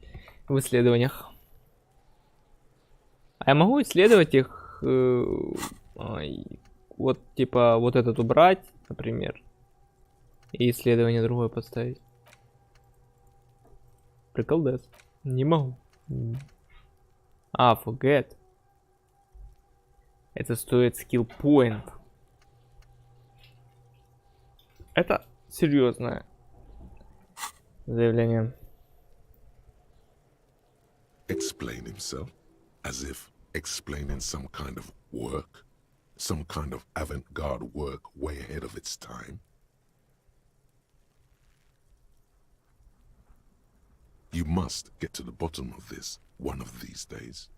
в исследованиях. А я могу исследовать их, вот типа вот этот убрать, например, и исследование другое подставить. Приколдес. Не могу. Forget. Это стоит скилл point. Это серьезное заявление. Explain himself, as if explaining some kind of work, some kind of avant-garde work way ahead of its time. You must get to the bottom of this one of these days.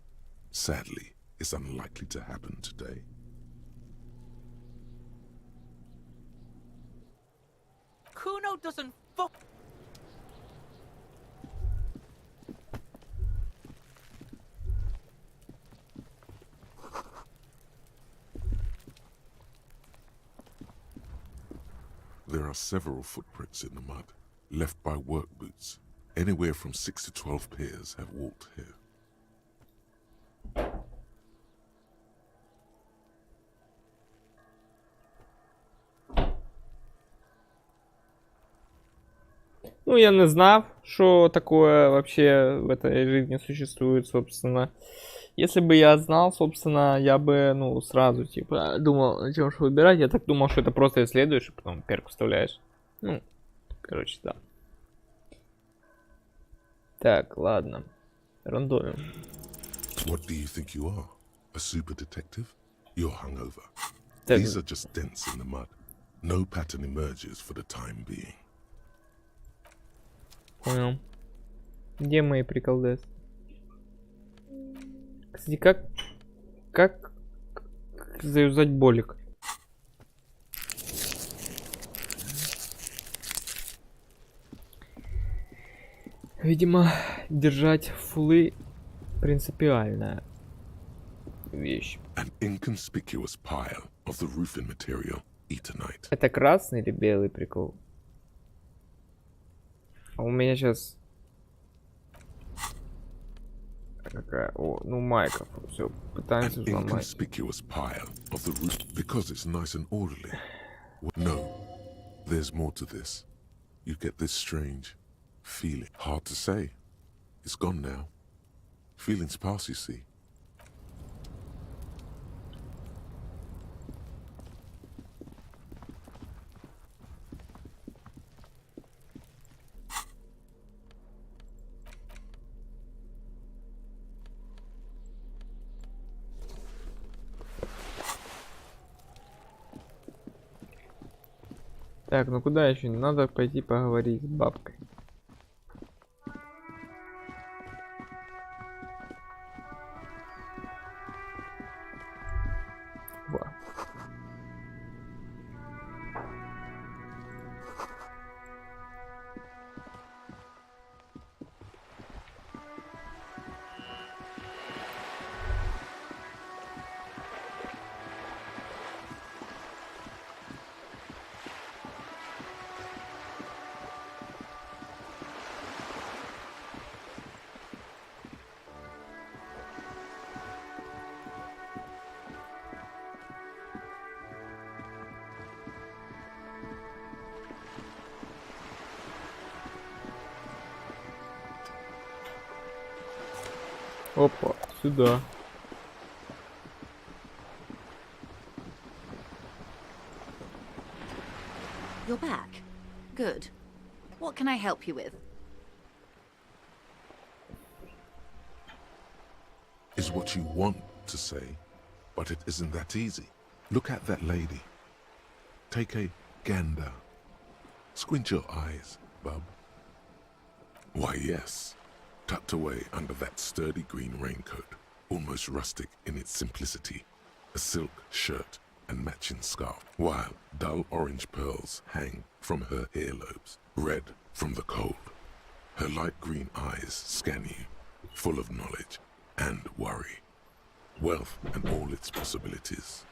Sadly, it's unlikely to happen today. Kuno doesn't fuck. There are several footprints in the mud, left by work boots. Anywhere from 6 to 12 pairs have walked here. Ну, я не знав, что такое вообще в этой жизни существует, собственно. Если бы я знал, собственно, я бы, ну, сразу, типа, думал, о чем же выбирать. Я так думал, что это просто исследуешь, и потом перк вставляешь. Ну, короче, да. Так, ладно. Рандомим. What do you think you are? A super detective? You're hungover. Так. These are just dents in the mud. No pattern emerges for the time being. Понял. Где мои приколдес? Кстати, как заюзать болик? Видимо, держать фулы принципиальная вещь. An inconspicuous pile of the roofing material, eternite. Это красный или белый прикол? А у меня сейчас какая? О, ну майка. Все, пытаемся An взломать. inconspicuous pile of the roof because it's nice and orderly. No, there's more to this. You get this strange feeling. Hard to say. It's gone now. Feelings pass, you see. Так, ну куда еще? Надо пойти поговорить с бабкой. Во. Опа, сюда. You're back. Good. What can I help you with? Is what you want to say, but it isn't that easy. Look at that lady. Take a gander. Squint your eyes, bub. Why, yes. Tucked away under that sturdy green raincoat, almost rustic in its simplicity, a silk shirt and matching scarf, while dull orange pearls hang from her earlobes, red from the cold. Her light green eyes scan you, full of knowledge and worry, wealth and all its possibilities.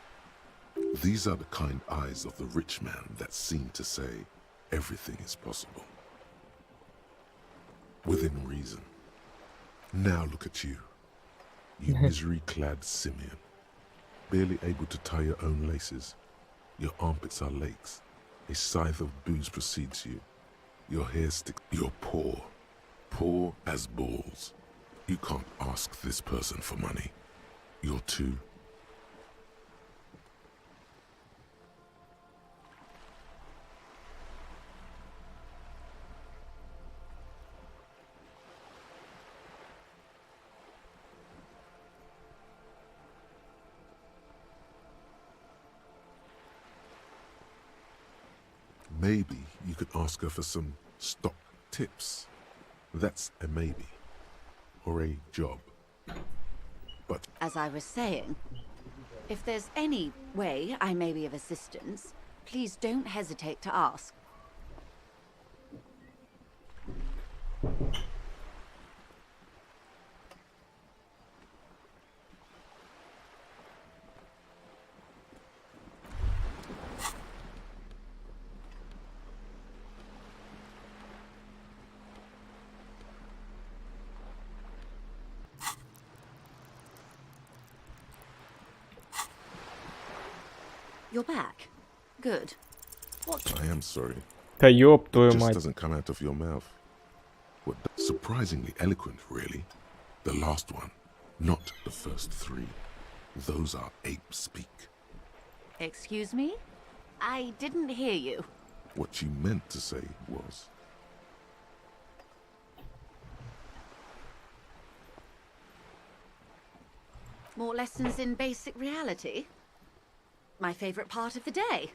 These are the kind eyes of the rich man that seem to say everything is possible. Within reason. Now look at you, you misery-clad simian, barely able to tie your own laces. Your armpits are lakes. A scythe of booze precedes you. Your hair sticks. You're poor as balls. You can't ask this person for money. You're too. Maybe you could ask her for some stock tips. That's a maybe. Or a job. But As I was saying, if there's any way I may be of assistance, please don't hesitate to ask. You're back. Good. What? I am sorry. Да ёб твою It just мать. doesn't come out of your mouth. What, surprisingly eloquent, really. The last one, not the first three. Those are ape speak. Excuse me? I didn't hear you. What you meant to say was, More lessons in basic reality? My favorite part of the day.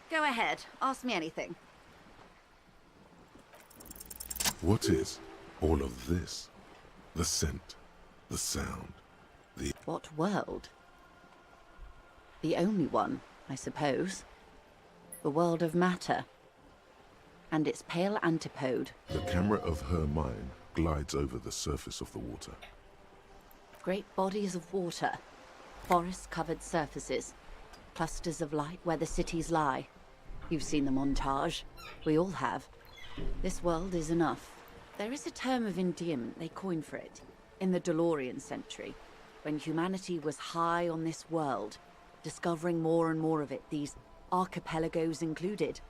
Go ahead, ask me anything. what is all of this? The scent, the sound, the... What world? The only one, I suppose. The world of matter. And its pale antipode. The camera of her mind glides over the surface of the water. Great bodies of water. Forest-covered surfaces. Clusters of light where the cities lie. You've seen the montage. We all have. This world is enough. There is a term of endearment they coined for it. In the DeLorean century. When humanity was high on this world. Discovering more and more of it. These archipelagos included.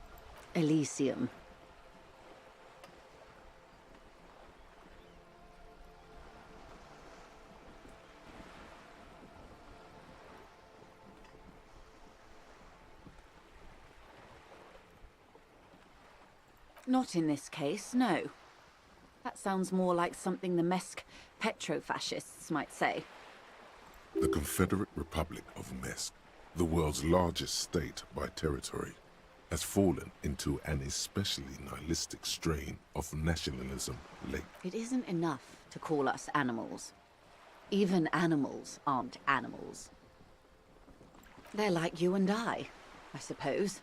Elysium. Not in this case, no. That sounds more like something the Mesk petrofascists might say. The Confederate Republic of Mesk, the world's largest state by territory, has fallen into an especially nihilistic strain of nationalism lately. It isn't enough to call us animals. Even animals aren't animals. They're like you and I suppose.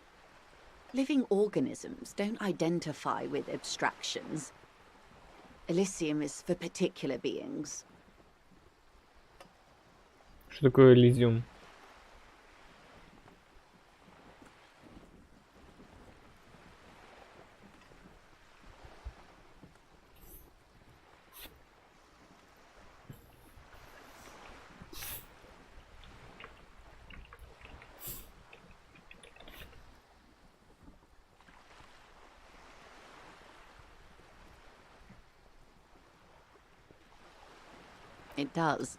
Living organisms don't identify with abstractions. Elysium is for particular beings. Что такое Elysium? It does.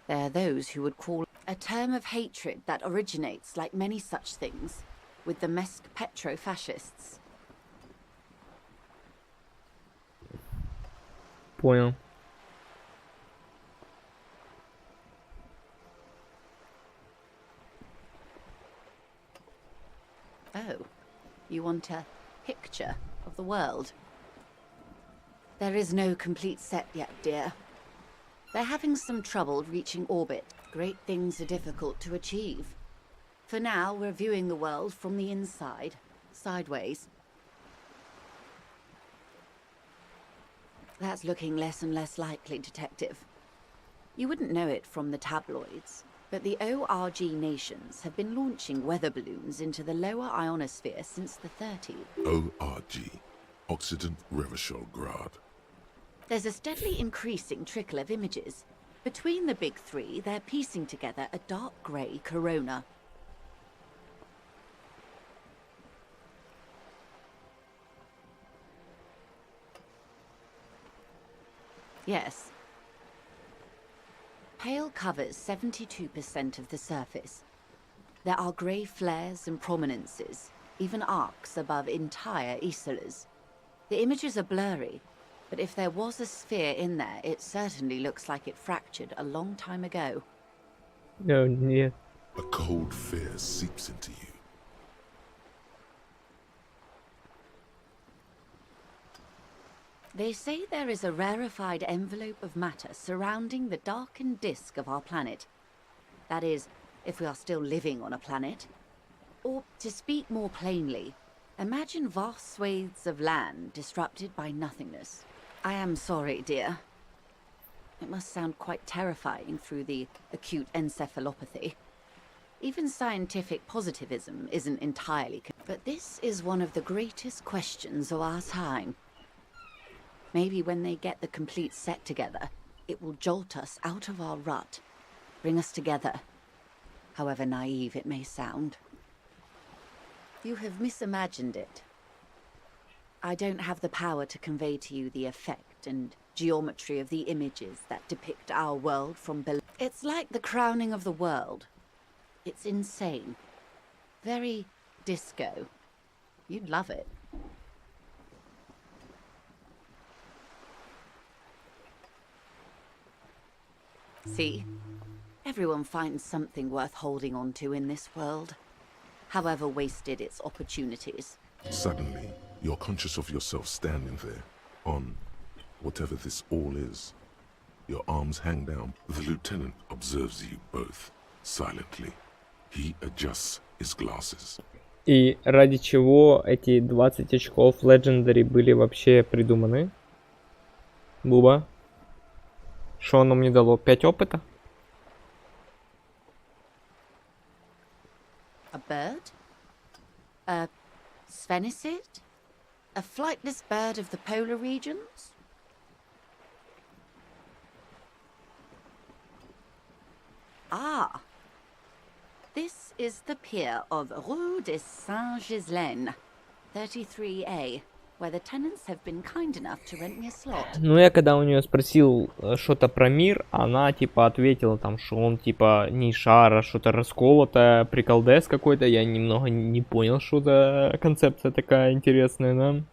There are those who would call a term of hatred that originates, like many such things, with the Mesk petrofascists. Понял. Oh, you want a picture of the world? There is no complete set yet, dear. They're having some trouble reaching orbit. Great things are difficult to achieve. For now, we're viewing the world from the inside, sideways. That's looking less and less likely, Detective. You wouldn't know it from the tabloids, but the ORG nations have been launching weather balloons into the lower ionosphere since the 30s. ORG, Occident Revichol-Grad. There's a steadily increasing trickle of images. Between the big three, they're piecing together a dark grey corona. Yes. Pale covers 72% of the surface. There are grey flares and prominences, even arcs above entire isolas. The images are blurry, but if there was a sphere in there, it certainly looks like it fractured a long time ago. Oh, нет. A cold fear seeps into you. They say there is a rarefied envelope of matter surrounding the darkened disk of our planet. That is, if we are still living on a planet. Or, to speak more plainly, imagine vast swathes of land disrupted by nothingness. I am sorry, dear. It must sound quite terrifying through the acute encephalopathy. Even scientific positivism isn't entirely... But this is one of the greatest questions of our time. Maybe when they get the complete set together, it will jolt us out of our rut, bring us together, however naive it may sound. You have misimagined it, I don't have the power to convey to you the effect and geometry of the images that depict our world from below. It's like the crowning of the world. It's insane. Very disco. You'd love it. See? Everyone finds something worth holding on to in this world, however wasted its opportunities. Suddenly, you're conscious of yourself standing there, on whatever this all is. Your arms hang down. The lieutenant observes you both, silently. He adjusts his glasses. И ради чего эти 20 очков Legendary были вообще придуманы? Буба? Что оно мне дало? 5 опыта? A bird? A sphenicid? A flightless bird of the polar regions? Ah! This is the pier of Rue de Saint-Ghislain, 33A, where the tenants have been kind enough to rent me a slot. Ну, я когда у нее спросил что-то про мир, она типа ответила там, что он типа не шар, а что-то расколотое, приколдес какой-то. Я немного не понял, что за концепция такая интересная, да?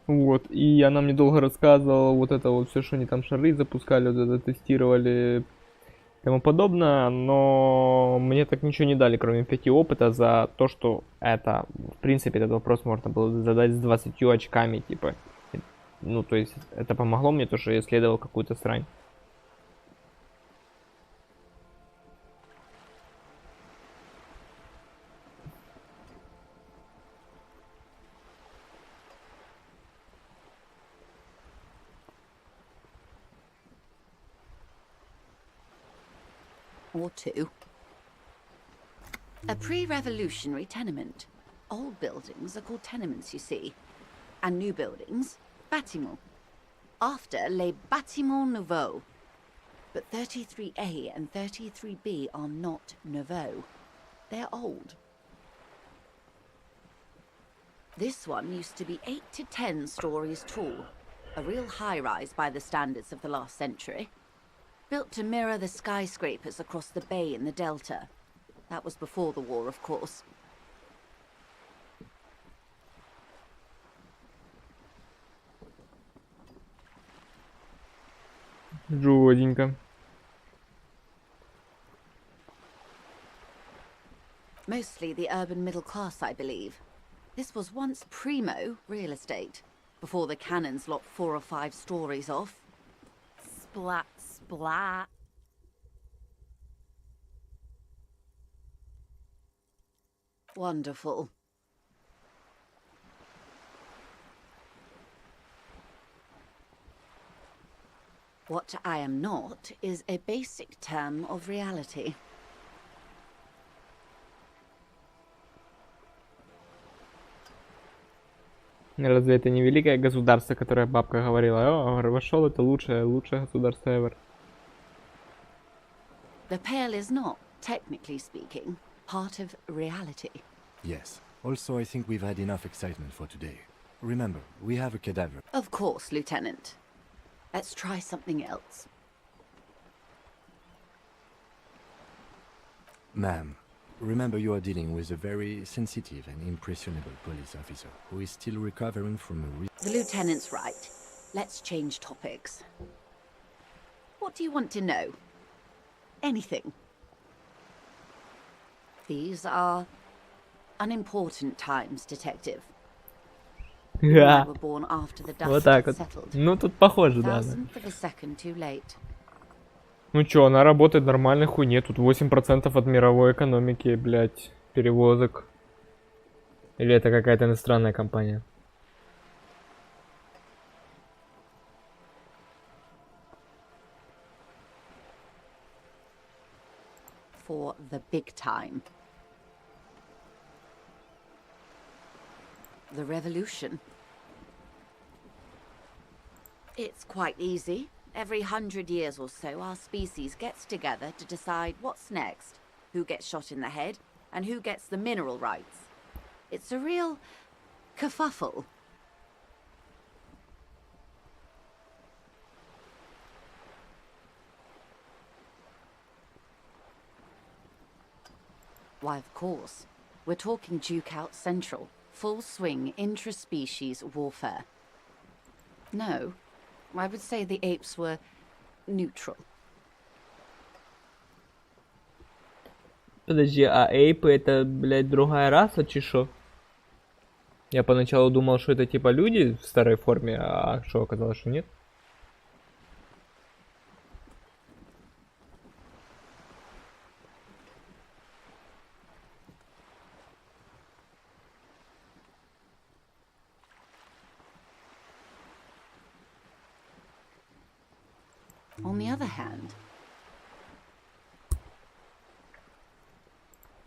Вот, и она мне долго рассказывала вот это вот все, что они там шары запускали, вот это тестировали и тому подобное, но мне так ничего не дали, кроме 5 опыта за то, что это, в принципе, этот вопрос можно было задать с 20 очками, типа. Ну, то есть, это помогло мне, то, что я исследовал какую-то срань. Or two. A pre-revolutionary tenement. Old buildings are called tenements, you see. And new buildings, bâtiments. After, les bâtiments nouveaux. But 33A and 33B are not nouveaux. They're old. This one used to be 8 to 10 stories tall. A real high-rise by the standards of the last century. Built to mirror the skyscrapers across the bay in the Delta. That was before the war, of course. Жутенько. Mostly the urban middle class, I believe. This was once primo real estate, before the cannons lopped 4 or 5 stories off. Splat, splat. Wonderful. What I am not is a basic term of reality. Разве это не великое государство, которое бабка говорила? О, вошел, это лучшее государство ever. The Pale is not, technically speaking, part of reality. Yes. Also, I think we've had enough excitement for today. Remember, we have a cadaver. Of course, Lieutenant. Let's try something else. Ma'am, remember you are dealing with a very sensitive and impressionable police officer who is still recovering from a The Lieutenant's right. Let's change topics. What do you want to know? Anything. These are unimportant times, Detective. You and I were born after the dust Вот так had вот. settled. Ну, тут похоже, да. Thousandth of a second too late. Ну чё, она работает нормально, хуйне. Тут 8% от мировой экономики, блядь, перевозок. Или это какая-то иностранная компания? For the big time. The revolution. It's quite easy. Every 100 years or so, our species gets together to decide what's next, who gets shot in the head, and who gets the mineral rights. It's a real kerfuffle. Why, of course. We're talking Duke Out Central. Full swing intraspecies warfare. No, I would say the apes were neutral. Подожди, а эйпы это, блядь, другая раса, чи шо? Я поначалу думал, что это типа люди в старой форме, а что оказалось, что нет? On the other hand,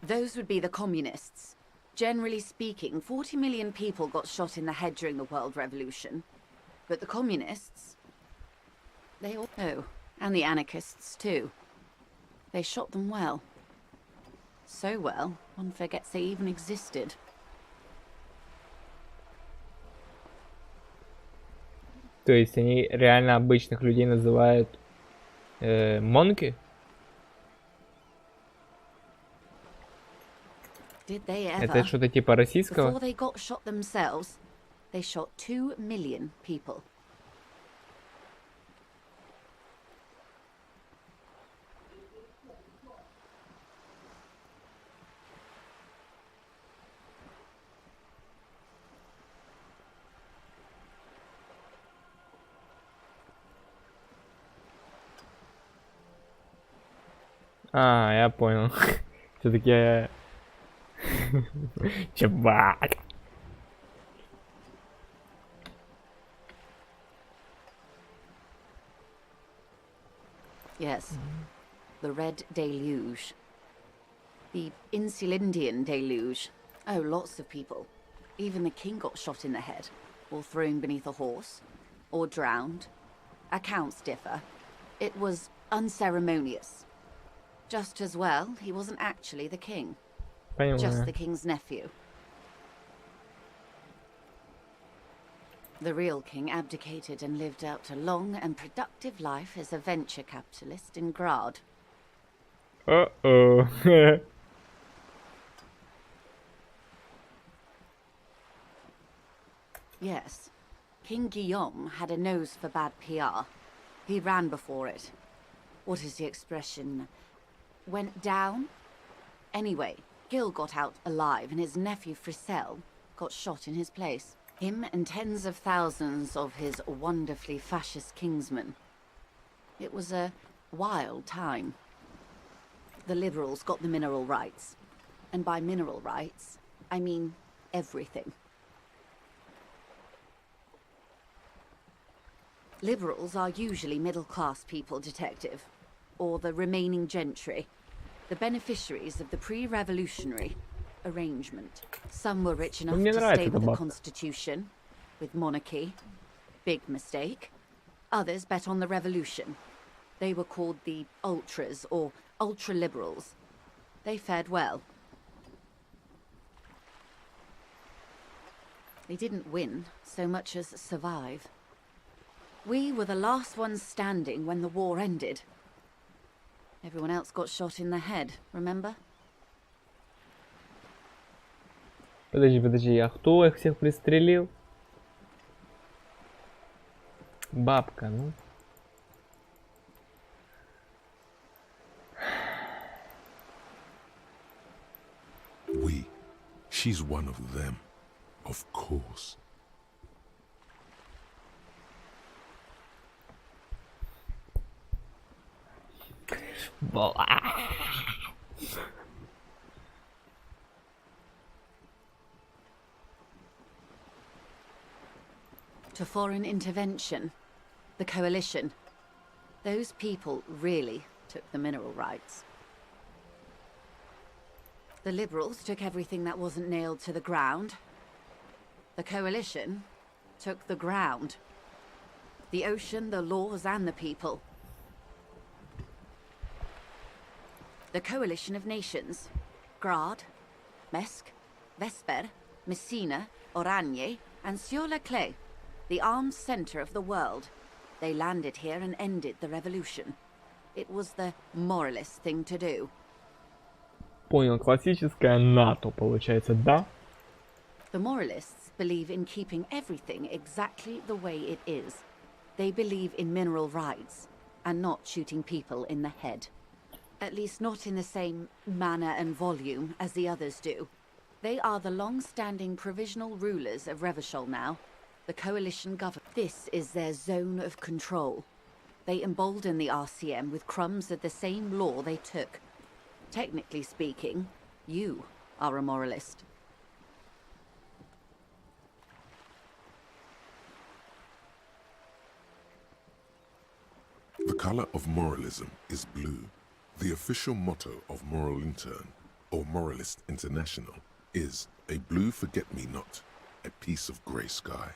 those would be the communists. Generally speaking, 40 million people got shot in the head during the World Revolution. But the communists, they all... Oh, and the anarchists too. They shot them well. So well, one forgets they even existed. То есть они реально обычных людей называют монки? Did they ever? Это что-то типа российского? Before they got shot themselves, they shot 2 million people. А, я понял. Все-таки... Чувак. Yes, the Red Deluge. The Insulindian Deluge. Oh, lots of people. Even the king got shot in the head, or thrown beneath a horse, or drowned. Accounts differ. It was unceremonious. Just as well, he wasn't actually the king. Just the king's nephew. The real king abdicated and lived out a long and productive life as a venture capitalist in Grad. Uh-oh. Yes, King Guillaume had a nose for bad PR. He ran before it. What is the expression? Went down? Anyway, Gil got out alive and his nephew Frisell got shot in his place. Him and tens of thousands of his wonderfully fascist kingsmen. It was a wild time. The liberals got the mineral rights. And by mineral rights, I mean everything. Liberals are usually middle-class people, Detective. Or the remaining gentry. The beneficiaries of the pre-revolutionary arrangement. Some were rich enough to stay with the Constitution, with monarchy. Big mistake. Others bet on the revolution. They were called the ultras, or ultra-liberals. They fared well. They didn't win so much as survive. We were the last ones standing when the war ended. Everyone else got shot in the head, remember? Подожди, а кто их всех пристрелил? Бабка, ну. She's one of them, of course. To foreign intervention, the coalition. Those people really took the mineral rights. The liberals took everything that wasn't nailed to the ground. The coalition took the ground. The ocean, the laws, and the people. The coalition of nations. Grad, Mesk, Vesper, Messina, Oranje, and Sur-le-Clay. The armed center of the world. They landed here and ended the revolution. It was the moralist thing to do. Понял, классическая НАТО, получается, да? The moralists believe in keeping everything exactly the way it is. They believe in mineral rights and not shooting people in the head. At least not in the same manner and volume as the others do. They are the long-standing provisional rulers of Revachol now, the coalition government. This is their zone of control. They embolden the RCM with crumbs of the same law they took. Technically speaking, you are a moralist. The color of moralism is blue. The official motto of Moral Intern, or Moralist International, is a blue forget-me-not, a piece of grey sky.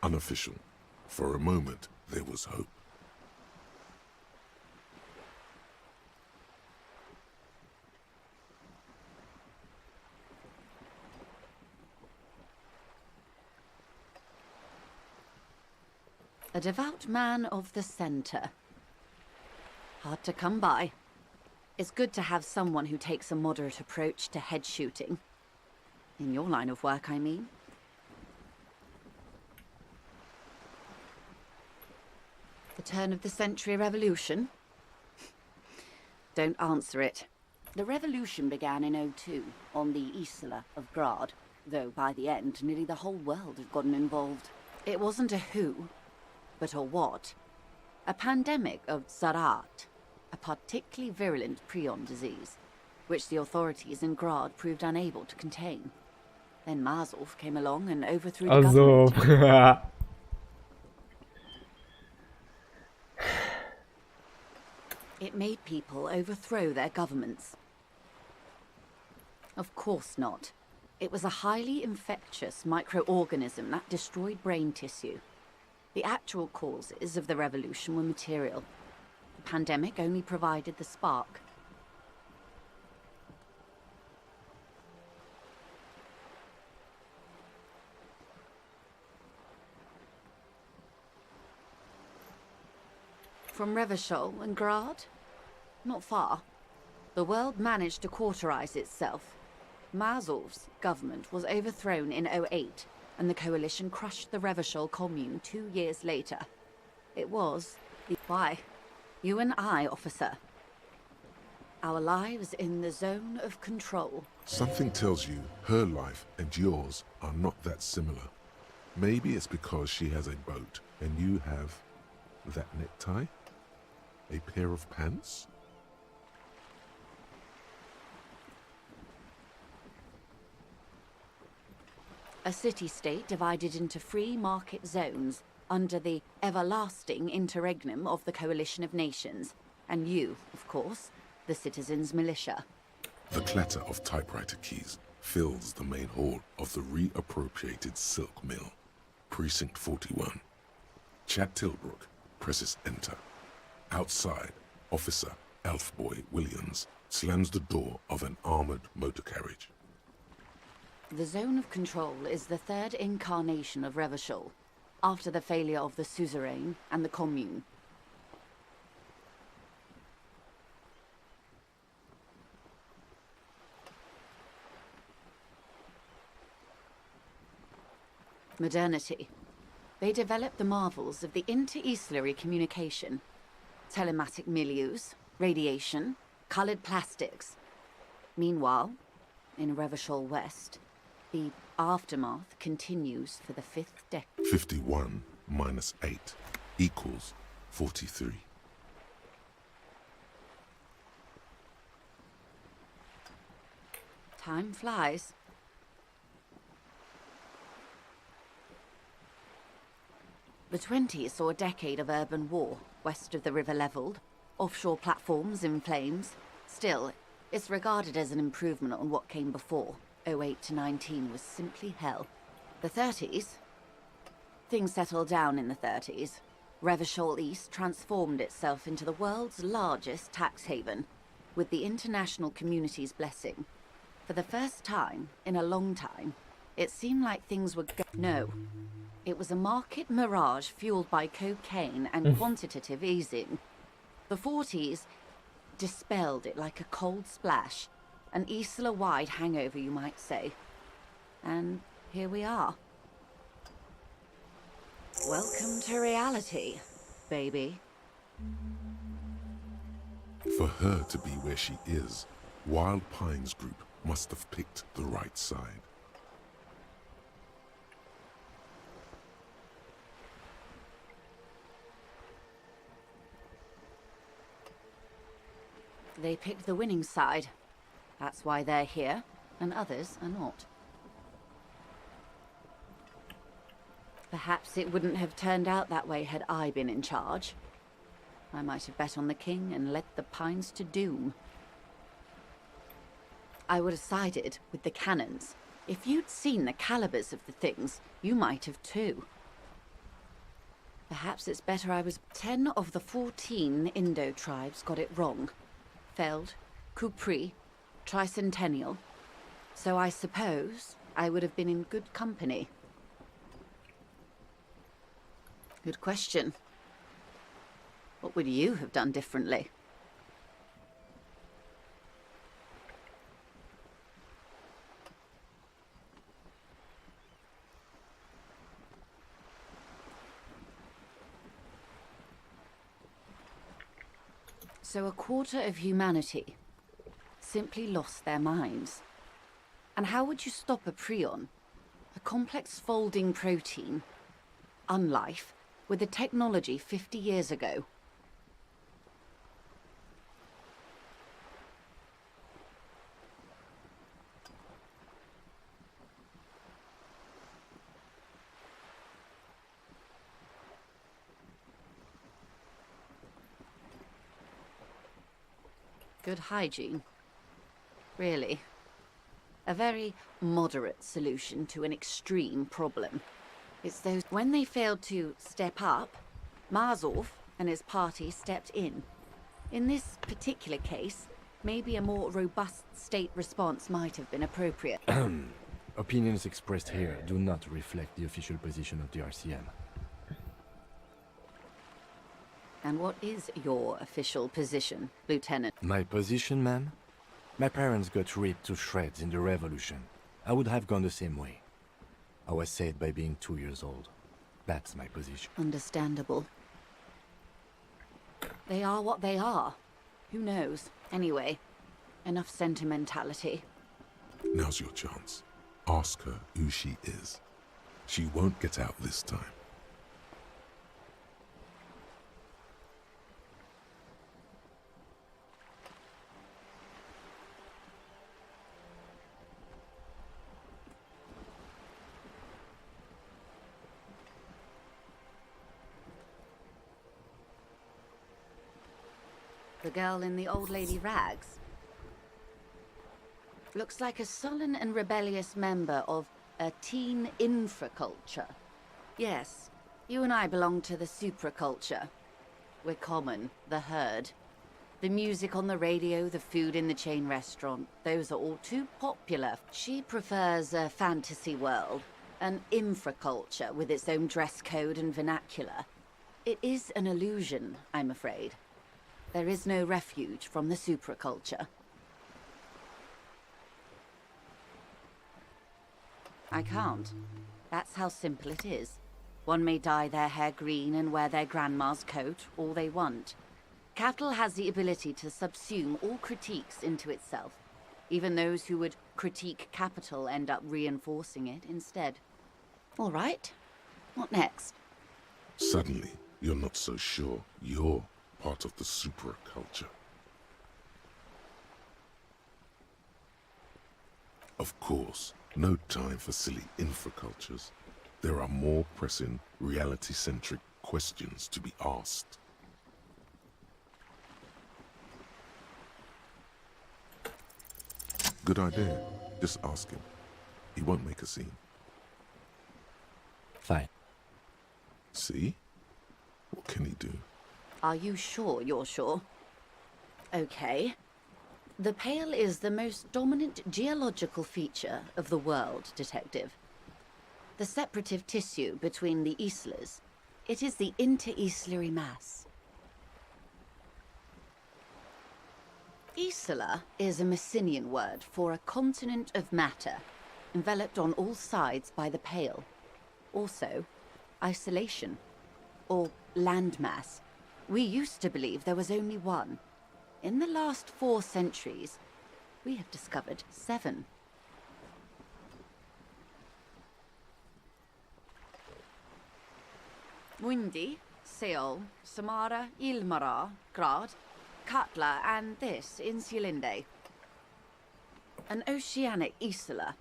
Unofficial. For a moment, there was hope. A devout man of the center. Hard to come by. It's good to have someone who takes a moderate approach to head shooting. In your line of work, I mean. The turn of the century revolution? Don't answer it. The revolution began in '02 on the Isla of Grad, though by the end, nearly the whole world had gotten involved. It wasn't a who, but a what. A pandemic of Zarat, a particularly virulent prion disease, which the authorities in Grad proved unable to contain. Then Mazov came along and overthrew the government. Azov. It made people overthrow their governments. Of course not. It was a highly infectious microorganism that destroyed brain tissue. The actual causes of the revolution were material. The pandemic only provided the spark. From Revachol and Grad? Not far. The world managed to cauterize itself. Mazov's government was overthrown in '08, and the coalition crushed the Revachol commune 2 years later. It was the... Why? You and I, officer. Our lives in the zone of control. Something tells you her life and yours are not that similar. Maybe it's because she has a boat and you have that necktie? A pair of pants? A city-state divided into free market zones under the everlasting interregnum of the Coalition of Nations. And you, of course, the citizens' militia. The clatter of typewriter keys fills the main hall of the reappropriated silk mill. Precinct 41. Chad Tilbrook presses enter. Outside, Officer Elfboy Williams slams the door of an armored motor carriage. The zone of control is the third incarnation of Revachol, after the failure of the suzerain and the commune. Modernity. They developed the marvels of the inter-eslary communication, telematic milieus, radiation, colored plastics. Meanwhile, in Revachol West, the aftermath continues for the 5th decade. 51 minus 8 equals 43. Time flies. The 20s saw a decade of urban war, west of the river leveled, offshore platforms in flames. Still, it's regarded as an improvement on what came before. 08 to 19 was simply hell. The 30s? Things settled down in the 30s. Revachol East transformed itself into the world's largest tax haven, with the international community's blessing. For the first time in a long time, it seemed like things were No. It was a market mirage fueled by cocaine and quantitative easing. The 40s dispelled it like a cold splash, An Isla-wide hangover, you might say. And here we are. Welcome to reality, baby. For her to be where she is, Wild Pines Group must have picked the right side. They picked the winning side. That's why they're here, and others are not. Perhaps it wouldn't have turned out that way had I been in charge. I might have bet on the king and led the Pines to doom. I would have sided with the cannons. If you'd seen the calibers of the things, you might have too. Perhaps it's better I was... 10 of the 14 Indo tribes got it wrong. Feld, Kupri, Tricentennial. So I suppose I would have been in good company. Good question. What would you have done differently? So a quarter of humanity simply lost their minds. And how would you stop a prion, a complex folding protein, unlife, with the technology 50 years ago? Good hygiene. Really. A very moderate solution to an extreme problem. It's those... When they failed to step up, Marzov and his party stepped in. In this particular case, maybe a more robust state response might have been appropriate. Opinions expressed here do not reflect the official position of the RCM. And what is your official position, Lieutenant? My position, ma'am? My parents got ripped to shreds in the revolution. I would have gone the same way. I was saved by being 2 years old. That's my position. Understandable. They are what they are. Who knows? Anyway, enough sentimentality. Now's your chance. Ask her who she is. She won't get out this time. The girl in the old lady rags. Looks like a sullen and rebellious member of a teen infraculture. Yes, you and I belong to the supraculture. We're common, the herd. The music on the radio, the food in the chain restaurant, those are all too popular. She prefers a fantasy world, an infraculture with its own dress code and vernacular. It is an illusion, I'm afraid. There is no refuge from the supraculture. I can't. That's how simple it is. One may dye their hair green and wear their grandma's coat all they want. Cattle has the ability to subsume all critiques into itself. Even those who would critique capital end up reinforcing it instead. All right. What next? Suddenly, you're not so sure you're part of the supraculture. Of course, no time for silly infracultures. There are more pressing, reality-centric questions to be asked. Good idea. Just ask him. He won't make a scene. Fine. See? What can he do? Are you sure you're sure? Okay. The Pale is the most dominant geological feature of the world, Detective. The separative tissue between the islas. It is the inter-islary mass. Isola is a Messinian word for a continent of matter, enveloped on all sides by the Pale. Also, isolation, or landmass. We used to believe there was only one. In the last 4 centuries, we have discovered 7. Mundi, Seol, Samara, Ilmara, Grad, Katla, and this, Insulinde. An oceanic isola.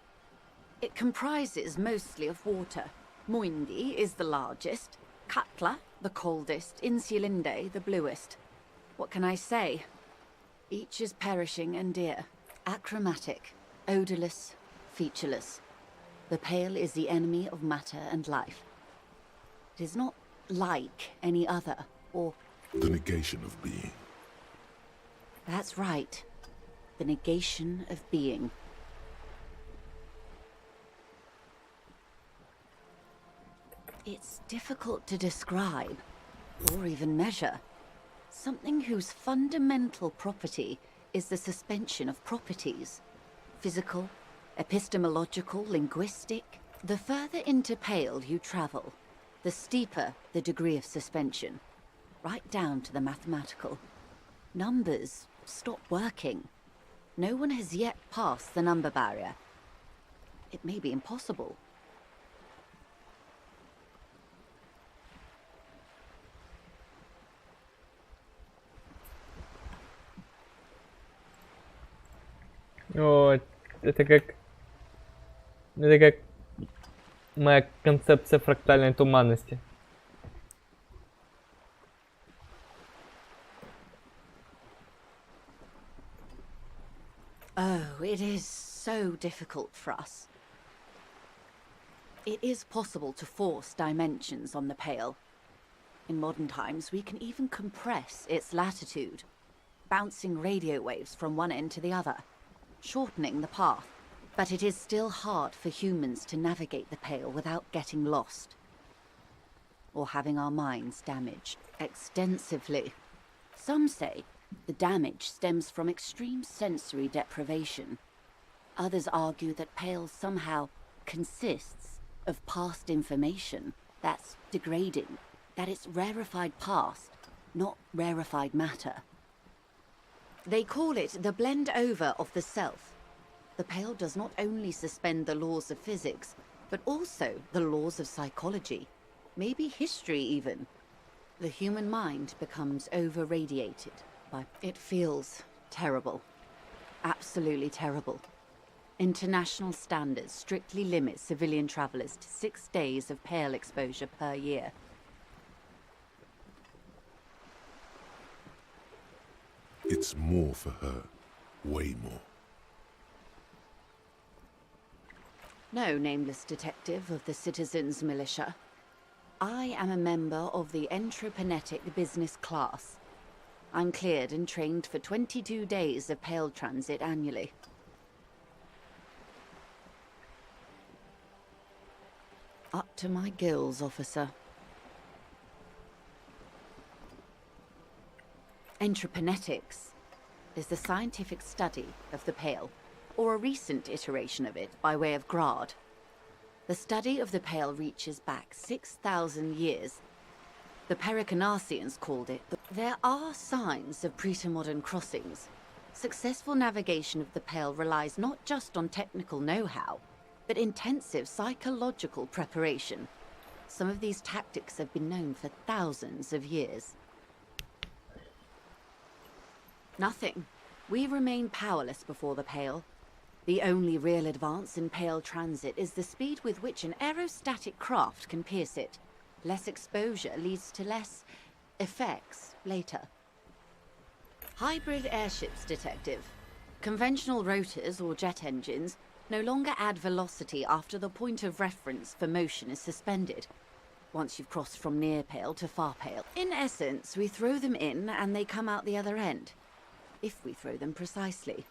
It comprises mostly of water. Muindi is the largest, Katla the coldest, Insulinde the bluest. What can I say? Each is perishing and dear, achromatic, odorless, featureless. The Pale is the enemy of matter and life. It is not like any other, or... The negation of being. That's right. The negation of being. It's difficult to describe, or even measure. Something whose fundamental property is the suspension of properties. Physical, epistemological, linguistic. The further into Pale you travel, the steeper the degree of suspension, right down to the mathematical. Numbers stop working. No one has yet passed the number barrier. It may be impossible. Вот. Это как моя концепция фрактальной туманности. Oh, it is so difficult for us. It is possible to force dimensions on the Pale. In modern times, we can even compress its latitude, bouncing radio waves from one end to the other, shortening the path. But it is still hard for humans to navigate the Pale without getting lost, or having our minds damaged extensively. Some say the damage stems from extreme sensory deprivation. Others argue that Pale somehow consists of past information that's degrading, that it's rarefied past, not rarefied matter. They call it the blend over of the self. The Pale does not only suspend the laws of physics, but also the laws of psychology, maybe history even. The human mind becomes over-radiated. It feels terrible. Absolutely terrible. International standards strictly limit civilian travelers to 6 days of Pale exposure per year. It's more for her. Way more. No, nameless detective of the Citizens Militia. I am a member of the Entropanetic Business Class. I'm cleared and trained for 22 days of Pale transit annually. Up to my gills, officer. Entropanetics is the scientific study of the Pale, or a recent iteration of it by way of Grad. The study of the Pale reaches back 6,000 years. The Pericarnassians called it. There are signs of pre-modern crossings. Successful navigation of the Pale relies not just on technical know-how, but intensive psychological preparation. Some of these tactics have been known for thousands of years. Nothing. We remain powerless before the Pale. The only real advance in Pale transit is the speed with which an aerostatic craft can pierce it. Less exposure leads to less effects later. Hybrid airships, detective. Conventional rotors or jet engines no longer add velocity after the point of reference for motion is suspended, once you've crossed from near Pale to far Pale. In essence, we throw them in and they come out the other end. If we throw them precisely.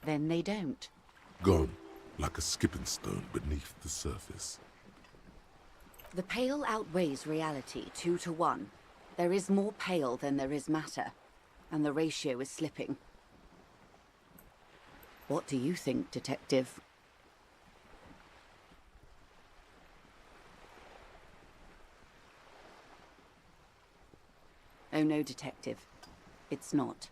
Then they don't. Gone, like a skipping stone beneath the surface. The Pale outweighs reality 2 to 1. There is more Pale than there is matter, and the ratio is slipping. What do you think, Detective? Oh no, Detective. It's not.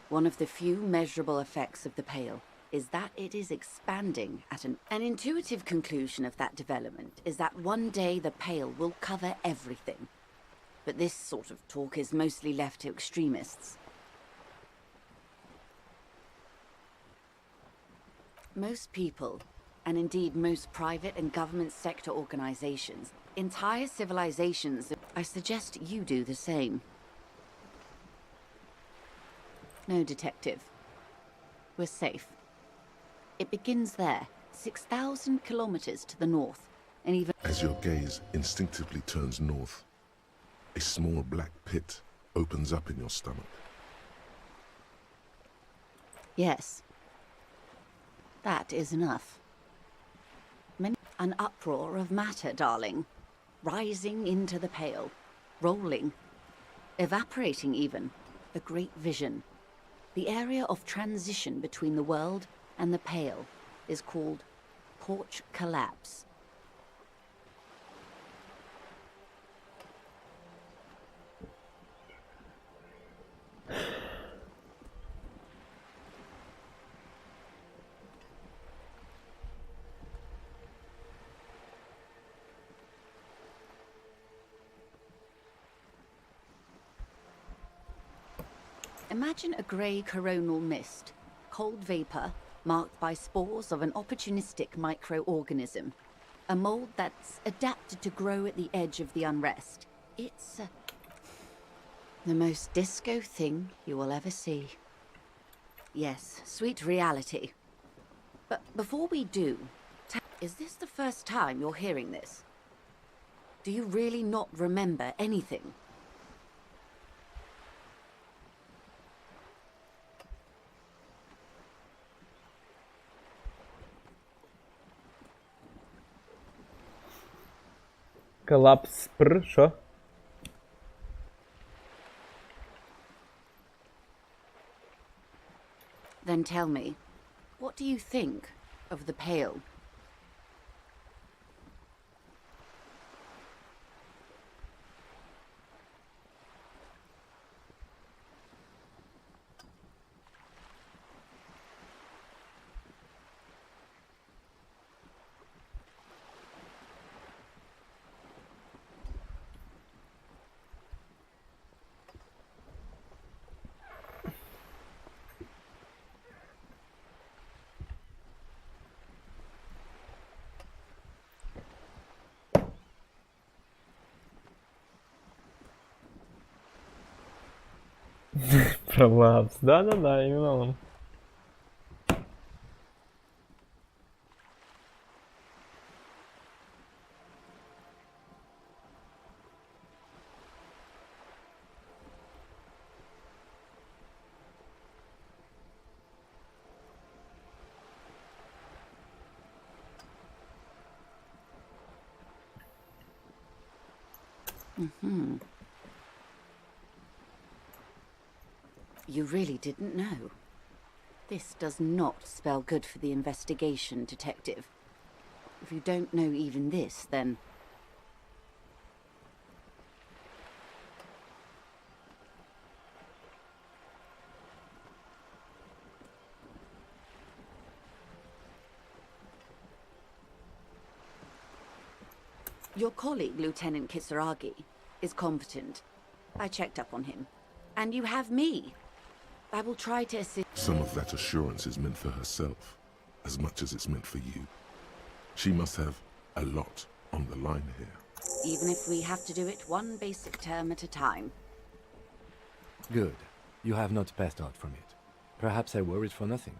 One of the few measurable effects of the Pale is that it is expanding at an intuitive conclusion of that development is that one day the Pale will cover everything. But this sort of talk is mostly left to extremists. Most people, and indeed most private and government sector organizations, entire civilizations, I suggest you do the same. No, Detective. We're safe. It begins there, 6,000 kilometers to the north, and even... As your gaze instinctively turns north, a small black pit opens up in your stomach. Yes. That is enough. An uproar of matter, darling. Rising into the Pale. Rolling. Evaporating even. A great vision. The area of transition between the world and the Pale is called Porch Collapse. Imagine a grey coronal mist, cold vapor, marked by spores of an opportunistic microorganism. A mold that's adapted to grow at the edge of the unrest. It's the most disco thing you will ever see. Yes, sweet reality. But before we do, is this the first time you're hearing this? Do you really not remember anything? Коллапс що? Then tell me, what do you think of the Pale? Пролапс. Да-да-да, именно он. Mm-hmm. You really didn't know. This does not spell good for the investigation, Detective. If you don't know even this, then... Your colleague, Lieutenant Kisaragi, is competent. I checked up on him. And you have me. I will try to assist... Some of that assurance is meant for herself, as much as it's meant for you. She must have a lot on the line here. Even if we have to do it one basic term at a time. Good. You have not passed out from it. Perhaps I worried for nothing.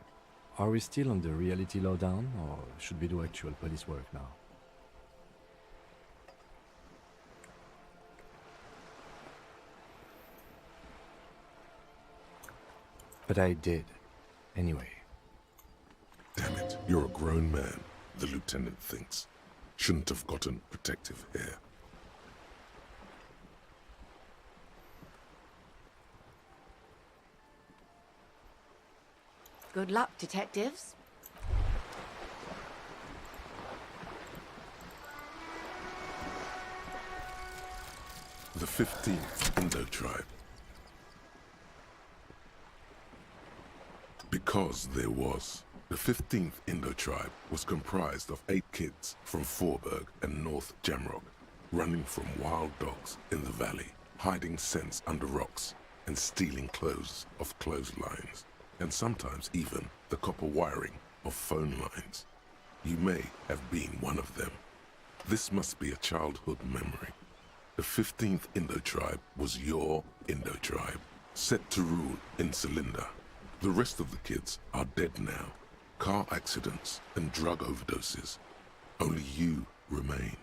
Are we still on the reality lowdown, or should we do actual police work now? But I did. Anyway. Damn it, you're a grown man, the lieutenant thinks. Shouldn't have gotten protective hair. Good luck, detectives. The 15th Indo tribe. Because there was. The 15th Indo tribe was comprised of 8 kids from Forberg and North Jamrock, running from wild dogs in the valley, hiding scents under rocks, and stealing clothes off clotheslines, and sometimes even the copper wiring of phone lines. You may have been one of them. This must be a childhood memory. The 15th Indo tribe was your Indo tribe, set to rule in Cylinder. The rest of the kids are dead now. Car accidents and drug overdoses. Only you remain.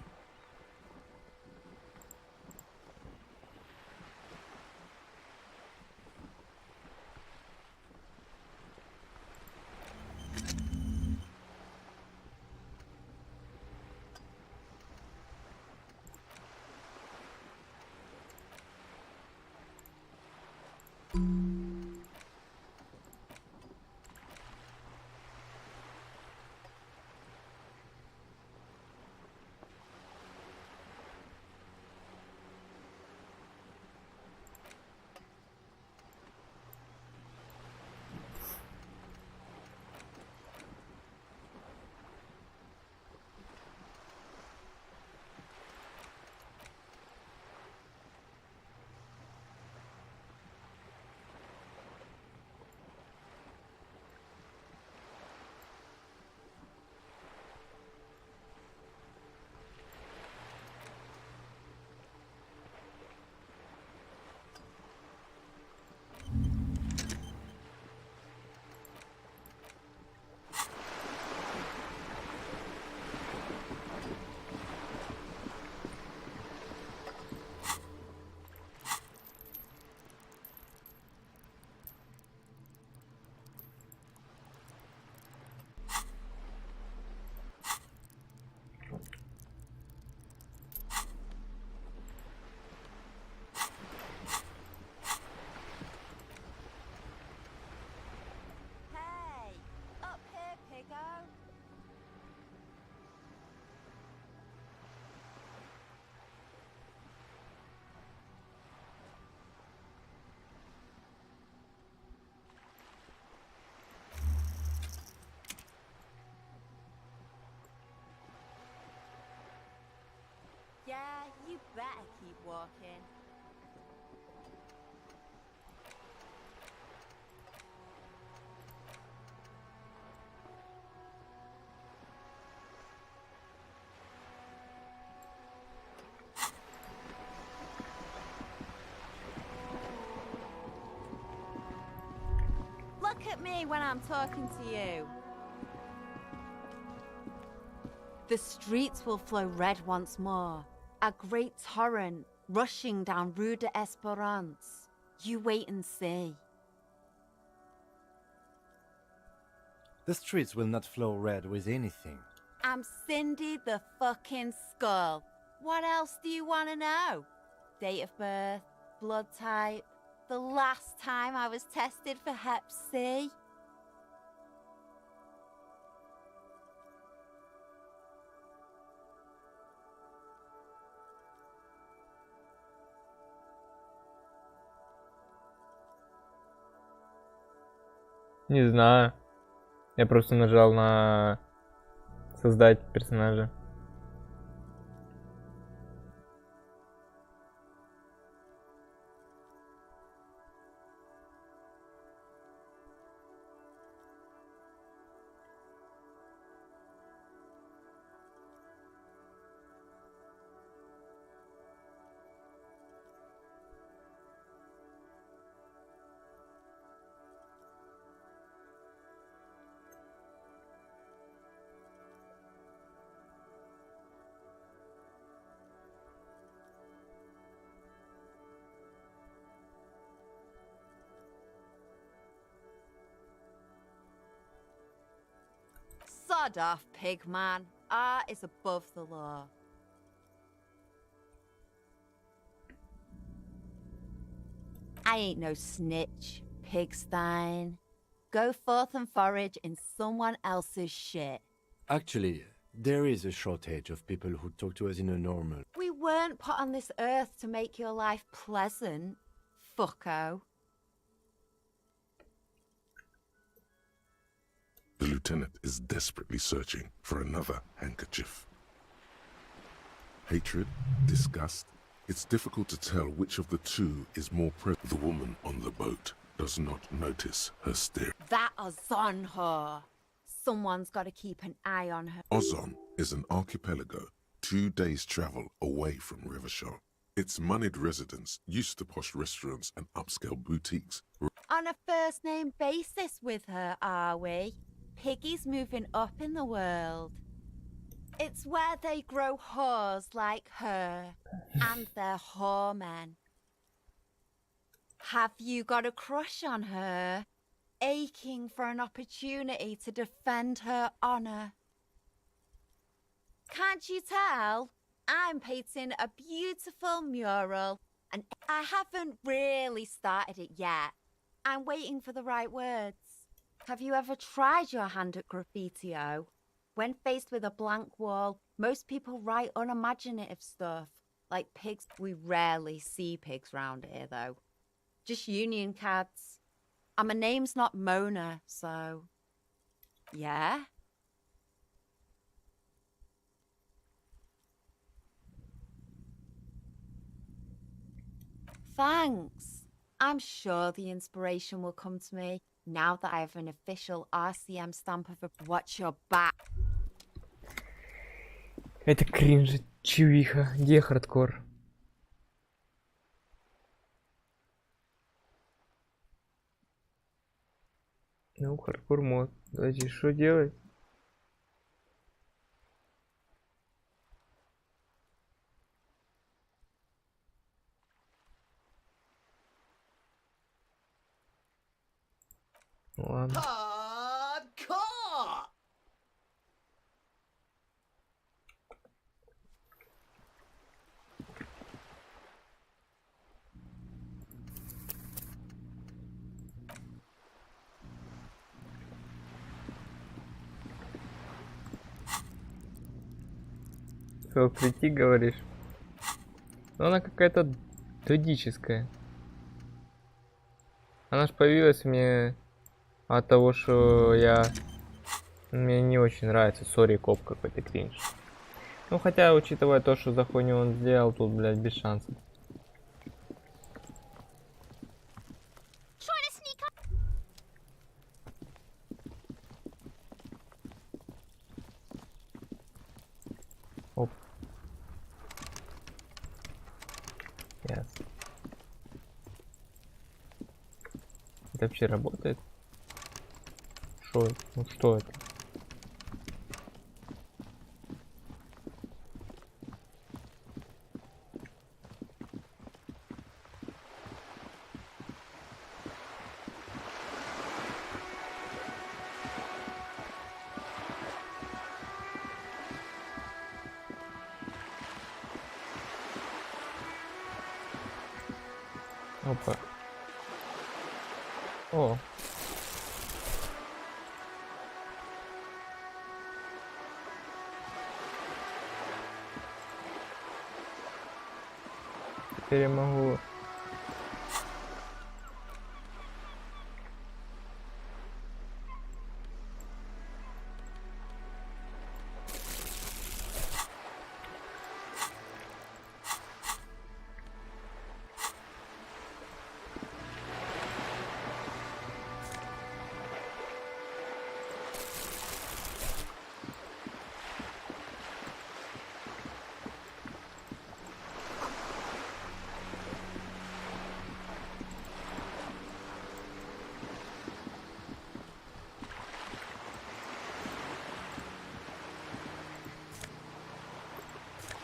Yeah, you better keep walking. Look at me when I'm talking to you. The streets will flow red once more. A great torrent rushing down Rue de Esperance. You wait and see. The streets will not flow red with anything. I'm Cindy the fucking Skull. What else do you want to know? Date of birth, blood type, the last time I was tested for Hep C. Не знаю. Я просто нажал на создать персонажа. Sod off, pig man. Art is above the law. I ain't no snitch, Pigstein. Go forth and forage in someone else's shit. Actually, there is a shortage of people who talk to us in a normal. We weren't put on this earth to make your life pleasant, fucko. The lieutenant is desperately searching for another handkerchief. Hatred, disgust, it's difficult to tell which of the two is more present. The woman on the boat does not notice her stare. That Ozon whore. Someone's got to keep an eye on her. Ozon is an archipelago 2 days' travel away from Rivershore. Its moneyed residents, used to posh restaurants and upscale boutiques, On a first-name basis with her, are we? Piggy's moving up in the world. It's where they grow whores like her, and their whoremen. Have you got a crush on her? Aching for an opportunity to defend her honor? Can't you tell? I'm painting a beautiful mural, and I haven't really started it yet. I'm waiting for the right words. Have you ever tried your hand at graffiti-o? When faced with a blank wall, most people write unimaginative stuff, like pigs. We rarely see pigs round here, though. Just union cards. And my name's not Mona, so... Yeah? Thanks. I'm sure the inspiration will come to me now that I have an official RCM stamp of a watch your back. Это кринж, чувиха. Где хардкор? Ну, хардкор мод. Давайте, что делать? Ладно. Hardcore! Что, прийти, говоришь? Но она какая-то дудическая. Она ж появилась мне от того, что мне не очень нравится. Сори, коп какой-то кринж. Ну, хотя, учитывая то, что за хуйню он сделал, тут, блядь, без шансов. Оп. Ясно. Это вообще работает? Шо? Ну что это? Опа. О. Теперь я могу...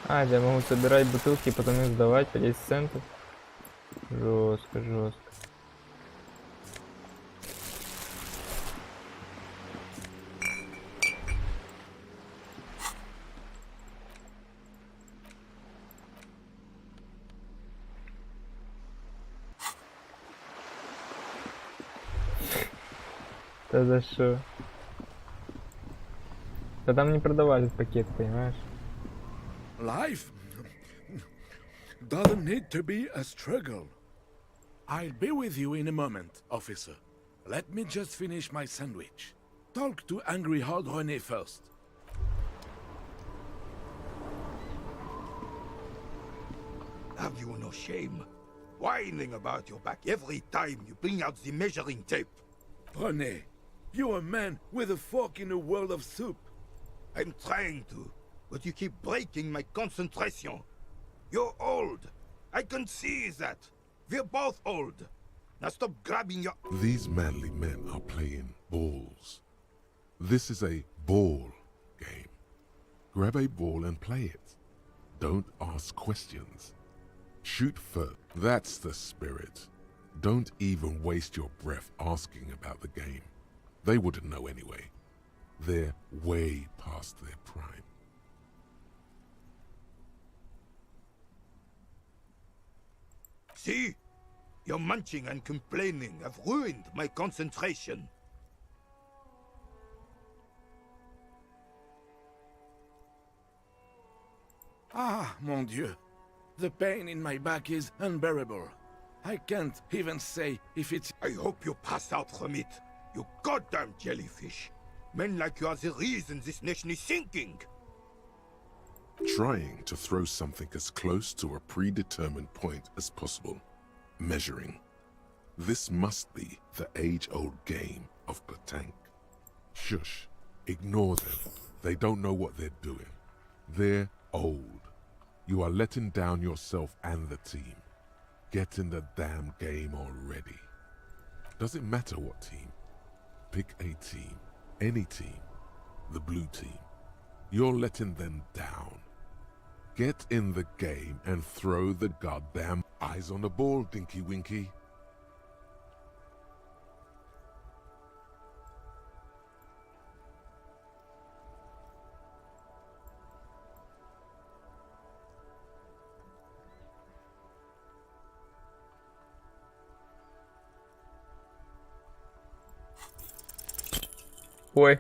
А, я могу собирать бутылки и потом их сдавать по 10 центов. Жестко, жестко. Да за что? Да там не продавали пакет, понимаешь? Life doesn't need to be a struggle. I'll be with you in a moment, officer. Let me just finish my sandwich. Talk to angry Hard René first. Have you no shame? Whining about your back every time you bring out the measuring tape. René, you're a man with a fork in a world of soup. I'm trying to, but you keep breaking my concentration. You're old. I can see that. We're both old. Now stop grabbing your... These manly men are playing balls. This is a ball game. Grab a ball and play it. Don't ask questions. Shoot first. That's the spirit. Don't even waste your breath asking about the game. They wouldn't know anyway. They're way past their prime. See? Your munching and complaining have ruined my concentration. Ah, mon Dieu. The pain in my back is unbearable. I can't even say if it's... I hope you pass out from it, you goddamn jellyfish. Men like you are the reason this nation is sinking. Trying to throw something as close to a predetermined point as possible. Measuring. This must be the age-old game of petanque. Shush. Ignore them. They don't know what they're doing. They're old. You are letting down yourself and the team. Get in the damn game already. Doesn't matter what team. Pick a team. Any team. The blue team. You're letting them down. Get in the game and throw the goddamn eyes on the ball, Dinky Winky. Ой.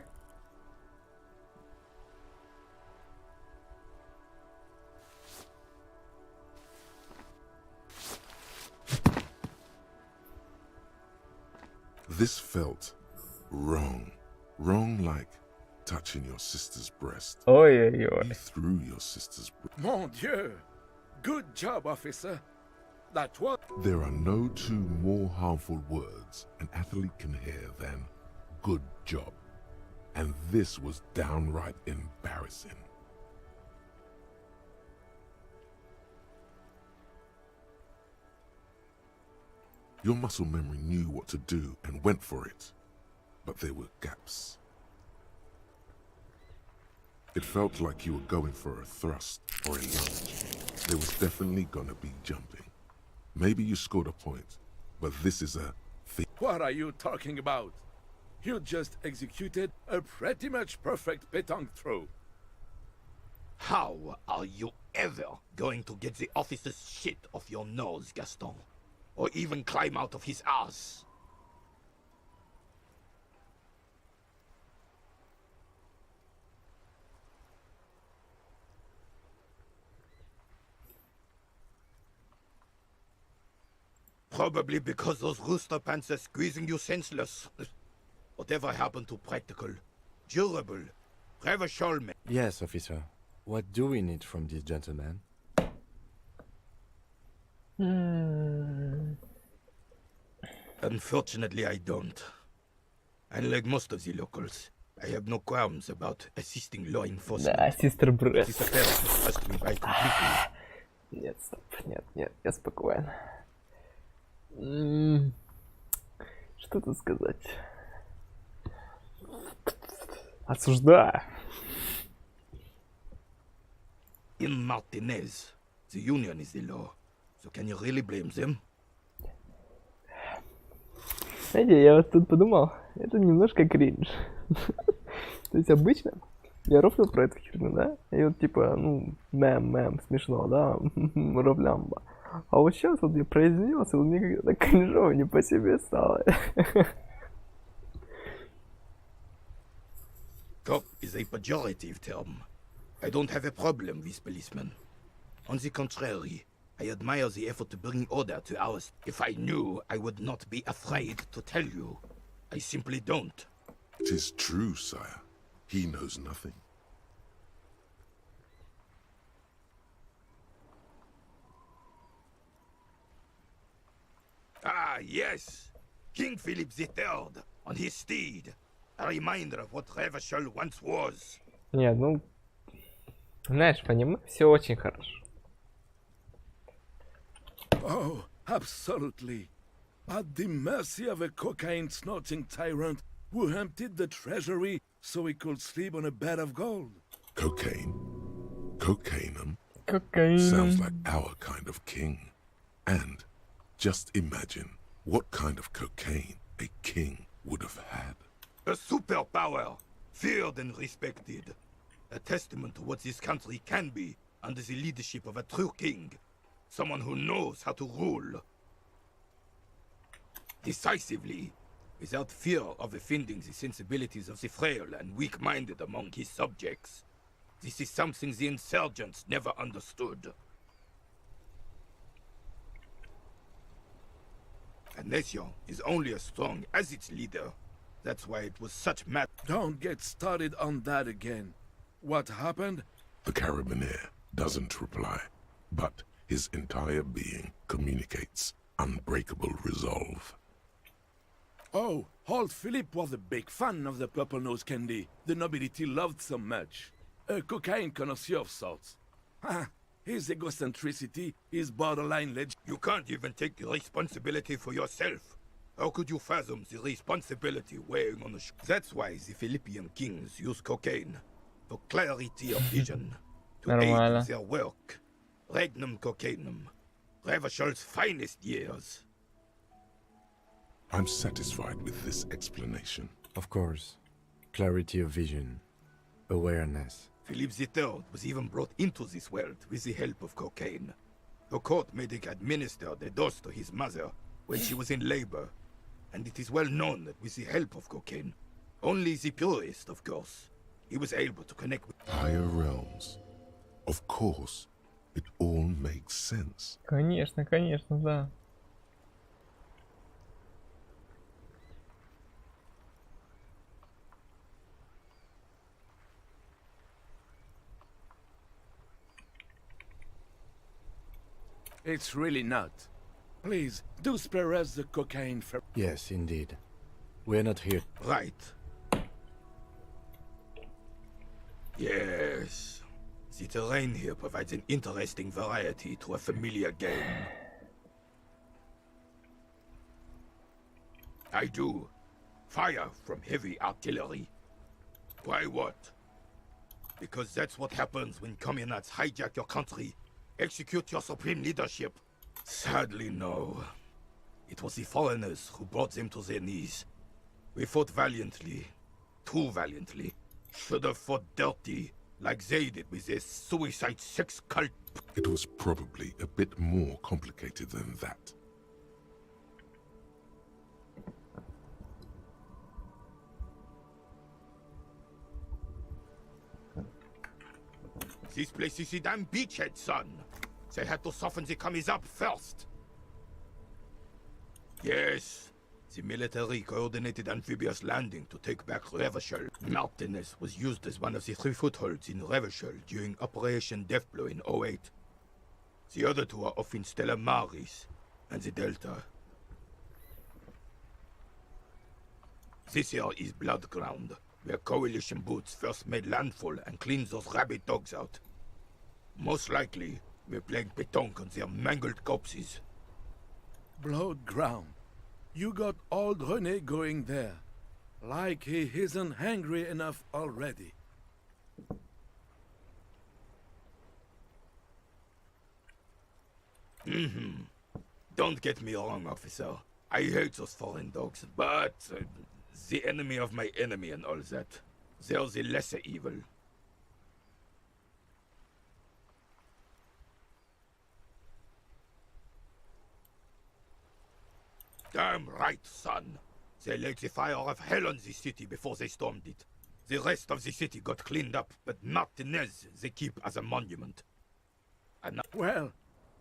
This felt wrong. Wrong like touching your sister's breast. Ой-ой-ой. You threw your sister's breast. Mon Dieu! Good job, officer. That was... There are no two more harmful words an athlete can hear than good job. And this was downright embarrassing. Your muscle memory knew what to do and went for it, but there were gaps. It felt like you were going for a thrust or a lunge. There was definitely gonna be jumping. Maybe you scored a point, but this is a thing. What are you talking about? You just executed a pretty much perfect pétanque throw. How are you ever going to get the officer's shit off your nose, Gaston? Or even climb out of his ass? Probably because those rooster pants are squeezing you senseless. Whatever happened to practical, durable, reversible? Yes, officer. What do we need from this gentleman? Unfortunately, I don't. Unlike most of the locals, I have no qualms about assisting law enforcement. Да, сестер Бресс. This affair has passed me by completely. Нет, стоп, нет, я спокоен. Что тут сказать? Осуждаю. In Martinez, the union is the law. So can you really blame them? Знаете, я вот тут подумал, это немножко кринж. То есть обычно я рофлю про эту херню, да? И вот типа, ну, мем, смешно, да? Рофлямба. А вот сейчас вот я произнес, и вот мне как-то кринжово не по себе стало. Cop is a pejorative term. I don't have a problem with policemen. On the contrary, I admire the effort to bring order to ours. If I knew, I would not be afraid to tell you. I simply don't. 'Tis true, sire. He knows nothing. Ah, yes! King Philip III, on his steed. A reminder of what Revachol once was. Не, ну, знаешь, по нему все очень хорошо. Oh, absolutely. At the mercy of a cocaine-snorting tyrant who emptied the treasury so he could sleep on a bed of gold. Cocaine? Cocainum? Cocaine. Sounds like our kind of king. And just imagine what kind of cocaine a king would have had. A superpower, feared and respected. A testament to what this country can be under the leadership of a true king. Someone who knows how to rule. Decisively, without fear of offending the sensibilities of the frail and weak-minded among his subjects. This is something the insurgents never understood. A nation is only as strong as its leader. That's why it was such mad. Don't get started on that again. What happened? The Carabiner doesn't reply, but his entire being communicates unbreakable resolve. Oh, old Philip was a big fan of the purple nose candy the nobility loved so much. A cocaine connoisseur of sorts. His egocentricity is borderline legend. You can't even take responsibility for yourself. How could you fathom the responsibility weighing on the That's why the Philippian kings use cocaine. For clarity of vision. To aid in their work. Regnum cocainum. Revachol's finest years. I'm satisfied with this explanation. Of course. Clarity of vision. Awareness. Philip III was even brought into this world with the help of cocaine. The court made him administer the dose to his mother when she was in labor. And it is well known that with the help of cocaine, only the purest, of course, he was able to connect with higher realms. Of course, it all makes sense. Конечно, конечно, да. It's really not. Please, do spare us the cocaine for... Yes, indeed. We're not here. Right. Yes. The terrain here provides an interesting variety to a familiar game. I do. Fire from heavy artillery. Why what? Because that's what happens when communists hijack your country, execute your supreme leadership. Sadly, no. It was the foreigners who brought them to their knees. We fought valiantly. Too valiantly. Should have fought dirty, like they did with their suicide sex cult. It was probably a bit more complicated than that. This place is a damn beachhead, son. They had to soften the commies up first. Yes, the military coordinated amphibious landing to take back Revachol. Martinez was used as one of the 3 footholds in Revachol during Operation Deathblow in 08. The other 2 are off in Stella Maris and the Delta. This here is Blood Ground, where coalition boots first made landfall and cleaned those rabid dogs out. Most likely, we're playing pétanque on their mangled corpses. Blood ground. You got old René going there. Like he isn't hungry enough already. Don't get me wrong, officer. I hate those foreign dogs, but the enemy of my enemy and all that. They're the lesser evil. Damn right, son. They laid the fire of hell on the city before they stormed it. The rest of the city got cleaned up, but Martinez they keep as a monument. And Well,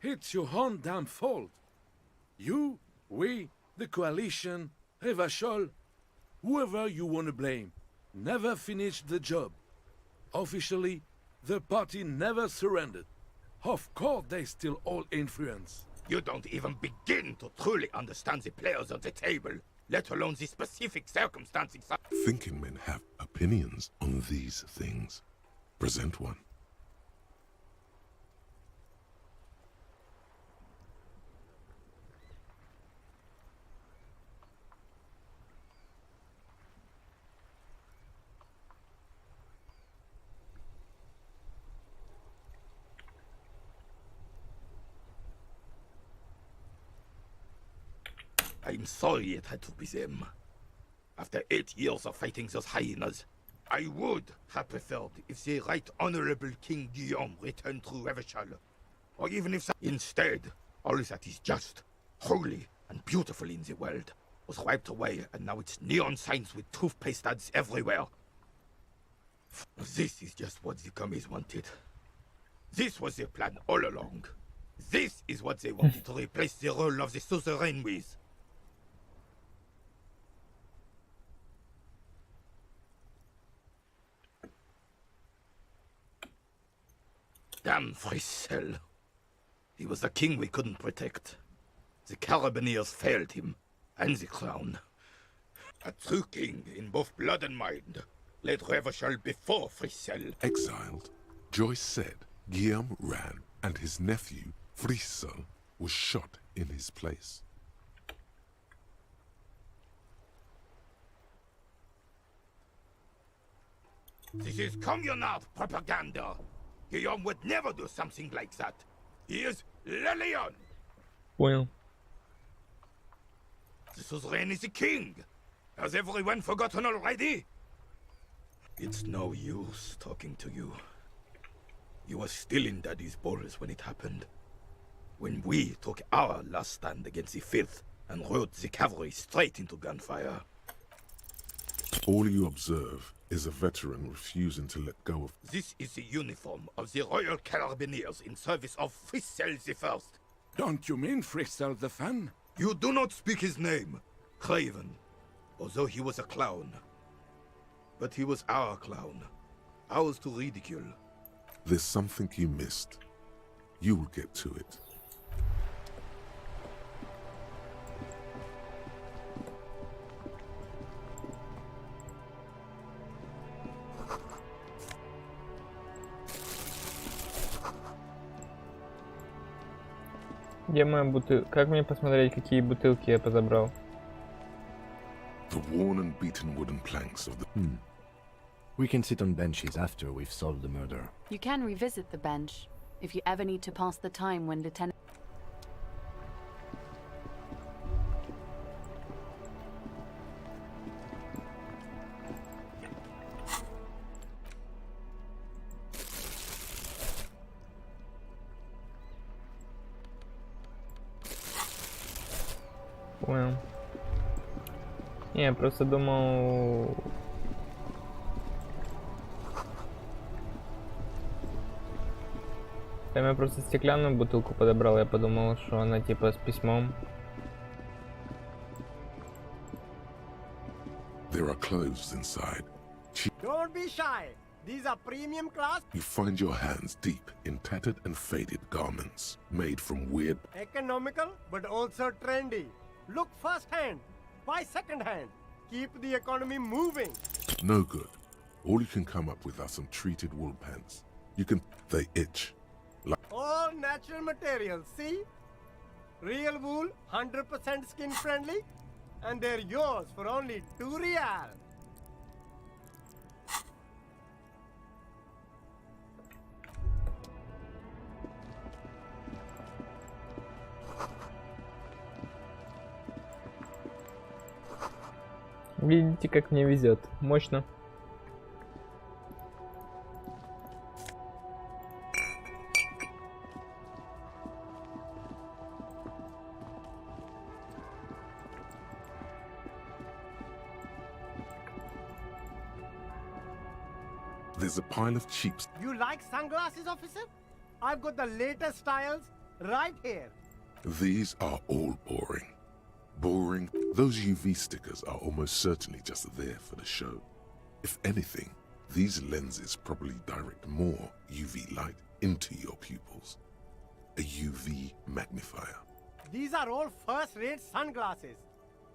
it's your own damn fault. You, we, the coalition, Revachol, whoever you want to blame, never finished the job. Officially, the party never surrendered. Of course they still all influence. you don't even begin to truly understand the players at the table, let alone the specific circumstances. Thinking men have opinions on these things. Present one. I'm sorry it had to be them. After 8 years of fighting those hyenas, I would have preferred if the Right Honorable King Guillaume returned to Revachol, or even if instead, all that is just, holy, and beautiful in the world was wiped away, and now it's neon signs with toothpaste ads everywhere. This is just what the commies wanted. This was their plan all along. This is what they wanted to replace the role of the suzerain with. Damn Frissel. He was the king we couldn't protect. The Carabineers failed him, and the crown. A true king in both blood and mind led Revachol before Frissel. Exiled, Joyce said Guillaume ran and his nephew, Frissel, was shot in his place. This is communard propaganda. Guillaume would never do something like that. He is Le Lion. Понял. The suzerain is the king. Has everyone forgotten already? It's no use talking to you. You were still in Daddy's balls when it happened. When we took our last stand against the Filth and rode the cavalry straight into gunfire. All you observe is a veteran refusing to let go of... This is the uniform of the Royal Carabineers in service of Frissel the First. Don't you mean Frissel the Fan? You do not speak his name, Craven, although he was a clown. But he was our clown, ours to ridicule. There's something you missed. You will get to it. Где моя бутылка? Как мне посмотреть, какие бутылки я подобрал? The worn and beaten wooden planks of the... We can sit on benches after we've solved the murder. You can revisit the bench if you ever need to pass the time when Lieutenant... Понял. Не, я просто думал... Там я просто стеклянную бутылку подобрал, я подумал, что она типа с письмом. There are clothes inside. Don't be shy. These are premium class. You find your hands deep in tattered and faded garments made from weird... Economical, but also trendy. Look first hand, buy second hand. Keep the economy moving. No good. All you can come up with are some treated wool pants. You can... They itch. All natural materials, see? Real wool, 100% skin friendly. And they're yours for only 2 real. Видите, как мне везет. Мощно. there's a pile of cheap. You like sunglasses, officer? I've got the latest styles right here. These are all boring. Boring. Those UV stickers are almost certainly just there for the show. If anything, these lenses probably direct more UV light into your pupils. A UV magnifier. These are all first-rate sunglasses.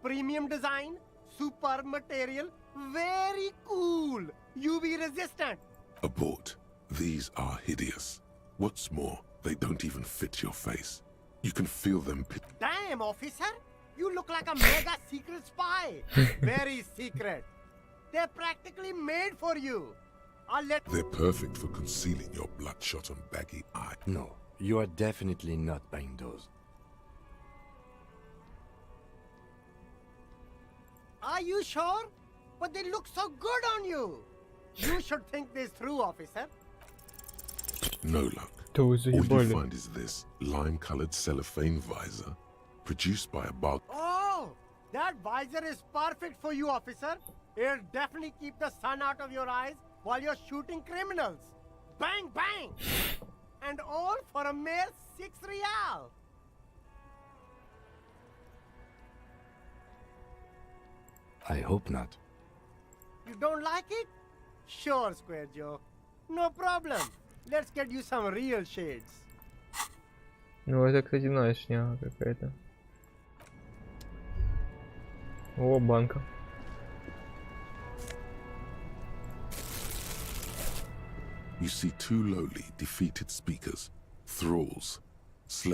Premium design, superb material, very cool, UV resistant. Abort. These are hideous. What's more, they don't even fit your face. You can feel them Damn, officer! You look like a mega secret spy. Very secret. They're practically made for you. They're perfect for concealing your bloodshot and baggy eye. No, you are definitely not buying those. Are you sure? But they look so good on you. You should think this through, officer. No luck. All you find is this lime-colored cellophane visor, produced by a bug. Oh, that visor is perfect for you, officer. It'll definitely keep the sun out of your eyes while you're shooting criminals. Bang, bang! And all for a mere 6 real. I hope not. You don't like it? Sure, Square Joe. No problem. Let's get you some real shades. Ну, это, кстати, новая шняга какая-то. О, банка. You see two lowly, defeated speakers, thralls,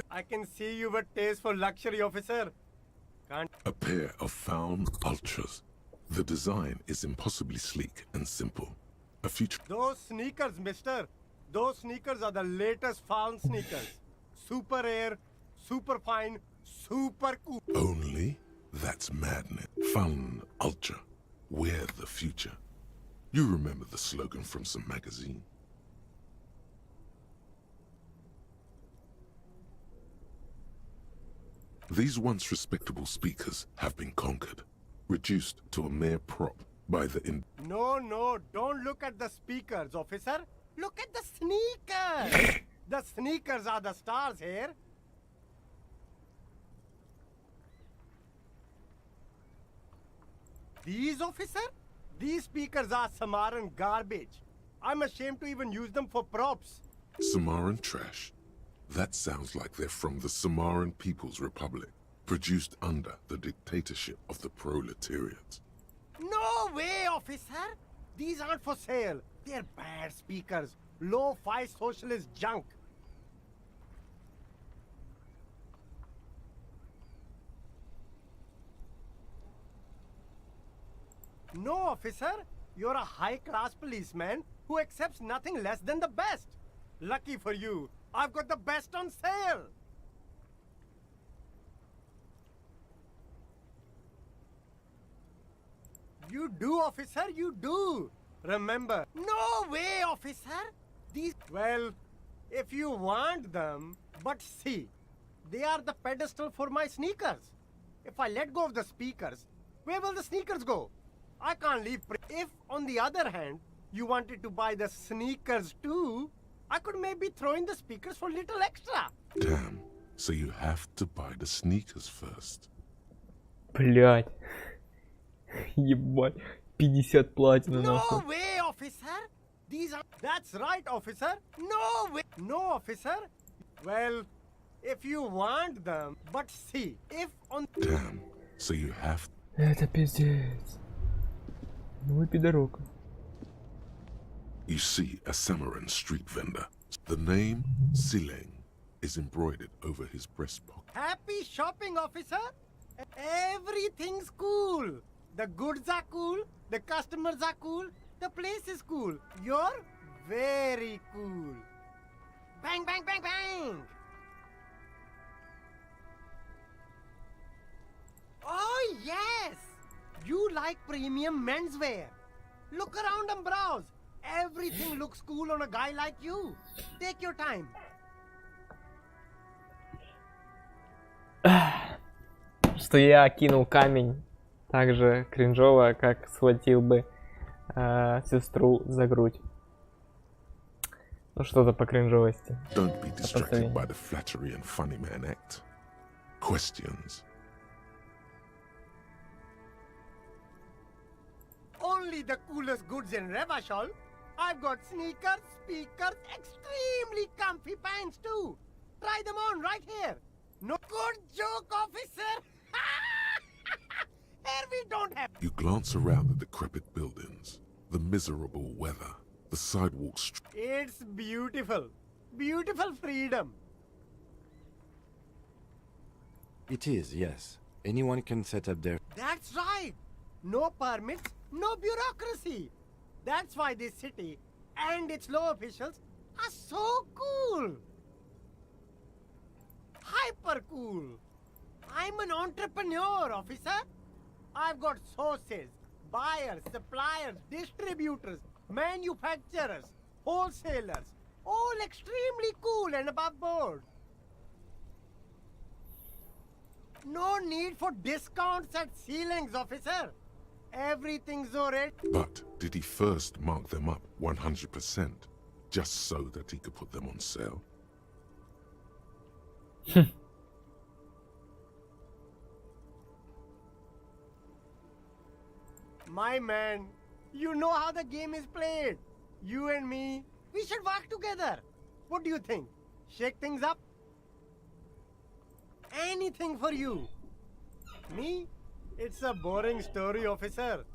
I can see you with taste for luxury, officer. Can't. a pair of found ultras. The design is impossibly sleek and simple. A future. Those sneakers, mister. Those sneakers are the latest found sneakers. Super air, super fine, super cool. Only? That's madness. Found ultra. We're the future. You remember the slogan from some magazine? These once respectable speakers have been conquered, reduced to a mere prop by the No, don't look at the speakers, officer. Look at the sneakers. The sneakers are the stars here. These, officer? These speakers are Samaran garbage. I'm ashamed to even use them for props. Samaran trash. That sounds like they're from the Samaran People's Republic, produced under the dictatorship of the proletariat. No way, officer! These aren't for sale. They're bad speakers. Low-fi socialist junk. No, officer. You're a high-class policeman who accepts nothing less than the best. Lucky for you, I've got the best on sale. You do, officer, you do. Remember. No way, officer. These... Well, if you want them, but see, they are the pedestal for my sneakers. If I let go of the speakers, where will the sneakers go? I can't leave... If, on the other hand, you wanted to buy the sneakers too, I could maybe throw in the speakers for little extra. Damn. So you have to buy the sneakers first. Блять. Ебать. 50 платина No нахуй. way, officer. These are... That's right, officer. No way. No, officer. Well, if you want them, but see, if on... Damn. So you have... Это пиздец. Ну и пидорок. You see a Samaran street vendor. The name, Sileng, is embroidered over his breast pocket. Happy shopping, officer. Everything's cool. The goods are cool. The customers are cool. The place is cool. You're very cool. Bang, bang, bang, bang. Oh, yes. You like premium menswear. Look around and browse. Everything looks cool on a guy like you. Take your time. Что я кинул камень так же кринжово, как схватил бы сестру за грудь. Ну что-то по кринжовости. Don't be По distracted подставлению. by the flattery and funny man act. Questions. Only the coolest goods in Revachol. I've got sneakers, speakers, extremely comfy pants too. Try them on right here. No good joke, officer. Here we don't have. You glance around the decrepit buildings, the miserable weather, the sidewalks. It's beautiful. Beautiful freedom. It is, yes. Anyone can set up their... That's right. No permits, no bureaucracy. That's why this city and its law officials are so cool. Hyper cool. I'm an entrepreneur, officer. I've got sources, buyers, suppliers, distributors, manufacturers, wholesalers, all extremely cool and above board. No need for discounts at ceilings, officer. Everything's already. But did he first mark them up 100%, just so that he could put them on sale? My man, you know how the game is played. You and me, we should work together. What do you think? Shake things up? Anything for you. Me? It's a boring story, officer.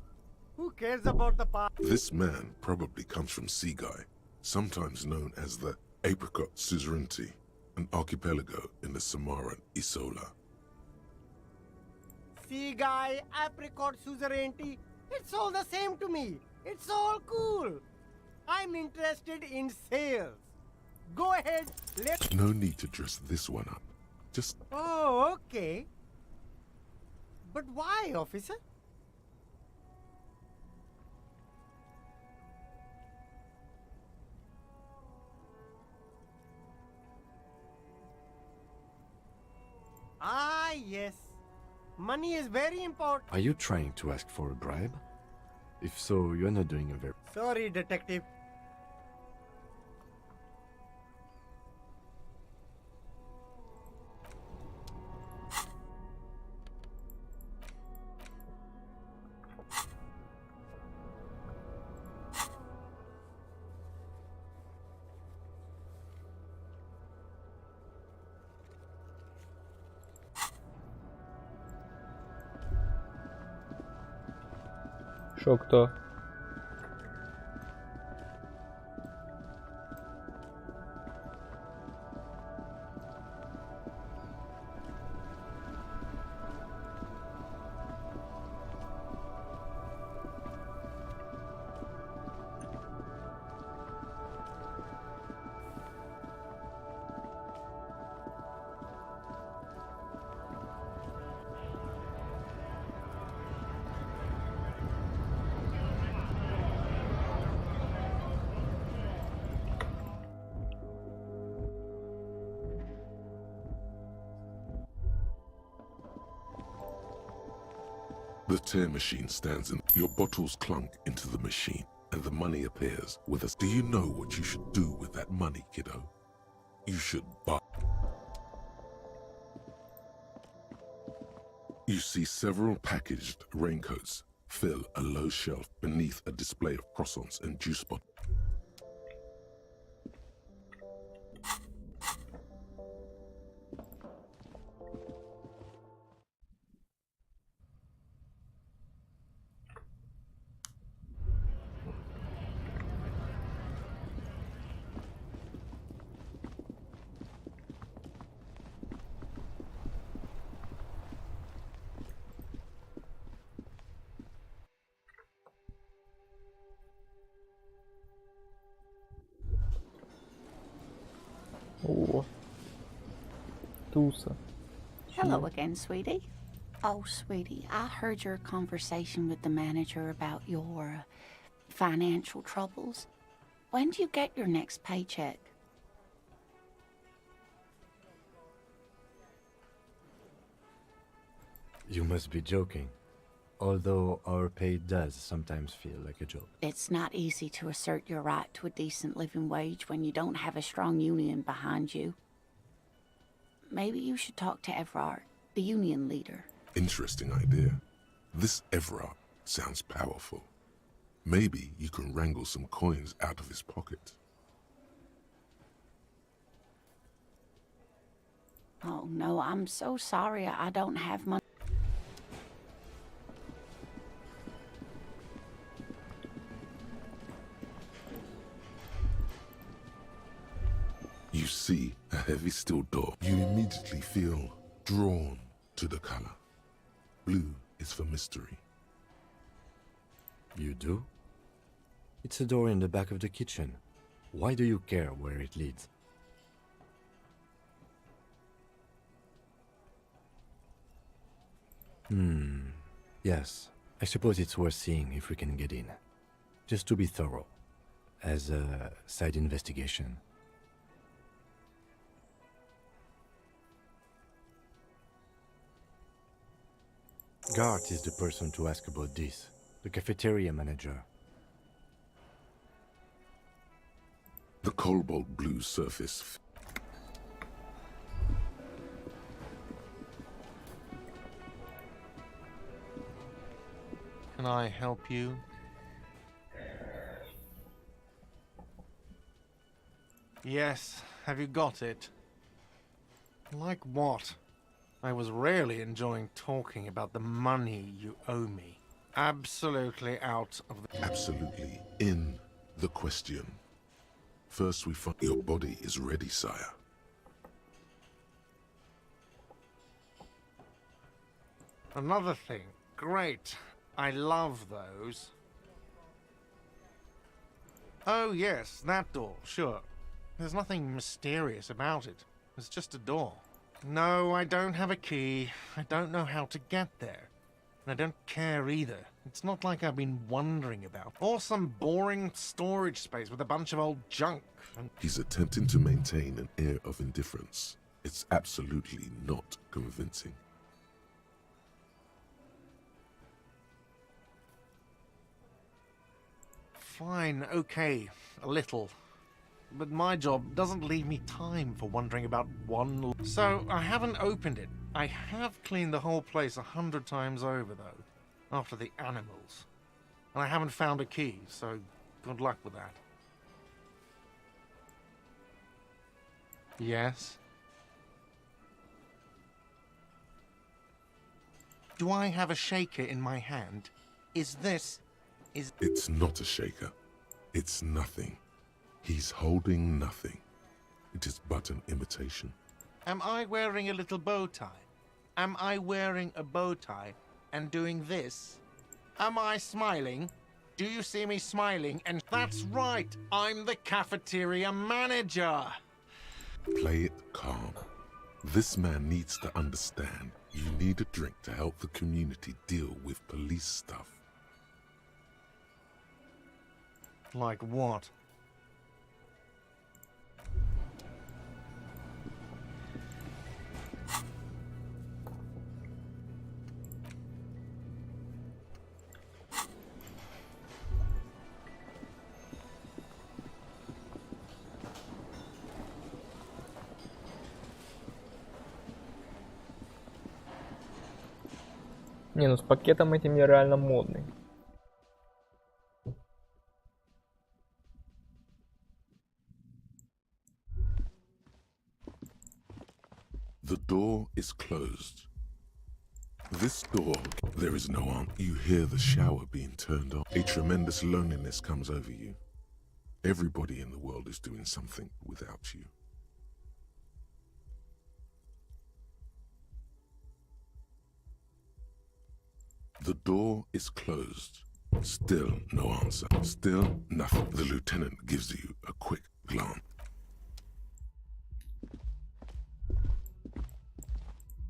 Who cares about the past? This man probably comes from Seaguy, sometimes known as the Apricot Suzerainty, an archipelago in the Samaran Isola. Sea guy, apricot suzerainty, it's all the same to me. It's all cool. I'm interested in sales. Go ahead, let's... No need to dress this one up. Just... Oh, okay. But why, officer? Ah, yes. Money is very important. Are you trying to ask for a bribe? If so, you're not doing a very... Sorry, detective. Шо, кто? The tear machine stands and your bottles clunk into the machine and the money appears with us. Do you know what you should do with that money, kiddo? You should buy. You see several packaged raincoats fill a low shelf beneath a display of croissants and juice bottles. О, туса. Hello again, sweetie. Oh, sweetie, I heard your conversation with the manager about your financial troubles. When do you get your next paycheck? You must be joking. although our pay does sometimes feel like a joke. It's not easy to assert your right to a decent living wage when you don't have a strong union behind you. Maybe you should talk to Evrard, the union leader. Interesting idea. This Evrard sounds powerful. Maybe you can wrangle some coins out of his pocket. Oh no, I'm so sorry I don't have money. You see a heavy steel door. You immediately feel drawn to the color. Blue is for mystery. You do? It's a door in the back of the kitchen. Why do you care where it leads? Yes. I suppose it's worth seeing if we can get in. Just to be thorough. As a side investigation. Gart is the person to ask about this. The cafeteria manager. The cobalt blue surface. Can I help you? Yes, have you got it? Like what? I was really enjoying talking about the money you owe me. Absolutely out of the... Absolutely in the question. First we find your body is ready, sire. Another thing. Great. I love those. Oh yes, that door, sure. There's nothing mysterious about it. It's just a door. No, I don't have a key. I don't know how to get there. And I don't care either. It's not like I've been wondering about. Or some boring storage space with a bunch of old junk. He's attempting to maintain an air of indifference. It's absolutely not convincing. Fine, okay, a little. But my job doesn't leave me time for wondering about one... So, I haven't opened it. I have cleaned the whole place 100 times over, though, after the animals. And I haven't found a key, so good luck with that. Yes? Do I have a shaker in my hand? Is this... It's not a shaker. It's nothing. He's holding nothing. It is but an imitation. Am I wearing a little bow tie? Am I wearing a bow tie and doing this? Am I smiling? Do you see me smiling? And that's right, I'm the cafeteria manager. Play it calm. This man needs to understand you need a drink to help the community deal with police stuff. Like what? Не, ну с пакетом этим я реально модный. The door is closed. This door, there is no answer. You hear the shower being turned on. A tremendous loneliness comes over you. Everybody in the world is doing something without you. The door is closed. Still no answer. Still nothing. The lieutenant gives you a quick glance.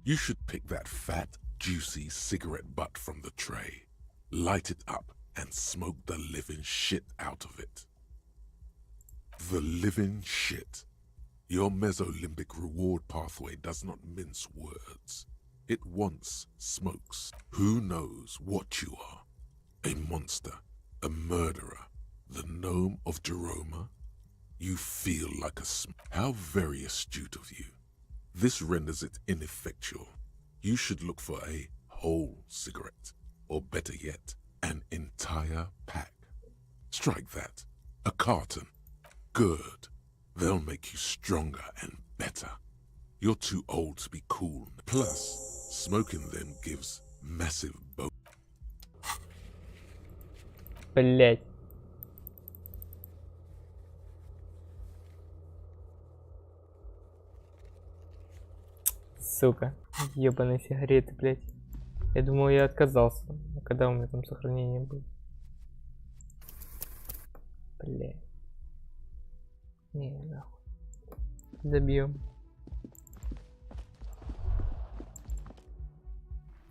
You should pick that fat, juicy cigarette butt from the tray, light it up, and smoke the living shit out of it. The living shit. Your mesolimbic reward pathway does not mince words. It wants smokes. Who knows what you are? A monster, a murderer, the gnome of Jeroma? You feel like a How very astute of you. This renders it ineffectual. You should look for a whole cigarette, or better yet, an entire pack. Strike that. A carton. Good. They'll make you stronger and better. You're too old to be cool. Plus, smoking them gives massive Блять. Сука. Ебаные сигареты, блять. Я думал, я отказался. А когда у меня там сохранение было? Блять. Не, нахуй. Добьем.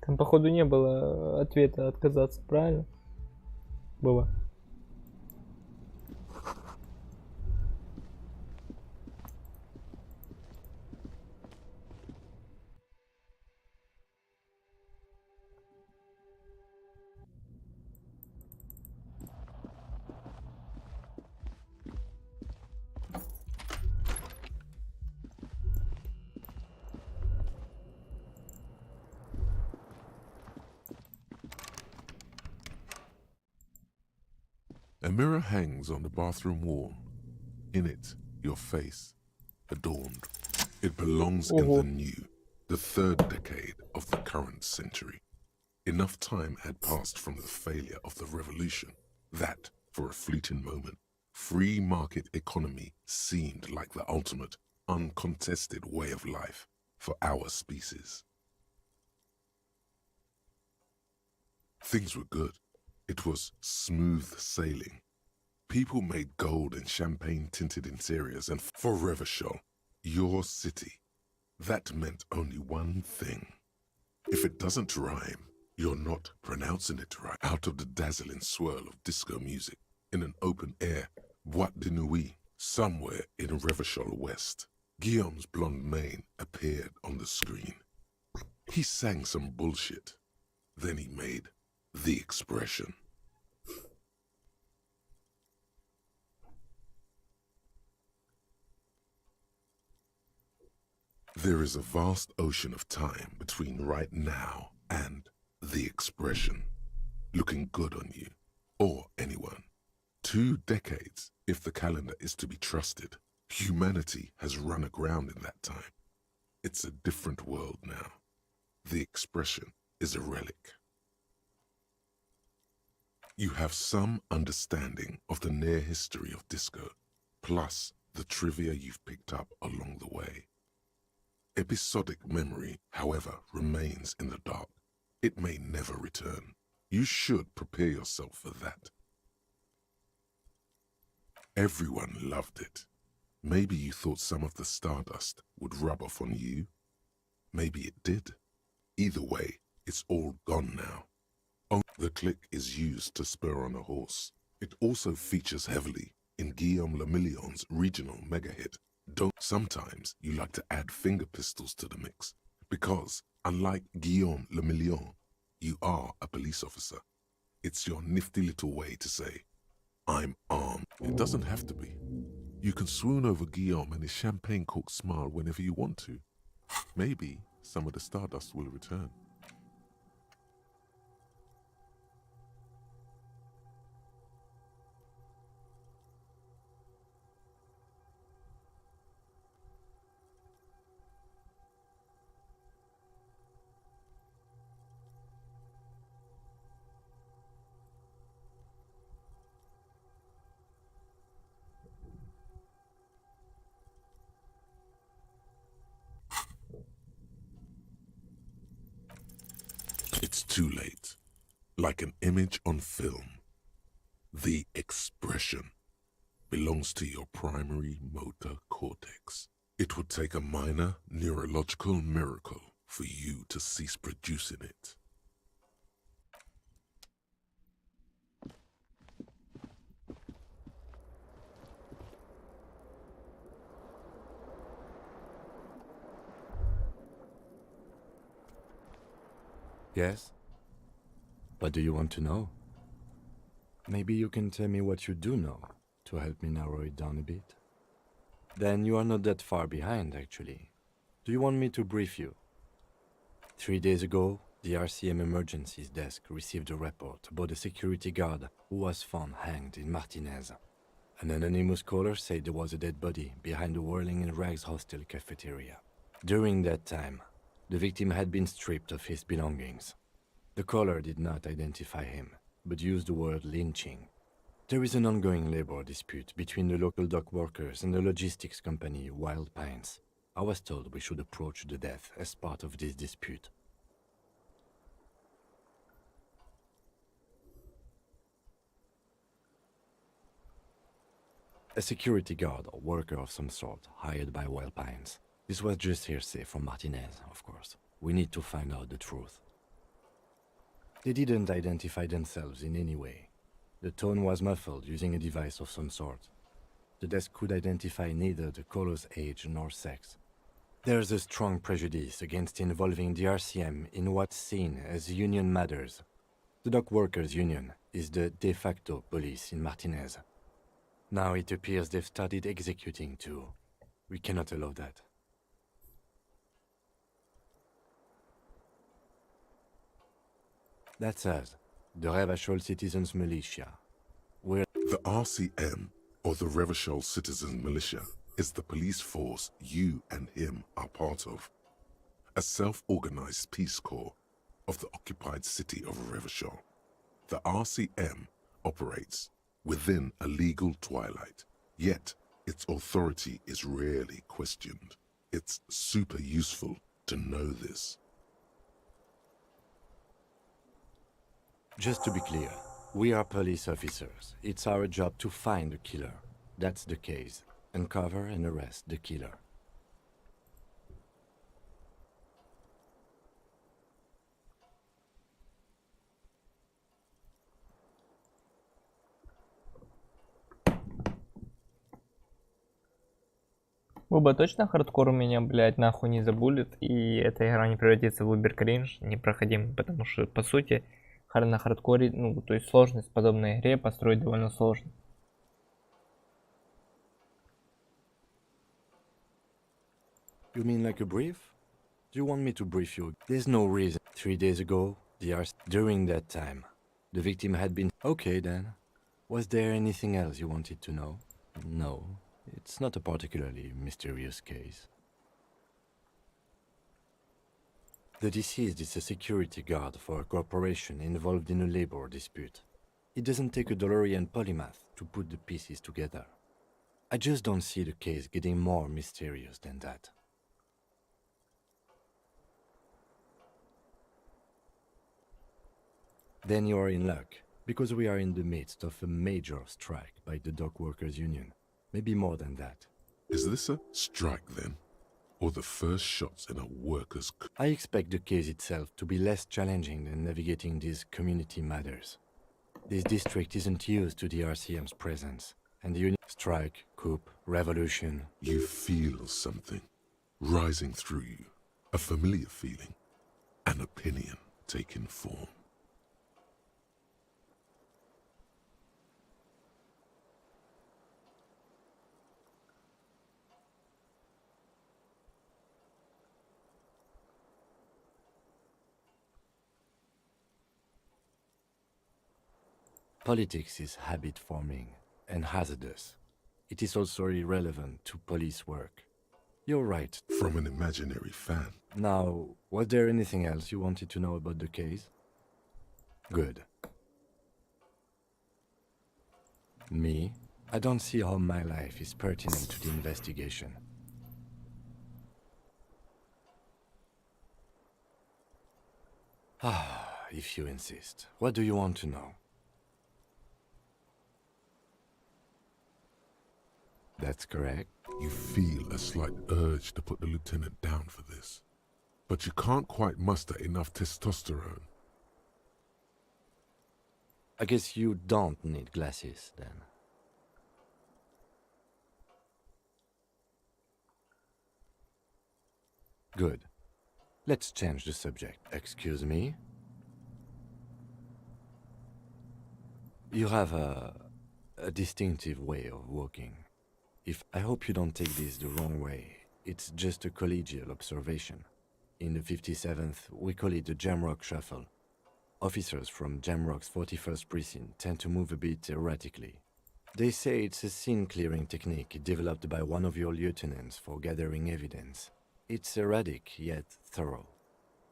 Там, походу, не было ответа отказаться, правильно? Было. A mirror hangs on the bathroom wall. In it, your face, adorned. It belongs in the new, the third decade of the current century. Enough time had passed from the failure of the revolution that, for a fleeting moment, free market economy seemed like the ultimate, uncontested way of life for our species. Things were good. It was smooth sailing. People made gold and champagne-tinted interiors, and for Revachol, your city, that meant only one thing. If it doesn't rhyme, you're not pronouncing it right. Out of the dazzling swirl of disco music, in an open-air boîte de nuit, somewhere in Revachol West, Guillaume's blonde mane appeared on the screen. He sang some bullshit. Then he made the expression. There is a vast ocean of time between right now and the expression. Looking good on you, or anyone. 2 decades, if the calendar is to be trusted. Humanity has run aground in that time. It's a different world now. The expression is a relic. You have some understanding of the near history of disco, plus the trivia you've picked up along the way. Episodic memory, however, remains in the dark. It may never return. You should prepare yourself for that. Everyone loved it. Maybe you thought some of the stardust would rub off on you. Maybe it did. Either way, it's all gone now. Oh, the click is used to spur on a horse. It also features heavily in Guillaume Le Million's regional mega hit. Sometimes you like to add finger pistols to the mix, because, unlike Guillaume Le Million, you are a police officer. It's your nifty little way to say, I'm armed. It doesn't have to be. You can swoon over Guillaume and his champagne-corked smile whenever you want to. Maybe some of the stardust will return. It's too late. Like an image on film. The expression belongs to your primary motor cortex. It would take a minor neurological miracle for you to cease producing it. Yes? What do you want to know? Maybe you can tell me what you do know to help me narrow it down a bit. Then you are not that far behind, actually. Do you want me to brief you? 3 days ago, the RCM Emergencies Desk received a report about a security guard who was found hanged in Martinez. An anonymous caller said there was a dead body behind the Whirling in Rags hostel cafeteria. During that time, the victim had been stripped of his belongings. The caller did not identify him, but used the word lynching. There is an ongoing labor dispute between the local dock workers and the logistics company Wild Pines. I was told we should approach the death as part of this dispute. A security guard or worker of some sort, hired by Wild Pines. This was just hearsay from Martinez, of course. We need to find out the truth. They didn't identify themselves in any way. The tone was muffled using a device of some sort. The desk could identify neither the caller's age nor sex. There's a strong prejudice against involving the RCM in what's seen as union matters. The dock workers' union is the de facto police in Martinez. Now it appears they've started executing too. We cannot allow that. That's us, the Revachol Citizens Militia. The RCM, or the Revachol Citizen Militia, is the police force you and him are part of. A self-organized peace corps of the occupied city of Revachol. The RCM operates within a legal twilight, yet its authority is rarely questioned. It's super useful to know this. Just to be clear, we are police officers. It's our job to find the killer. That's the case. Uncover and arrest the killer. Боба, точно хардкор у меня, блядь, нахуй не забулит, и эта игра не превратится в убер кринж непроходимый, потому что, по сути, на хардкоре, ну, то есть сложность в подобной игре построить довольно сложно. You mean like a brief? Do you want me to brief you? There's no reason. 3 days ago, during that time, the victim had been... Okay then. Was there anything else you wanted to know? No. It's not a particularly mysterious case. The deceased is a security guard for a corporation involved in a labor dispute. It doesn't take a DeLorean polymath to put the pieces together. I just don't see the case getting more mysterious than that. Then you are in luck, because we are in the midst of a major strike by the dock workers' union. Maybe more than that. Is this a strike then? Or the first shots in a workers' I expect the case itself to be less challenging than navigating these community matters. This district isn't used to the RCM's presence, and the union strike, coup, revolution. You feel something rising through you, a familiar feeling, an opinion taking form. Politics is habit-forming and hazardous. It is also irrelevant to police work. You're right. From an imaginary fan. Now, was there anything else you wanted to know about the case? Good. Me? I don't see how my life is pertinent to the investigation. Ah, if you insist. What do you want to know? That's correct. You feel a slight urge to put the lieutenant down for this, but you can't quite muster enough testosterone. I guess you don't need glasses, then. Good. Let's change the subject. Excuse me? You have a distinctive way of walking. I hope you don't take this the wrong way. It's just a collegial observation. In the 57th, we call it the Jamrock Shuffle. Officers from Jamrock's 41st Precinct tend to move a bit erratically. They say it's a scene-clearing technique developed by one of your lieutenants for gathering evidence. It's erratic, yet thorough.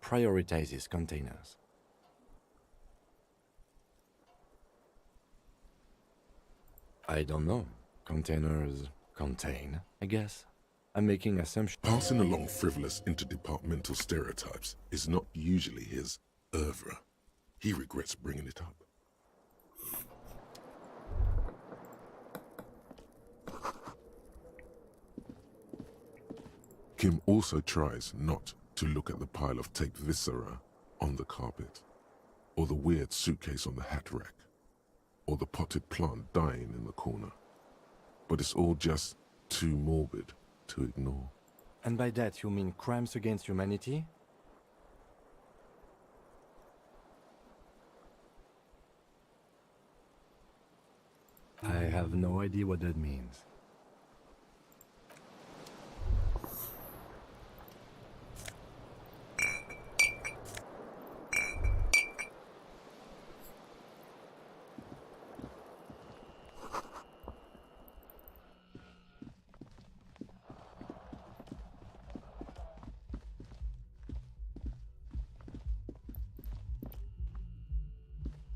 Prioritizes containers. I don't know. Containers contain, I guess. I'm making assumptions. Passing along frivolous interdepartmental stereotypes is not usually his oeuvre. He regrets bringing it up. Kim also tries not to look at the pile of taped viscera on the carpet, or the weird suitcase on the hat rack, or the potted plant dying in the corner. But it's all just too morbid to ignore. And by that you mean crimes against humanity? I have no idea what that means.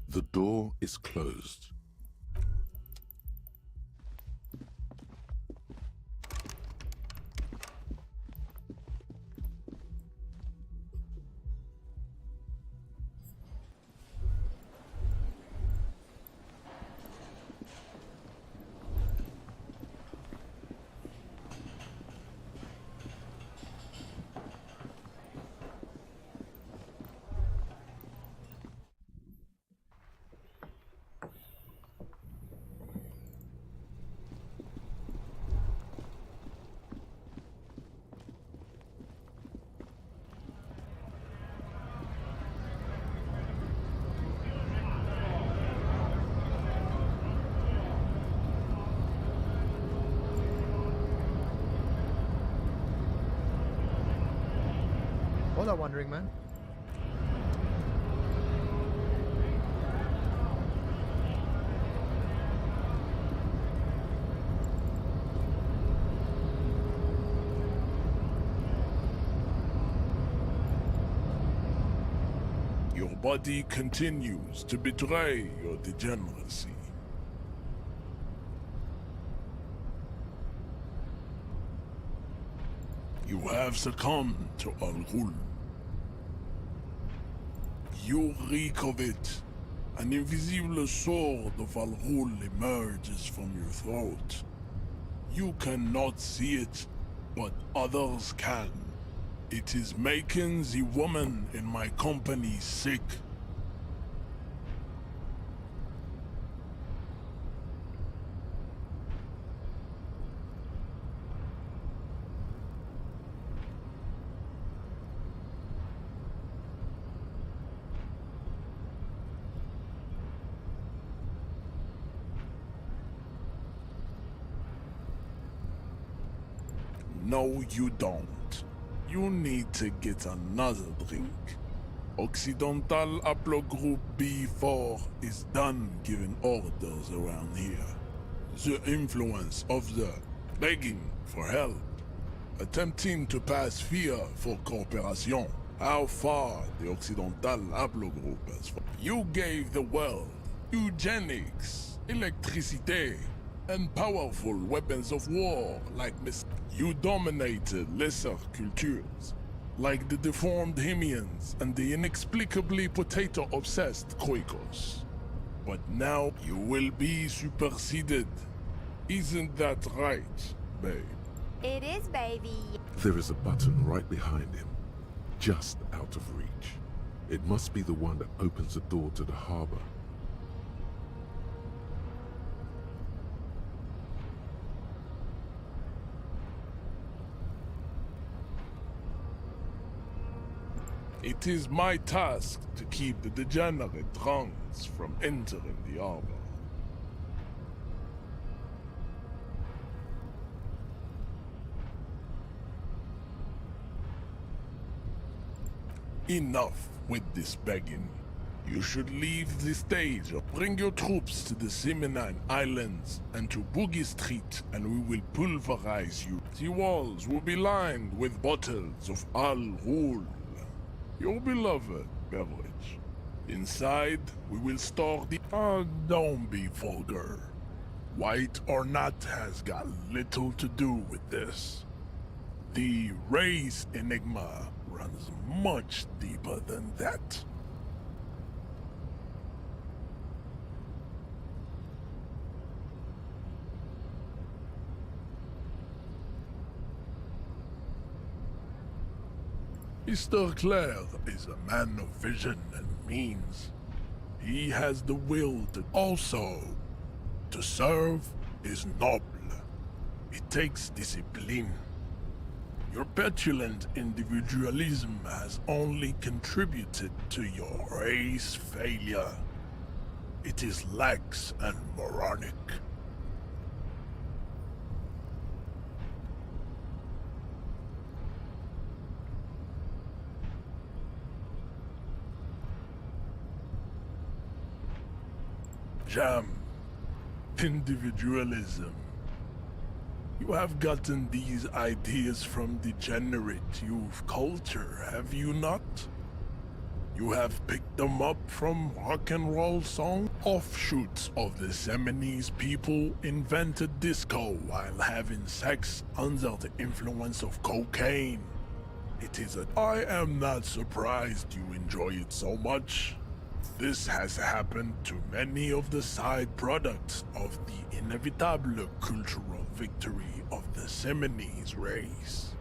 The door is closed. Hola, Wandering Man. Your body continues to betray your degeneracy. You have succumbed to Al Ghul. You reek of it. An invisible sword of Al Ghul emerges from your throat. You cannot see it, but others can. It is making the woman in my company sick. No, you don't. You need to get another drink. Occidental Haplogroup B4 is done giving orders around here. The influence of the begging for help, attempting to pass fear for cooperation. How far the Occidental Haplogroup has. You gave the world eugenics, electricity, and powerful weapons of war like You dominated lesser cultures, like the deformed Hemians and the inexplicably potato-obsessed Khoikos. But now you will be superseded. Isn't that right, babe? It is, baby. There is a button right behind him, just out of reach. It must be the one that opens the door to the harbor. It is my task to keep the degenerate drunks from entering the harbor. Enough with this begging. You should leave the stage. Bring your troops to the Seminine Islands and to Boogie Street, and we will pulverize you. The walls will be lined with bottles of Al Ghul, your beloved beverage. Inside, we will store the... don't be vulgar. White or not has got little to do with this. The race enigma runs much deeper than that. Mr. Clare is a man of vision and means. He has the will to also. To serve is noble. It takes discipline. Your petulant individualism has only contributed to your race failure. It is lax and moronic. Jam. Individualism. You have gotten these ideas from degenerate youth culture, have you not? You have picked them up from rock and roll song? Offshoots of the Seminoles people invented disco while having sex under the influence of cocaine. It is a... I am not surprised you enjoy it so much. This has happened to many of the side products of the inevitable cultural victory of the Seminoles race.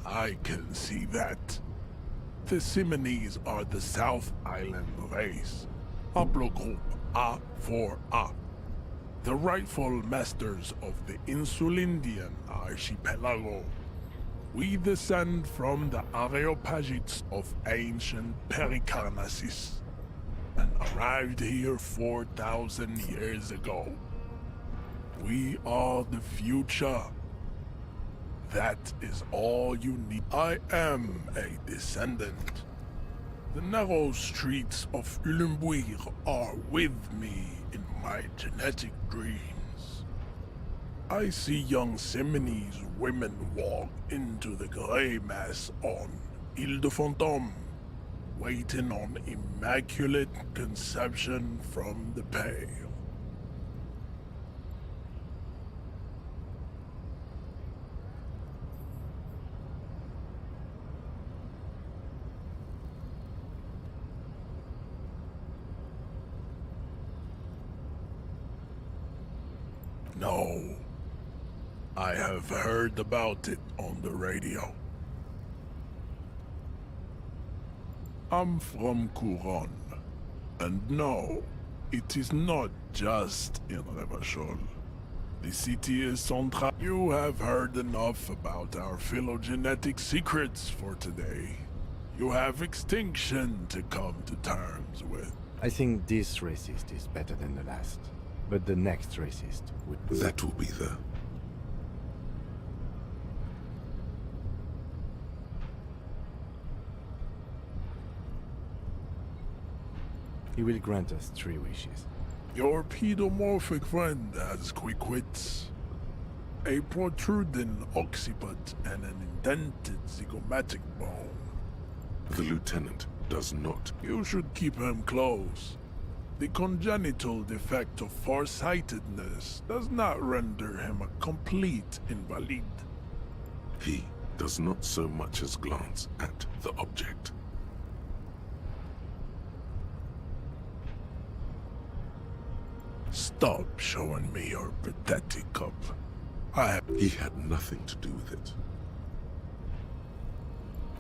I can see that. The Seminoles are the South Island race. Haplogroup A4A. The rightful masters of the Insulindian archipelago. We descend from the Areopagites of ancient Pericarnassus and arrived here 4,000 years ago. We are the future. That is all you need. I am a descendant. The narrow streets of Ulimbuir are with me in my genetic dreams. I see young Seminoles women walk into the grey mass on Ile de Fantôme, waiting on immaculate conception from the pale. No. I have heard about it on the radio. I'm from Couronne. And no, it is not just in Revachol. The city is central. You have heard enough about our phylogenetic secrets for today. You have extinction to come to terms with. I think this racist is better than the last. But the next racist would... That will be the... He will grant us 3 wishes. Your pedomorphic friend has quick wits. A protruding occiput and an indented zygomatic bone. The lieutenant does not. You should keep him close. The congenital defect of farsightedness does not render him a complete invalid. He does not so much as glance at the object. Stop showing me your pathetic cup. He had nothing to do with it.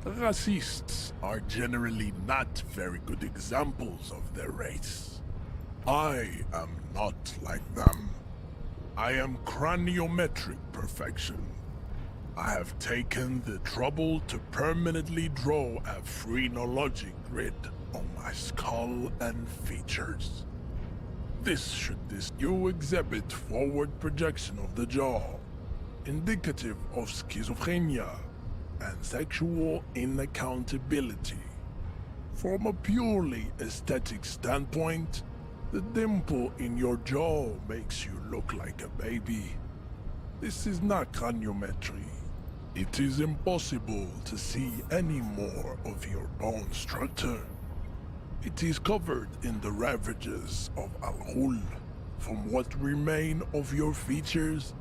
Racists are generally not very good examples of their race. I am not like them. I am craniometric perfection. I have taken the trouble to permanently draw a phrenologic grid. on my skull and features. You exhibit forward projection of the jaw, indicative of schizophrenia and sexual inaccountability. From a purely aesthetic standpoint, the dimple in your jaw makes you look like a baby. This is not craniometry. It is impossible to see any more of your bone structure. It is covered in the ravages of Al-Ghul. From what remain of your features,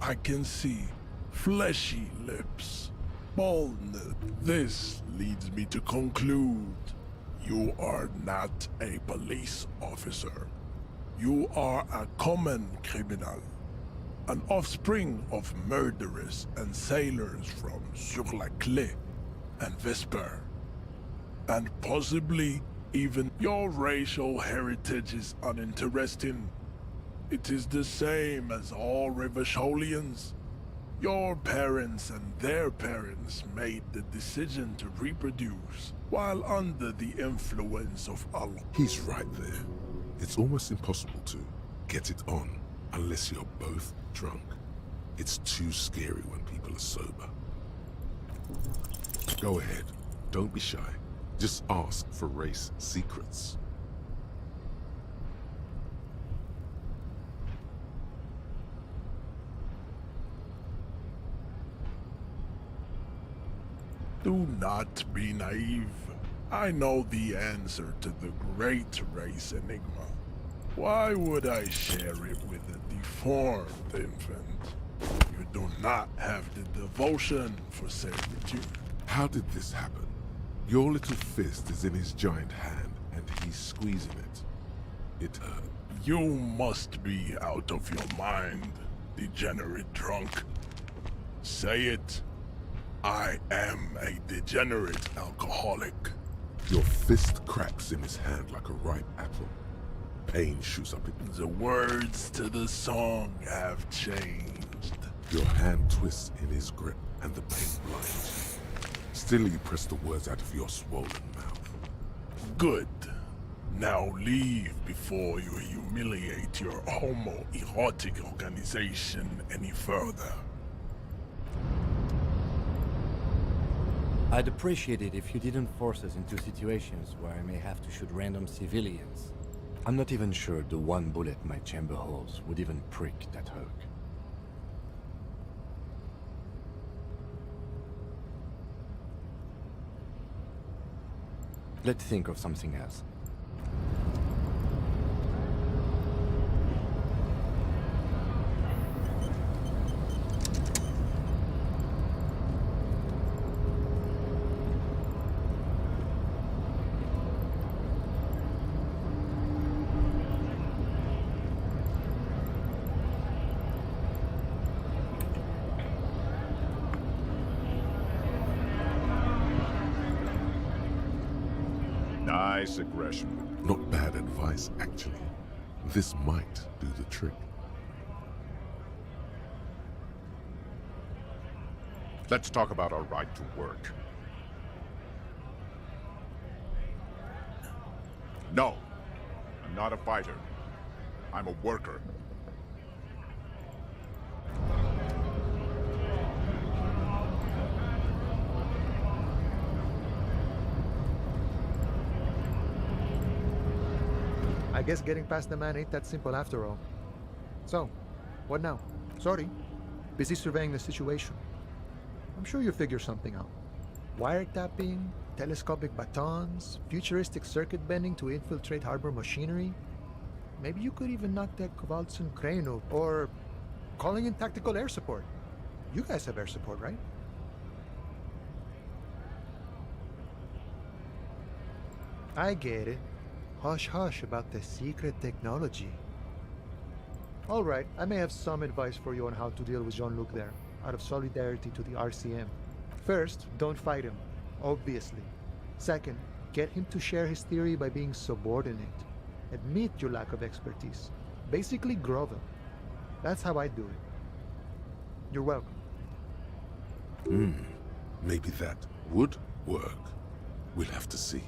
I can see fleshy lips, baldness. This leads me to conclude you are not a police officer. You are a common criminal, an offspring of murderers and sailors from Sur-la-Clé and Vesper, and possibly even your racial heritage is uninteresting. It is the same as all Revacholians. Your parents and their parents made the decision to reproduce while under the influence of Allah. He's right there. It's almost impossible to get it on unless you're both drunk. It's too scary when people are sober. Go ahead. Don't be shy. Just ask for race secrets. Do not be naive. I know the answer to the great race enigma. Why would I share it with a deformed infant? You do not have the devotion for servitude. How did this happen? Your little fist is in his giant hand, and he's squeezing it. It hurt. You must be out of your mind, degenerate drunk. Say it. I am a degenerate alcoholic. Your fist cracks in his hand like a ripe apple. Pain shoots up in... The words to the song have changed. Your hand twists in his grip, and the pain blinds you. Still you press the words out of your swollen mouth. Good. Now leave before you humiliate your homoerotic organization any further. I'd appreciate it if you didn't force us into situations where I may have to shoot random civilians. I'm not even sure the one bullet my chamber holds would even prick that hook. Let's think of something else. Nice aggression. Not bad advice, actually. This might do the trick. Let's talk about our right to work. No, I'm not a fighter. I'm a worker. I guess getting past the man ain't that simple after all. So, what now? Sorry. Busy surveying the situation. I'm sure you'll figure something out. Wiretapping, telescopic batons, futuristic circuit bending to infiltrate harbor machinery. Maybe you could even knock that Kowalson crane over, or calling in tactical air support. You guys have air support, right? I get it. Hush hush about the secret technology. Alright, I may have some advice for you on how to deal with Jean-Luc there, out of solidarity to the RCM. First, don't fight him, obviously. Second, get him to share his theory by being subordinate. Admit your lack of expertise. Basically grovel. That's how I do it. You're welcome. Maybe that would work. We'll have to see.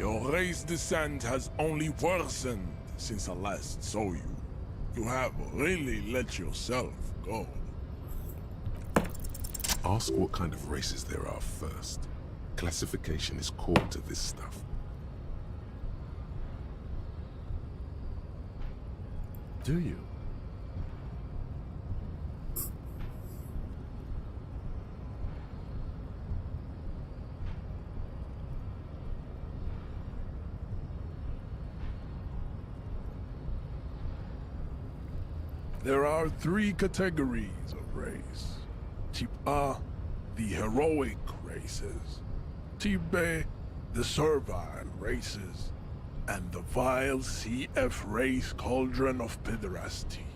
Your race descent has only worsened since I last saw you. You have really let yourself go. Ask what kind of races there are first. Classification is core to this stuff. Do you? There are 3 categories of race. Type A, the heroic races. Type B, the servile races. And the vile CF race cauldron of pederasty.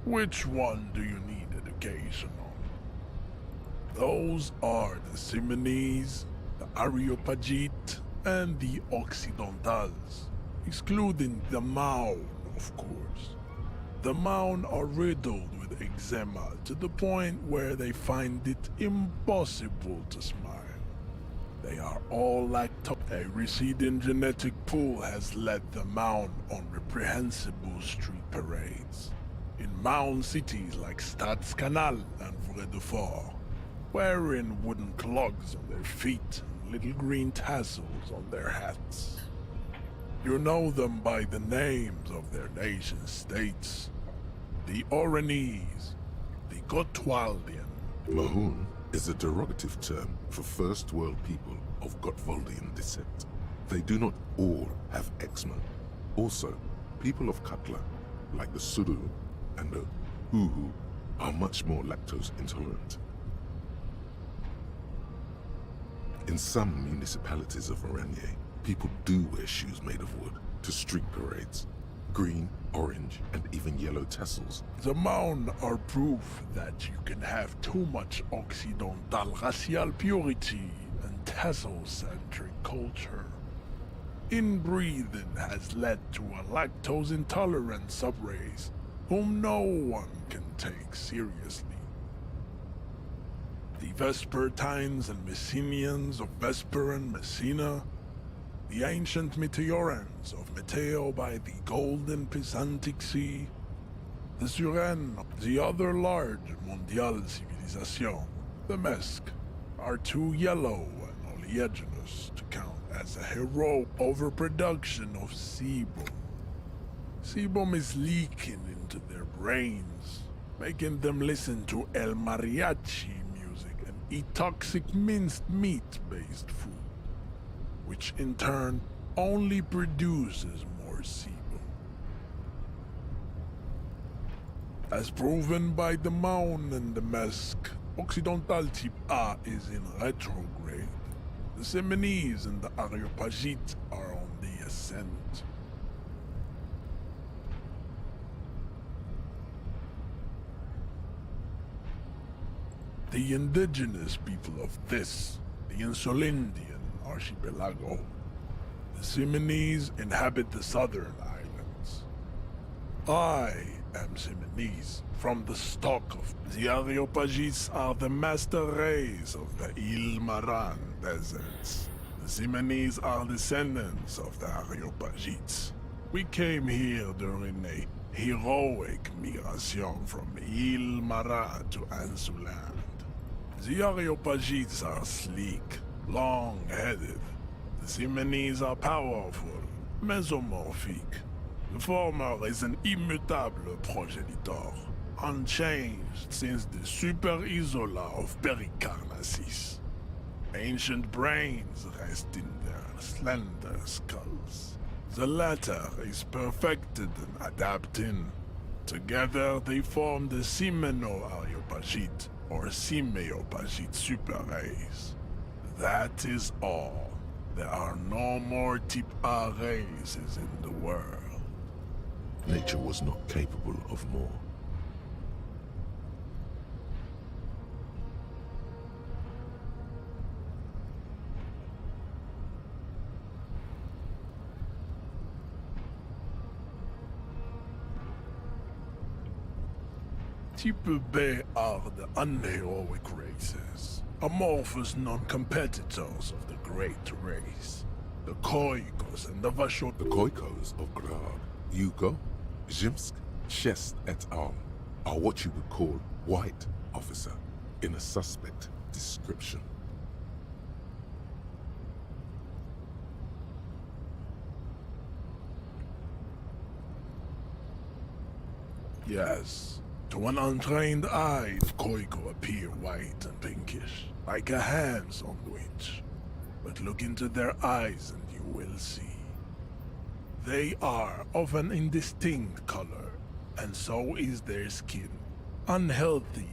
Which one do you need education on? Those are the Simonese, the Areopagite, and the Occidentals, excluding the Maun, of course. The Maun are riddled with eczema to the point where they find it impossible to smile. They are all lactose. A receding genetic pool has led the Maun on reprehensible street parades. In Maun cities like Stadskanal and Vredefort, wearing wooden clogs on their feet and little green tassels on their hats. You know them by the names of their nation-states. The Oranese, the Gotwaldian. Mahoon is a derogative term for first world people of Gotwaldian descent. They do not all have eczema. Also, people of Katla, like the Suru and the Uhu, are much more lactose intolerant. In some municipalities of Oranje, people do wear shoes made of wood to street parades. Green, orange, and even yellow tassels. The Maun are proof that you can have too much Occidental racial purity and tassel-centric culture. Inbreeding has led to a lactose-intolerant subrace whom no one can take seriously. The Vespertines and Messenians of Vesper and Messina, the ancient Meteorans of Meteo by the golden Pisantic Sea, the Suren, the other large Mondial civilization, the Mesk, are too yellow and oleaginous to count as a heroic overproduction of sebum. Sebum is leaking into their brains, making them listen to El Mariachi music and eat toxic minced meat-based food, which in turn only produces more sebum. As proven by the Maun and the Mesk, Occidental Type A is in retrograde. The Simonese and the Areopagite are on the ascent. The indigenous people of this, the Insulindian archipelago, the Simonese inhabit the southern islands. I am Simonese, from the stock of the Areopagites are the master race of the Ilmaran deserts. The Simonese are descendants of the Areopagites. We came here during a heroic migration from Ilmara to Ansuland. The Areopagites are sleek, long-headed. The Simonese are powerful, mesomorphic. The former is an immutable progenitor, unchanged since the Super Isola of Pericarnassus. Ancient brains rest in their slender skulls. The latter is perfected and adapting. Together they form the Simeno-Areopagite, or Simeopagite super race. That is all. There are no more Type A races in the world. Nature was not capable of more. Type B are the unheroic races, amorphous non-competitors of the great race. The Koikos and the Vashon. The Koikos of Grad, Yugo, Zimsk, Shest et al. Are what you would call white officer in a suspect description. Yes. To an untrained eye, the Koiko appear white and pinkish, like a ham sandwich. But look into their eyes and you will see. They are of an indistinct color, and so is their skin. Unhealthy,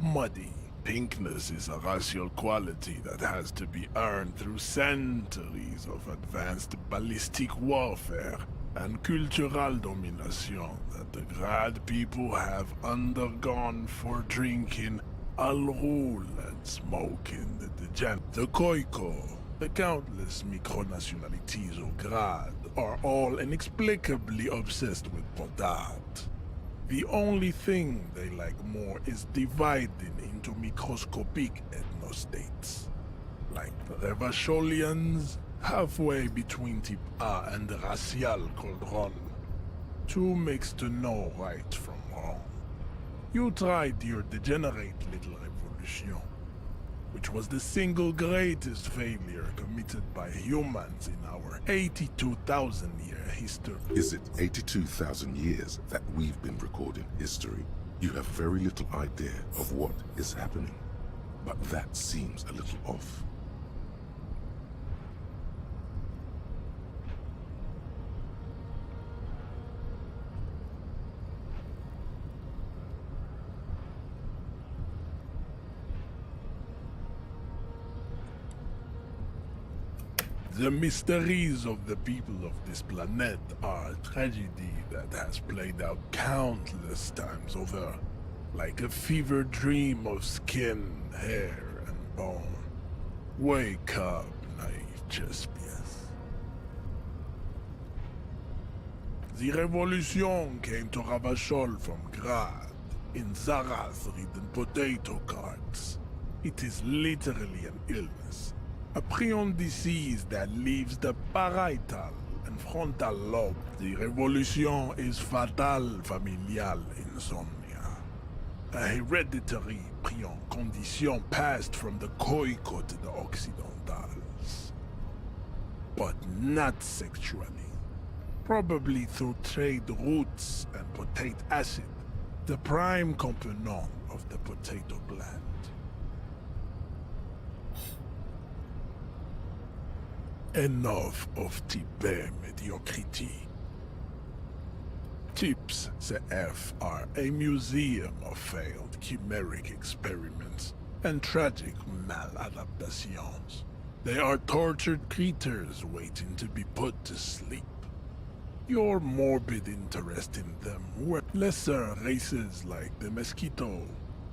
muddy. Pinkness is a racial quality that has to be earned through centuries of advanced ballistic warfare and cultural domination that the Grad people have undergone for drinking Alrul and smoking the degen. The Koiko, the countless micronationalities of Grad, are all inexplicably obsessed with Podat. The only thing they like more is dividing into microscopic ethnostates. Like the Revacholians, halfway between Type A and the Racial Cauldron. Two makes to know right from wrong. You tried your degenerate little revolution, which was the single greatest failure committed by humans in our 82,000-year history. Is it 82,000 years that we've been recording history? You have very little idea of what is happening, but that seems a little off. The mysteries of the people of this planet are a tragedy that has played out countless times over, like a fever dream of skin, hair, and bone. Wake up, naive Chespias. The revolution came to Ravachol from Grad, in Zaraz-ridden potato carts. It is literally an illness. A prion disease that leaves the parietal and frontal lobe. The revolution is fatal familial insomnia. A hereditary prion condition passed from the Koiko to the Occidentals. But not sexually. Probably through trade roots and potate acid, the prime component of the potato plant. Enough of Tibet mediocrity. Tips CF are a museum of failed chimeric experiments and tragic maladaptations. They are tortured creatures waiting to be put to sleep. Your morbid interest in them were lesser races like the mosquito,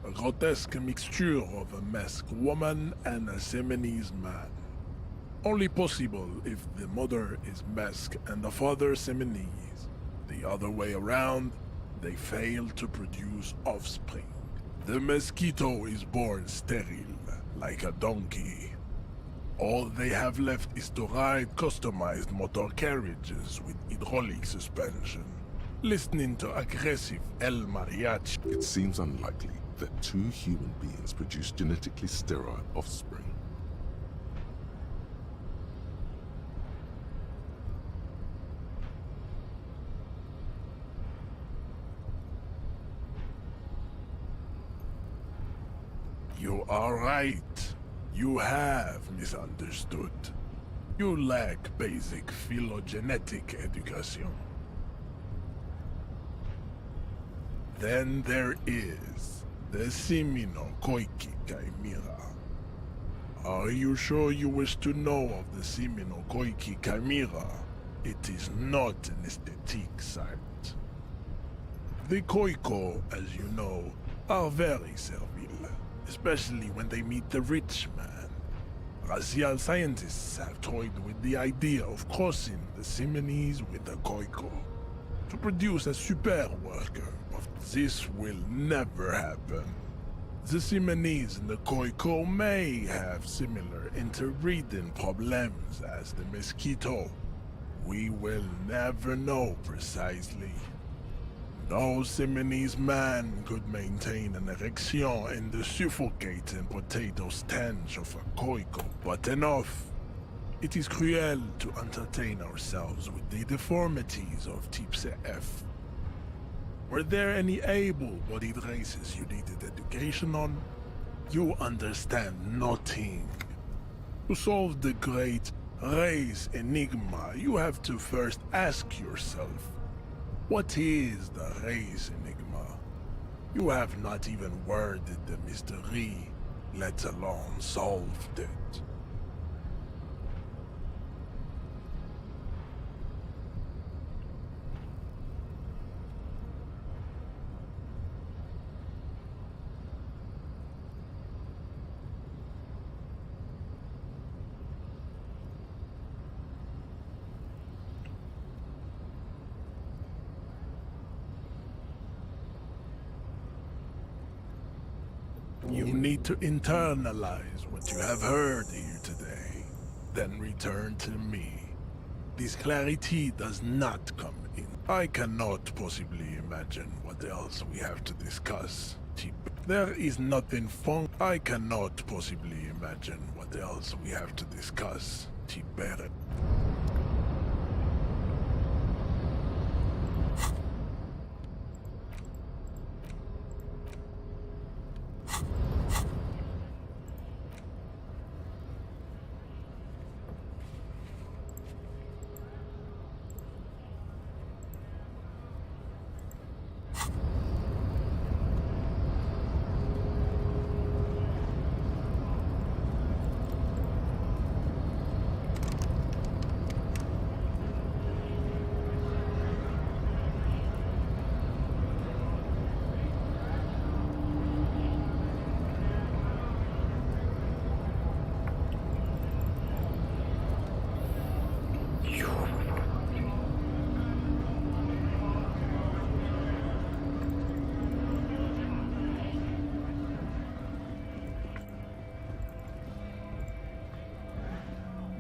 a grotesque mixture of a masked woman and a Seminese man. Only possible if the mother is Mesk and the father Seminese. The other way around, they fail to produce offspring. The mosquito is born sterile, like a donkey. All they have left is to ride customized motor carriages with hydraulic suspension, listening to aggressive El Mariachi. It seems unlikely that two human beings produce genetically sterile offspring. You are right. You have misunderstood. You lack basic phylogenetic education. Then there is the Simino Koiki Chimera. Are you sure you wish to know of the Simino Koiki Chimera? It is not an aesthetic site. The Koiko, as you know, are very servile, especially when they meet the rich man. Racial scientists have toyed with the idea of crossing the Simonese with the Koiko to produce a super worker, but this will never happen. The Simonese and the Khoikhoi may have similar interbreeding problems as the mosquito. We will never know precisely. No Simonese man could maintain an erection in the suffocating potato stench of a Khoikhoi, but enough. It is cruel to entertain ourselves with the deformities of Type CF. Were there any able-bodied races you needed education on? You understand nothing. To solve the great race enigma, you have to first ask yourself, what is the race enigma? You have not even worded the mystery, let alone solved it. You need to internalize what you have heard here today, then return to me. This clarity does not come in. I cannot possibly imagine what else we have to discuss, Tip. There is nothing fun. I cannot possibly imagine what else we have to discuss, Tiberet.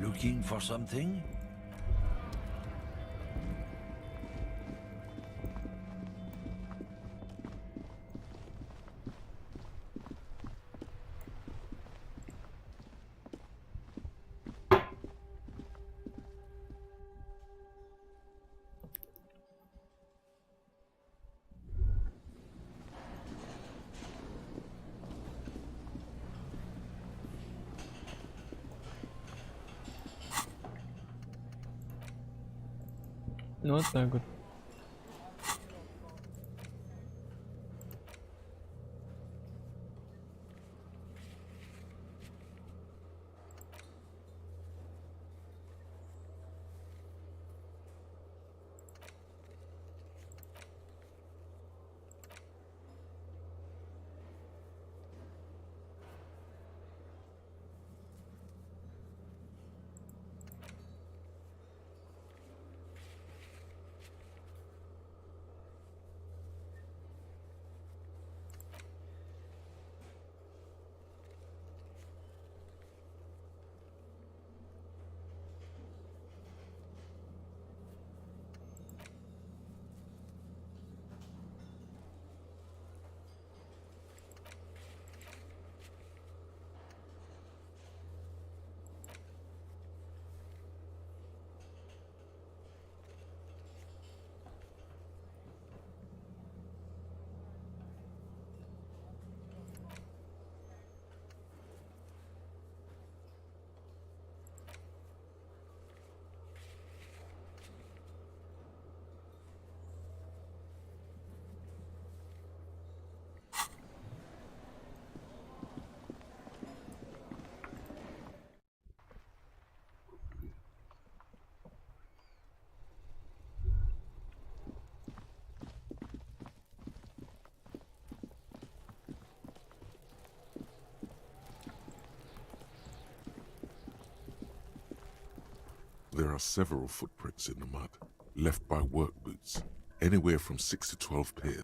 Looking for something? Ну вот так вот. There are several footprints in the mud, left by work boots, anywhere from 6 to 12 pairs.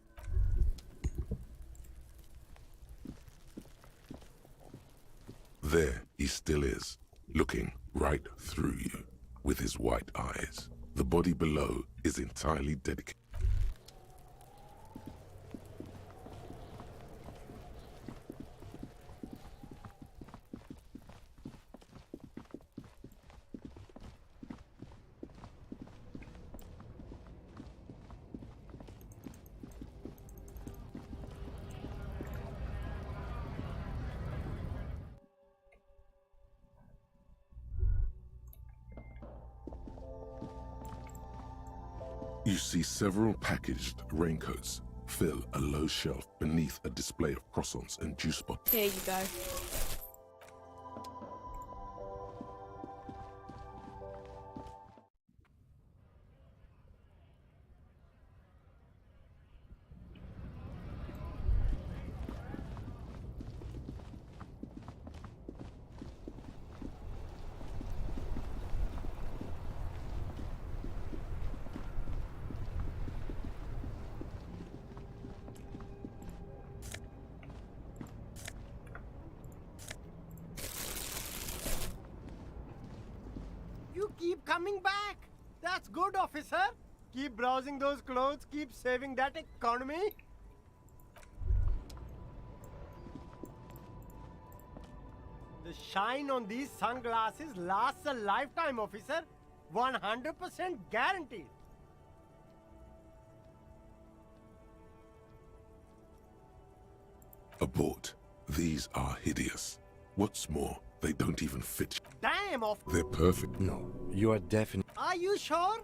There he still is, looking right through you with his white eyes. The body below is entirely dedicated. You see several packaged raincoats fill a low shelf beneath a display of croissants and juice bottles. Here you go. You keep coming back. That's good, officer. Keep browsing those clothes. Keep saving that economy. The shine on these sunglasses lasts a lifetime, officer. 100% guaranteed. Abort. These are hideous. What's more, they don't even fit. Damn, They're perfect. No, you are definitely... Are you sure?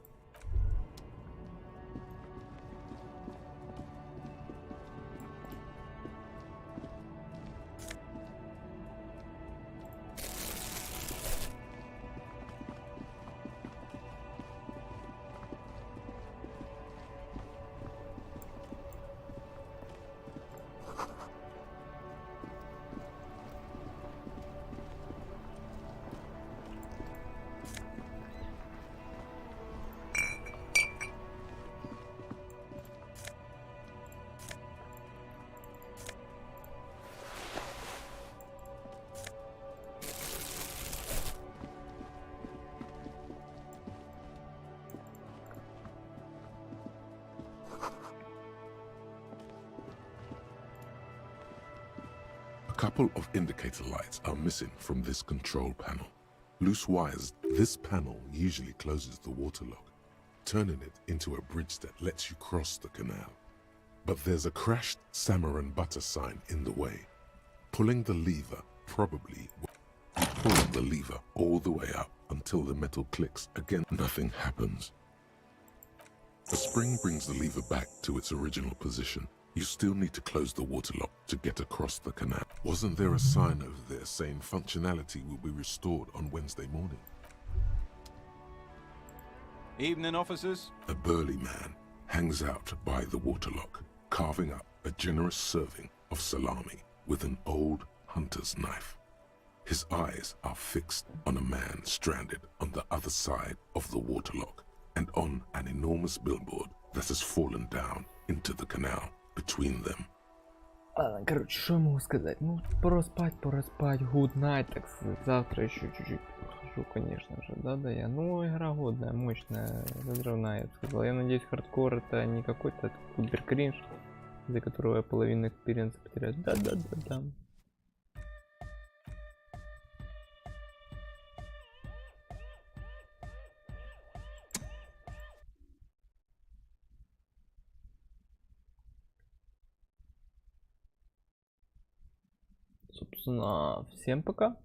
A couple of indicator lights are missing from this control panel. Loose wires. This panel usually closes the waterlock, turning it into a bridge that lets you cross the canal. But there's a crashed salmon and butter sign in the way. Pulling the lever probably will pull the lever all the way up until the metal clicks. Again, nothing happens. The spring brings the lever back to its original position. You still need to close the waterlock to get across the canal. Wasn't there a sign over there saying functionality will be restored on Wednesday morning? Evening, officers. A burly man hangs out by the waterlock, carving up a generous serving of salami with an old hunter's knife. His eyes are fixed on a man stranded on the other side of the waterlock and on an enormous billboard that has fallen down into the canal between them. Короче, что я могу сказать? Ну, пора спать, good night, так сказать. Завтра еще чуть-чуть похожу, конечно же, да, я. Ну, игра годная, мощная, разрывная, я бы сказал. Я надеюсь, хардкор это не какой-то кубер кринж, из-за которого я половину экспириенса потеряю. Да. Собственно, всем пока.